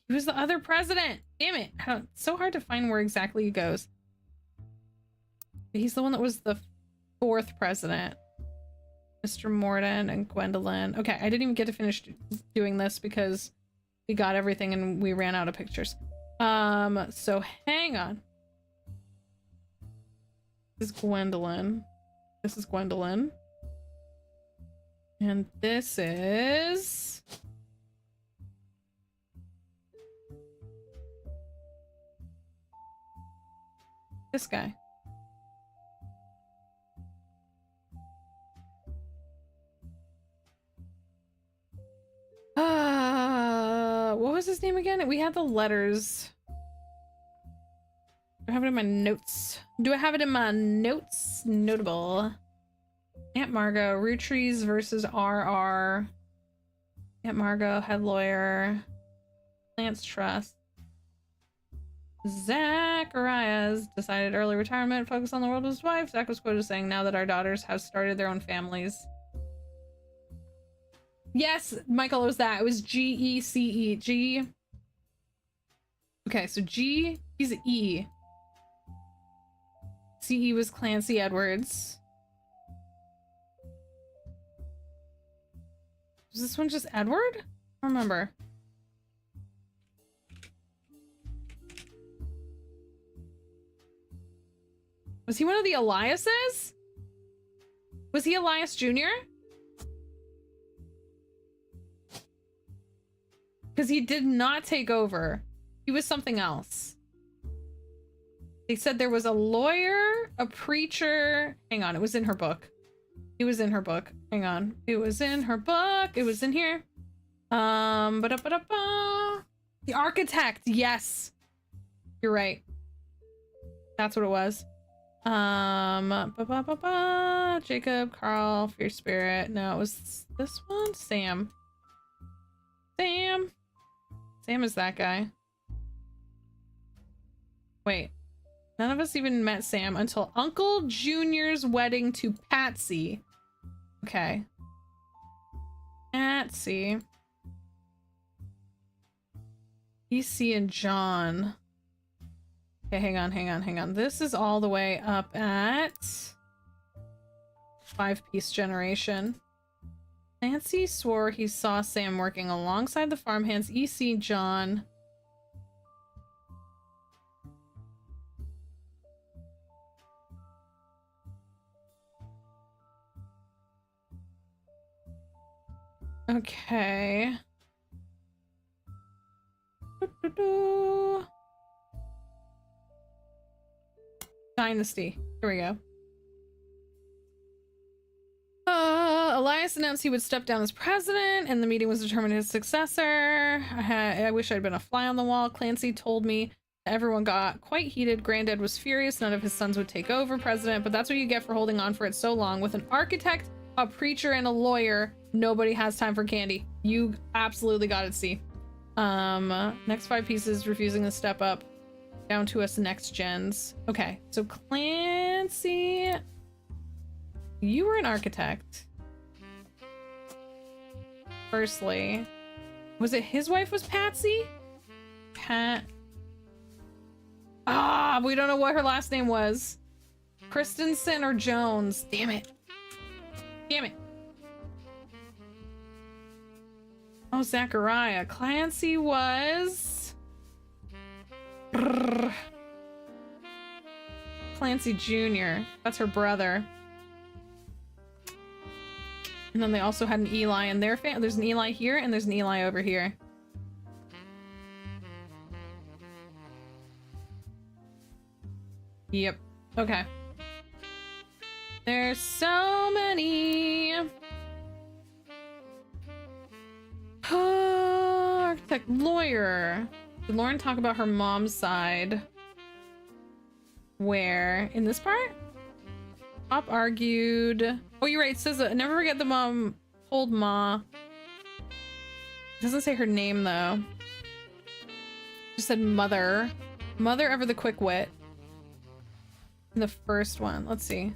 He was the other president. Damn it. It's so hard to find where exactly he goes. He's the one that was the 4th president. Mr. Morden and Gwendolyn. Okay, I didn't even get to finish doing this because we got everything and we ran out of pictures. So hang on. This is Gwendolyn. This is Gwendolyn. And this is... this guy. What was his name again? We had the letters. Do I have it in my notes? Do I have it in my notes? Notable. Aunt Margot, Rootrees versus RR. Aunt Margot, head lawyer. Lance Trust. Zacharias decided early retirement, focus on the world with his wife. Zach was quoted as saying, now that our daughters have started their own families. Yes, Michael, it was that. It was G-E-C-E. G. Okay, so G, he's E. C-E was Clancy Edwards. Was this one just Edward? I don't remember. Was he one of the Eliases? Was he Elias Jr.? Because he did not take over. He was something else. They said there was a lawyer, a preacher. Hang on, it was in her book. It was in her book. Hang on. It was in her book. It was in here. Ba-da-ba-da-ba. The architect. Yes. You're right. That's what it was. Jacob, Carl, Fierce Spirit. No, it was this one? Sam. Sam is that guy. Wait. None of us even met Sam until Uncle Junior's wedding to Patsy. Okay. Patsy. EC and John. Okay, hang on. This is all the way up at 5-piece generation. Clancy swore he saw Sam working alongside the farmhands. EC John. Okay. Dynasty. Here we go. Elias announced he would step down as president, and the meeting was determined his successor. I wish I'd been a fly on the wall. Clancy told me everyone got quite heated. Granddad was furious. None of his sons would take over president, but that's what you get for holding on for it so long. With an architect, a preacher, and a lawyer, nobody has time for candy. You absolutely got it, C. Next 5 pieces, refusing to step up. Down to us next gens. Okay, so Clancy, you were an architect. Firstly, was it his wife was Patsy? Pat. We don't know what her last name was. Christensen or Jones. Damn it. Damn it. Oh, Zachariah. Clancy was... Clancy Jr. That's her brother. And then they also had an Eli in their family. There's an Eli here and there's an Eli over here. Yep. Okay. There's so many. Architect, lawyer. Did Lauren talk about her mom's side? Where? In this part? Pop argued. Oh, you're right. It says never forget the mom told Ma. It doesn't say her name though. It just said mother. Mother ever the quick wit. In the first one. Let's see.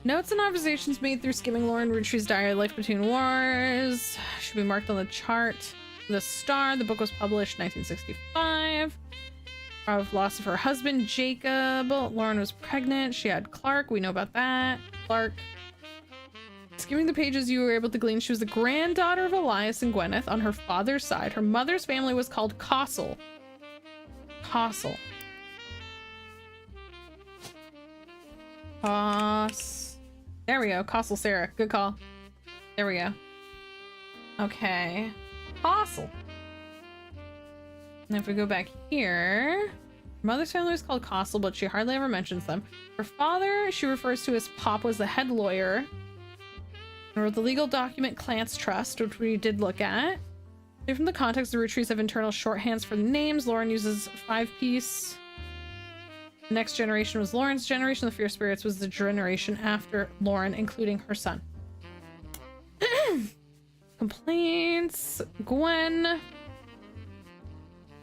Notes and observations made through skimming Lauren Roottree's diary, Life Between Wars. Should be marked on the chart. The Star. The book was published 1965. Of loss of her husband, Jacob. Lauren was pregnant. She had Clark. We know about that. Clark. Skimming the pages, you were able to glean she was the granddaughter of Elias and Gwyneth on her father's side. Her mother's family was called Cossel. Cossel. There we go. Cossel Sarah. Good call. There we go. Okay. Cossel. And if we go back here, her mother's family was called Cossel, but she hardly ever mentions them. Her father, she refers to as Pop, was the head lawyer. And wrote the legal document Clance Trust, which we did look at. From the context, the Rootrees have internal shorthands for the names. Lauren uses 5-piece. The next generation was Lauren's generation. The Fear Spirits was the generation after Lauren, including her son. Complaints. Gwen.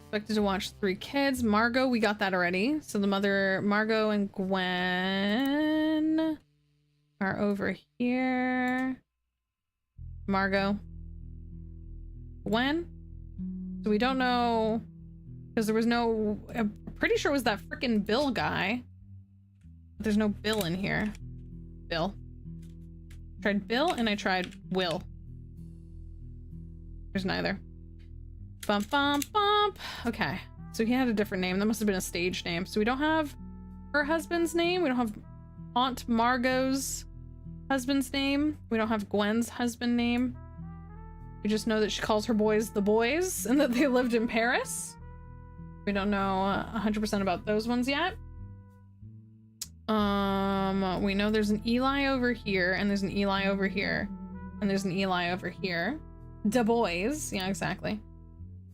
Expected to watch 3 kids. Margot, we got that already. So the mother, Margot and Gwen are over here. Margot. Gwen? So we don't know, because there was no, I'm pretty sure it was that freaking Bill guy. But there's no Bill in here. Bill. I tried Bill and I tried Will. There's neither. Bump, bump, bump. Okay. So he had a different name. That must have been a stage name. So we don't have her husband's name. We don't have Aunt Margot's husband's name. We don't have Gwen's husband name. We just know that she calls her boys the boys and that they lived in Paris. We don't know 100% about those ones yet. We know there's an Eli over here and there's an Eli over here and there's an Eli over here. Da boys. Yeah, exactly.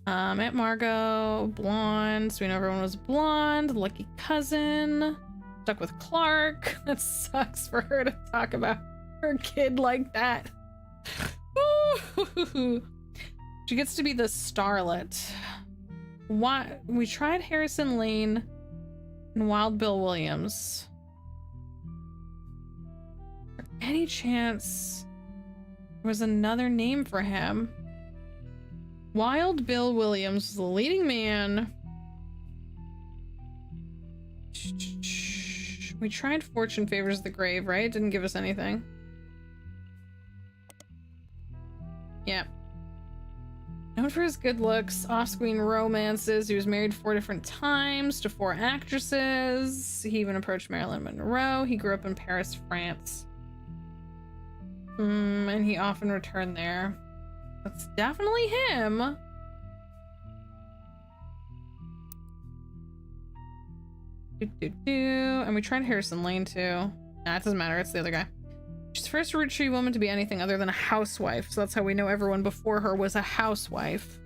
Aunt Margot, blonde. So we know everyone was blonde. Lucky cousin. Stuck with Clark. That sucks for her to talk about her kid like that. She gets to be the starlet. Why? We tried Harrison Lane and Wild Bill Williams. For any chance there was another name for him? Wild Bill Williams was the leading man. We tried Fortune Favors the Grave, right? Didn't give us anything. Yeah. Known for his good looks, off-screen romances. He was married 4 different times to 4 actresses. He even approached Marilyn Monroe. He grew up in Paris, France. And he often returned there. That's definitely him. And we tried Harrison Lane too. Nah, it doesn't matter. It's the other guy. She's the first Roottree woman to be anything other than a housewife. So that's how we know everyone before her was a housewife.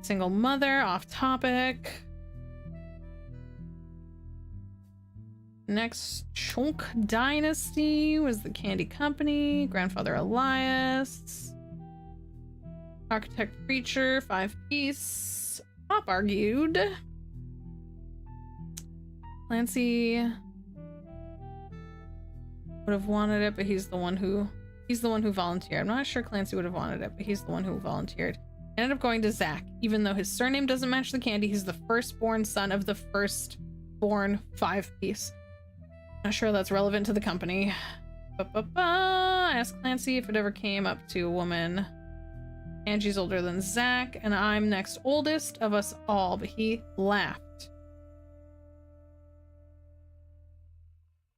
Single mother, off topic. Next, Chunk Dynasty was the candy company. Grandfather Elias. Architect Preacher, 5-piece. Pop argued. Clancy would have wanted it, but he's the one who volunteered. I'm not sure Clancy would have wanted it, but he's the one who volunteered. Ended up going to Zach, even though his surname doesn't match the candy. He's the firstborn son of the firstborn 5-piece. Not sure that's relevant to the company. Ask Clancy if it ever came up to a woman. Angie's older than Zach, and I'm next oldest of us all, but he laughed.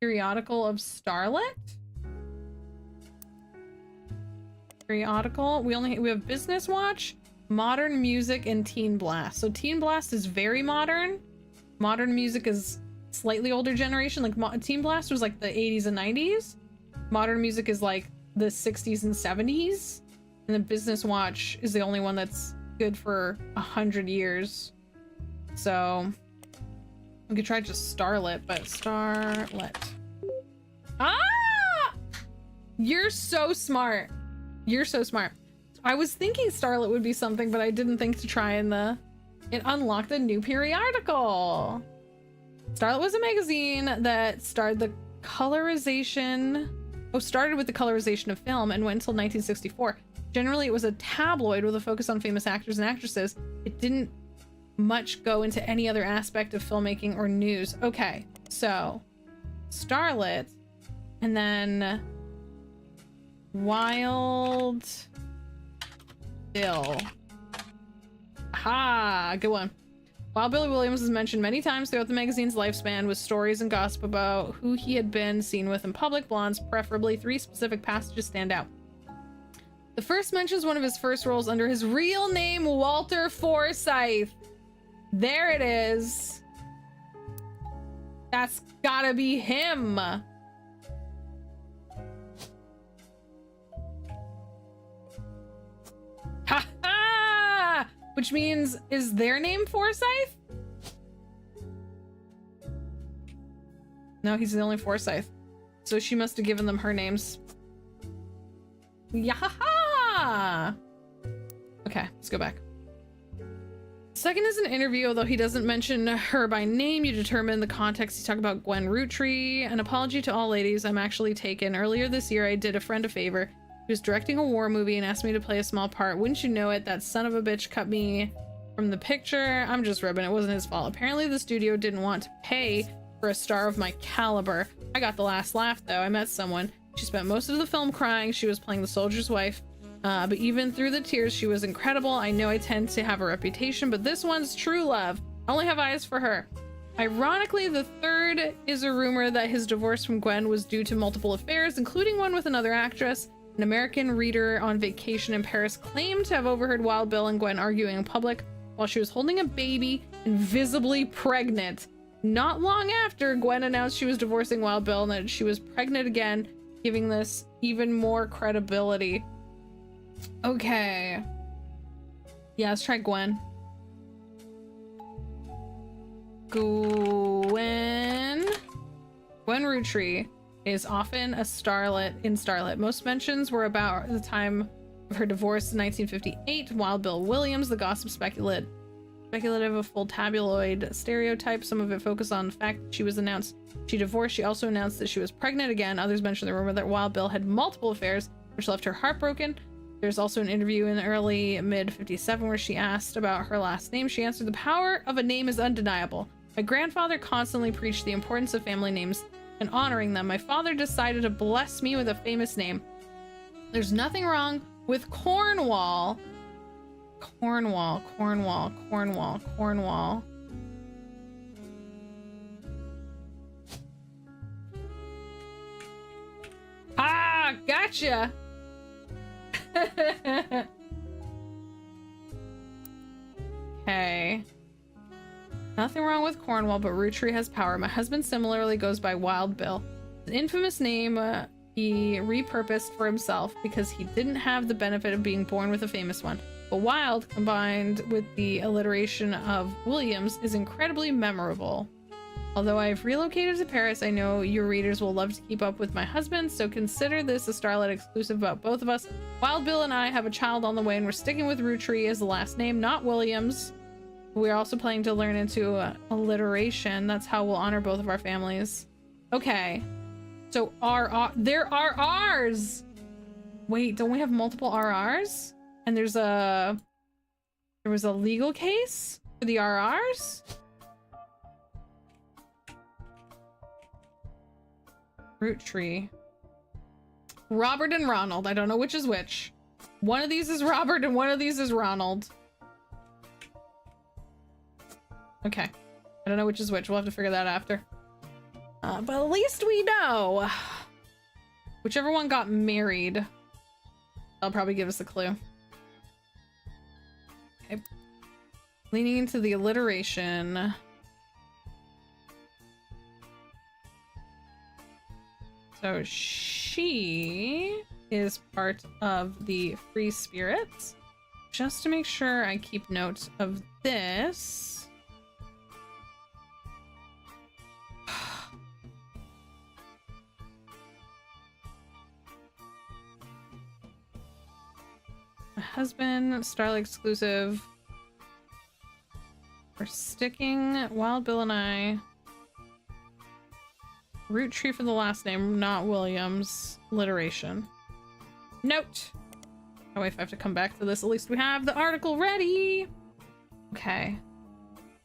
Periodical of Starlet? Periodical. We have Business Watch, Modern Music, and Teen Blast. So Teen Blast is very modern. Modern Music is slightly older generation. Like Teen Blast was like the 80s and 90s. Modern Music is like the 60s and 70s. And then Business Watch is the only one that's good for 100 years. So we could try just Starlet, but Starlet. Ah! You're so smart. You're so smart. I was thinking Starlet would be something, but I didn't think to try in the... It unlocked a new periodical. Starlet was a magazine that started with the colorization of film and went until 1964. Generally, it was a tabloid with a focus on famous actors and actresses. It didn't much go into any other aspect of filmmaking or news. Okay, so Starlet, and then Wild Bill. Aha, good one. Wild Billy Williams is mentioned many times throughout the magazine's lifespan, with stories and gossip about who he had been seen with in public. Blondes, preferably. 3 specific passages stand out. The first mentions one of his first roles under his real name, Walter Forsythe. There it is. That's gotta be him. Ha ha! Which means, is their name Forsythe? No, he's the only Forsythe. So she must have given them her names. Yahaha! Okay, let's go back. Second is an interview, although he doesn't mention her by name. You determine the context. He's talking about Gwen Roottree. An apology to all ladies. I'm actually taken. Earlier this year, I did a friend a favor. He was directing a war movie and asked me to play a small part. Wouldn't you know it, that son of a bitch cut me from the picture. I'm just ribbing. It wasn't his fault. Apparently the studio didn't want to pay for a star of my caliber. I got the last laugh, though. I met someone. She spent most of the film crying. She was playing the soldier's wife. But even through the tears, she was incredible. I know I tend to have a reputation, but this one's true love. I only have eyes for her. Ironically, the third is a rumor that his divorce from Gwen was due to multiple affairs, including one with another actress. An American reader on vacation in Paris claimed to have overheard Wild Bill and Gwen arguing in public while she was holding a baby and visibly pregnant. Not long after, Gwen announced she was divorcing Wild Bill and that she was pregnant again, giving this even more credibility. Okay. Yeah, let's try Gwen. Gwen Roottree is often a starlet in Starlet. Most mentions were about the time of her divorce in 1958. Wild Bill Williams, the gossip speculative, a full tabloid stereotype. Some of it focused on the fact that she was announced she divorced. She also announced that she was pregnant again. Others mentioned the rumor that Wild Bill had multiple affairs, which left her heartbroken. There's also an interview in the early mid-57 where she asked about her last name. She answered, "The power of a name is undeniable. My grandfather constantly preached the importance of family names and honoring them. My father decided to bless me with a famous name. There's nothing wrong with Cornwall." Cornwall. Ah, gotcha. Okay. Nothing wrong with Cornwall, but Roottree has power. My husband similarly goes by Wild Bill. An infamous name he repurposed for himself because he didn't have the benefit of being born with a famous one. But Wild, combined with the alliteration of Williams, is incredibly memorable. Although I've relocated to Paris, I know your readers will love to keep up with my husband, so consider this a Starlight exclusive about both of us. Wild Bill and I have a child on the way, and we're sticking with Roottree as the last name, not Williams. We're also planning to learn into alliteration. That's how we'll honor both of our families. Okay. So there are R's! Wait, don't we have multiple RRs? And there was a legal case for the RRs? Roottree. Robert and Ronald. I don't know which is which. One of these is Robert and one of these is Ronald. Okay. I don't know which is which. We'll have to figure that after. But at least we know. Whichever one got married, that'll probably give us a clue. Okay. Leaning into the alliteration. So she is part of the Free Spirits. Just to make sure I keep note of this. My husband, Starlight exclusive. We're sticking Wild Bill and I. Roottree for the last name, not Williams. Alliteration. Note. Oh wait, if I have to come back to this, at least we have the article ready. Okay.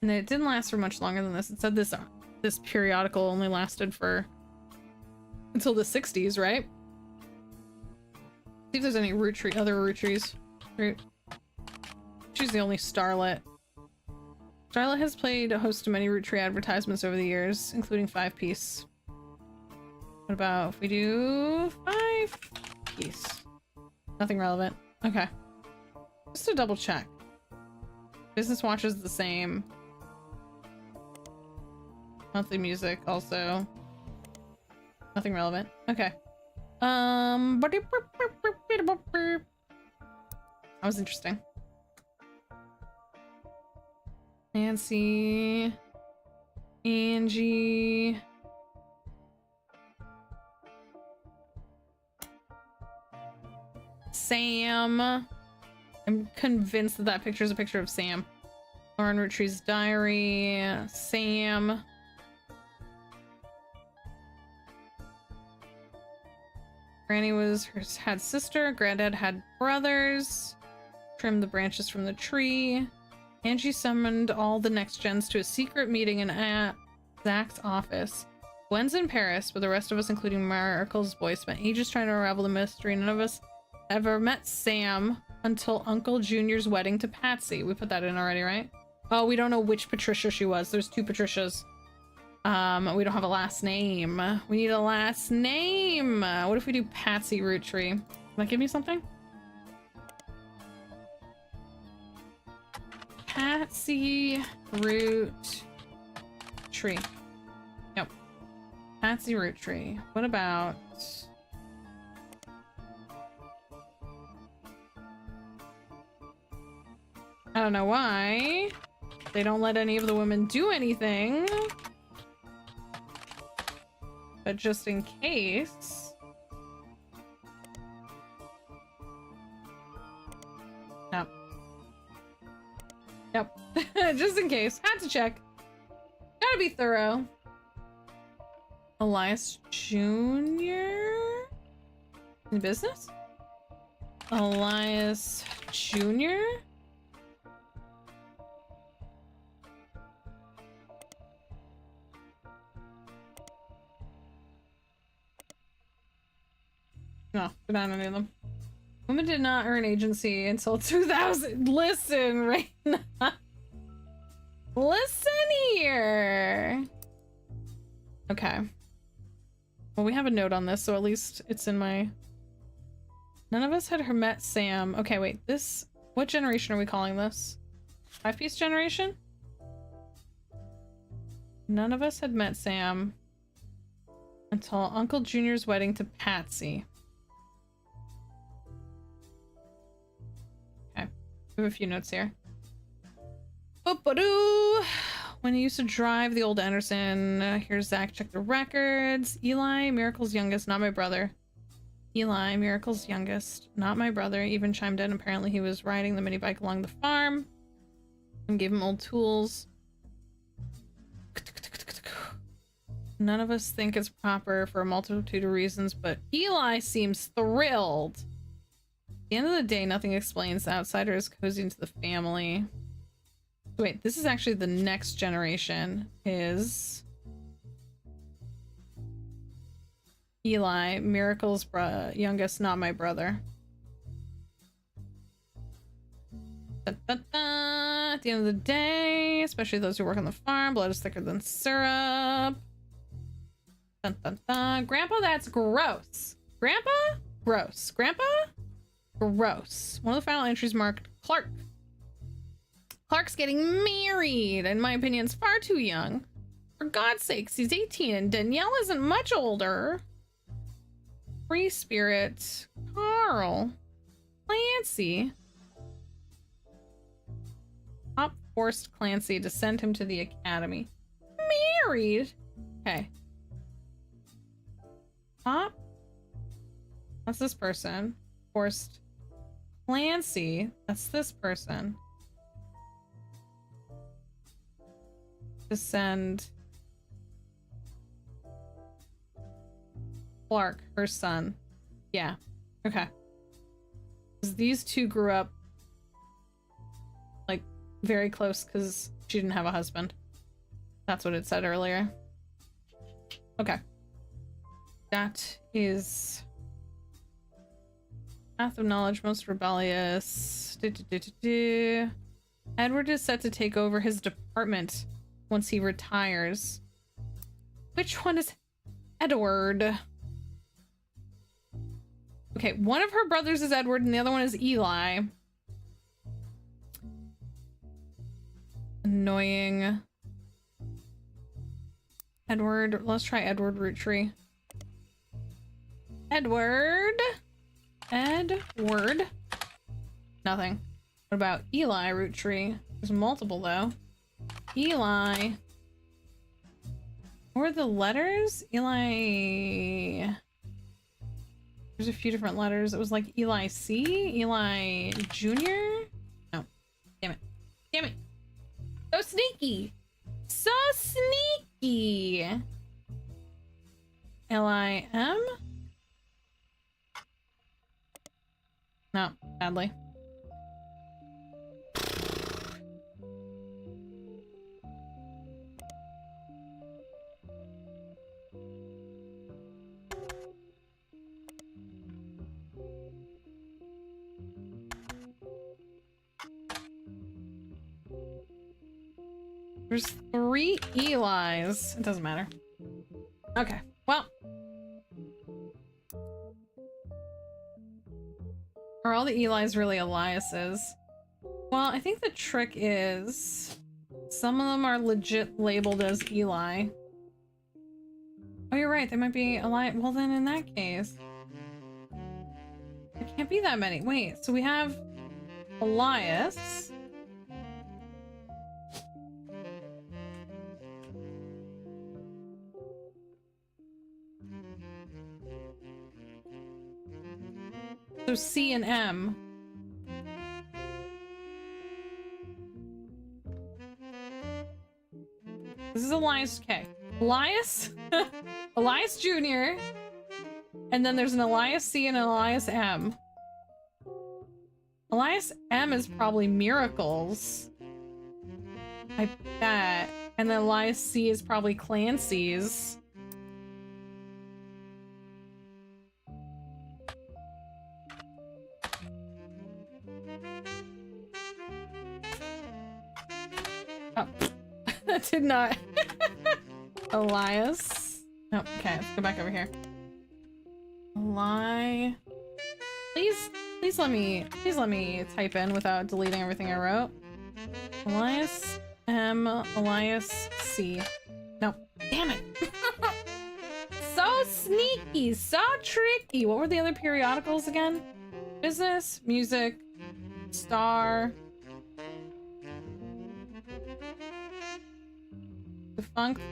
And it didn't last for much longer than this. It said this periodical only lasted for until the 60s, right? See if there's any other Roottrees. She's the only Starlet. Starlet has played a host of many Roottree advertisements over the years, including 5-piece. What about if we do 5-piece? Nothing relevant. Okay. Just to double check. Business Watch is the same. Monthly music also. Nothing relevant. Okay. That was interesting. Nancy, Angie, Sam. I'm convinced that that picture is a picture of Sam. Lauren Rootree's diary. Sam. Granny had sister. Granddad had brothers. Trimmed the branches from the tree. Angie summoned all the next gens to a secret meeting in Zach's office. Gwen's in Paris, but the rest of us, including Miracle's boy, spent ages trying to unravel the mystery. None of us ever met Sam until Uncle Junior's wedding to Patsy. We put that in already, right? Oh, we don't know which Patricia she was. There's 2 Patricias. We don't have a last name. We need a last name. What if we do Patsy Roottree? Can that give me something? Patsy Roottree. Yep. Patsy Roottree. What about... I don't know why they don't let any of the women do anything. But just in case... No. Nope. Just in case. Had to check. Gotta be thorough. Elias Jr.? In business? Elias Jr.? No, we're not any of them. Women did not earn agency until 2000. Listen, Raina. Listen here. Okay. Well, we have a note on this, so at least it's in my... None of us had met Sam. Okay, wait. This... What generation are we calling this? 5-piece generation? none of us had met Sam until Uncle Junior's wedding to Patsy. Okay, we have a few notes here. Boop-a-doo! When he used to drive the old Anderson, here's Zach, check the records. Eli, Miracle's youngest, not my brother. Eli, Miracle's youngest, not my brother, even chimed in. Apparently he was riding the mini bike along the farm and gave him old tools. None of us think it's proper for a multitude of reasons, but Eli seems thrilled. At the end of the day, nothing explains. The outsider is cozy to the family. Wait, this is actually the next generation. Is Eli, Miracle's youngest, not my brother. Da, da, da. At the end of the day, especially those who work on the farm, blood is thicker than syrup. Dun, dun, dun. Grandpa, that's gross. Grandpa? Gross. Grandpa? Gross. One of the final entries marked Clark. Clark's getting married. In my opinion, it's far too young. For God's sakes, he's 18 and Danielle isn't much older. Free spirit. Carl. Clancy. Pop forced Clancy to send him to the academy. Married? Okay. Pop. That's this person. Forced Clancy. That's this person. To send Clark, her son. Yeah. Okay. Because these two grew up like very close because she didn't have a husband. That's what it said earlier. Okay. That is Path of Knowledge, most rebellious. Edward is set to take over his department once he retires. Which one is Edward? Okay, one of her brothers is Edward and the other one is Eli. Annoying. Edward. Let's try Edward Roottree. Edward. Edward. Nothing. What about Eli Roottree? There's multiple though. Eli. What are the letters? Eli. There's a few different letters. It was like Eli C, Eli Jr. No. Damn it. Damn it. So sneaky. So sneaky. L-I-M? No, badly. There's 3 Elis. It doesn't matter. Okay, well. Are all the Elis really Eliases? Well, I think the trick is some of them are legit labeled as Eli. Oh, you're right. There might be Eli. Well, then in that case, there can't be that many. Wait, so we have Elias. So C and M. This is Elias K. Elias? Elias Jr. And then there's an Elias C and an Elias M. Elias M is probably Miracles. I bet. And then Elias C is probably Clancy's. Oh, that did not. Elias. Oh, okay, let's go back over here. Please let me type in without deleting everything I wrote. Elias M, Elias C. No. Damn it. So sneaky, so tricky. What were the other periodicals again? Business, music, star,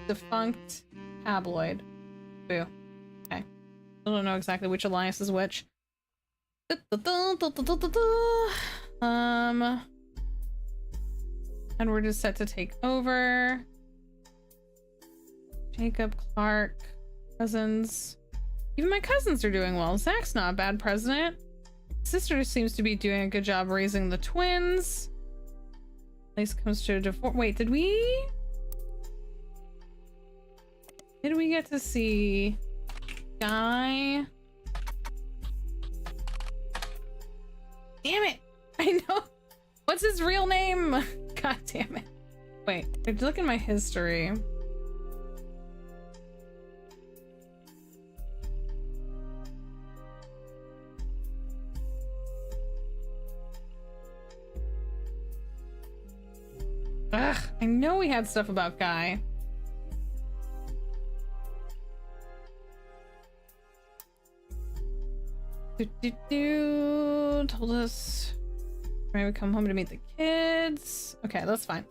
defunct, tabloid. Boo. Okay. I don't know exactly which alliance is which. Edward is set to take over. Jacob, Clark, cousins. Even my cousins are doing well. Zach's not a bad president. Sister seems to be doing a good job raising the twins. Place comes to a divorce. Wait, did we get to see Guy? Damn it! I know. What's his real name? God damn it. Wait, look in my history. Ugh, I know we had stuff about Guy. Told us maybe we come home to meet the kids. Okay, that's fine.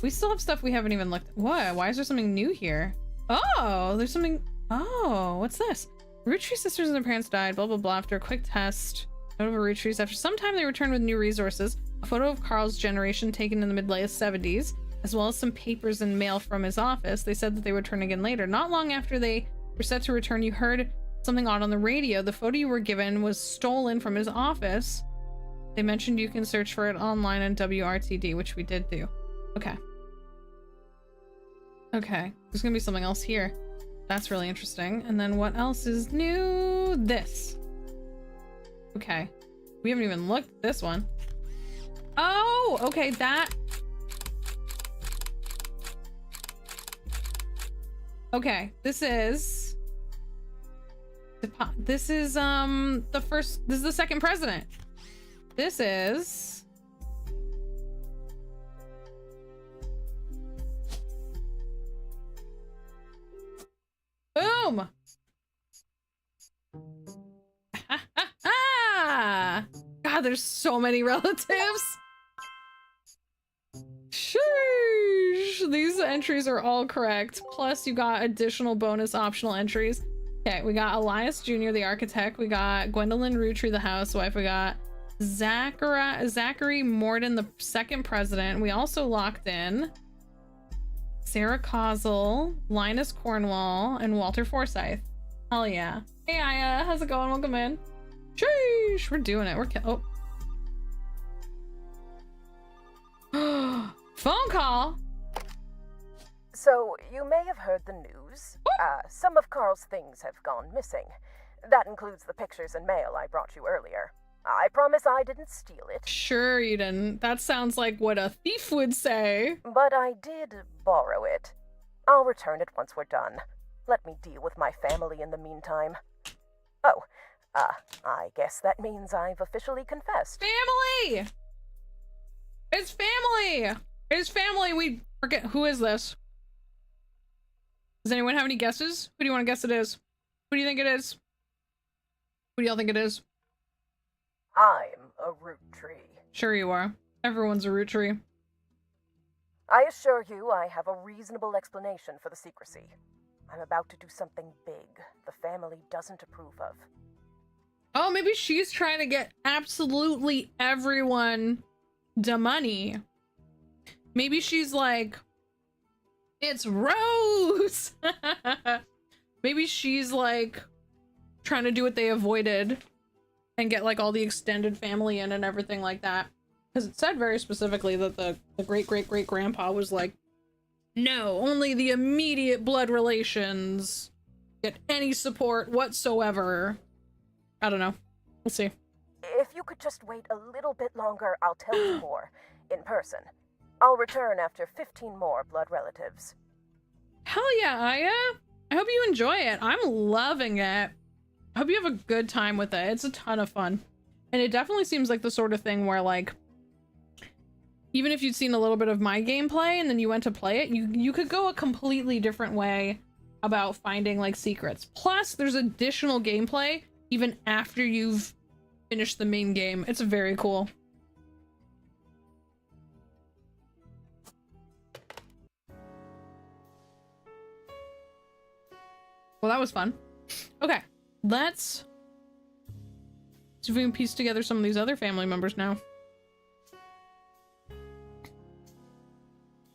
We still have stuff we haven't even looked at. What? Why is there something new here? Oh, there's something. Oh, what's this? Roottree sisters and their parents died, blah blah blah. After a quick test, notable Roottrees. After some time, they returned with new resources. A photo of Carl's generation taken in the mid-late 70s, as well as some papers and mail from his office. They said that they would return again later. Not long after they were set to return, you heard something odd on the radio. The photo you were given was stolen from his office. They mentioned you can search for it online on WRTD, which we did do. Okay. Okay, there's gonna be something else here. That's really interesting. And then what else is new? This. Okay. We haven't even looked at this one. Oh, okay, that. Okay, this is the first, this is the second president. This is boom. God, there's so many relatives. Sheesh. These entries are all correct. Plus, you got additional bonus optional entries. Okay, we got Elias Jr., the architect. We got Gwendolyn Roottree, the housewife. We got Zachary Morden, the second president. We also locked in Sarah Causel, Linus Cornwall, and Walter Forsythe. Hell yeah. Hey, Aya. How's it going? Welcome in. Sheesh. We're doing it. Phone call. So, you may have heard the news. Some of Carl's things have gone missing. That includes the pictures and mail I brought you earlier. I promise I didn't steal it. Sure you didn't. That sounds like what a thief would say. But I did borrow it. I'll return it once we're done. Let me deal with my family in the meantime. Oh, I guess that means I've officially confessed. Family! It's family! It's family! We forget. Who is this? Does anyone have any guesses? Who do you want to guess it is? Who do you think it is? Who do y'all think it is? I'm a Roottree. Sure you are. Everyone's a Roottree. I assure you I have a reasonable explanation for the secrecy. I'm about to do something big the family doesn't approve of. Oh, maybe she's trying to get absolutely everyone the money. Maybe she's like, it's Rose! Maybe she's like trying to do what they avoided and get like all the extended family in and everything like that. Because it said very specifically that the great-great-great-grandpa was like, no, only the immediate blood relations get any support whatsoever. I don't know. We'll see. If you could just wait a little bit longer, I'll tell you more. In person. I'll return after 15 more blood relatives. Hell yeah, Aya! I hope you enjoy it. I'm loving it. I hope you have a good time with it. It's a ton of fun. And it definitely seems like the sort of thing where, like, even if you'd seen a little bit of my gameplay and then you went to play it, you could go a completely different way about finding like secrets. Plus, there's additional gameplay even after you've finished the main game. It's very cool. Well, that was fun. Okay, let's see if we can piece together some of these other family members now.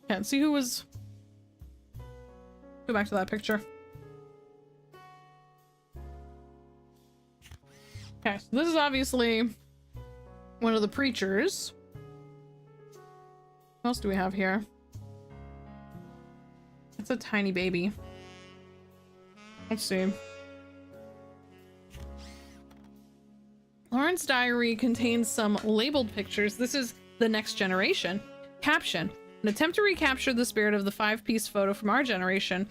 Can't see who was... Go back to that picture. Okay, so this is obviously one of the preachers. What else do we have here? It's a tiny baby. Let's see. Lauren's diary contains some labeled pictures. This is the next generation. Caption: an attempt to recapture the spirit of the 5-piece photo from our generation.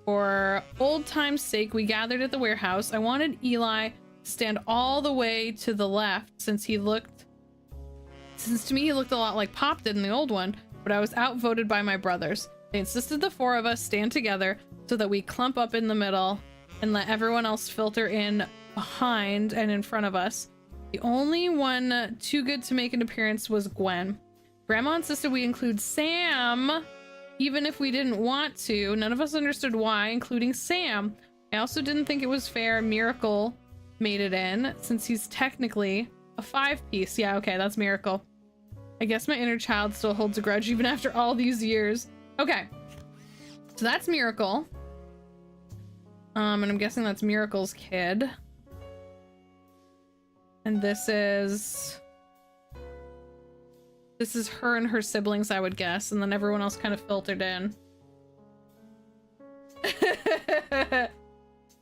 For old time's sake, we gathered at the warehouse. I wanted Eli to stand all the way to the left since to me he looked a lot like Pop did in the old one, but I was outvoted by my brothers. They insisted the 4 of us stand together so that we clump up in the middle and let everyone else filter in behind and in front of us. The only one too good to make an appearance was Gwen. Grandma insisted we include Sam, even if we didn't want to. None of us understood why, including Sam. I also didn't think it was fair Miracle made it in, since he's technically a 5-piece. Yeah, okay, that's Miracle. I guess my inner child still holds a grudge even after all these years. Okay, so that's Miracle. And I'm guessing that's Miracle's kid. And this is her and her siblings, I would guess, and then everyone else kind of filtered in.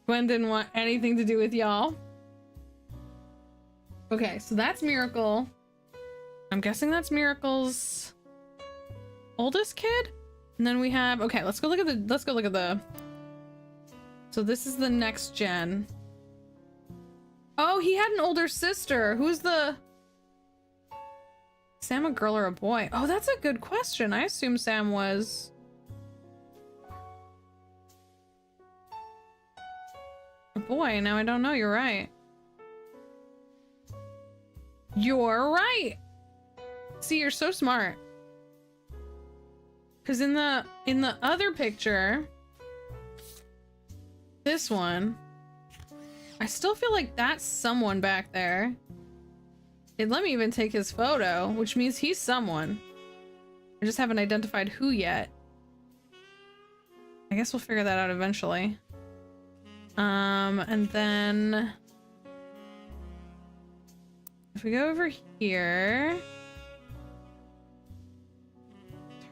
Gwen didn't want anything to do with y'all. Okay, so that's Miracle. I'm guessing that's Miracle's oldest kid. And then we have, okay, let's go look at the, so this is the next gen. Oh, he had an older sister. Who's the... Sam a girl or a boy? Oh, that's a good question. I assume Sam was... a boy. Now I don't know. You're right. You're right. See, you're so smart. Because in the other picture, this one, I still feel like that's someone back there. It let me even take his photo, which means he's someone. I just haven't identified who yet. I guess we'll figure that out eventually. And then if we go over here,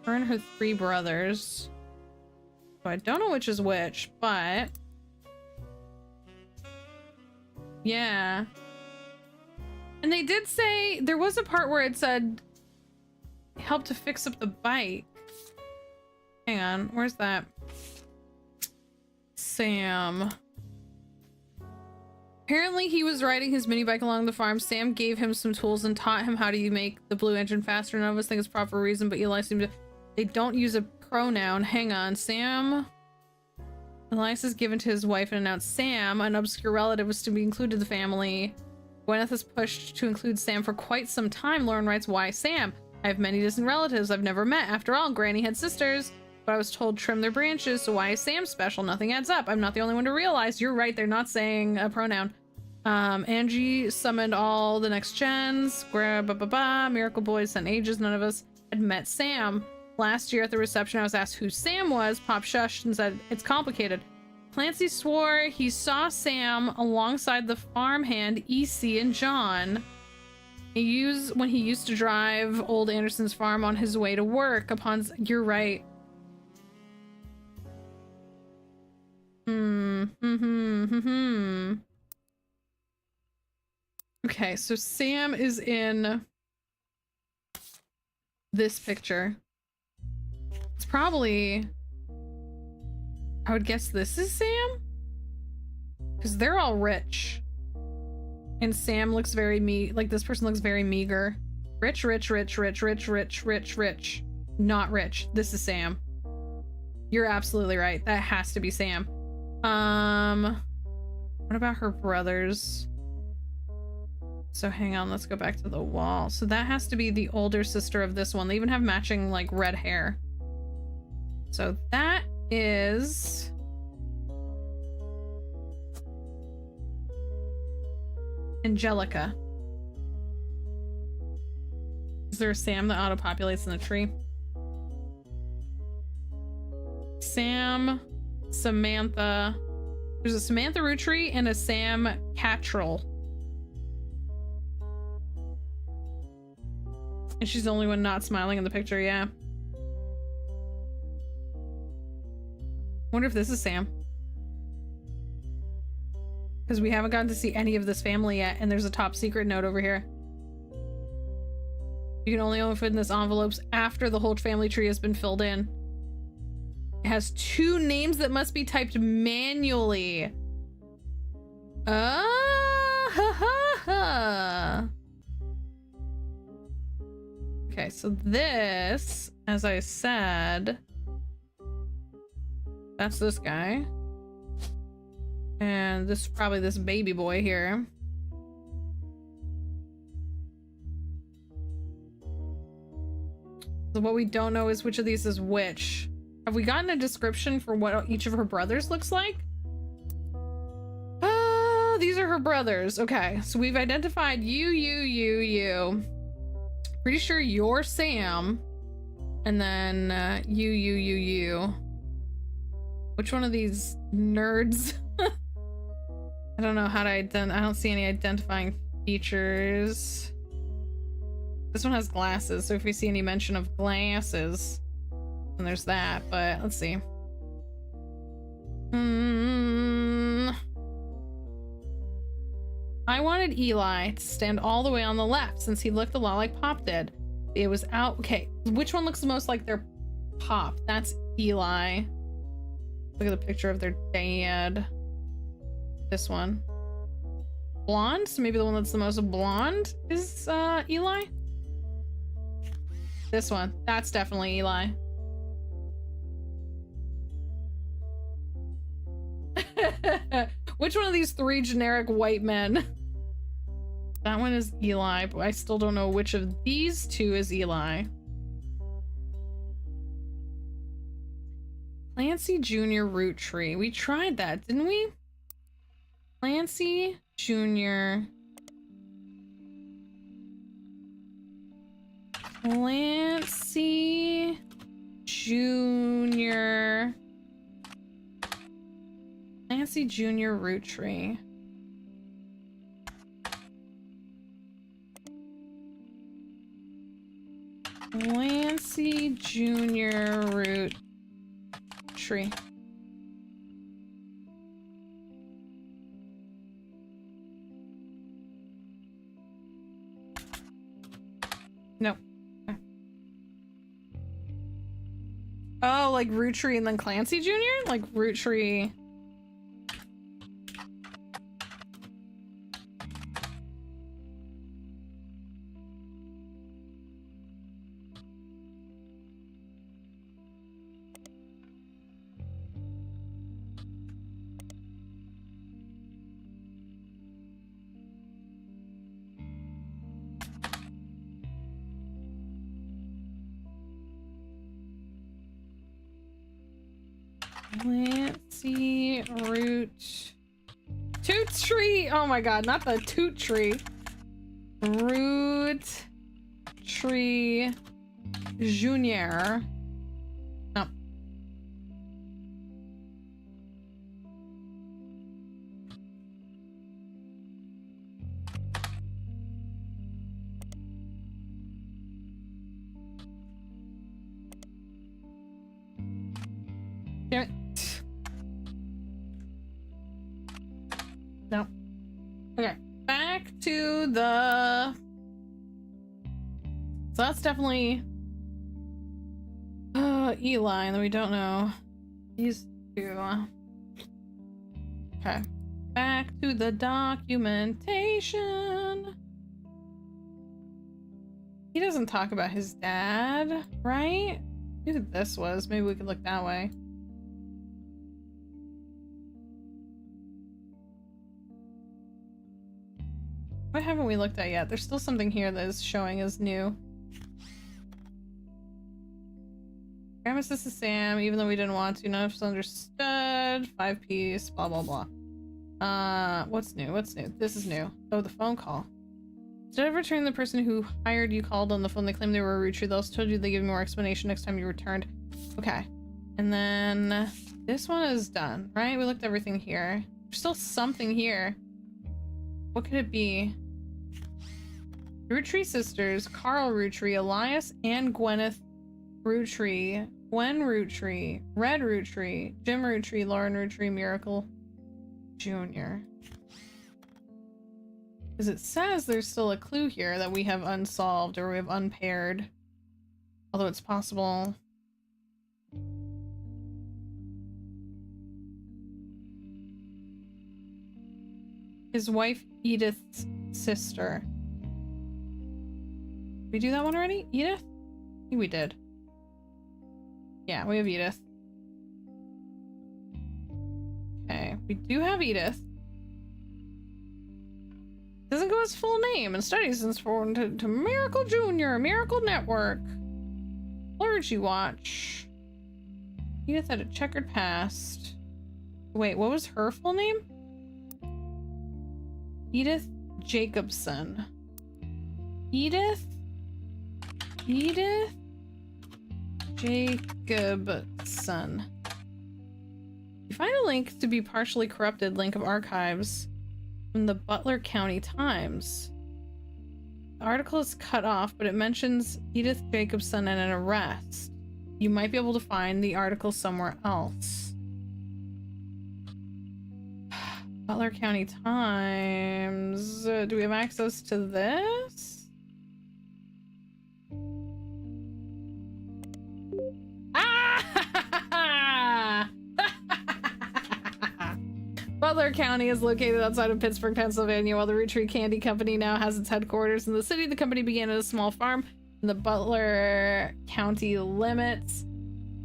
her and her 3 brothers. So I don't know which is which, but yeah. And they did say there was a part where it said help to fix up the bike. Hang on, where's that? Sam. Apparently he was riding his mini bike along the farm. Sam gave him some tools and taught him how to make the blue engine faster. None of us think it's proper reason, but Eli seemed to... They don't use a pronoun. Hang on, Sam... Elias is given to his wife and announced Sam, an obscure relative, was to be included in the family. Gwyneth is pushed to include Sam for quite some time. Lauren writes, why Sam? I have many distant relatives I've never met. After all, Granny had sisters, but I was told trim their branches, so why is Sam special? Nothing adds up. I'm not the only one to realize. You're right, they're not saying a pronoun. Angie summoned all the next gens. Miracle Boys sent ages. None of us had met Sam. Last year at the reception, I was asked who Sam was. Pop shushed and said, it's complicated. Clancy swore he saw Sam alongside the farmhand EC and John. When he used to drive old Anderson's farm on his way to work. You're right. Okay, so Sam is in this picture. It's probably... I would guess this is Sam? Because they're all rich. And Sam looks very like this person looks very meager. Rich, rich, rich, rich, rich, rich, rich, rich. Not rich. This is Sam. You're absolutely right. That has to be Sam. What about her brothers? So hang on, let's go back to the wall. So that has to be the older sister of this one. They even have matching like red hair. So that is Angelica. Is there a Sam that auto-populates in the tree? Sam, Samantha. There's a Samantha Roottree and a Sam Cattrall. And she's the only one not smiling in the picture, yeah. Wonder if this is Sam. Because we haven't gotten to see any of this family yet, and there's a top secret note over here. You can only open this envelopes after the whole family tree has been filled in. It has 2 names that must be typed manually. Ha ha ha. Okay, so this, as I said, that's this guy. And this is probably this baby boy here. So what we don't know is which of these is which. Have we gotten a description for what each of her brothers looks like? These are her brothers. Okay, so we've identified you. Pretty sure you're Sam. And then you. Which one of these nerds? I don't know how to I don't see any identifying features. This one has glasses, so if we see any mention of glasses, then there's that, but let's see. I wanted Eli to stand all the way on the left since he looked a lot like Pop did. It was out. Okay, which one looks the most like their Pop? That's Eli. Look at the picture of their dad. This one. Blonde? So maybe the one that's the most blonde is Eli? This one. That's definitely Eli. Which one of these 3 generic white men? That one is Eli, but I still don't know which of these 2 is Eli. Clancy Jr. Roottree. We tried that, didn't we? Clancy Jr. Clancy Jr. Clancy Jr. Roottree. Clancy Jr. Roottree. No. Okay. Oh, like Roottree and then Clancy Jr.? Like Roottree. Clancy Roottree. Oh my god, not the toot tree. Roottree Jr. No. Damn it. No. Okay, back to the... So that's definitely Eli, and then we don't know these 2. Okay, back to the documentation. He doesn't talk about his dad, right? Who think this was? Maybe we could look that way. What haven't we looked at yet? There's still something here that is showing as new. Grandma says to Sam, even though we didn't want to, none of us understood. 5-piece, blah blah blah. What's new? What's new? This is new. Oh, the phone call. Instead of returning the person who hired you called on the phone, they claimed they were a Roottree. They also told you they give you more explanation next time you returned. Okay. And then this one is done, right? We looked at everything here. There's still something here. What could it be? Roottree sisters, Carl Roottree, Elias and Gwyneth Roottree, Gwen Roottree, Red Roottree, Jim Roottree, Lauren Roottree, Miracle Jr. Because it says there's still a clue here that we have unsolved or we have unpaired. Although it's possible. His wife Edith's sister. Did we do that one already? Edith? I think we did. Yeah, we have Edith. Okay, we do have Edith. Doesn't go his full name and studies since to Miracle Jr., Miracle Network. Clergy Watch. Edith had a checkered past. Wait, what was her full name? Edith Jacobson. Edith Jacobson. You find a link to be partially corrupted link of archives from the Butler County Times. The article is cut off, but it mentions Edith Jacobson and an arrest. You might be able to find the article somewhere else. Butler County Times. Do we have access to this? Ah! Butler County is located outside of Pittsburgh, Pennsylvania. While the Roottree Candy Company now has its headquarters in the city, the company began at a small farm in the Butler County limits.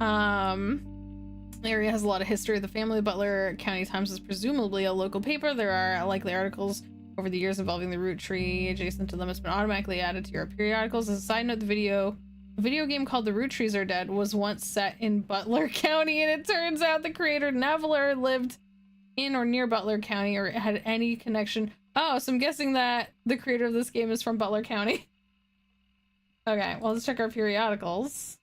The area has a lot of history. The family. Butler County Times is presumably a local paper. There are likely articles over the years involving the Roottree adjacent to them. It's been automatically added to your periodicals. As a side note, a video game called The Roottrees Are Dead was once set in Butler County, and it turns out the creator never lived in or near Butler County or had any connection. Oh, so I'm guessing that the creator of this game is from Butler County. Okay, well, let's check our periodicals.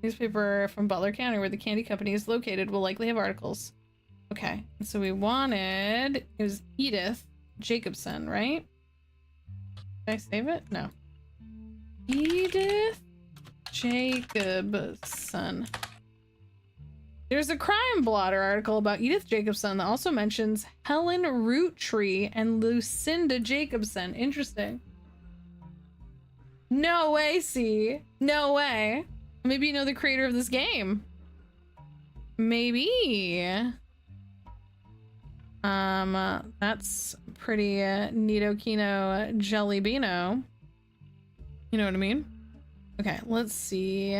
Newspaper from Butler County, where the candy company is located, will likely have articles. Okay, so we wanted, it was Edith Jacobson, right? Did I save it? No. Edith Jacobson. There's a crime blotter article about Edith Jacobson that also mentions Helen Roottree and Lucinda Jacobson. Interesting. No way, see? No way. Maybe you know the creator of this game. Maybe. That's pretty neato kino jelly beano. You know what I mean? Okay, let's see.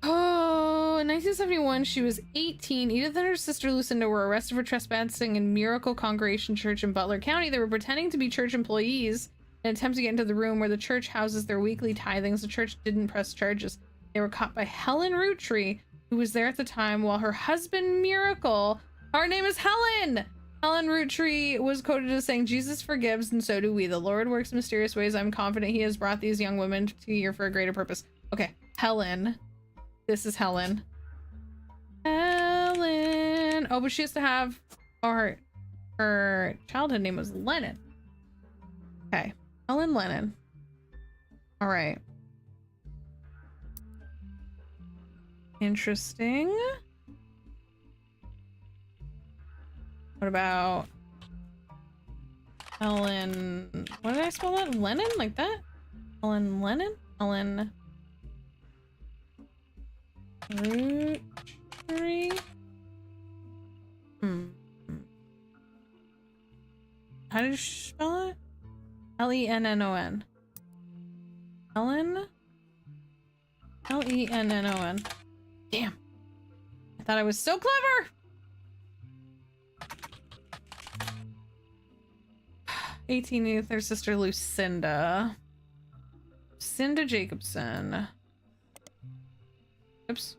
Oh, in 1971, she was 18. Edith and her sister Lucinda were arrested for trespassing in Miracle Congregation Church in Butler County. They were pretending to be church employees in an attempt to get into the room where the church houses their weekly tithings. The church didn't press charges. They were caught by Helen Roottree, who was there at the time, while her husband Miracle, our name is Helen! Helen Roottree was quoted as saying, "Jesus forgives, and so do we. The Lord works in mysterious ways. I'm confident he has brought these young women to here for a greater purpose." Okay, Helen. This is Helen. Helen. Oh, but she has to have, or her childhood name was Lennon. Okay, Helen Lennon. All right. Interesting. What about Helen? What did I spell that? Lennon? Like that? Helen Lennon? Helen Roottree? How did you spell Lennon. Ellen? Lennon. Damn. I thought I was so clever! 18 youth, their sister Lucinda. Lucinda Jacobson. Oops.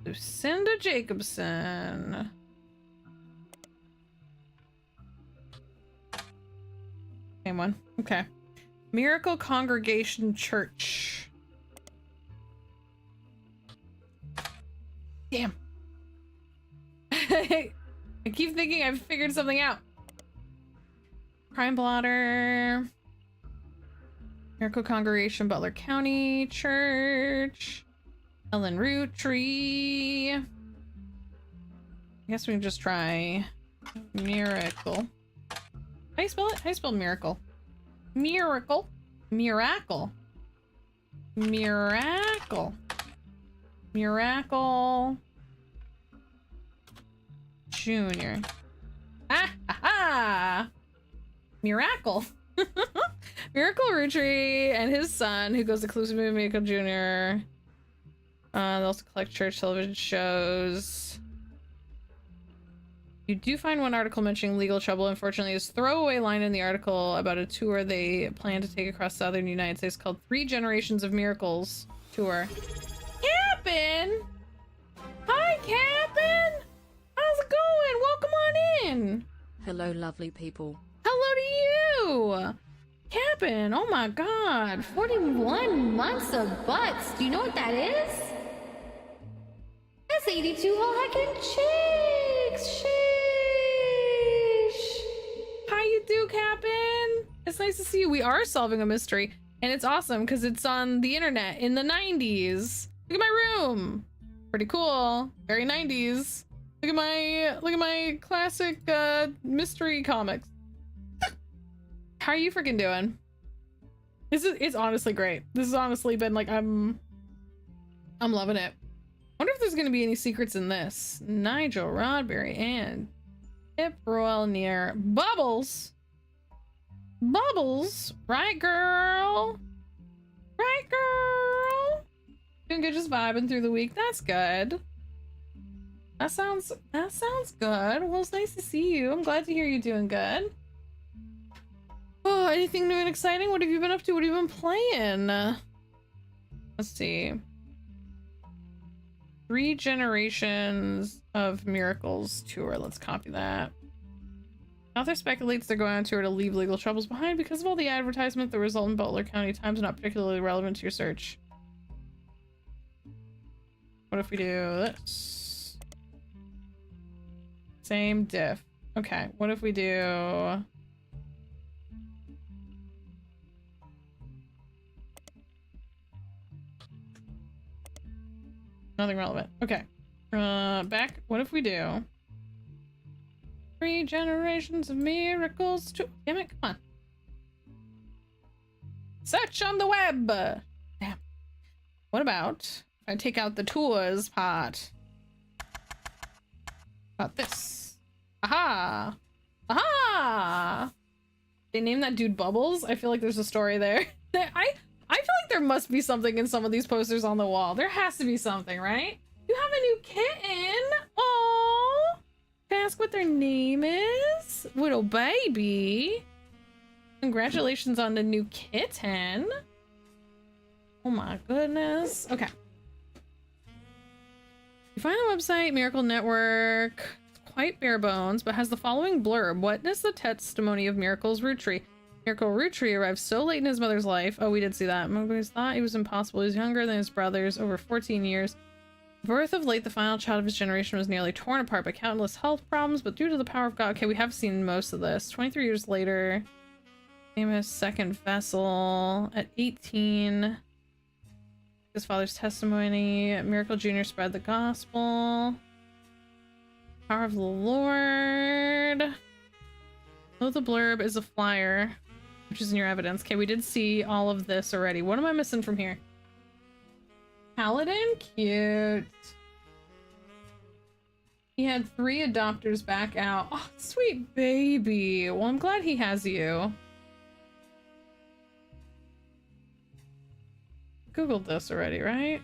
Lucinda Jacobson. Same one. Okay. Miracle Congregation Church. Damn. I keep thinking I've figured something out. Crime Blotter. Miracle Congregation Butler County Church. Ellen Roottree. I guess we can just try Miracle. How do you spell it? How do you spell miracle? Miracle. Miracle. Miracle. Miracle. Junior. Ah ha ha! Miracle. Miracle Roottree and his son, who goes to Exclusive Movie Miracle Jr. They also collect church television shows. You do find one article mentioning legal trouble. Unfortunately, this throwaway line in the article about a tour they plan to take across southern United States called 3 Generations of Miracles Tour. Captain! Hi, Captain! How's it going? Welcome on in! Hello, lovely people. Hello to you! Captain, oh my god. 41 months of butts. Do you know what that is? That's 82 whole heckin' chicks. Sheesh. How you do, Captain? It's nice to see you. We are solving a mystery, and it's awesome because it's on the internet in the 90s. Look at my room. Pretty cool. Very 90s. Look at my classic mystery comics. How are you freaking doing? It's honestly great. This has honestly been like I'm loving it. Wonder if there's gonna be any secrets in this. Nigel Rodberry and Pip Royal near Bubbles. Bubbles, right, girl? Right, girl? Doing good, just vibing through the week. That's good. That sounds good. Well, it's nice to see you. I'm glad to hear you're doing good. Oh, anything new and exciting? What have you been up to? What have you been playing? Let's see. 3 Generations of Miracles tour. Let's copy that. Author speculates they're going on tour to leave legal troubles behind because of all the advertisement that result in Butler County Times not particularly relevant to your search. What if we do this? Same diff. Okay, what if we do... Nothing relevant. Okay. Back. What if we do 3 Generations of Miracles? Damn it, come on. Search on the web. Damn. What about if I take out the tours part? About this. Aha! Aha! They named that dude Bubbles. I feel like there's a story there. I feel like there must be something in some of these posters on the wall. There has to be something, right? You have a new kitten. Aww. Can I ask what their name is? Little baby. Congratulations on the new kitten. Oh my goodness. Okay. You find the website Miracle Network. It's quite bare bones, but has the following blurb. Witness the testimony of Miracle's Roottree. Miracle Roottree arrived so late in his mother's life. Oh, we did see that. Mothers thought he was impossible. He was younger than his brothers, over 14 years. Birth of late, the final child of his generation was nearly torn apart by countless health problems, but due to the power of God... Okay, we have seen most of this. 23 years later, famous second vessel. At 18, his father's testimony. Miracle Jr. spread the gospel. Power of the Lord. Oh, the blurb is a flyer, which is in your evidence. Okay, we did see all of this already. What am I missing from here? Paladin? Cute. He had 3 adopters back out. Oh, sweet baby. Well, I'm glad he has you. Googled this already, right?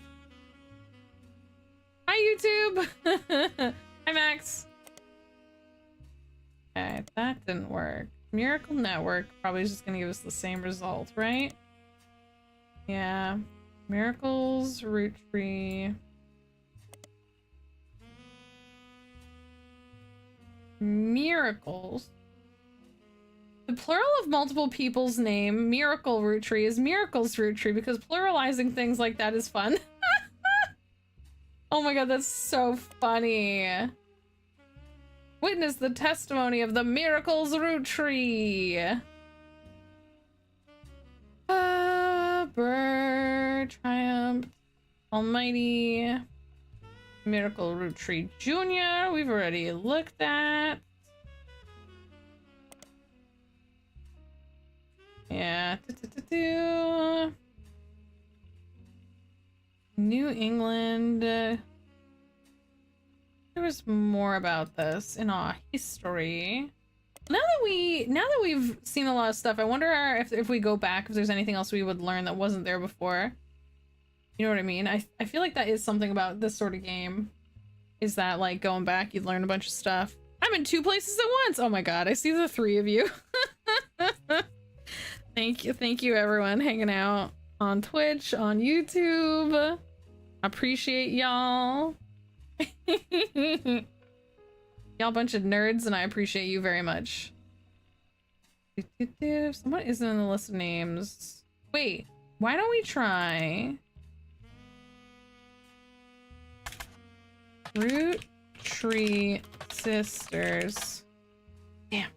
Hi, YouTube. Hi, Max. Okay, that didn't work. Miracle Network probably is just gonna give us the same result, right? Yeah. Miracles, Roottree. Miracles. The plural of multiple people's name, Miracle Roottree, is Miracles Roottree because pluralizing things like that is fun. Oh my god, that's so funny. Witness the testimony of the Miracles Roottree. Bird, Triumph, Almighty, Miracle Roottree Jr. We've already looked at. Yeah. New England. There was more about this in our history. Now that we've seen a lot of stuff, I wonder if we go back, if there's anything else we would learn that wasn't there before. You know what I mean? I feel like that is something about this sort of game. Is that like going back, you'd learn a bunch of stuff. I'm in 2 places at once. Oh my god, I see the 3 of you. Thank you everyone hanging out on Twitch, on YouTube. Appreciate y'all. Y'all bunch of nerds, and I appreciate you very much. Someone isn't in the list of names. Wait, why don't we try Roottrees Sisters? Damn.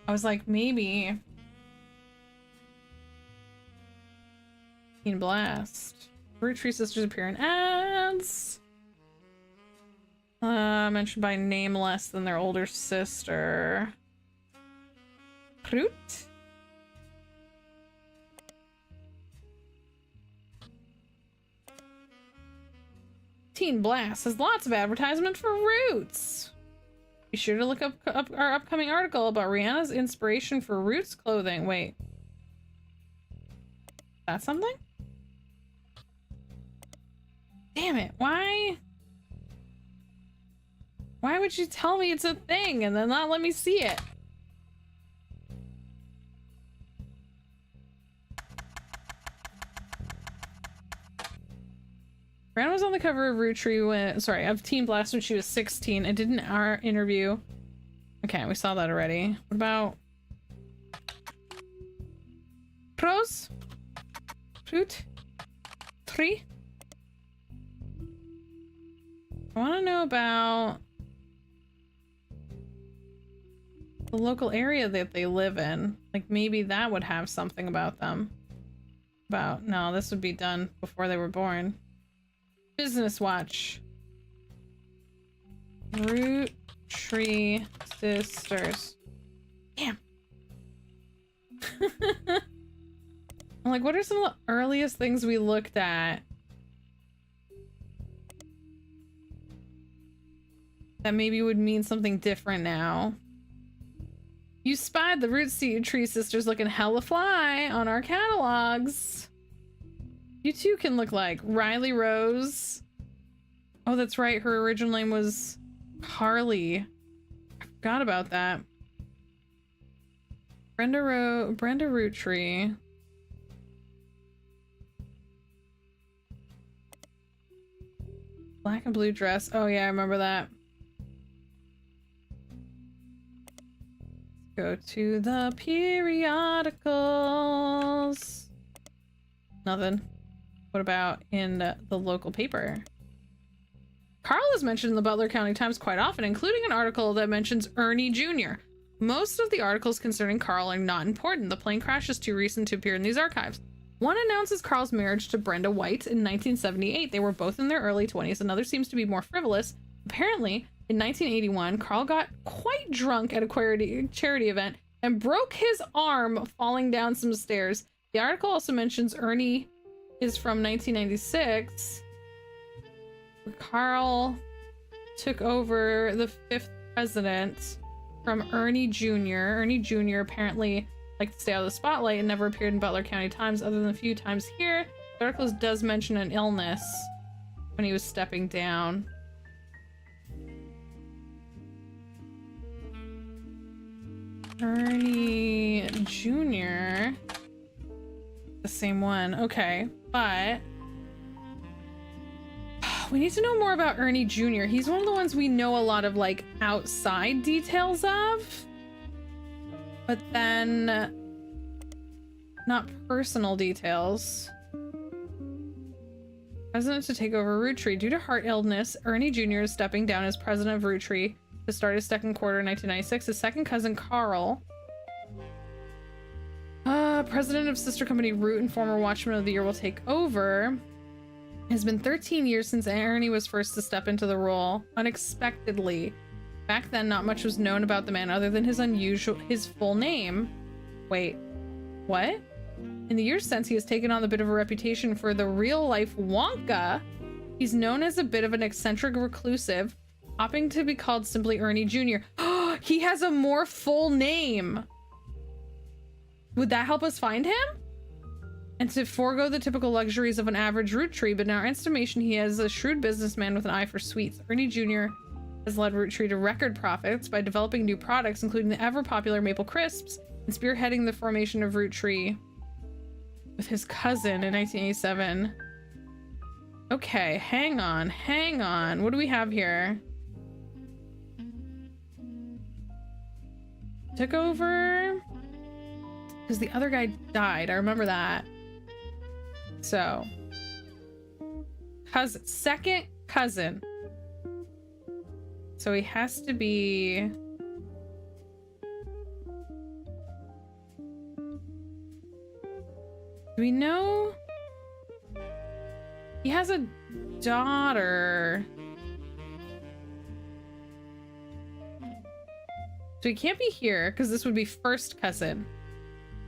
I was like, maybe Teen Blast. Roottrees Sisters appear in ads. Mentioned by name less than their older sister. Root? Teen Blast has lots of advertisement for Roots. Be sure to look up our upcoming article about Rihanna's inspiration for Roots clothing. Wait. That's something? Damn it, why? Why would you tell me it's a thing and then not let me see it? Rihanna was on the cover of Roottree of Teen Blast when she was 16 and did an hour interview. Okay, we saw that already. What about pros? Roottree? I want to know about the local area that they live in. Like maybe that would have something about them. No, this would be done before they were born. Business Watch. Roottrees Sisters. Damn. I'm like, what are some of the earliest things we looked at that maybe would mean something different now? You spied the Roottrees Sisters looking hella fly on our catalogs. You too can look like Riley Rose. Oh, that's right. Her original name was Harley. I forgot about that. Brenda Roottree. Black and blue dress. Oh yeah, I remember that. Go to the periodicals. Nothing. What about in the local paper? Carl is mentioned in the Butler County Times quite often, including an article that mentions Ernie Jr. Most of the articles concerning Carl are not important. The plane crash is too recent to appear in these archives. One announces Carl's marriage to Brenda White in 1978. They were both in their early 20s. Another seems to be more frivolous. Apparently, in 1981, Carl got quite drunk at a charity event and broke his arm falling down some stairs. The article also mentions Ernie is from 1996. Carl took over the 5th president from Ernie Jr. Ernie Jr. apparently liked to stay out of the spotlight and never appeared in Butler County Times other than a few times here. The article does mention an illness when he was stepping down. Ernie Jr. The same one. Okay, but we need to know more about Ernie Jr. He's one of the ones we know a lot of like outside details of, but then not personal details. President to take over Roottree. Due to heart illness, Ernie Jr. is stepping down as president of Roottree to start his second quarter in 1996. His second cousin, Carl, president of sister company Root and former Watchman of the Year, will take over. It has been 13 years since Ernie was first to step into the role, unexpectedly. Back then, not much was known about the man other than his full name. Wait, what? In the years since, he has taken on a bit of a reputation for the real-life Wonka. He's known as a bit of an eccentric reclusive, opting to be called simply Ernie Jr. He has a more full name. Would that help us find him? And to forego the typical luxuries of an average Roottree, but in our estimation, he is a shrewd businessman with an eye for sweets. Ernie Jr. has led Roottree to record profits by developing new products, including the ever-popular Maple Crisps, and spearheading the formation of Roottree with his cousin in 1987. Okay, hang on. What do we have here? Took over because the other guy died. I remember that. So, second cousin. So he has to be. Do we know? He has a daughter. So he can't be here because this would be first cousin.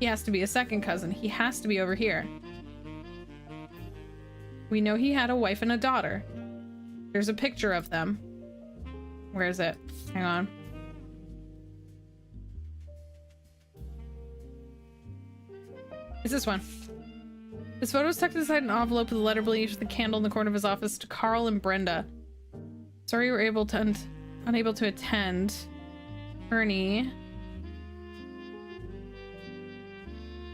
He has to be a second cousin. He has to be over here. We know he had a wife and a daughter. There's a picture of them. Where is it? Hang on. It's this one. This photo is tucked inside an envelope with a letter bleached with a candle in the corner of his office to Carl and Brenda. Sorry you were unable to attend. Ernie.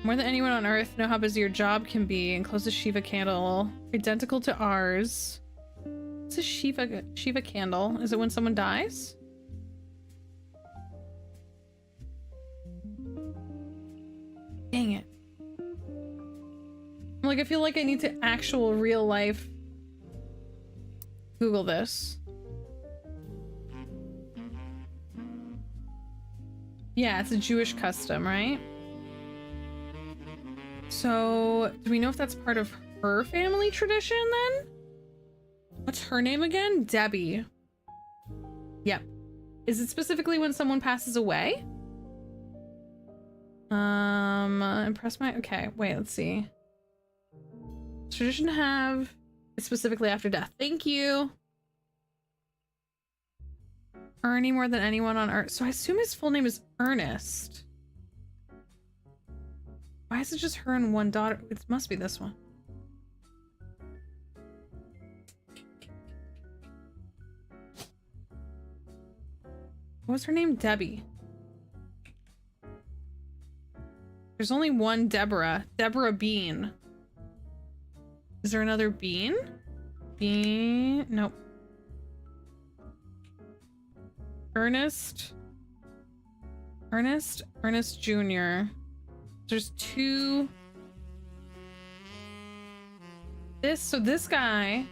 More than anyone on Earth, know how busy your job can be. Encloses Shiva candle, identical to ours. What's a Shiva candle? Is it when someone dies? Dang it. Like, I feel like I need to actual real life Google this. Yeah, it's a Jewish custom, right? So, do we know if that's part of her family tradition then? What's her name again? Debbie. Yep. Is it specifically when someone passes away? Impress my... Okay, wait, let's see. Tradition to have it specifically after death. Thank you. Ernie more than anyone on Earth. So I assume his full name is Ernest. Why is it just her and one daughter? It must be this one. What was her name? Debbie. There's only one Deborah. Deborah Bean. Is there another Bean? Bean? Nope. Ernest Jr. There's two. So this guy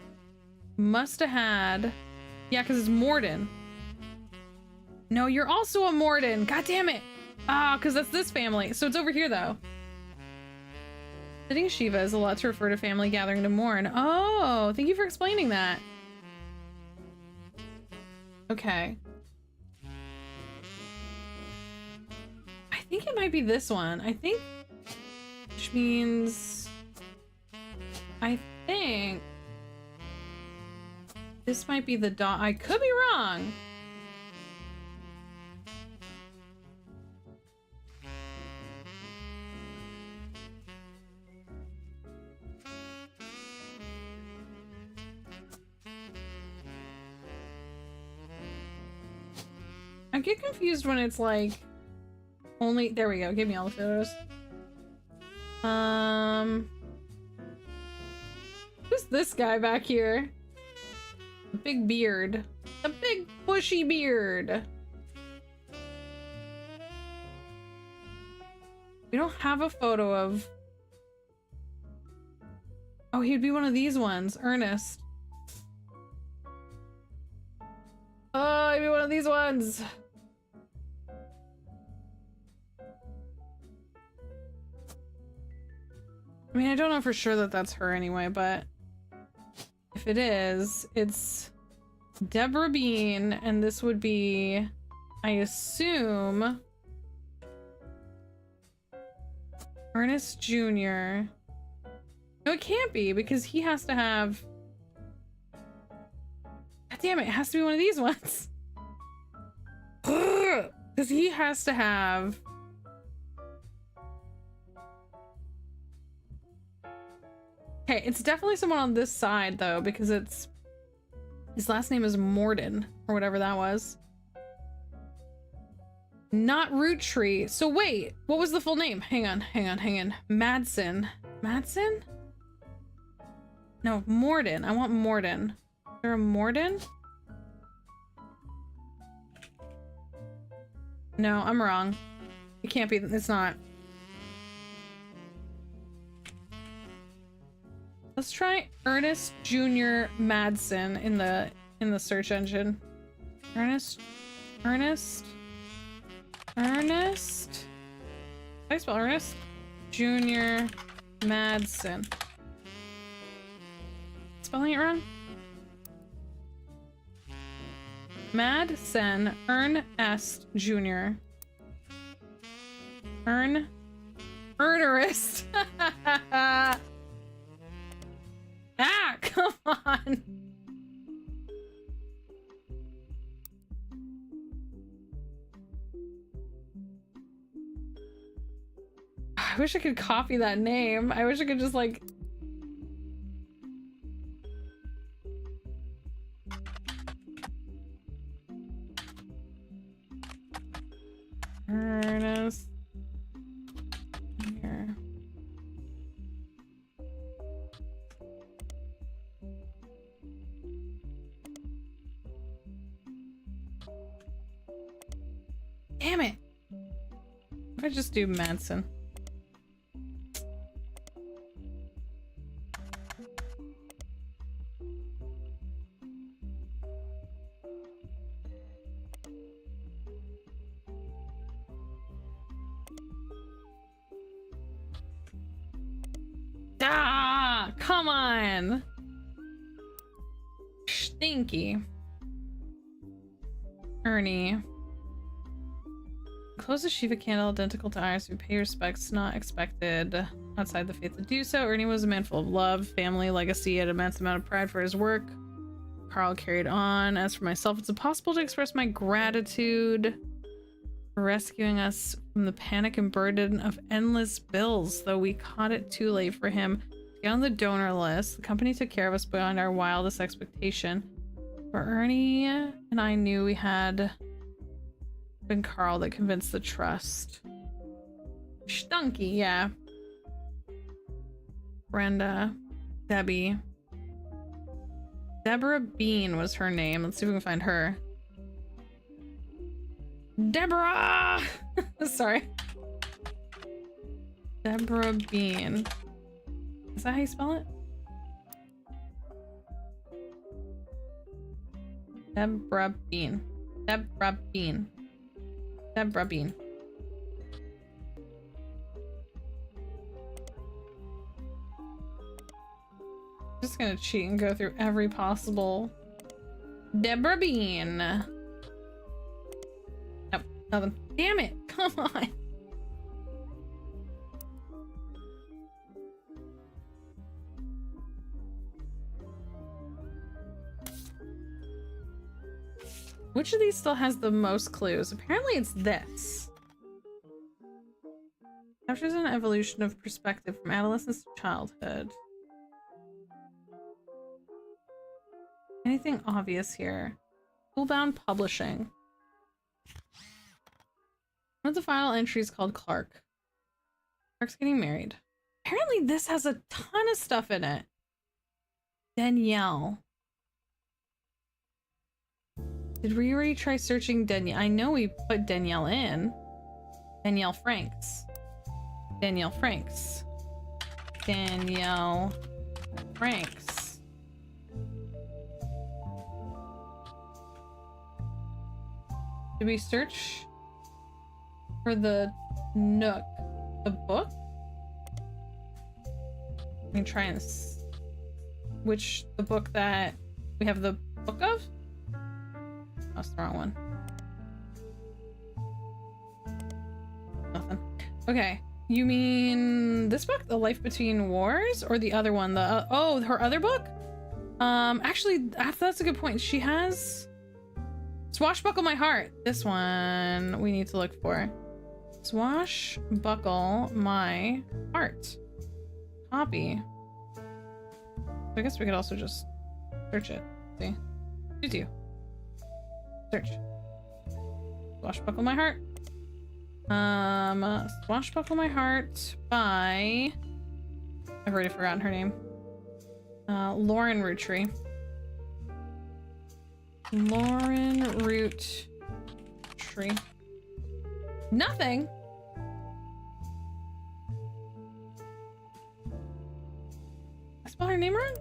must have had. Yeah, because it's Morden. No, you're also a Morden. God damn it. Ah, because that's this family. So it's over here though. Sitting Shiva is a lot to refer to family gathering to mourn. Oh, thank you for explaining that. Okay. I think it might be this one. Which means... I think... This might be the dog. I could be wrong. I get confused when it's like only, there we go, give me all the photos. Who's this guy back here? The big beard. The big bushy beard. We don't have a photo of. Oh, he'd be one of these ones. Ernest. Oh, he'd be one of these ones. I mean, I don't know for sure that that's her anyway, but if it is, it's Deborah Bean, and this would be, I assume, Ernest Jr. No, it can't be, because he has to have... God damn it, it has to be one of these ones. Because he has to have... Okay, it's definitely someone on this side, though, because it's... His last name is Morden, or whatever that was. Not Roottree. So wait, what was the full name? Hang on. Madsen. Madsen? No, Morden. I want Morden. Is there a Morden? No, I'm wrong. It can't be. It's not. Let's try Ernest Jr. Madsen in the search engine. Ernest. How do I spell Ernest? Jr. Madsen. Spelling it wrong? Madsen. Ernest Jr. Ernerist. Ah, come on. I wish I could copy that name. I wish I could just like... Ernest. Here. Damn it! If I just do Madsen. Ah! Come on! Stinky. Ernie. Close the Shiva candle identical to ours. We pay respects not expected outside the faith to do so. Ernie was a man full of love, family, legacy, and immense amount of pride for his work. Carl carried on. As for myself, it's impossible to express my gratitude for rescuing us from the panic and burden of endless bills, though we caught it too late for him to get on the donor list. The company took care of us beyond our wildest expectation. For Ernie and I knew we had been Carl that convinced the trust. Stunky, yeah. Brenda. Debbie. Deborah Bean was her name. Let's see if we can find her. Deborah! Sorry. Deborah Bean. Is that how you spell it? Deborah Bean. Deborah Bean. Deborah Bean. I'm just gonna cheat and go through every possible Deborah Bean. Nope, nothing. Damn it! Come on. Which of these still has the most clues? Apparently it's this. Captures an evolution of perspective from adolescence to childhood. Anything obvious here? Schoolbound Publishing. One of the final entries called Clark. Clark's getting married. Apparently this has a ton of stuff in it. Danielle. Did we already try searching Danielle? I know we put Danielle in. Danielle Franks. Danielle Franks. Danielle Franks. Did we search for the Nook? The book? Let me try and the book that we have the book of? That's the wrong one. Nothing. Okay. You mean this book? The Life Between Wars? Or the other one? The oh, her other book? Actually, that's a good point. She has Swashbuckle My Heart. This one we need to look for. Swashbuckle My Heart. Copy. So I guess we could also just search it. See? Do. Search. Swashbuckle My Heart. Swashbuckle My Heart by... I've already forgotten her name. Lauren Roottree. Lauren Roottree. Nothing. I spelled her name wrong?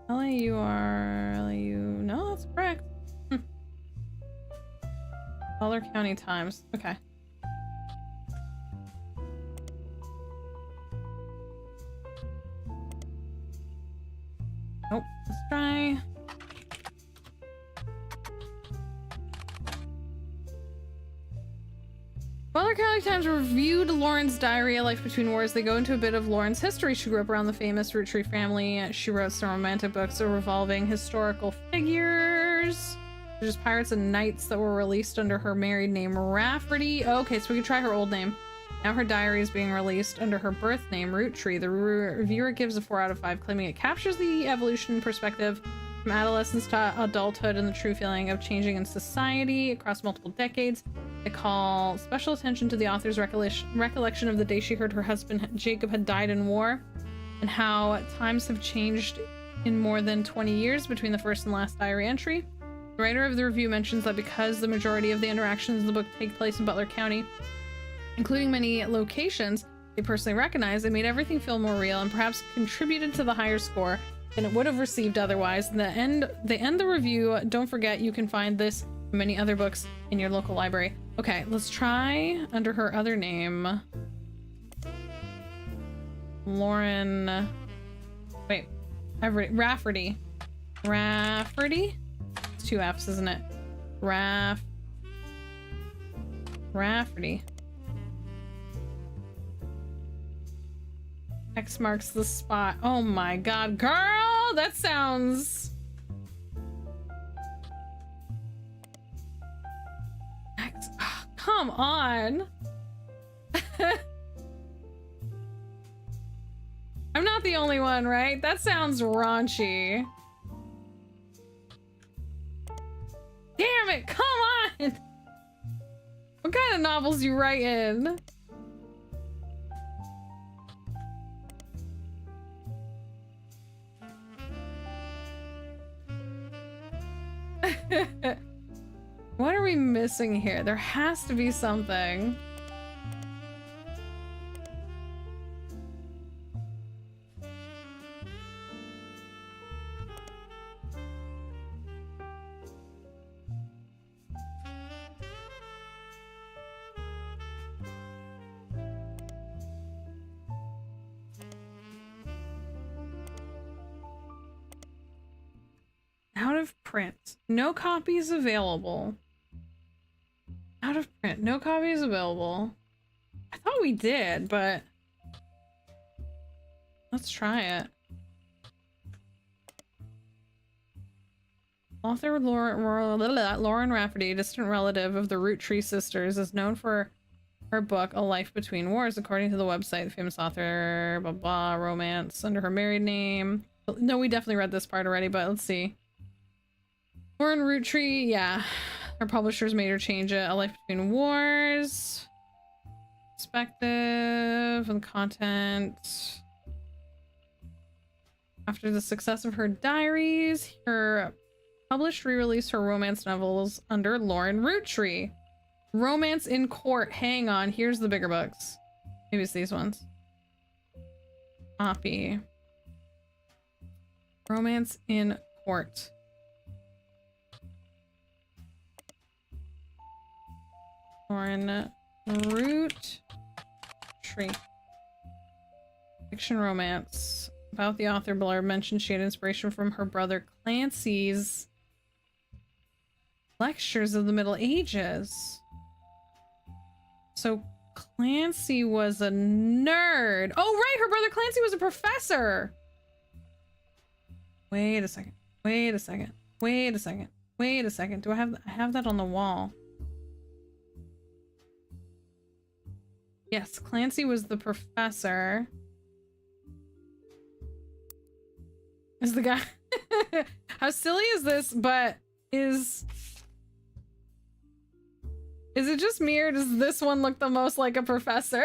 L-A-U-R-L-A-U. No, that's correct. Dollar County Times. Okay. Nope. Let's try. Butler County Times reviewed Lauren's diary, A Life Between Wars. They go into a bit of Lauren's history. She grew up around the famous Roottree family. She wrote some romantic books revolving historical figures. There's pirates and knights that were released under her married name, Rafferty. Okay, so we can try her old name. Now her diary is being released under her birth name, Roottree. The reviewer gives a 4 out of 5, claiming it captures the evolution perspective from adolescence to adulthood and the true feeling of changing in society across multiple decades. They call special attention to the author's recollection of the day she heard her husband Jacob had died in war, and how times have changed in more than 20 years between the first and last diary entry. The writer of the review mentions that because the majority of the interactions in the book take place in Butler County, including many locations they personally recognize, it made everything feel more real and perhaps contributed to the higher score than it would have received otherwise. They end the review. Don't forget, you can find this and many other books in your local library. Okay, let's try under her other name. Lauren... Wait. Rafferty. Rafferty? It's 2 F's, isn't it? Rafferty. X marks the spot. Oh my god, girl! That sounds... X... Oh, come on! I'm not the only one, right? That sounds raunchy. Damn it, come on! What kind of novels you write in? What are we missing here? There has to be something. Out of print. No copies available. Out of print. No copies available. I thought we did, but... Let's try it. Author Lauren Rafferty, distant relative of the Roottree sisters, is known for her book A Life Between Wars. According to the website, the famous author blah blah romance under her married name. No, we definitely read this part already, but let's see. Lauren Roottree, yeah. Her publishers made her change it. A Life Between Wars. Perspective and content. After the success of her diaries, her published re-released her romance novels under Lauren Roottree. Romance in Court. Hang on, here's the bigger books. Maybe it's these ones. Copy. Romance in Court. Lauren Roottree. Fiction romance. About the author, Blair mentioned she had inspiration from her brother Clancy's lectures of the Middle Ages. So Clancy was a nerd. Oh, right, her brother Clancy was a professor. Wait a second. Wait a second. Wait a second. Wait a second. Do I have that on the wall? Yes, Clancy was the professor. Is the guy how silly is this? But is it just me, or does this one look the most like a professor?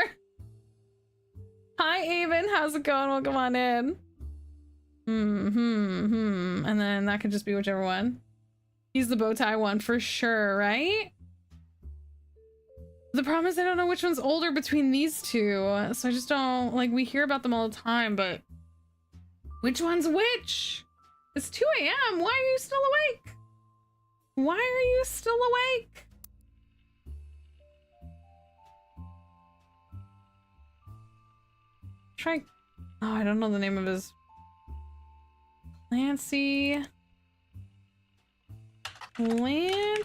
Hi Avon, how's it going? Welcome on in. And then that could just be whichever one. He's the bow tie one for sure, right? The problem is I don't know which one's older between these two, so I just don't, like, we hear about them all the time, but which one's which? It's 2 a.m. Why are you still awake? Why are you still awake? Try. Oh, I don't know the name of his. Clancy. Roottree?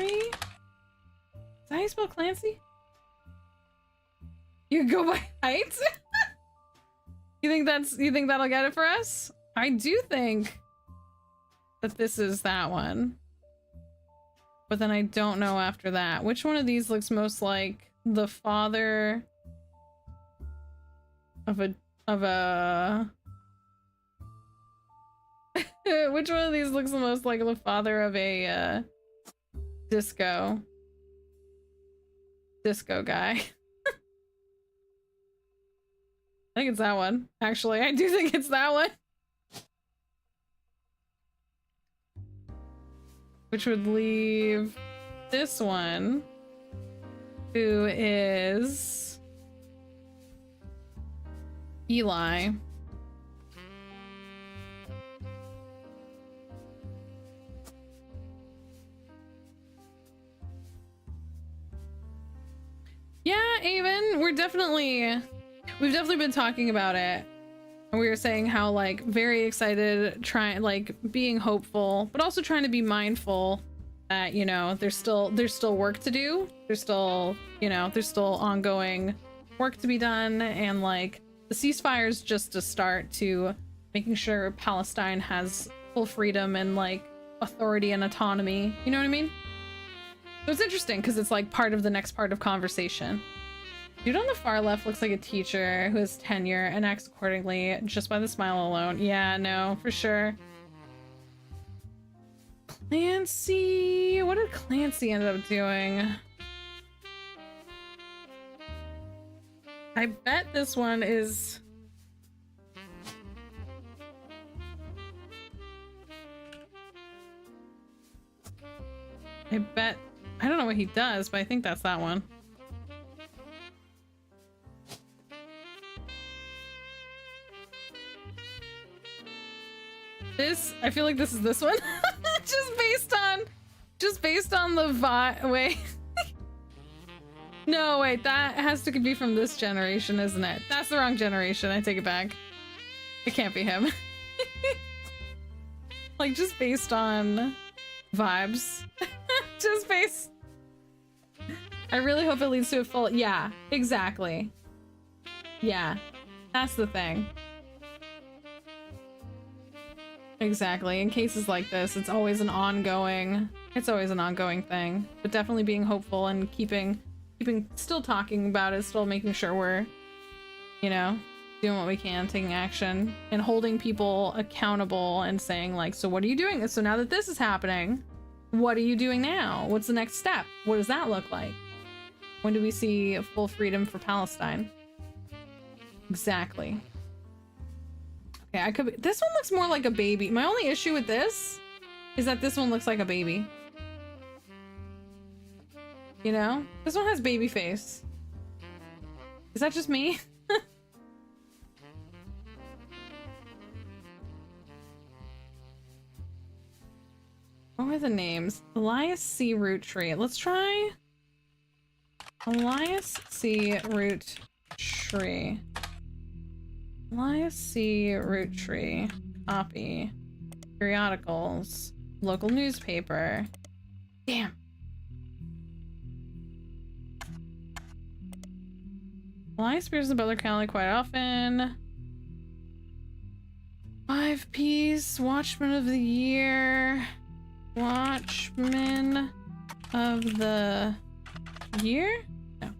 Is that how you spell Clancy? You go by height? You think that'll get it for us? I do think that this is that one. But then I don't know after that. Which one of these looks most like the father of a which one of these looks the most like the father of a disco guy? I think it's that one. Actually, I do think it's that one. Which would leave this one, who is Eli. Yeah, Avon, we've definitely been talking about it. And we were saying how, like, very excited, being hopeful, but also trying to be mindful that, you know, there's still work to do. There's still ongoing work to be done, and like the ceasefire is just a start to making sure Palestine has full freedom and like authority and autonomy. You know what I mean? So it's interesting because it's like part of the next part of conversation. Dude on the far left looks like a teacher who has tenure and acts accordingly just by the smile alone. Yeah, no, for sure. Clancy, what did Clancy end up doing? I bet this one is... I don't know what he does, but I think that's that one. I feel like this is this one. just based on the vibe. Wait. No, wait, that has to be from this generation, isn't it? That's the wrong generation. I take it back. It can't be him. Like, just based on vibes. I really hope it leads to a full... Yeah, exactly. Yeah, that's the thing. Exactly. In cases like this, it's always an ongoing thing. But definitely being hopeful and keeping still talking about it, still making sure we're, you know, doing what we can, taking action, and holding people accountable and saying like, so what are you doing? So now that this is happening, what are you doing now? What's the next step? What does that look like? When do we see full freedom for Palestine? Exactly. Okay, I could be, this one looks more like a baby. My only issue with this is that this one looks like a baby. You know? This one has baby face. Is that just me? What were the names? Elias C. Roottree. Let's try Elias C. Roottree. Elias C. Roottree. Copy. Periodicals. Local newspaper. Damn. Elias appears in the Butler County quite often. 5-piece. Watchman of the Year. Watchman of the Year? No.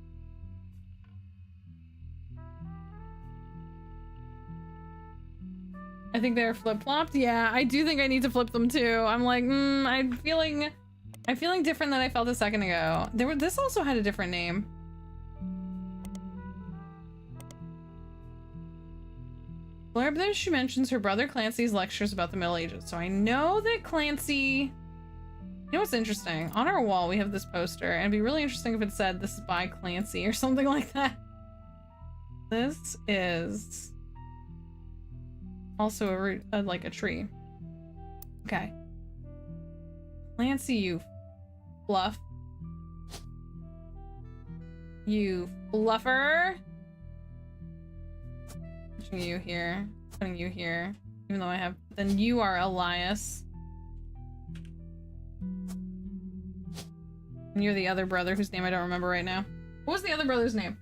I think they're flip-flopped. Yeah, I do think I need to flip them too. I'm like, I'm feeling different than I felt a second ago. This also had a different name. Blurb there, she mentions her brother Clancy's lectures about the Middle Ages. So I know that Clancy... You know what's interesting? On our wall, we have this poster, and it'd be really interesting if it said, this is by Clancy, or something like that. This is also like a tree. Okay. Clancy, you fluff. You fluffer. Putting you here. Putting you here. Even though I have... Then you are Elias. And you're the other brother whose name I don't remember right now. What was the other brother's name?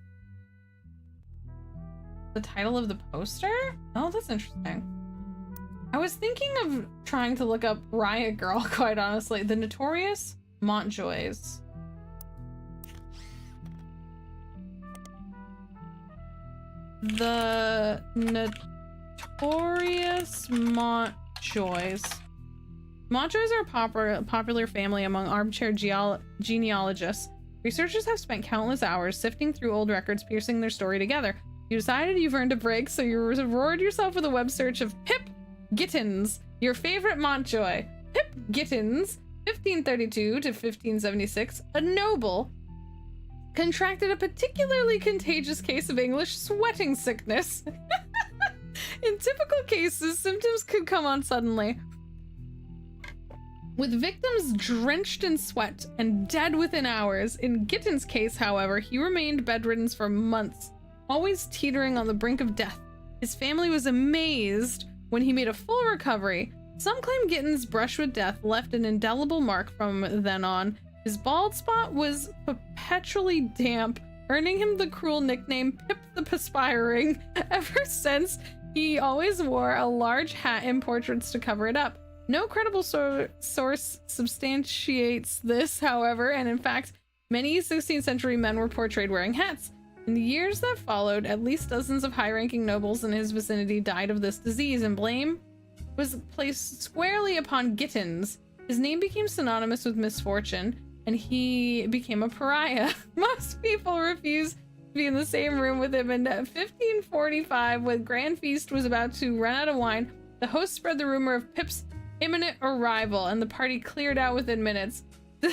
The title of the poster? Oh, that's interesting. I was thinking of trying to look up Riot Girl, quite honestly. The Notorious Montjoys. The Notorious Montjoys. Montjoys are a popular family among armchair genealogists. Researchers have spent countless hours sifting through old records, piecing their story together. You decided you've earned a break, so you reward yourself with a web search of Pip Gittins, your favorite Montjoy. Pip Gittins, 1532 to 1576, a noble, contracted a particularly contagious case of English sweating sickness. In typical cases, symptoms could come on suddenly, with victims drenched in sweat and dead within hours. In Gittin's case, however, he remained bedridden for months, always teetering on the brink of death. His family was amazed when he made a full recovery. Some claim Gittin's brush with death left an indelible mark from then on. His bald spot was perpetually damp, earning him the cruel nickname Pip the Perspiring. Ever since, he always wore a large hat in portraits to cover it up. No credible source substantiates this, however, and in fact, many 16th century men were portrayed wearing hats. In the years that followed, at least dozens of high-ranking nobles in his vicinity died of this disease, and blame was placed squarely upon Gittins. His name became synonymous with misfortune, and he became a pariah. Most people refused to be in the same room with him. In 1545, when Grand Feast was about to run out of wine, the host spread the rumor of Pip's imminent arrival, and the party cleared out within minutes. Oh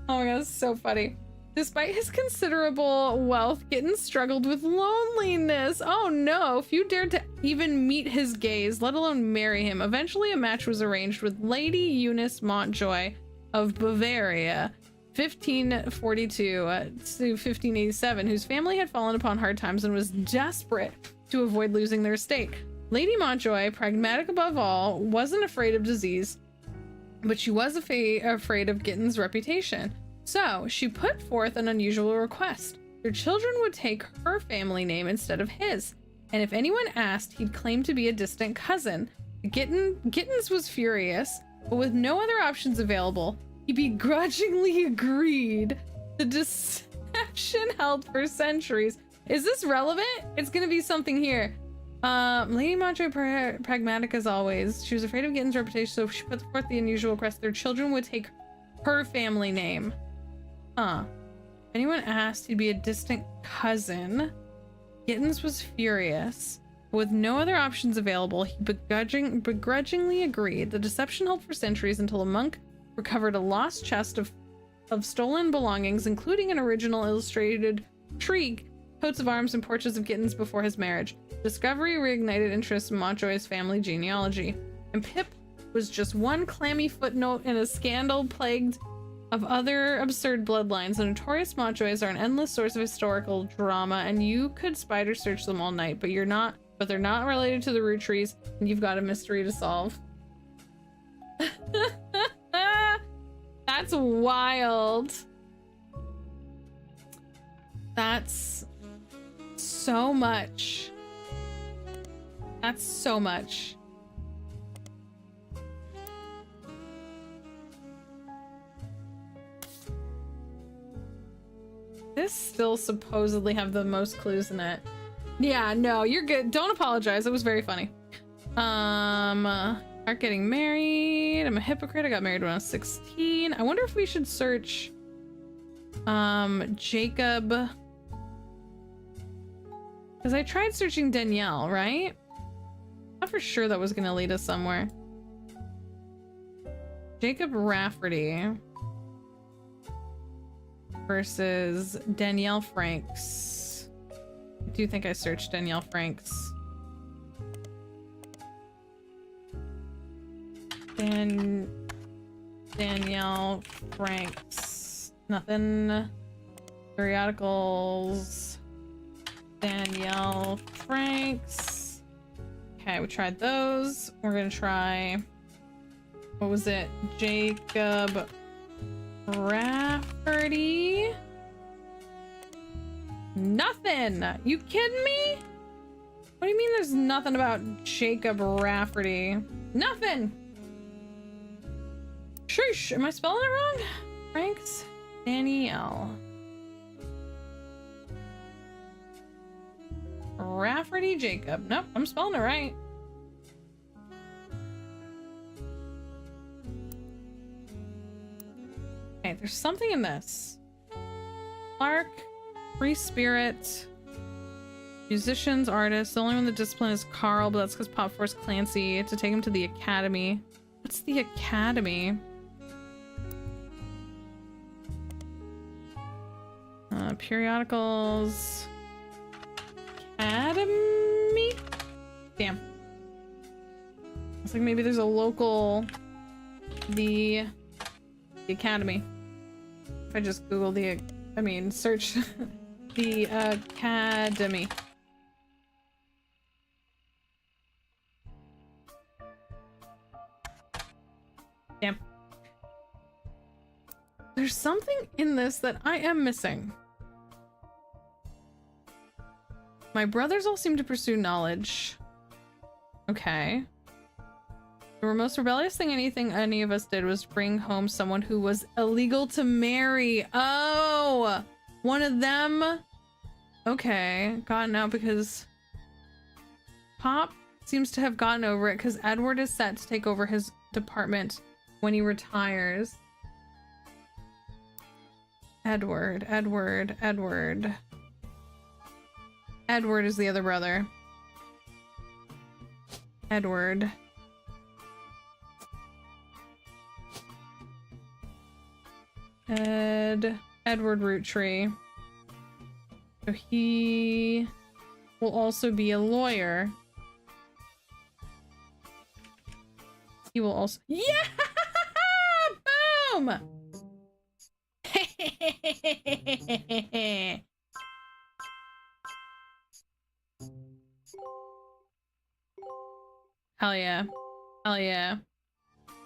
my god, that's so funny. Despite his considerable wealth, Gittin struggled with loneliness. Oh no, few dared to even meet his gaze, let alone marry him. Eventually, a match was arranged with Lady Eunice Montjoy of Bavaria, 1542 to 1587, whose family had fallen upon hard times and was desperate to avoid losing their estate. Lady Montjoy, pragmatic above all, wasn't afraid of disease, but she was afraid of Gittin's reputation. So she put forth an unusual request. Their children would take her family name instead of his, and if anyone asked, he'd claim to be a distant cousin. Gittens was furious, but with no other options available, he begrudgingly agreed. The deception held for centuries. Is this relevant? It's gonna be something here. Lady Montjoy pragmatic as always. She was afraid of Gittens' reputation, so she put forth the unusual request their children would take her family name. Huh. Anyone asked, he'd be a distant cousin. Gittens was furious. With no other options available, he begrudgingly agreed. The deception held for centuries until a monk recovered a lost chest of stolen belongings, including an original illustrated tree, coats of arms, and portraits of Gittens before his marriage. Discovery reignited interest in Montjoy's family genealogy, and Pip was just one clammy footnote in a scandal plagued of other absurd bloodlines. The notorious Montjoys are an endless source of historical drama, and you could spider search them all night, but they're not related to the Roottrees, and you've got a mystery to solve. That's wild. That's so much. That's so much. This still supposedly have the most clues in it. Yeah, no, you're good. Don't apologize. It was very funny. Aren't getting married. I'm a hypocrite. I got married when I was 16. I wonder if we should search Jacob. Because I tried searching Danielle, right? I thought for sure that was gonna lead us somewhere. Jacob Rafferty versus Danielle Franks. I do think I searched Danielle Franks. Danielle Franks. Nothing. Periodicals. Danielle Franks. Okay, we tried those. We're gonna try. What was it? Jacob Rafferty. Nothing. You kidding me? What do you mean there's nothing about Jacob Rafferty? Nothing. Shush. Am I spelling it wrong? Franks. Danielle Rafferty Jacob. Nope, I'm spelling it right. Okay, there's something in this. Clark, free spirit, musicians, artists. The only one that discipline is Carl, but that's because Pop forced Clancy to take him to the academy. What's the academy? Periodicals. Academy? Damn. It's like maybe there's a local... The academy. If I just Google search the academy. Damn. There's something in this that I am missing. My brothers all seem to pursue knowledge. Okay. The most rebellious thing any of us did was bring home someone who was illegal to marry. Oh! One of them? Okay. Gotten out because Pop seems to have gotten over it because Edward is set to take over his department when he retires. Edward is the other brother. Edward Roottree. So he will also be a lawyer. He will also... Yeah! Boom! Hell yeah. Hell yeah.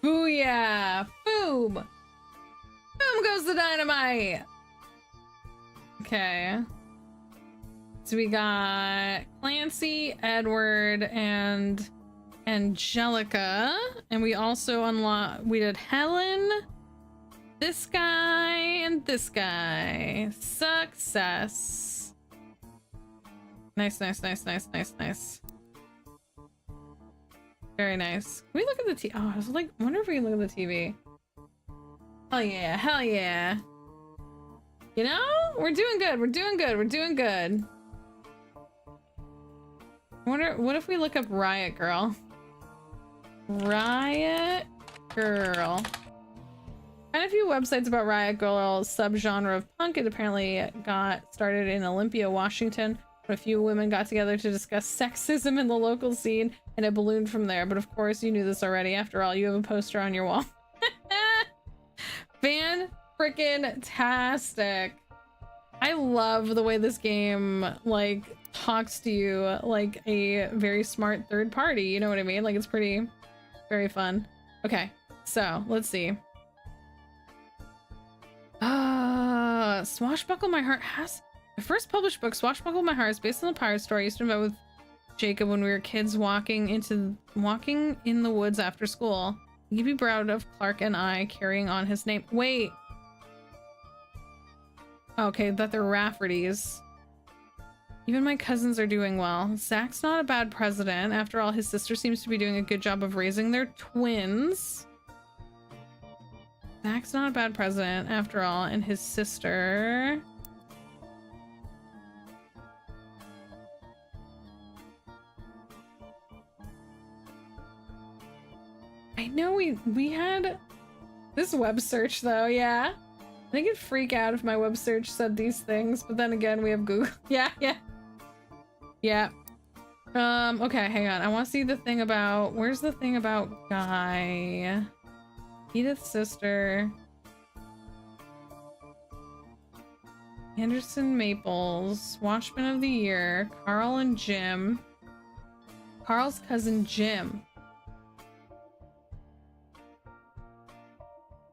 Booyah! Boom! Boom goes the dynamite! Okay. So we got Clancy, Edward, and Angelica, and we also we did Helen, this guy, and this guy. Success. Nice, nice, nice, nice, nice, nice. Very nice. Can we look at the TV? Oh, I was like, wonder if we can look at the TV. Hell yeah, hell yeah. You know, we're doing good, we're doing good, we're doing good. I wonder, what if we look up Riot Girl? Riot Girl. Quite a few websites about Riot Girl, subgenre of punk. It apparently got started in Olympia, Washington, when a few women got together to discuss sexism in the local scene, and it ballooned from there. But of course, you knew this already. After all, you have a poster on your wall. Fan-frickin-tastic. I love the way this game, like, talks to you like a very smart third party. You know what I mean? Like, it's pretty, very fun. Okay, so let's see. Swashbuckle My Heart has my first published book. Swashbuckle My Heart is based on the pirate story I used to invent with Jacob when we were kids, walking in the woods after school. You'd be proud of Clark and I carrying on his name. Wait. Okay, that they're Rafferty's. Even my cousins are doing well. Zach's not a bad president. After all, his sister seems to be doing a good job of raising their twins. Zach's not a bad president after all, and his sister. I know we had this web search though, yeah. I think it'd freak out if my web search said these things, but then again, we have Google. Yeah. Okay, hang on. I want to see the thing about, where's the thing about Guy? Edith's sister. Anderson Maples. Watchman of the Year. Carl and Jim. Carl's cousin Jim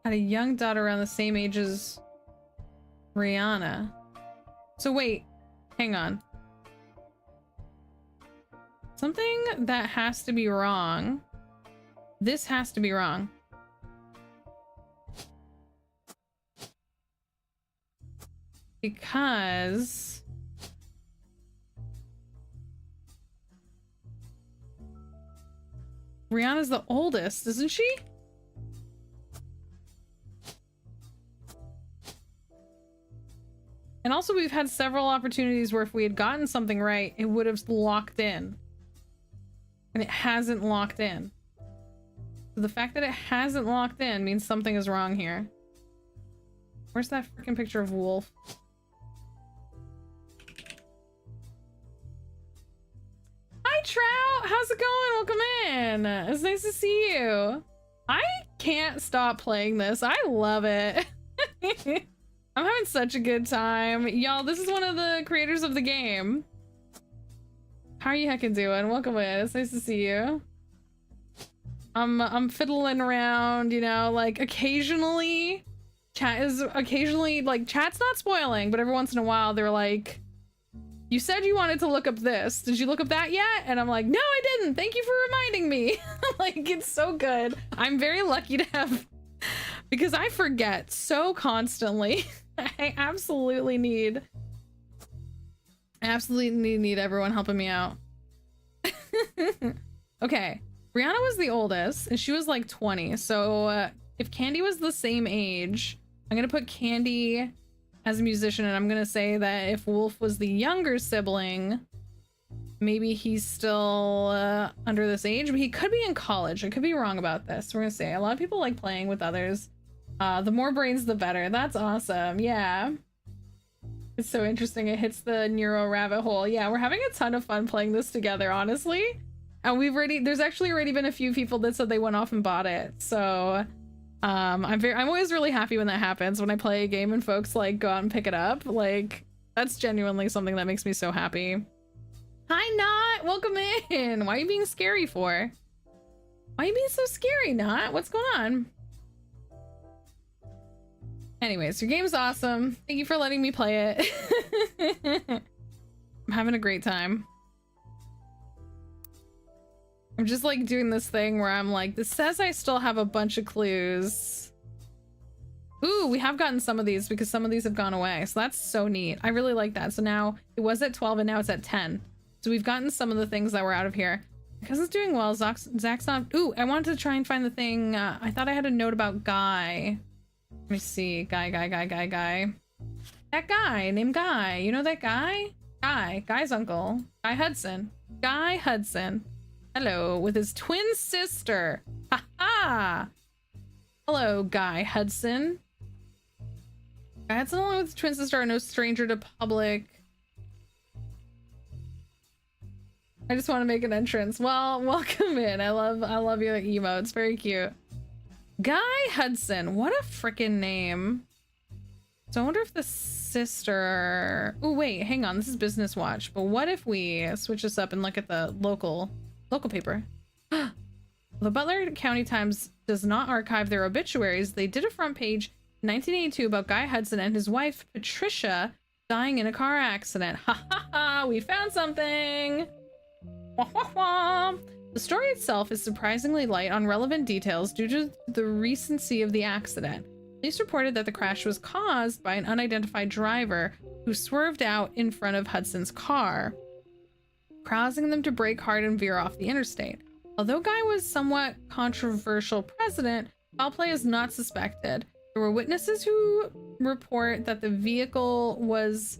had a young daughter around the same age as Rihanna. So wait, hang on. Something that has to be wrong. This has to be wrong. Because Rihanna's the oldest, isn't she? And also we've had several opportunities where if we had gotten something right, it would have locked in. And it hasn't locked in. So the fact that it hasn't locked in means something is wrong here. Where's that freaking picture of Wolf? Hi Trout! How's it going? Welcome in! It's nice to see you. I can't stop playing this. I love it. I'm having such a good time. Y'all, this is one of the creators of the game. How are you heckin' doing? Welcome in. It's nice to see you. I'm fiddling around, you know, like occasionally chat's not spoiling, but every once in a while they're like, you said you wanted to look up this. Did you look up that yet? And I'm like, no, I didn't. Thank you for reminding me. Like, it's so good. I'm very lucky to have, because I forget so constantly. I absolutely need everyone helping me out. Okay, Rihanna was the oldest and she was like 20. So if Candy was the same age, I'm gonna put Candy as a musician, and I'm gonna say that if Wolf was the younger sibling, maybe he's still under this age, but he could be in college. I could be wrong about this. We're gonna say a lot of people like playing with others. The more brains, the better. That's awesome. Yeah. It's so interesting. It hits the neuro rabbit hole. Yeah, we're having a ton of fun playing this together, honestly. And there's actually already been a few people that said they went off and bought it. So, I'm always really happy when that happens, when I play a game and folks like go out and pick it up. Like, that's genuinely something that makes me so happy. Hi, Not! Welcome in! Why are you being scary for? Why are you being so scary, Not? What's going on? Anyways, your game's awesome. Thank you for letting me play it. I'm having a great time. I'm just like doing this thing where I'm like, this says I still have a bunch of clues. Ooh, we have gotten some of these because some of these have gone away. So that's so neat. I really like that. So now it was at 12 and now it's at 10. So we've gotten some of the things that were out of here. Because it's doing well, Zach's not... Ooh, I wanted to try and find the thing. I thought I had a note about Guy. Let me see. Guy. That guy named Guy. You know that guy? Guy's uncle. Guy Hudson. Hello, with his twin sister. Ha ha! Hello, Guy Hudson. Guy Hudson along with his twin sister are no stranger to public. I just want to make an entrance. Well, welcome in. I love your emo. It's very cute. Guy Hudson. What a freaking name. So I wonder if the sister... Oh, wait, hang on. This is Business Watch. But what if we switch this up and look at the local paper? The Butler County Times does not archive their obituaries. They did a front page in 1982 about Guy Hudson and his wife, Patricia, dying in a car accident. Ha ha ha! We found something! Wah, wah, wah. The story itself is surprisingly light on relevant details due to the recency of the accident. Police reported that the crash was caused by an unidentified driver who swerved out in front of Hudson's car, causing them to brake hard and veer off the interstate. Although Guy was somewhat controversial president, foul play is not suspected. There were witnesses who report that the vehicle which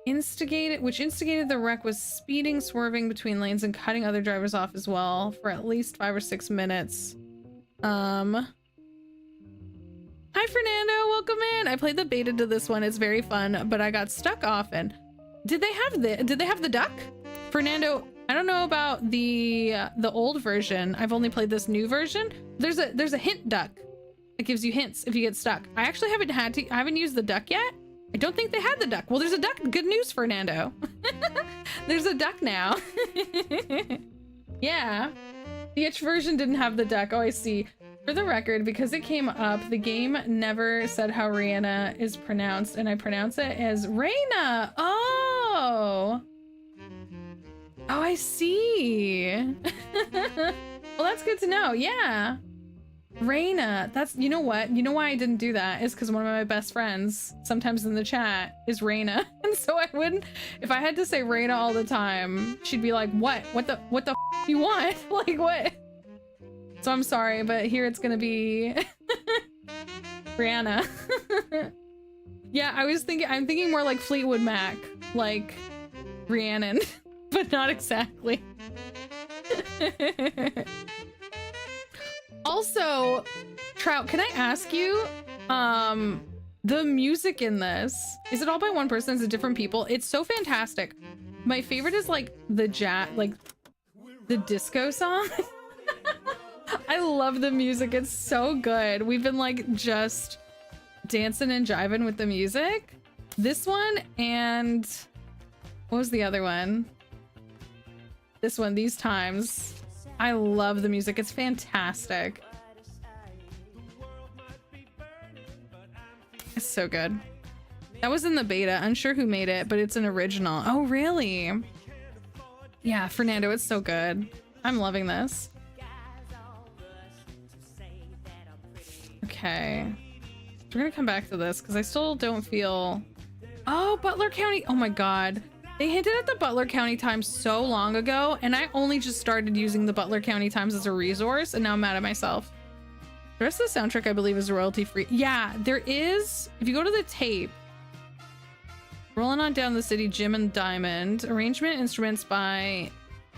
instigated the wreck was speeding, swerving between lanes, and cutting other drivers off as well for at least 5 or 6 minutes. Hi Fernando, welcome in. I played the beta to this one. It's very fun, but I got stuck often. Did they have the duck? Fernando, I don't know about the old version. I've only played this new version. There's a hint duck. It gives you hints if you get stuck. I actually I haven't used the duck yet. I don't think they had the duck. Well, there's a duck. Good news, Fernando. There's a duck now. Yeah. The itch version didn't have the duck. Oh, I see. For the record, because it came up, the game never said how Rihanna is pronounced, and I pronounce it as Reina. Oh. Oh, I see. Well, that's good to know. Yeah. Reina, that's, you know what? You know why I didn't do that is because one of my best friends, sometimes in the chat, is Reina. And so I wouldn't, if I had to say Reina all the time, she'd be like, what the f you want? Like, what? So I'm sorry, but here it's gonna be Rihanna. Yeah, I'm thinking more like Fleetwood Mac, like Rhiannon, but not exactly. Also, Trout, can I ask you, the music in this, is it all by one person? Is it different people? It's so fantastic. My favorite is like the disco song. I love the music. It's so good. We've been like just dancing and jiving with the music. This one and what was the other one? This one, These Times. I love the music. It's fantastic. It's so good. That was in the beta. Unsure who made it, but it's an original. Oh, really? Yeah, Fernando, it's so good. I'm loving this. Okay. We're gonna come back to this because I still don't feel... Oh, Butler County. Oh my god. They hinted at the Butler County Times so long ago, and I only just started using the Butler County Times as a resource, and now I'm mad at myself. The rest of the soundtrack, I believe, is royalty free. Yeah, there is. If you go to the tape, Rolling On Down the City, Jim and Diamond, arrangement instruments by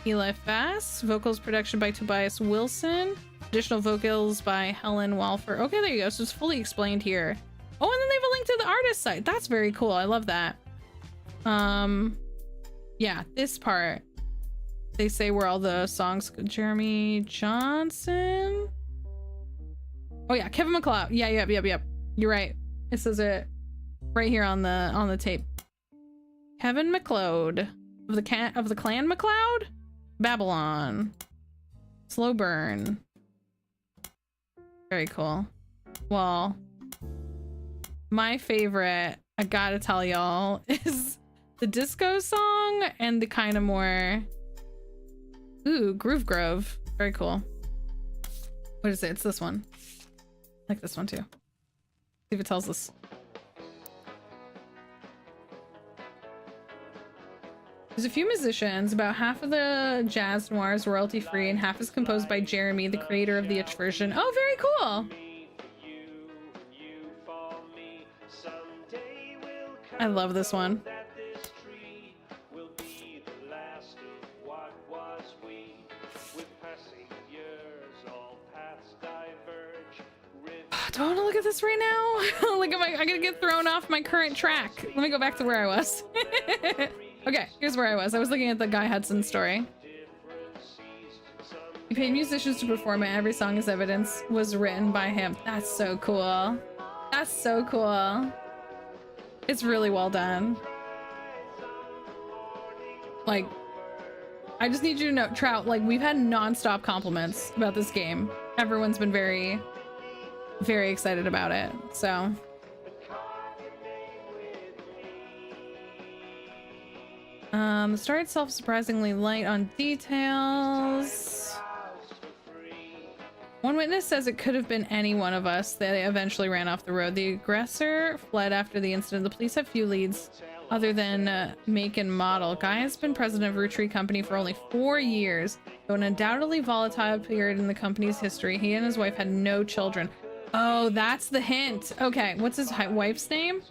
Eli Fass, vocals production by Tobias Wilson, additional vocals by Helen Walfer. Okay, there you go. So it's fully explained here. Oh, and then they have a link to the artist site. That's very cool. I love that. Yeah, this part. They say where all the songs. Jeremy Johnson. Oh yeah, Kevin MacLeod. Yeah, yep. You're right. It says it right here on the tape. Kevin MacLeod of the Clan MacLeod. Babylon. Slow Burn. Very cool. Well, my favorite, I gotta tell y'all, is the disco song and the kind of more Ooh, Groove Grove. Very cool. What is it? It's this one. I like this one too. See if it tells us. There's a few musicians. About half of the jazz noir is royalty free and half is composed by Jeremy, the creator of the itch version. Oh, very cool. I love this one. Do I want to look at this right now? Like, I'm gonna get thrown off my current track. Let me go back to where I was. Okay, here's where I was. I was looking at the Guy Hudson story. He paid musicians to perform it. Every song as evidence was written by him. That's so cool. That's so cool. It's really well done. Like, I just need you to know, Trout, like, we've had non-stop compliments about this game. Everyone's been very, very excited about it, so. The story itself is surprisingly light on details. One witness says it could have been any one of us that eventually ran off the road. The aggressor fled after the incident. The police have few leads other than make and model. Guy has been president of Roottree Company for only 4 years, though an undoubtedly volatile period in the company's history. He and his wife had no children. Oh, that's the hint. Okay, what's his wife's name?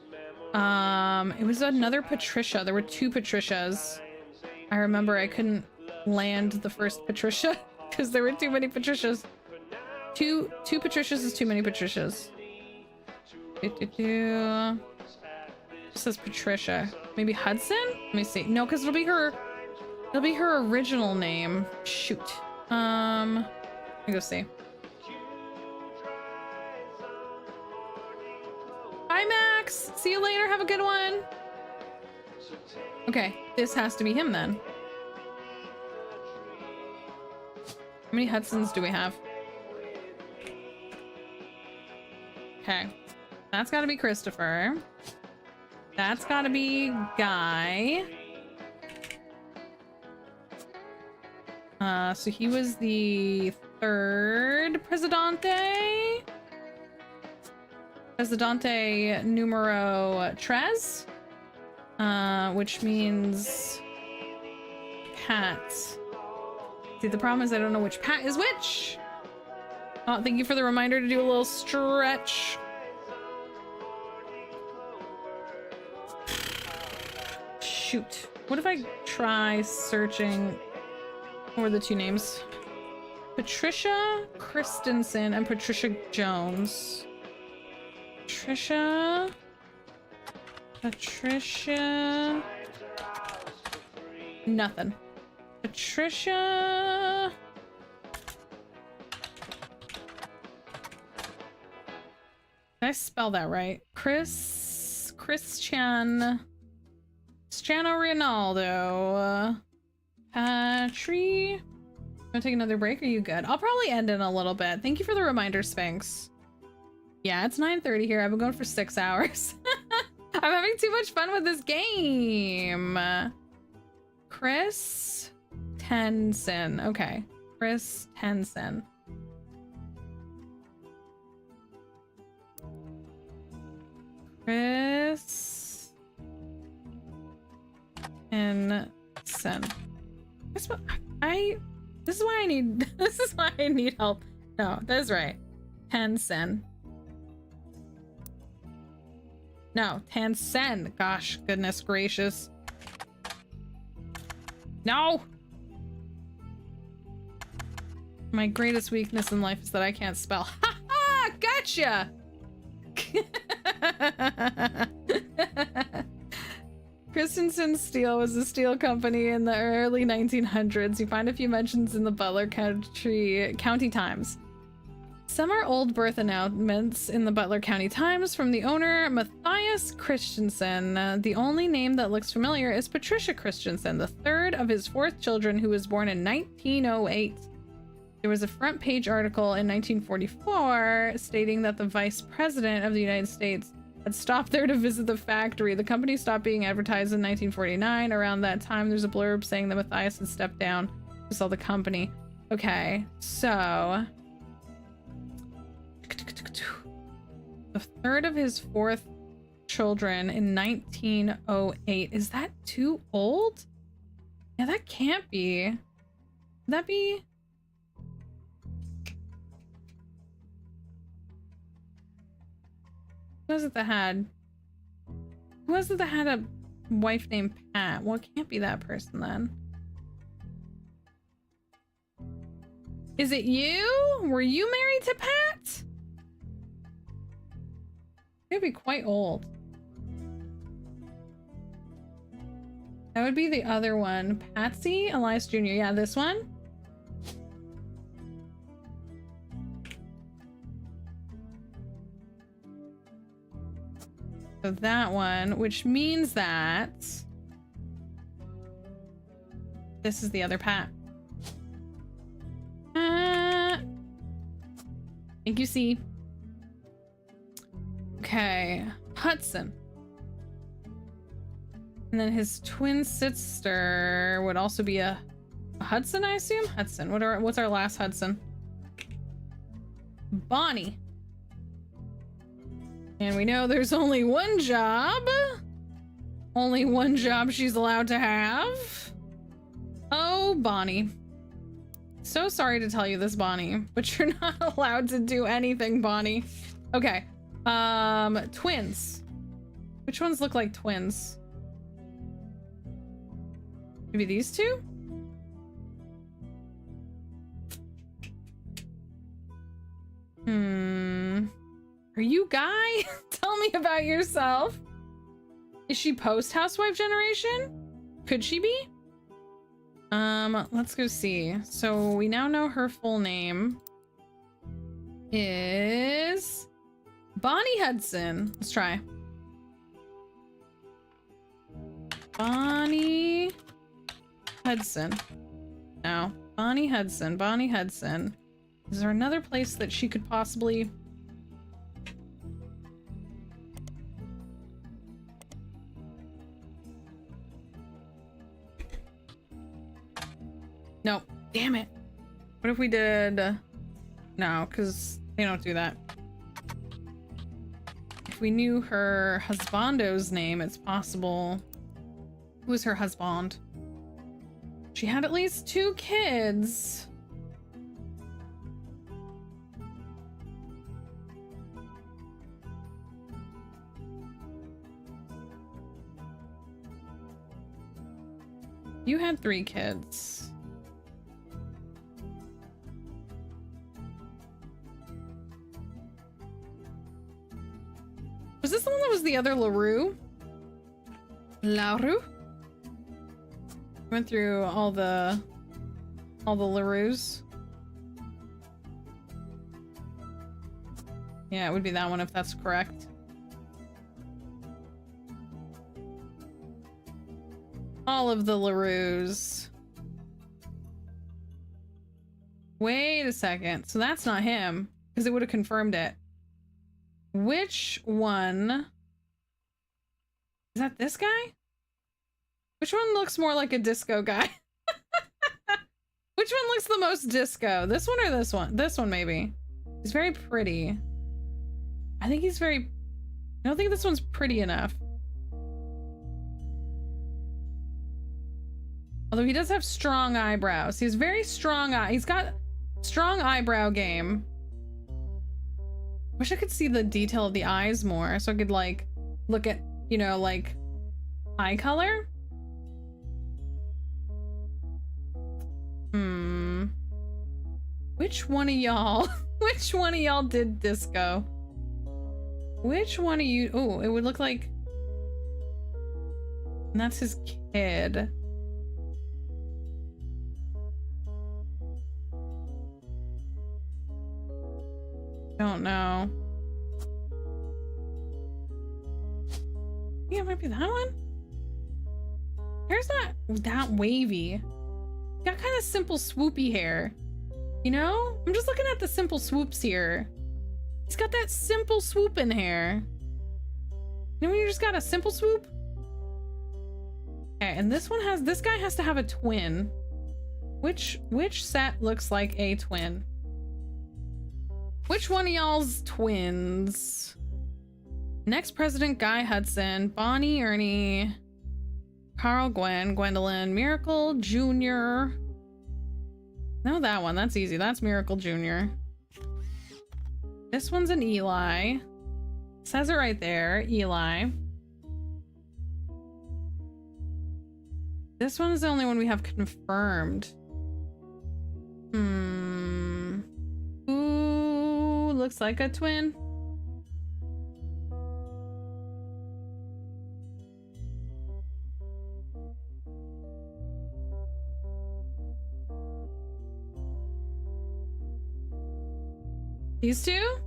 It was another Patricia. There were 2 Patricias. I remember I couldn't land the first Patricia because there were too many Patricias. Two Patricias is too many Patricias. It says Patricia. Maybe Hudson? Let me see. No, because it'll be her original name. Shoot. Let me go see. Bye, Max. See you later. Have a good one. Okay, this has to be him then. How many Hudsons do we have? Okay. That's gotta be Christopher. That's gotta be Guy. So he was the 3rd Presidente. Presidente numero tres. Which means Pat. See, the problem is I don't know which Pat is which. Oh, thank you for the reminder to do a little stretch. Shoot. What if I try searching for the 2 names? Patricia Christensen and Patricia Jones. Patricia. Nothing. Patricia. Did I spell that right? Cristiano Ronaldo. Patri. Want to take another break? Are you good? I'll probably end in a little bit. Thank you for the reminder, Sphinx. Yeah, it's 9:30 here. I've been going for 6 hours. I'm having too much fun with this game. Chris Tenson. Okay. Chris Tenson. Chris Tenson. This is why I need help. No, that's right. Tenson. No, Tansen. Gosh, goodness gracious. No! My greatest weakness in life is that I can't spell. Ha ha! Gotcha! Christensen Steel was a steel company in the early 1900s. You find a few mentions in the Butler County Times. Some are old birth announcements in the Butler County Times from the owner, Matthias Christensen. The only name that looks familiar is Patricia Christensen, the 3rd of his 4th children, who was born in 1908. There was a front page article in 1944 stating that the Vice President of the United States had stopped there to visit the factory. The company stopped being advertised in 1949. Around that time, there's a blurb saying that Matthias had stepped down Sell the company. Okay, so the third of his fourth children in 1908. Is that too old? Yeah, that can't be. Would that be? Who was it that had? Who was it that had a wife named Pat? Well, it can't be that person then. Is it you? Were you married to Pat? It'd be quite old. That would be the other one. Patsy Elias Jr. Yeah, this one. So that one, which means that this is the other Pat. Thank you, C. Okay, Hudson. And then his twin sister would also be a Hudson, I assume? Hudson. What's our last Hudson? Bonnie. And we know there's only one job. Only one job she's allowed to have. Oh, Bonnie. So sorry to tell you this, Bonnie, but you're not allowed to do anything, Bonnie. Okay. Twins. Which ones look like twins? Maybe these two? Are you Guy? Tell me about yourself. Is she post-housewife generation? Could she be? Let's go see. So we now know her full name is Bonnie Hudson. Let's try. Bonnie Hudson. No. Bonnie Hudson. Bonnie Hudson. Is there another place that she could possibly... No. Damn it. What if we did... No, because they don't do that. If we knew her husbando's name, it's possible... Who was her husband? She had at least 2 kids. You had 3 kids. Was this the one that was the other LaRue? LaRue? Went through all the LaRues. Yeah, it would be that one if that's correct. All of the LaRues. Wait a second. So that's not him, because it would have confirmed it. Which one? Is that this guy? Which one looks more like a disco guy? Which one looks the most disco? This one or this one? This one, maybe. He's very pretty. I think he's very... I don't think this one's pretty enough. Although he does have strong eyebrows. He has very strong eye. He's got strong eyebrow game. Wish I could see the detail of the eyes more so I could like look at, you know, like eye color. Which one of y'all? Which one of y'all did disco? Which one of you? Oh, it would look like... And that's his kid. Don't know. Yeah, it might be that one. Hair's not that wavy. Got kind of simple swoopy hair. You know? I'm just looking at the simple swoops here. He's got that simple swoop in hair. You know when you just got a simple swoop? Okay, and this one has... This guy has to have a twin. Which set looks like a twin? Which one of y'all's twins? Next president, Guy Hudson, Bonnie, Ernie, Carl, Gwen, Gwendolyn, Miracle Jr. No, that one. That's easy. That's Miracle Jr. This one's an Eli. Says it right there. Eli. This one is the only one we have confirmed. Ooh, looks like a twin. These two?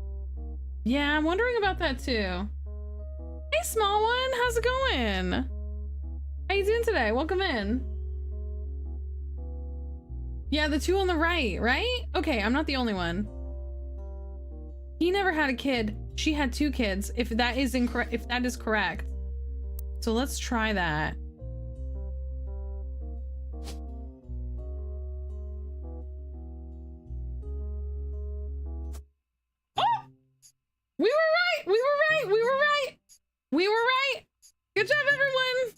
Yeah, I'm wondering about that too. Hey, small one, how's it going? How you doing today? Welcome in. Yeah, the two on the right? Okay, I'm not the only one. He never had a kid. She had 2 kids. If that is incorrect, if that is correct. So let's try that. Oh! We were right! We were right! We were right! We were right! Good job, everyone!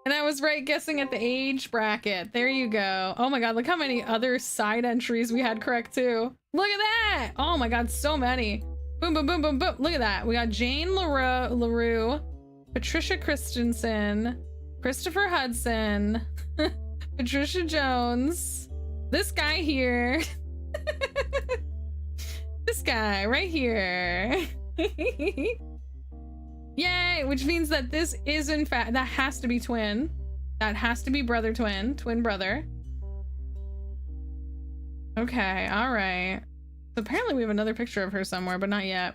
And I was right guessing at the age bracket. There you go. Oh my god, look how many other side entries we had correct too. Look at that! Oh my god, so many. Boom, boom, boom, boom, boom. Look at that. We got Jane LaRue, Patricia Christensen, Christopher Hudson, Patricia Jones, this guy here, this guy right here. Yay, which means that this is in fact, that has to be twin. That has to be brother twin, twin brother. Okay, all right. So apparently we have another picture of her somewhere, but not yet.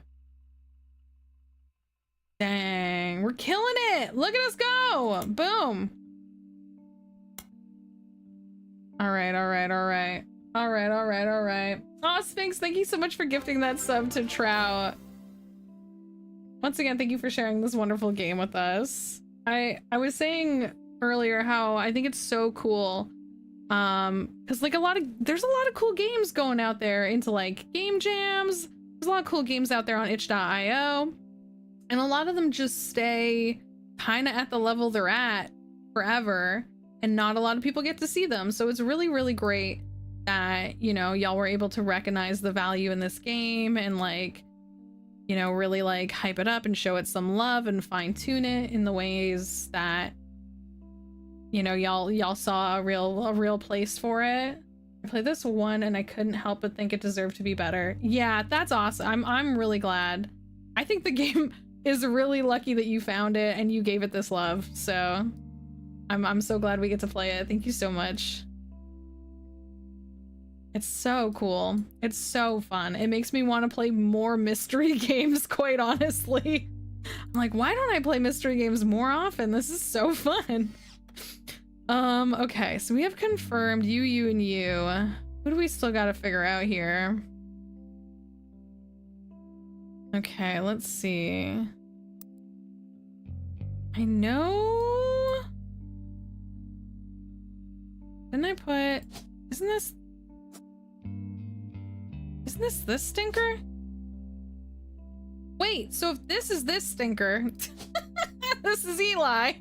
Dang, we're killing it. Look at us go. Boom. All right, all right, all right. All right, all right, all right. Oh, Sphinx, thank you so much for gifting that sub to Trout. Once again, thank you for sharing this wonderful game with us. I was saying earlier how I think it's so cool. Because like there's a lot of cool games going out there into like game jams. There's a lot of cool games out there on itch.io. And a lot of them just stay kind of at the level they're at forever. And not a lot of people get to see them. So it's really, really great that, you know, y'all were able to recognize the value in this game and like, you know, really like hype it up and show it some love and fine tune it in the ways that, you know, y'all saw a real place for it. I played this one and I couldn't help but think it deserved to be better. Yeah, that's awesome. I'm really glad. I think the game is really lucky that you found it and you gave it this love. So I'm so glad we get to play it. Thank you so much. It's so cool. It's so fun. It makes me want to play more mystery games, quite honestly. I'm like, why don't I play mystery games more often? This is so fun. Okay, so we have confirmed you, and you. Who do we still got to figure out here? Okay, let's see. I know. Didn't I put... Isn't this stinker? Wait, so if this is this stinker, this is Eli.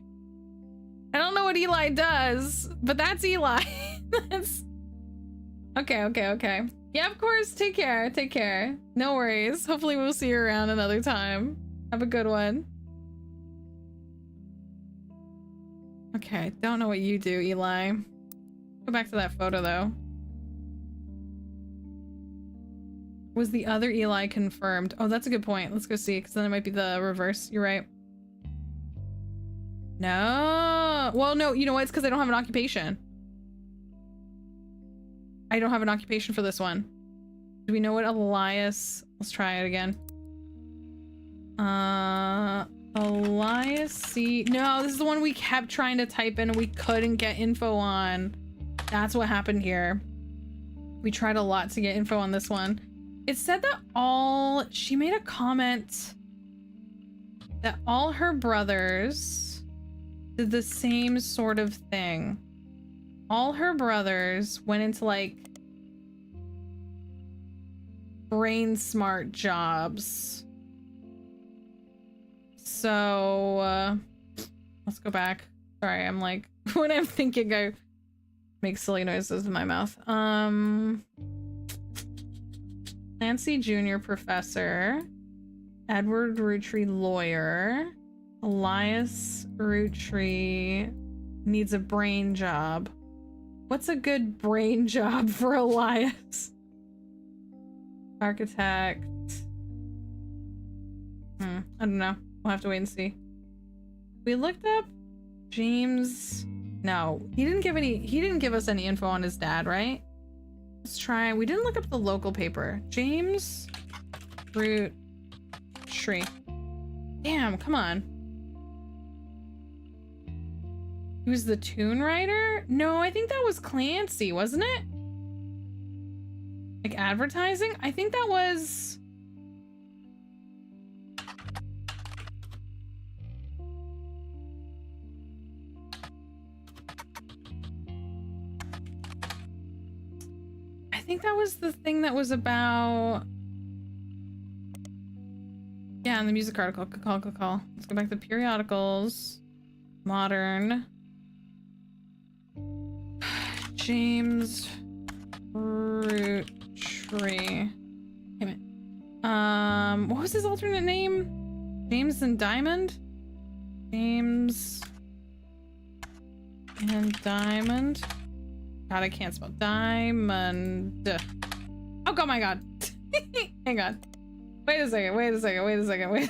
I don't know what Eli does, but that's Eli. That's... Okay. Yeah, of course. Take care. No worries. Hopefully we'll see you around another time. Have a good one. Okay, don't know what you do, Eli. Go back to that photo, though. Was the other Eli confirmed? Oh, that's a good point. Let's go see, because then it might be the reverse. You're right. No. Well, no, you know what? It's because I don't have an occupation. I don't have an occupation for this one. Do we know what Elias... Let's try it again. Elias C... No, this is the one we kept trying to type in and we couldn't get info on. That's what happened here. We tried a lot to get info on this one. It said that she made a comment that all her brothers did the same sort of thing. All her brothers went into like brain smart jobs. So let's go back. Sorry, I'm like when I'm thinking I make silly noises in my mouth. Clancy Jr. professor, Edward Roottree lawyer, Elias Roottree needs a brain job. What's a good brain job for Elias? Architect. I don't know. We'll have to wait and see. We looked up James. No, he didn't give us any info on his dad, right? Let's try. We didn't look up the local paper. James Roottree. Damn, come on. He was the tune writer? No, I think that was Clancy, wasn't it? Like advertising? I think that was... I think that was the thing that was about... Yeah, in the music article. Call. Let's go back to periodicals. Modern. James Roottree. Damn it. What was his alternate name? James and Diamond? James and Diamond. God, I can't spell Diamond. Oh god, my god. Hang on. Wait a second. Wait a second.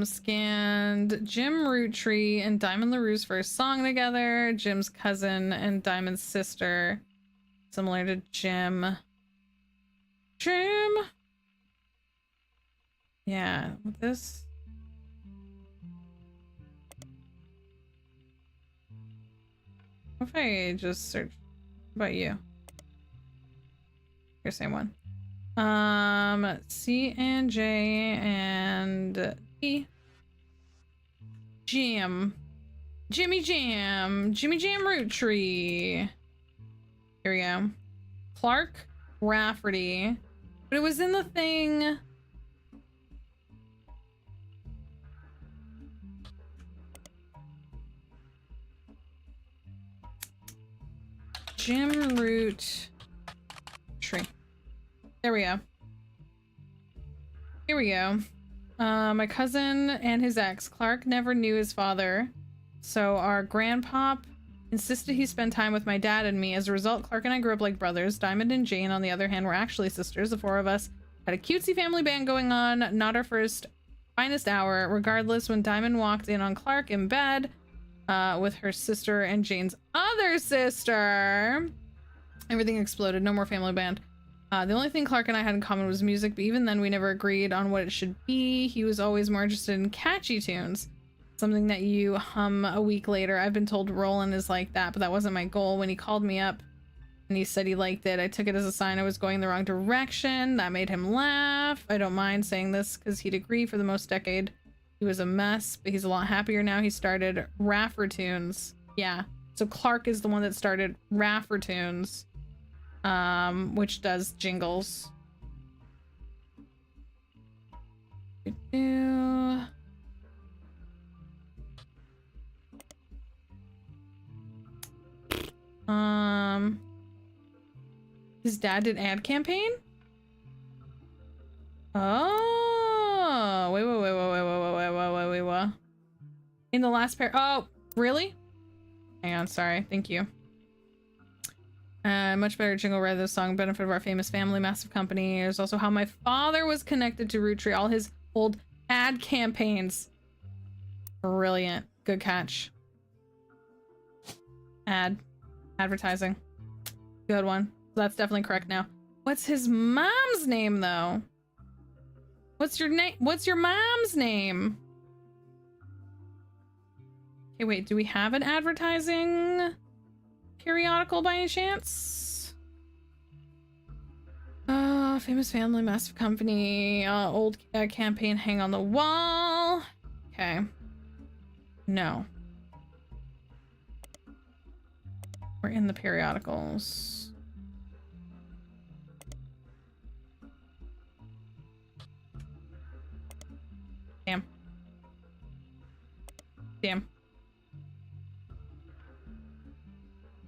Scanned Jim Roottree and Diamond LaRue's first song together. Jim's cousin and Diamond's sister. Similar to Jim. Yeah, this. What if I just search about you? Your same one. C and J and E. Jimmy Jam Roottree. Here we go. Clark Rafferty. But it was in the thing. Jim Roottree. There we go. Here we go. My cousin and his ex, Clark, never knew his father, so our grandpop insisted he spend time with my dad and me. As a result, Clark and I grew up like brothers. Diamond and Jane, on the other hand, were actually sisters. The four of us had a cutesy family band going on, not our finest hour. Regardless, when Diamond walked in on Clark in bed with her sister and Jane's other sister, everything exploded. No more family band. The only thing Clark and I had in common was music, but even then we never agreed on what it should be. He was always more interested in catchy tunes, something that you hum a week later. I've been told Roland is like that, but that wasn't my goal. When he called me up and he said he liked it, I took it as a sign I was going the wrong direction. That made him laugh. I don't mind saying this because he'd agree. For the most decade he was a mess, but he's a lot happier now. He started Raffertunes. Yeah, so Clark is the one that started Raffertunes, which does jingles. His dad did ad campaign? Oh, wait. In the last pair. Oh, really? Hang on, sorry. Thank you. Much better jingle rather than song. Benefit of our famous family, massive company. There's also how my father was connected to Roottree, all his old ad campaigns. Brilliant. Good catch. Advertising. Good one. So that's definitely correct now. What's his mom's name though? What's your name? What's your mom's name? Okay, wait, do we have an advertising periodical by any chance? Famous family, massive company, old campaign hang on the wall. Okay. No. We're in the periodicals. Damn. Damn.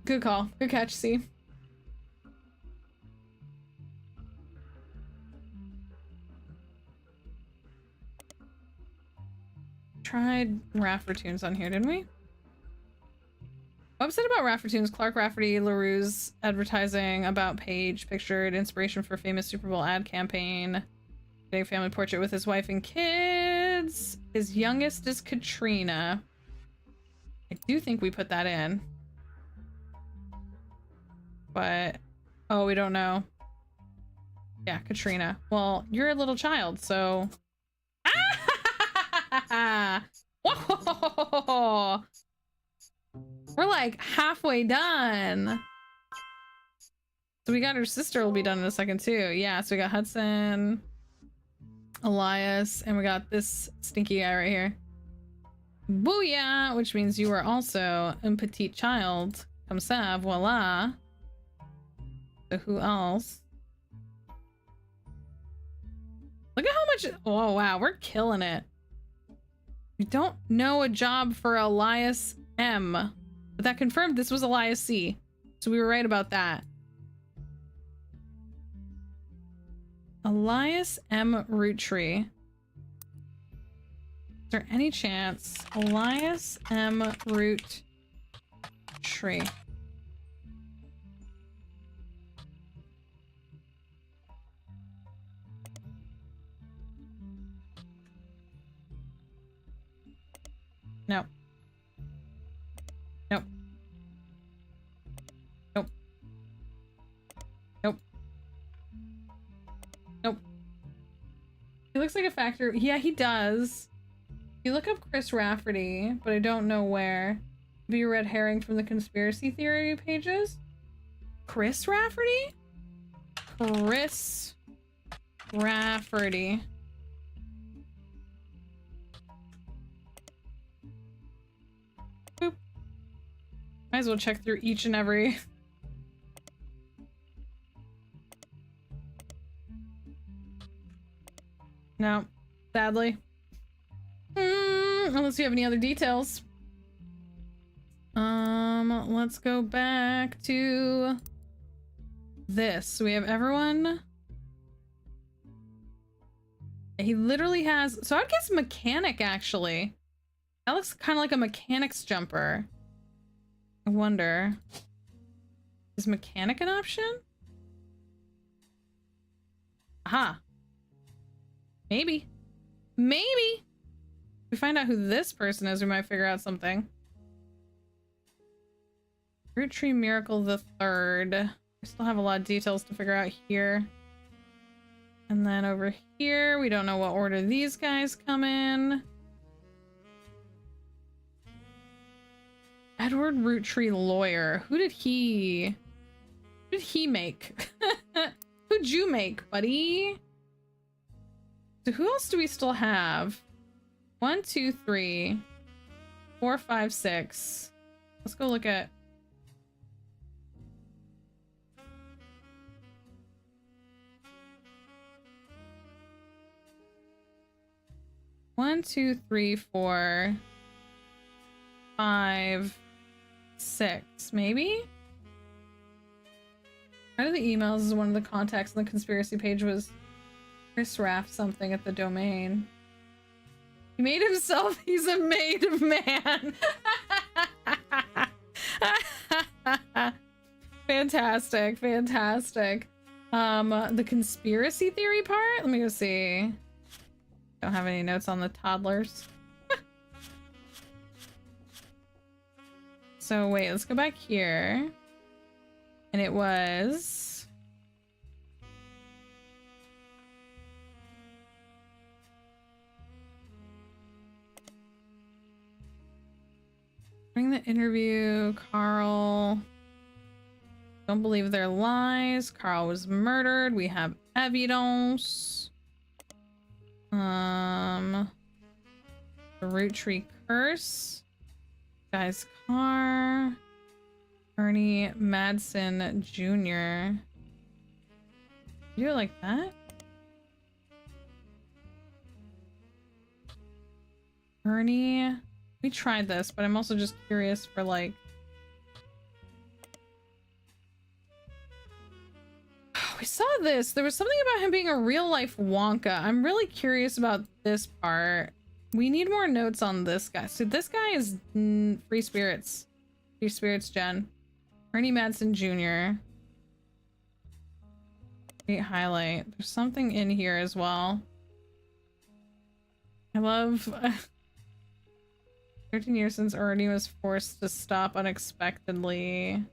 Good call. Good catch, C. Tried Raffertoons on here, didn't we? Website about Raffertoons. Clark Rafferty, LaRue's advertising about page pictured inspiration for famous Super Bowl ad campaign. Getting family portrait with his wife and kids. His youngest is Katrina. I do think we put that in. But, oh, we don't know. Yeah, Katrina. Well, you're a little child, so... Ah! Whoa! We're like halfway done. So we got her sister will be done in a second too. Yeah, so we got Hudson, Elias, and we got this stinky guy right here. Booyah! Which means you are also un petit child. Comme ça, voila. So who else? Look at how much... Oh, wow. We're killing it. We don't know a job for Elias M. But that confirmed this was Elias C. So we were right about that. Elias M. Roottree. Is there any chance Elias M. Roottree? No. Nope. Nope. Nope. Nope. He looks like a factor. Yeah, he does. You look up Chris Rafferty, but I don't know where. Be a red herring from the conspiracy theory pages. Chris Rafferty? Chris Rafferty. Boop. Might as well check through each and every. No, sadly. Unless you have any other details. Let's go back to this. We have everyone. He literally has, so I'd guess mechanic actually. That looks kind of like a mechanics jumper. I wonder, is mechanic an option? Aha. Maybe. Maybe. If we find out who this person is, we might figure out something. Roottree Miracle the Third. We still have a lot of details to figure out here. And then over here, we don't know what order these guys come in. Edward Roottree Lawyer. Who did he make? Who'd you make, buddy? So who else do we still have? 1, 2, 3, 4, 5, 6. Let's go look at. One, 2, 3, 4, 5, 6, maybe? One of the emails is one of the contacts on the conspiracy page was Chris Raff something at the domain. He made himself, he's a made of man. Fantastic, fantastic. The conspiracy theory part? Let me go see. Don't have any notes on the toddlers. So wait, let's go back here. And it was... During the interview, Carl... Don't believe their lies. Carl was murdered. We have evidence. The Roottree curse. Guy's car. Ernie Madsen Jr. You do it like that? Ernie. We tried this, but I'm also just curious for like... We saw this. There was something about him being a real life Wonka. I'm really curious about this part. We need more notes on this guy. So this guy is Free Spirits. Free Spirits Gen. Ernie Madsen Jr. Great highlight. There's something in here as well. I love 13 years since Ernie was forced to stop unexpectedly.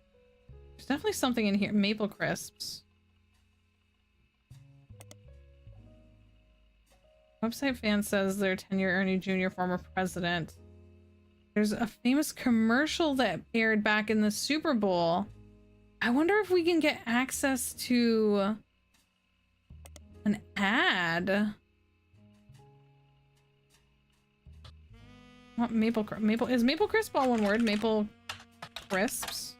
There's definitely something in here. Maple crisps. Website fan says their 10-year Ernie Jr. former president. There's a famous commercial that aired back in the Super Bowl. I wonder if we can get access to an ad. What maple is maple crisp all one word? Maple crisps.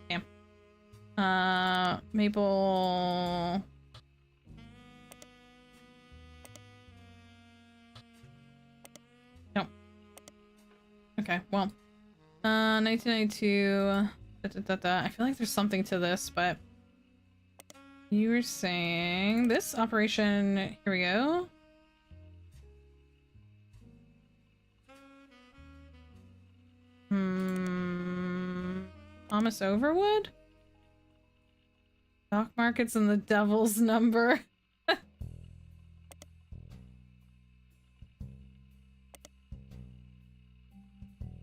Damn. Maple. No. Okay. Well. 1992. I feel like there's something to this, but you were saying this operation. Here we go. Thomas Overwood? Stock markets and the devil's number. Can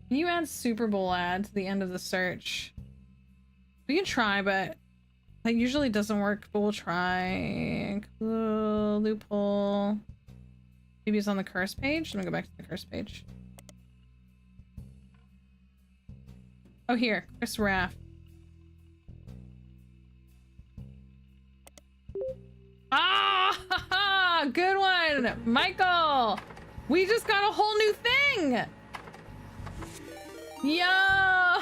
you add Super Bowl ad to the end of the search? We can try, but that usually doesn't work, but we'll try. Loophole. Maybe it's on the curse page. Let me go back to the curse page. Oh, here. Chris Raff. Ah! Good one! Michael! We just got a whole new thing! Yo!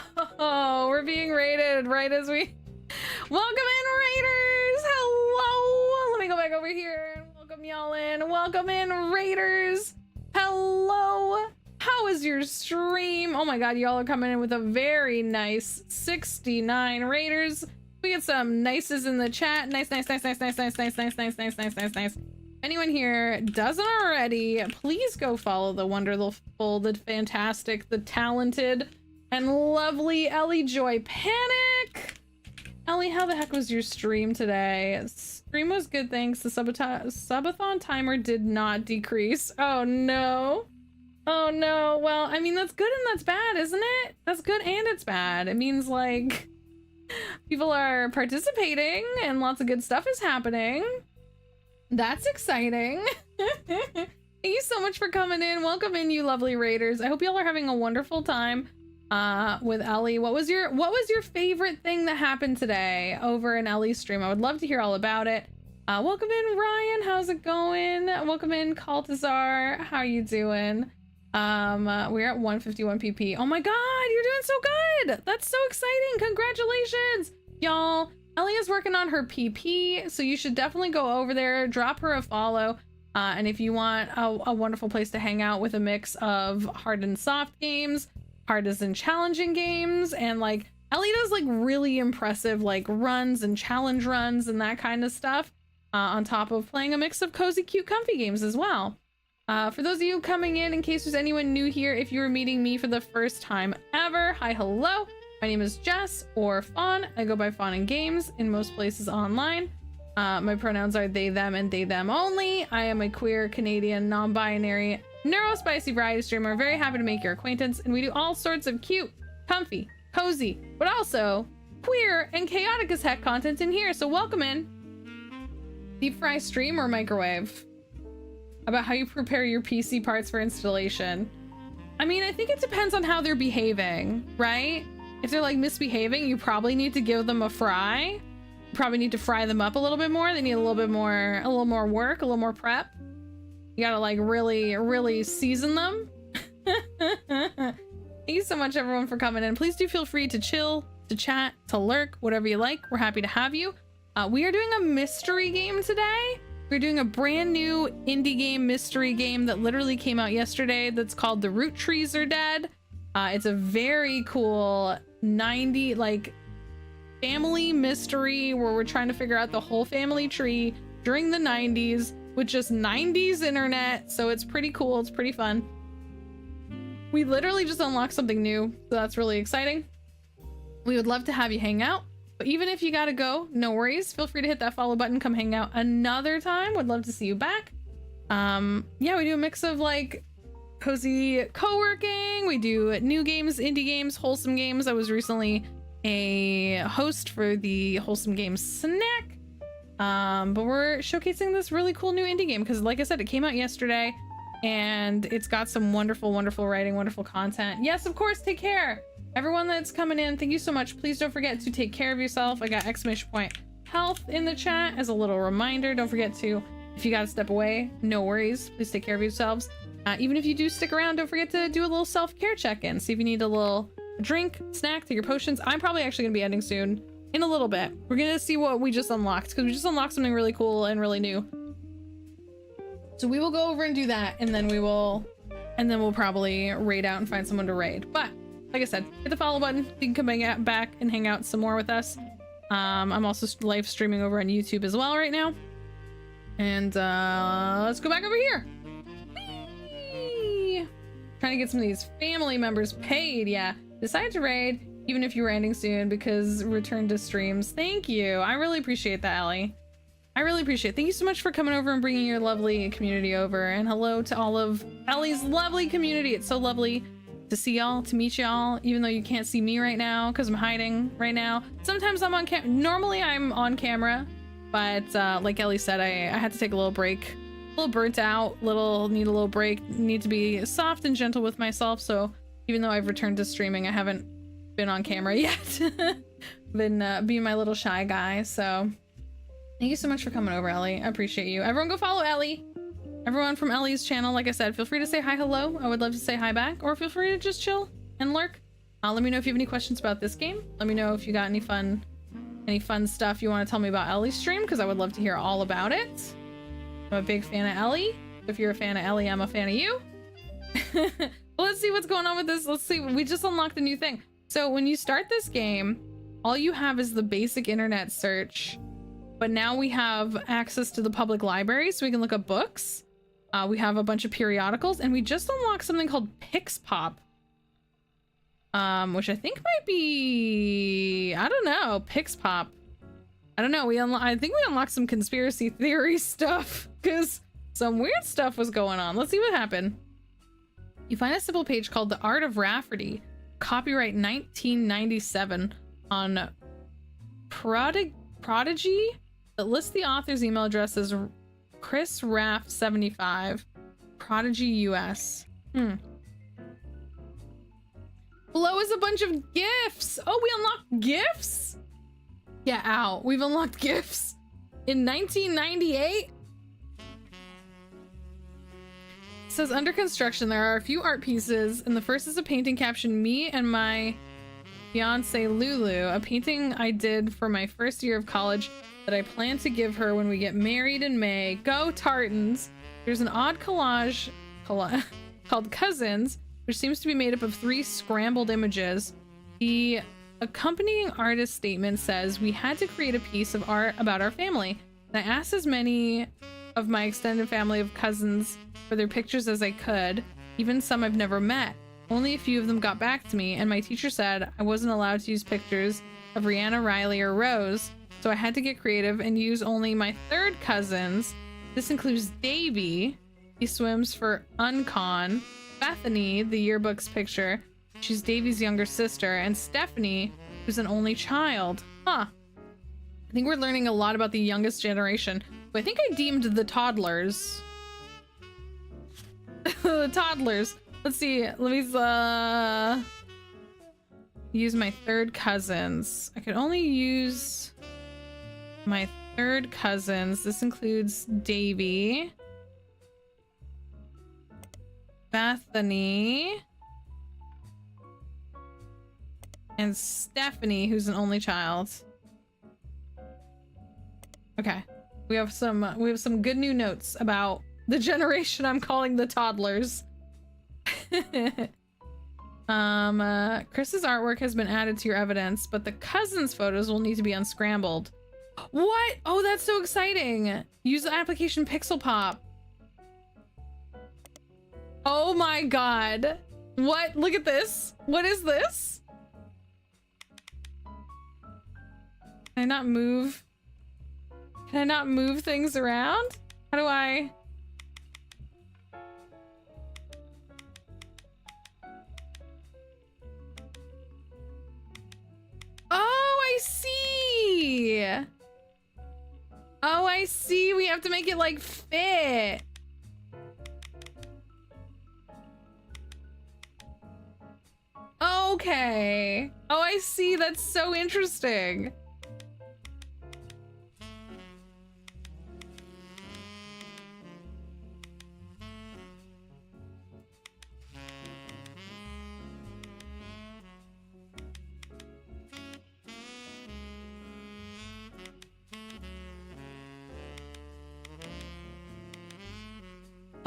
We're being raided right as we... Welcome in, raiders! Hello! Let me go back over here and welcome y'all in. Welcome in, raiders! Hello! How is your stream? Oh my god, y'all are coming in with a very nice 69 raiders. We get some nices in the chat. Nice. Anyone here doesn't already, please go follow the wonderful, the fantastic, the talented, and lovely Ellie Joy Panic. Ellie, how the heck was your stream today? Stream was good, thanks. The subathon timer did not decrease. Oh no. Oh no. Well, I mean, that's good and that's bad, isn't it? That's good and it's bad. It means like people are participating and lots of good stuff is happening. That's exciting. Thank you so much for coming in. Welcome in, you lovely raiders. I hope y'all are having a wonderful time with Ellie. What was your favorite thing that happened today over in Ellie's stream? I would love to hear all about it. Welcome in, Ryan. How's it going? Welcome in, Caltazar. How are you doing? We're at 151 pp. Oh my god, you're doing so good. That's so exciting. Congratulations, y'all. Ellie is working on her PP, so you should definitely go over there, drop her a follow. And if you want a wonderful place to hang out with a mix of hard and soft games, hard and challenging games, and like Ellie does like really impressive like runs and challenge runs and that kind of stuff, on top of playing a mix of cozy, cute, comfy games as well. For those of you coming in case there's anyone new here, if you were meeting me for the first time ever, hi, hello. My name is Jess, or Fawn. I go by FaunAndGames in most places online. My pronouns are they, them, and they, them only. I am a queer, Canadian, non-binary, neurospicy variety streamer. Very happy to make your acquaintance, and we do all sorts of cute, comfy, cozy, but also queer and chaotic as heck content in here, so welcome in. Deep fry stream or microwave? About how you prepare your PC parts for installation. I mean, I think it depends on how they're behaving, right? if they're like misbehaving, you probably need to give them a fry. You probably need to fry them up a little bit more. They need a little more work, a little more prep. You gotta like really season them. Thank you so much everyone for coming in. Please do feel free to chill, to chat, to lurk, whatever you like. We're happy to have you. We are doing a mystery game today. We're doing a brand new indie game mystery game that literally came out yesterday that's called the Roottrees Are Dead. It's a very cool 90 like family mystery where we're trying to figure out the whole family tree during the 90s with just 90s internet. So it's pretty cool. It's pretty fun. We literally just unlocked something new, so that's really exciting. We would love to have you hang out, but even if you gotta go, no worries. Feel free to hit that follow button, come hang out another time. Would love to see you back. Yeah, we do a mix of like cozy co-working. We do new games, indie games, wholesome games. I was recently a host for the Wholesome Games Snack. But we're showcasing this really cool new indie game because like I said, it came out yesterday. And it's got some wonderful writing, wonderful content. Yes, of course, take care. Everyone that's coming in, thank you so much. Please don't forget to take care of yourself. I got !health in the chat as a little reminder. Don't forget to, if you gotta step away, no worries. Please take care of yourselves. Even if you do stick around, don't forget to do a little self-care check-in. See if you need a little drink, snack, take your potions. I'm probably actually gonna be ending soon in a little bit. We're gonna see what we just unlocked because we just unlocked something really cool and really new. So we will go over and do that, and then we'll probably raid out and find someone to raid. But like I said, hit the follow button. You can come back and hang out some more with us. I'm also live streaming over on YouTube as well right now. And let's go back over here. Whee! Trying to get some of these family members paid. Yeah, decide to raid even if you were ending soon because return to streams. Thank you. I really appreciate that, Ellie. I really appreciate it. Thank you so much for coming over and bringing your lovely community over. And hello to all of Ellie's lovely community. It's so lovely to see y'all, to meet y'all, even though you can't see me right now because I'm hiding right now. Sometimes I'm on camera. Normally I'm on camera, but like Ellie said, I had to take a little break. A little burnt out, need a little break. Need to be soft and gentle with myself. So even though I've returned to streaming, I haven't been on camera yet. Been being my little shy guy, so... Thank you so much for coming over, Ellie. I appreciate you. Everyone go follow Ellie. Everyone from Ellie's channel, like I said, feel free to say hi, hello. I would love to say hi back, or feel free to just chill and lurk. Let me know if you have any questions about this game. Let me know if you got any fun stuff you want to tell me about Ellie's stream, because I would love to hear all about it. I'm a big fan of Ellie. If you're a fan of Ellie, I'm a fan of you. Well, let's see what's going on with this. Let's see. We just unlocked a new thing. So when you start this game, all you have is the basic internet search. But now we have access to the public library, so we can look up books. We have a bunch of periodicals, and we just unlocked something called Pixpop. Which I think might be... I don't know. Pixpop. I don't know. I think we unlocked some conspiracy theory stuff, because some weird stuff was going on. Let's see what happened. You find a simple page called The Art of Rafferty, copyright 1997, on Prodigy. It lists the author's email address as Chris Raff 75, Prodigy US. Below is a bunch of gifts. Oh, we unlocked gifts? Get out. We've unlocked gifts in 1998. It says under construction there are a few art pieces, and the first is a painting captioned "Me and my fiance Lulu," a painting I did for my first year of college that I plan to give her when we get married in May. Go Tartans! There's an odd collage called Cousins, which seems to be made up of 3 scrambled images. The accompanying artist statement says, "We had to create a piece of art about our family. And I asked as many of my extended family of cousins for their pictures as I could, even some I've never met. Only a few of them got back to me, and my teacher said I wasn't allowed to use pictures of Rihanna, Riley, or Rose, so I had to get creative and use only my 3rd cousins. This includes Davy, he swims for Uncon, Bethany, the yearbook's picture, she's Davy's younger sister, and Stephanie, who's an only child." Huh. I think we're learning a lot about the youngest generation. But I think I deemed the toddlers. The toddlers. Let's see. Let me use my third cousins. I could only use my third cousins. This includes Davy, Bethany, and Stephanie, who's an only child. Okay, we have some good new notes about the generation I'm calling the toddlers. Chris's artwork has been added to your evidence, but the cousins' photos will need to be unscrambled. What? Oh, that's so exciting. Use the application Pixel Pop. Oh my god. What? Look at this. What is this? Can I not move? Can I not move things around? How do I? Oh, I see. Oh, I see. We have to make it like fit. Okay. Oh, I see. That's so interesting.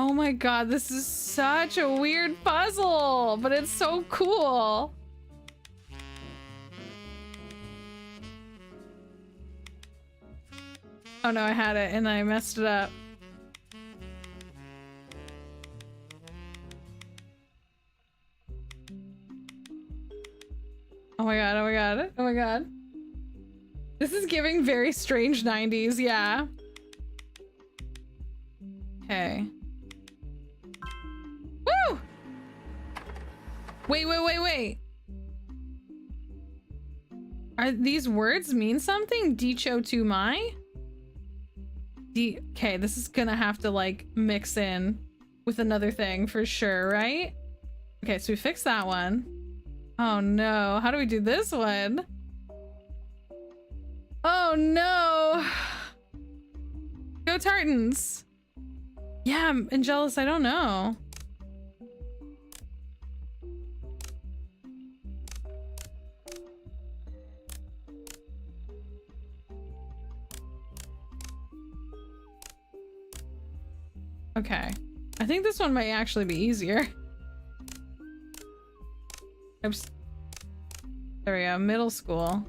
Oh my god, this is such a weird puzzle, but it's so cool. Oh no, I had it and I messed it up. Oh my god, oh my god, oh my god. This is giving very strange 90s, yeah. Okay. Woo! Wait. Are these words mean something? Dicho tu mai? Okay, this is gonna have to like mix in with another thing for sure, right? Okay, so we fixed that one. Oh no, how do we do this one? Oh no! Go Tartans! Yeah, Angelus, I don't know. Okay. I think this one might actually be easier. Oops. There we go, middle school.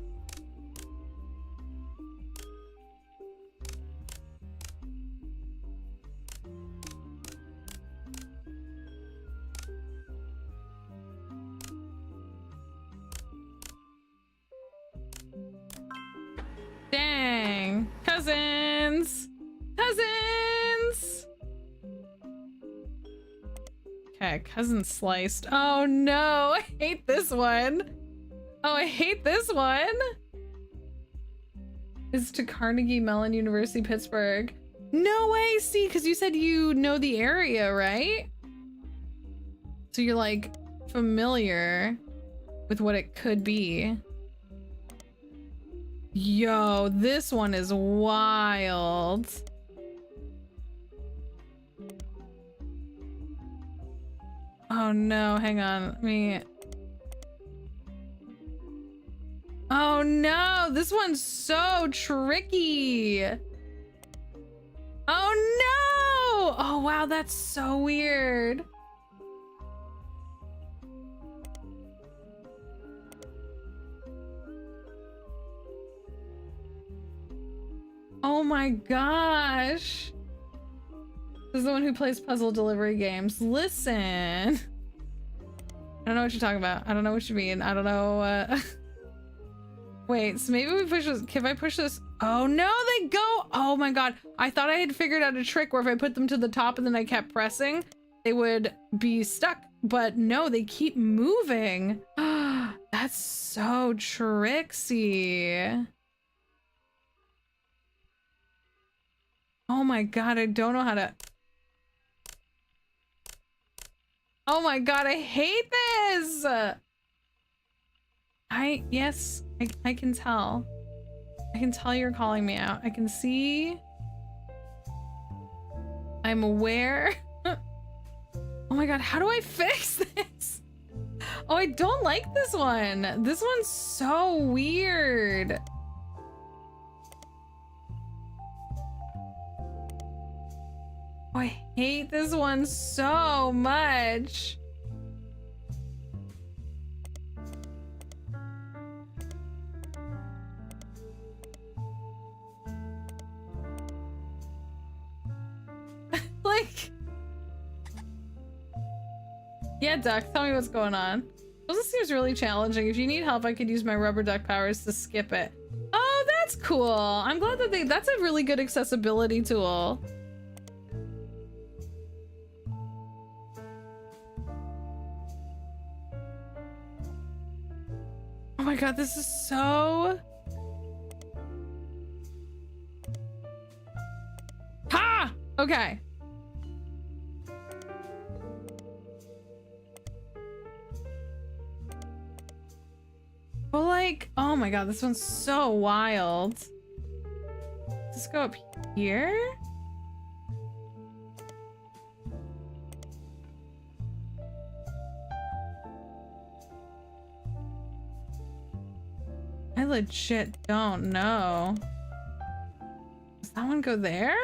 Dang! Cousins! Cousins! Okay, cousin sliced. Oh no, I hate this one. Oh, I hate this one. It's to Carnegie Mellon University, Pittsburgh. No way, see, because you said you know the area, right? So you're like familiar with what it could be. Yo, this one is wild. Oh no, hang on. Oh no, this one's so tricky. Oh no! Oh wow, that's so weird. Oh my gosh. This is the one who plays puzzle delivery games. Listen. I don't know what you're talking about. I don't know what you mean. I don't know. Wait, so maybe we push this. Can I push this? Oh no, they go. Oh my god. I thought I had figured out a trick where if I put them to the top and then I kept pressing, they would be stuck. But no, they keep moving. That's so tricksy. Oh my god, I don't know how to... Oh my god, I hate this! Yes, I can tell. I can tell you're calling me out. I can see. I'm aware. Oh my god, how do I fix this? Oh, I don't like this one. This one's so weird. Oh, I hate this one so much. Like, yeah, Duck, tell me what's going on. Well, this seems really challenging. If you need help, I could use my rubber duck powers to skip it. Oh, that's cool. I'm glad that that's a really good accessibility tool. Oh my god, this is so... Ha! Okay. But like, oh my god, this one's so wild. Let's go up here. I legit don't know. Does that one go there?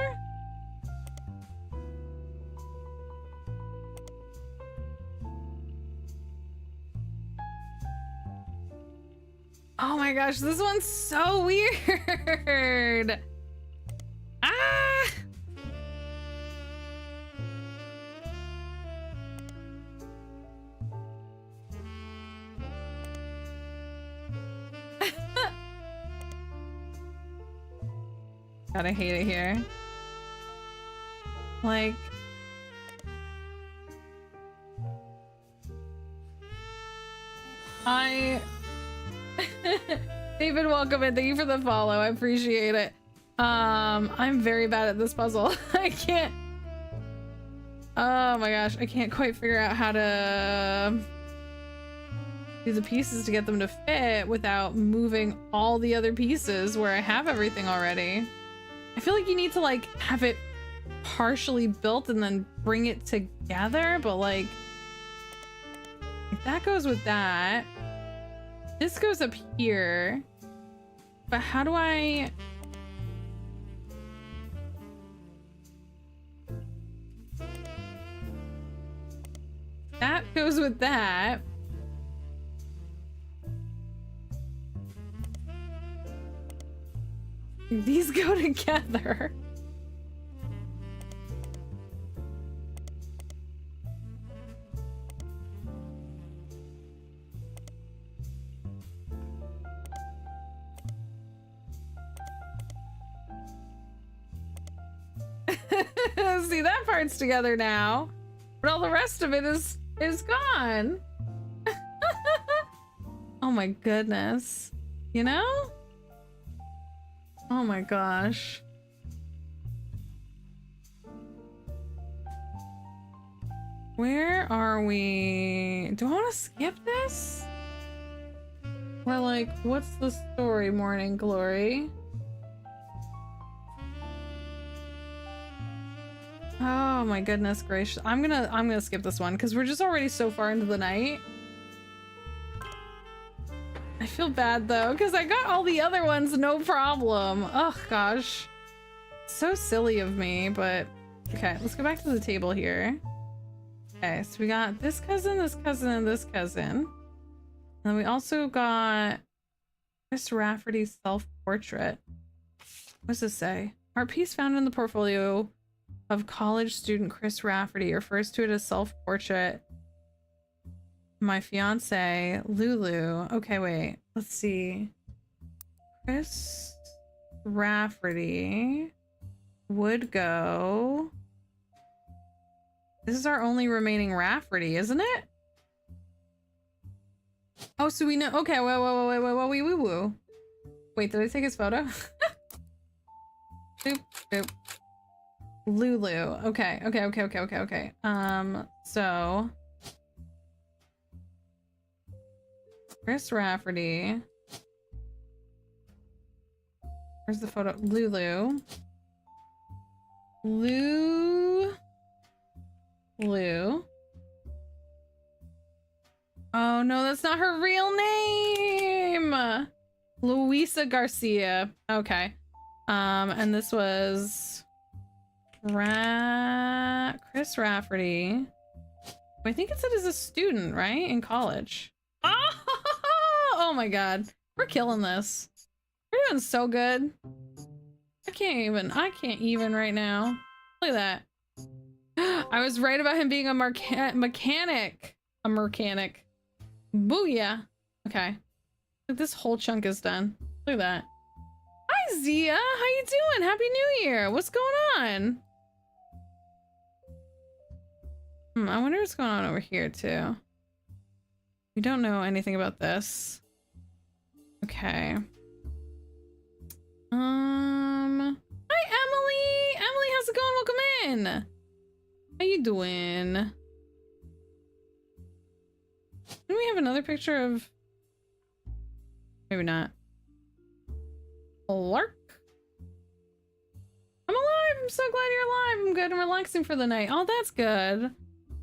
Oh my gosh, this one's so weird. Ah! God, I hate it here. Like... David, welcome in. Thank you for the follow. I appreciate it. I'm very bad at this puzzle. I can't... Oh my gosh, I can't quite figure out how to do the pieces to get them to fit without moving all the other pieces where I have everything already. I feel like you need to like have it partially built and then bring it together, but like that goes with that. This goes up here, but how do I... That goes with that. These go together. See, that part's together now, but all the rest of it is gone. Oh my goodness. You know? Oh my gosh. Where are we? Do I want to skip this? We're like, what's the story, Morning Glory? Oh my goodness gracious. I'm gonna skip this one because we're just already so far into the night. I feel bad though because I got all the other ones no problem. Oh gosh. So silly of me, but okay, let's go back to the table here. Okay, so we got this cousin, this cousin, and this cousin. And then we also got Chris Rafferty's self-portrait. What does this say? Art piece found in the portfolio of college student Chris Rafferty refers to it as self-portrait. My fiance, Lulu. Okay, wait. Let's see. Chris Rafferty would go... This is our only remaining Rafferty, isn't it? Oh, so we know... Okay, wait. Wait, did I take his photo? Boop, boop. Lulu. Okay. So Chris Rafferty. Where's the photo? Lulu. Oh no, that's not her real name. Luisa Garcia. Okay. And this was Chris Rafferty. I think it said as a student, right? In college. Oh my god. We're killing this. We're doing so good. I can't even right now. Look at that. I was right about him being a mechanic. A mechanic. Booyah. Okay. This whole chunk is done. Look at that. Hi Zia, how you doing? Happy New Year. What's going on? I wonder what's going on over here too. We don't know anything about this. Okay. Hi Emily! Emily, how's it going? Welcome in! How you doing? Do we have another picture of... Maybe not. Lark? I'm alive! I'm so glad you're alive! I'm good and relaxing for the night. Oh, that's good.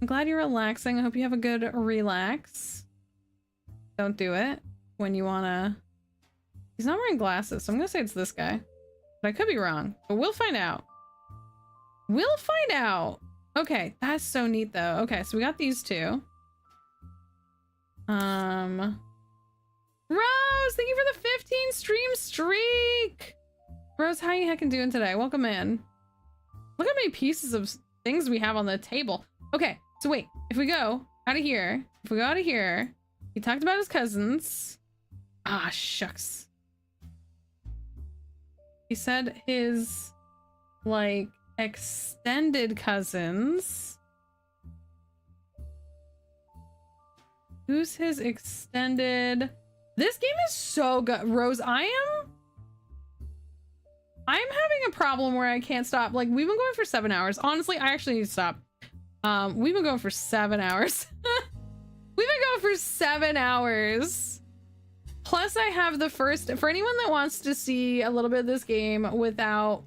I'm glad you're relaxing. I hope you have a good relax. Don't do it when you wanna... He's not wearing glasses, so I'm gonna say it's this guy. But I could be wrong. But we'll find out. We'll find out! Okay, that's so neat though. Okay, so we got these two. Rose, thank you for the 15 stream streak! Rose, how you heckin' doing today? Welcome in. Look how many pieces of things we have on the table. Okay, so wait, if we go out of here, he talked about his cousins. Ah, shucks. He said his, like, extended cousins. Who's his extended? This game is so good. Rose, I'm having a problem where I can't stop. Like, we've been going for 7 hours. Honestly, I actually need to stop. We've been going for 7 hours. We've been going for 7 hours. Plus, I have the first, for anyone that wants to see a little bit of this game without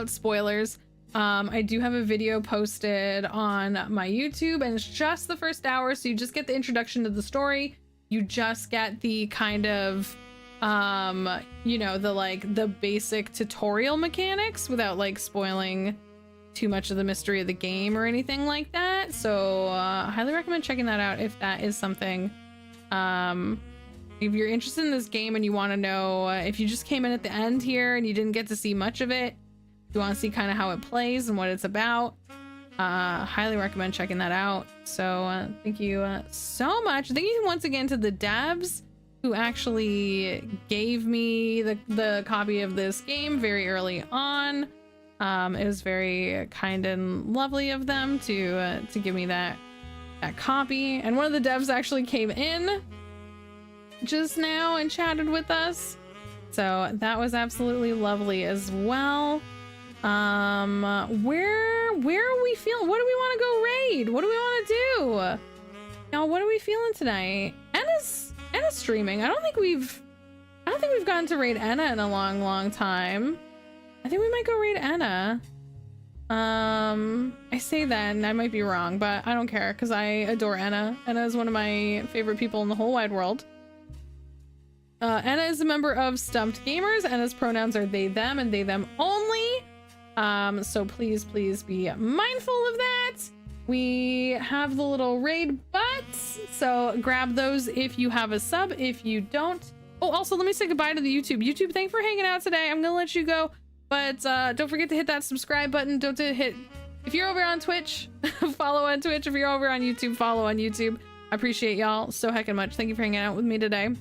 spoilers, I do have a video posted on my YouTube, and it's just the first hour, so you just get the introduction to the story. You just get the kind of, you know, the basic tutorial mechanics without like spoiling too much of the mystery of the game or anything like that. So I highly recommend checking that out if that is something. If you're interested in this game and you want to know, if you just came in at the end here and you didn't get to see much of it, you want to see kind of how it plays and what it's about, highly recommend checking that out. So thank you so much. Thank you once again to the devs who actually gave me the copy of this game very early on. It was very kind and lovely of them to give me that copy. And one of the devs actually came in just now and chatted with us, so that was absolutely lovely as well. Where are we feeling? What do we want to go raid? What do we want to do? Now, what are we feeling tonight? Anna's streaming. I don't think we've gotten to raid Anna in a long time. I think we might go raid Anna. I say that and I might be wrong, but I don't care because I adore Anna. Anna is one of my favorite people in the whole wide world. Anna is a member of Stumped Gamers. Anna's pronouns are they, them, and they, them only. So please be mindful of that. We have the little raid butts, so grab those if you have a sub. If you don't, oh, also let me say goodbye to the YouTube. YouTube, thanks for hanging out today. I'm gonna let you go, but don't forget to hit that subscribe button. Don't hit, if you're over on Twitch, follow on Twitch. If you're over on YouTube, follow on YouTube. I appreciate y'all so heckin' much. Thank you for hanging out with me today.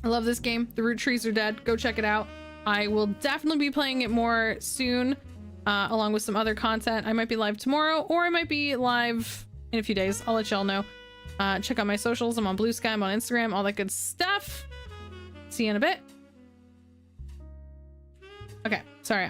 I love this game. The Roottrees Are Dead. Go check it out. I will definitely be playing it more soon, along with some other content. I might be live tomorrow, or I might be live in a few days. I'll let y'all know. Check out my socials. I'm on Blue Sky. I'm on Instagram. All that good stuff. See you in a bit. Okay. Sorry.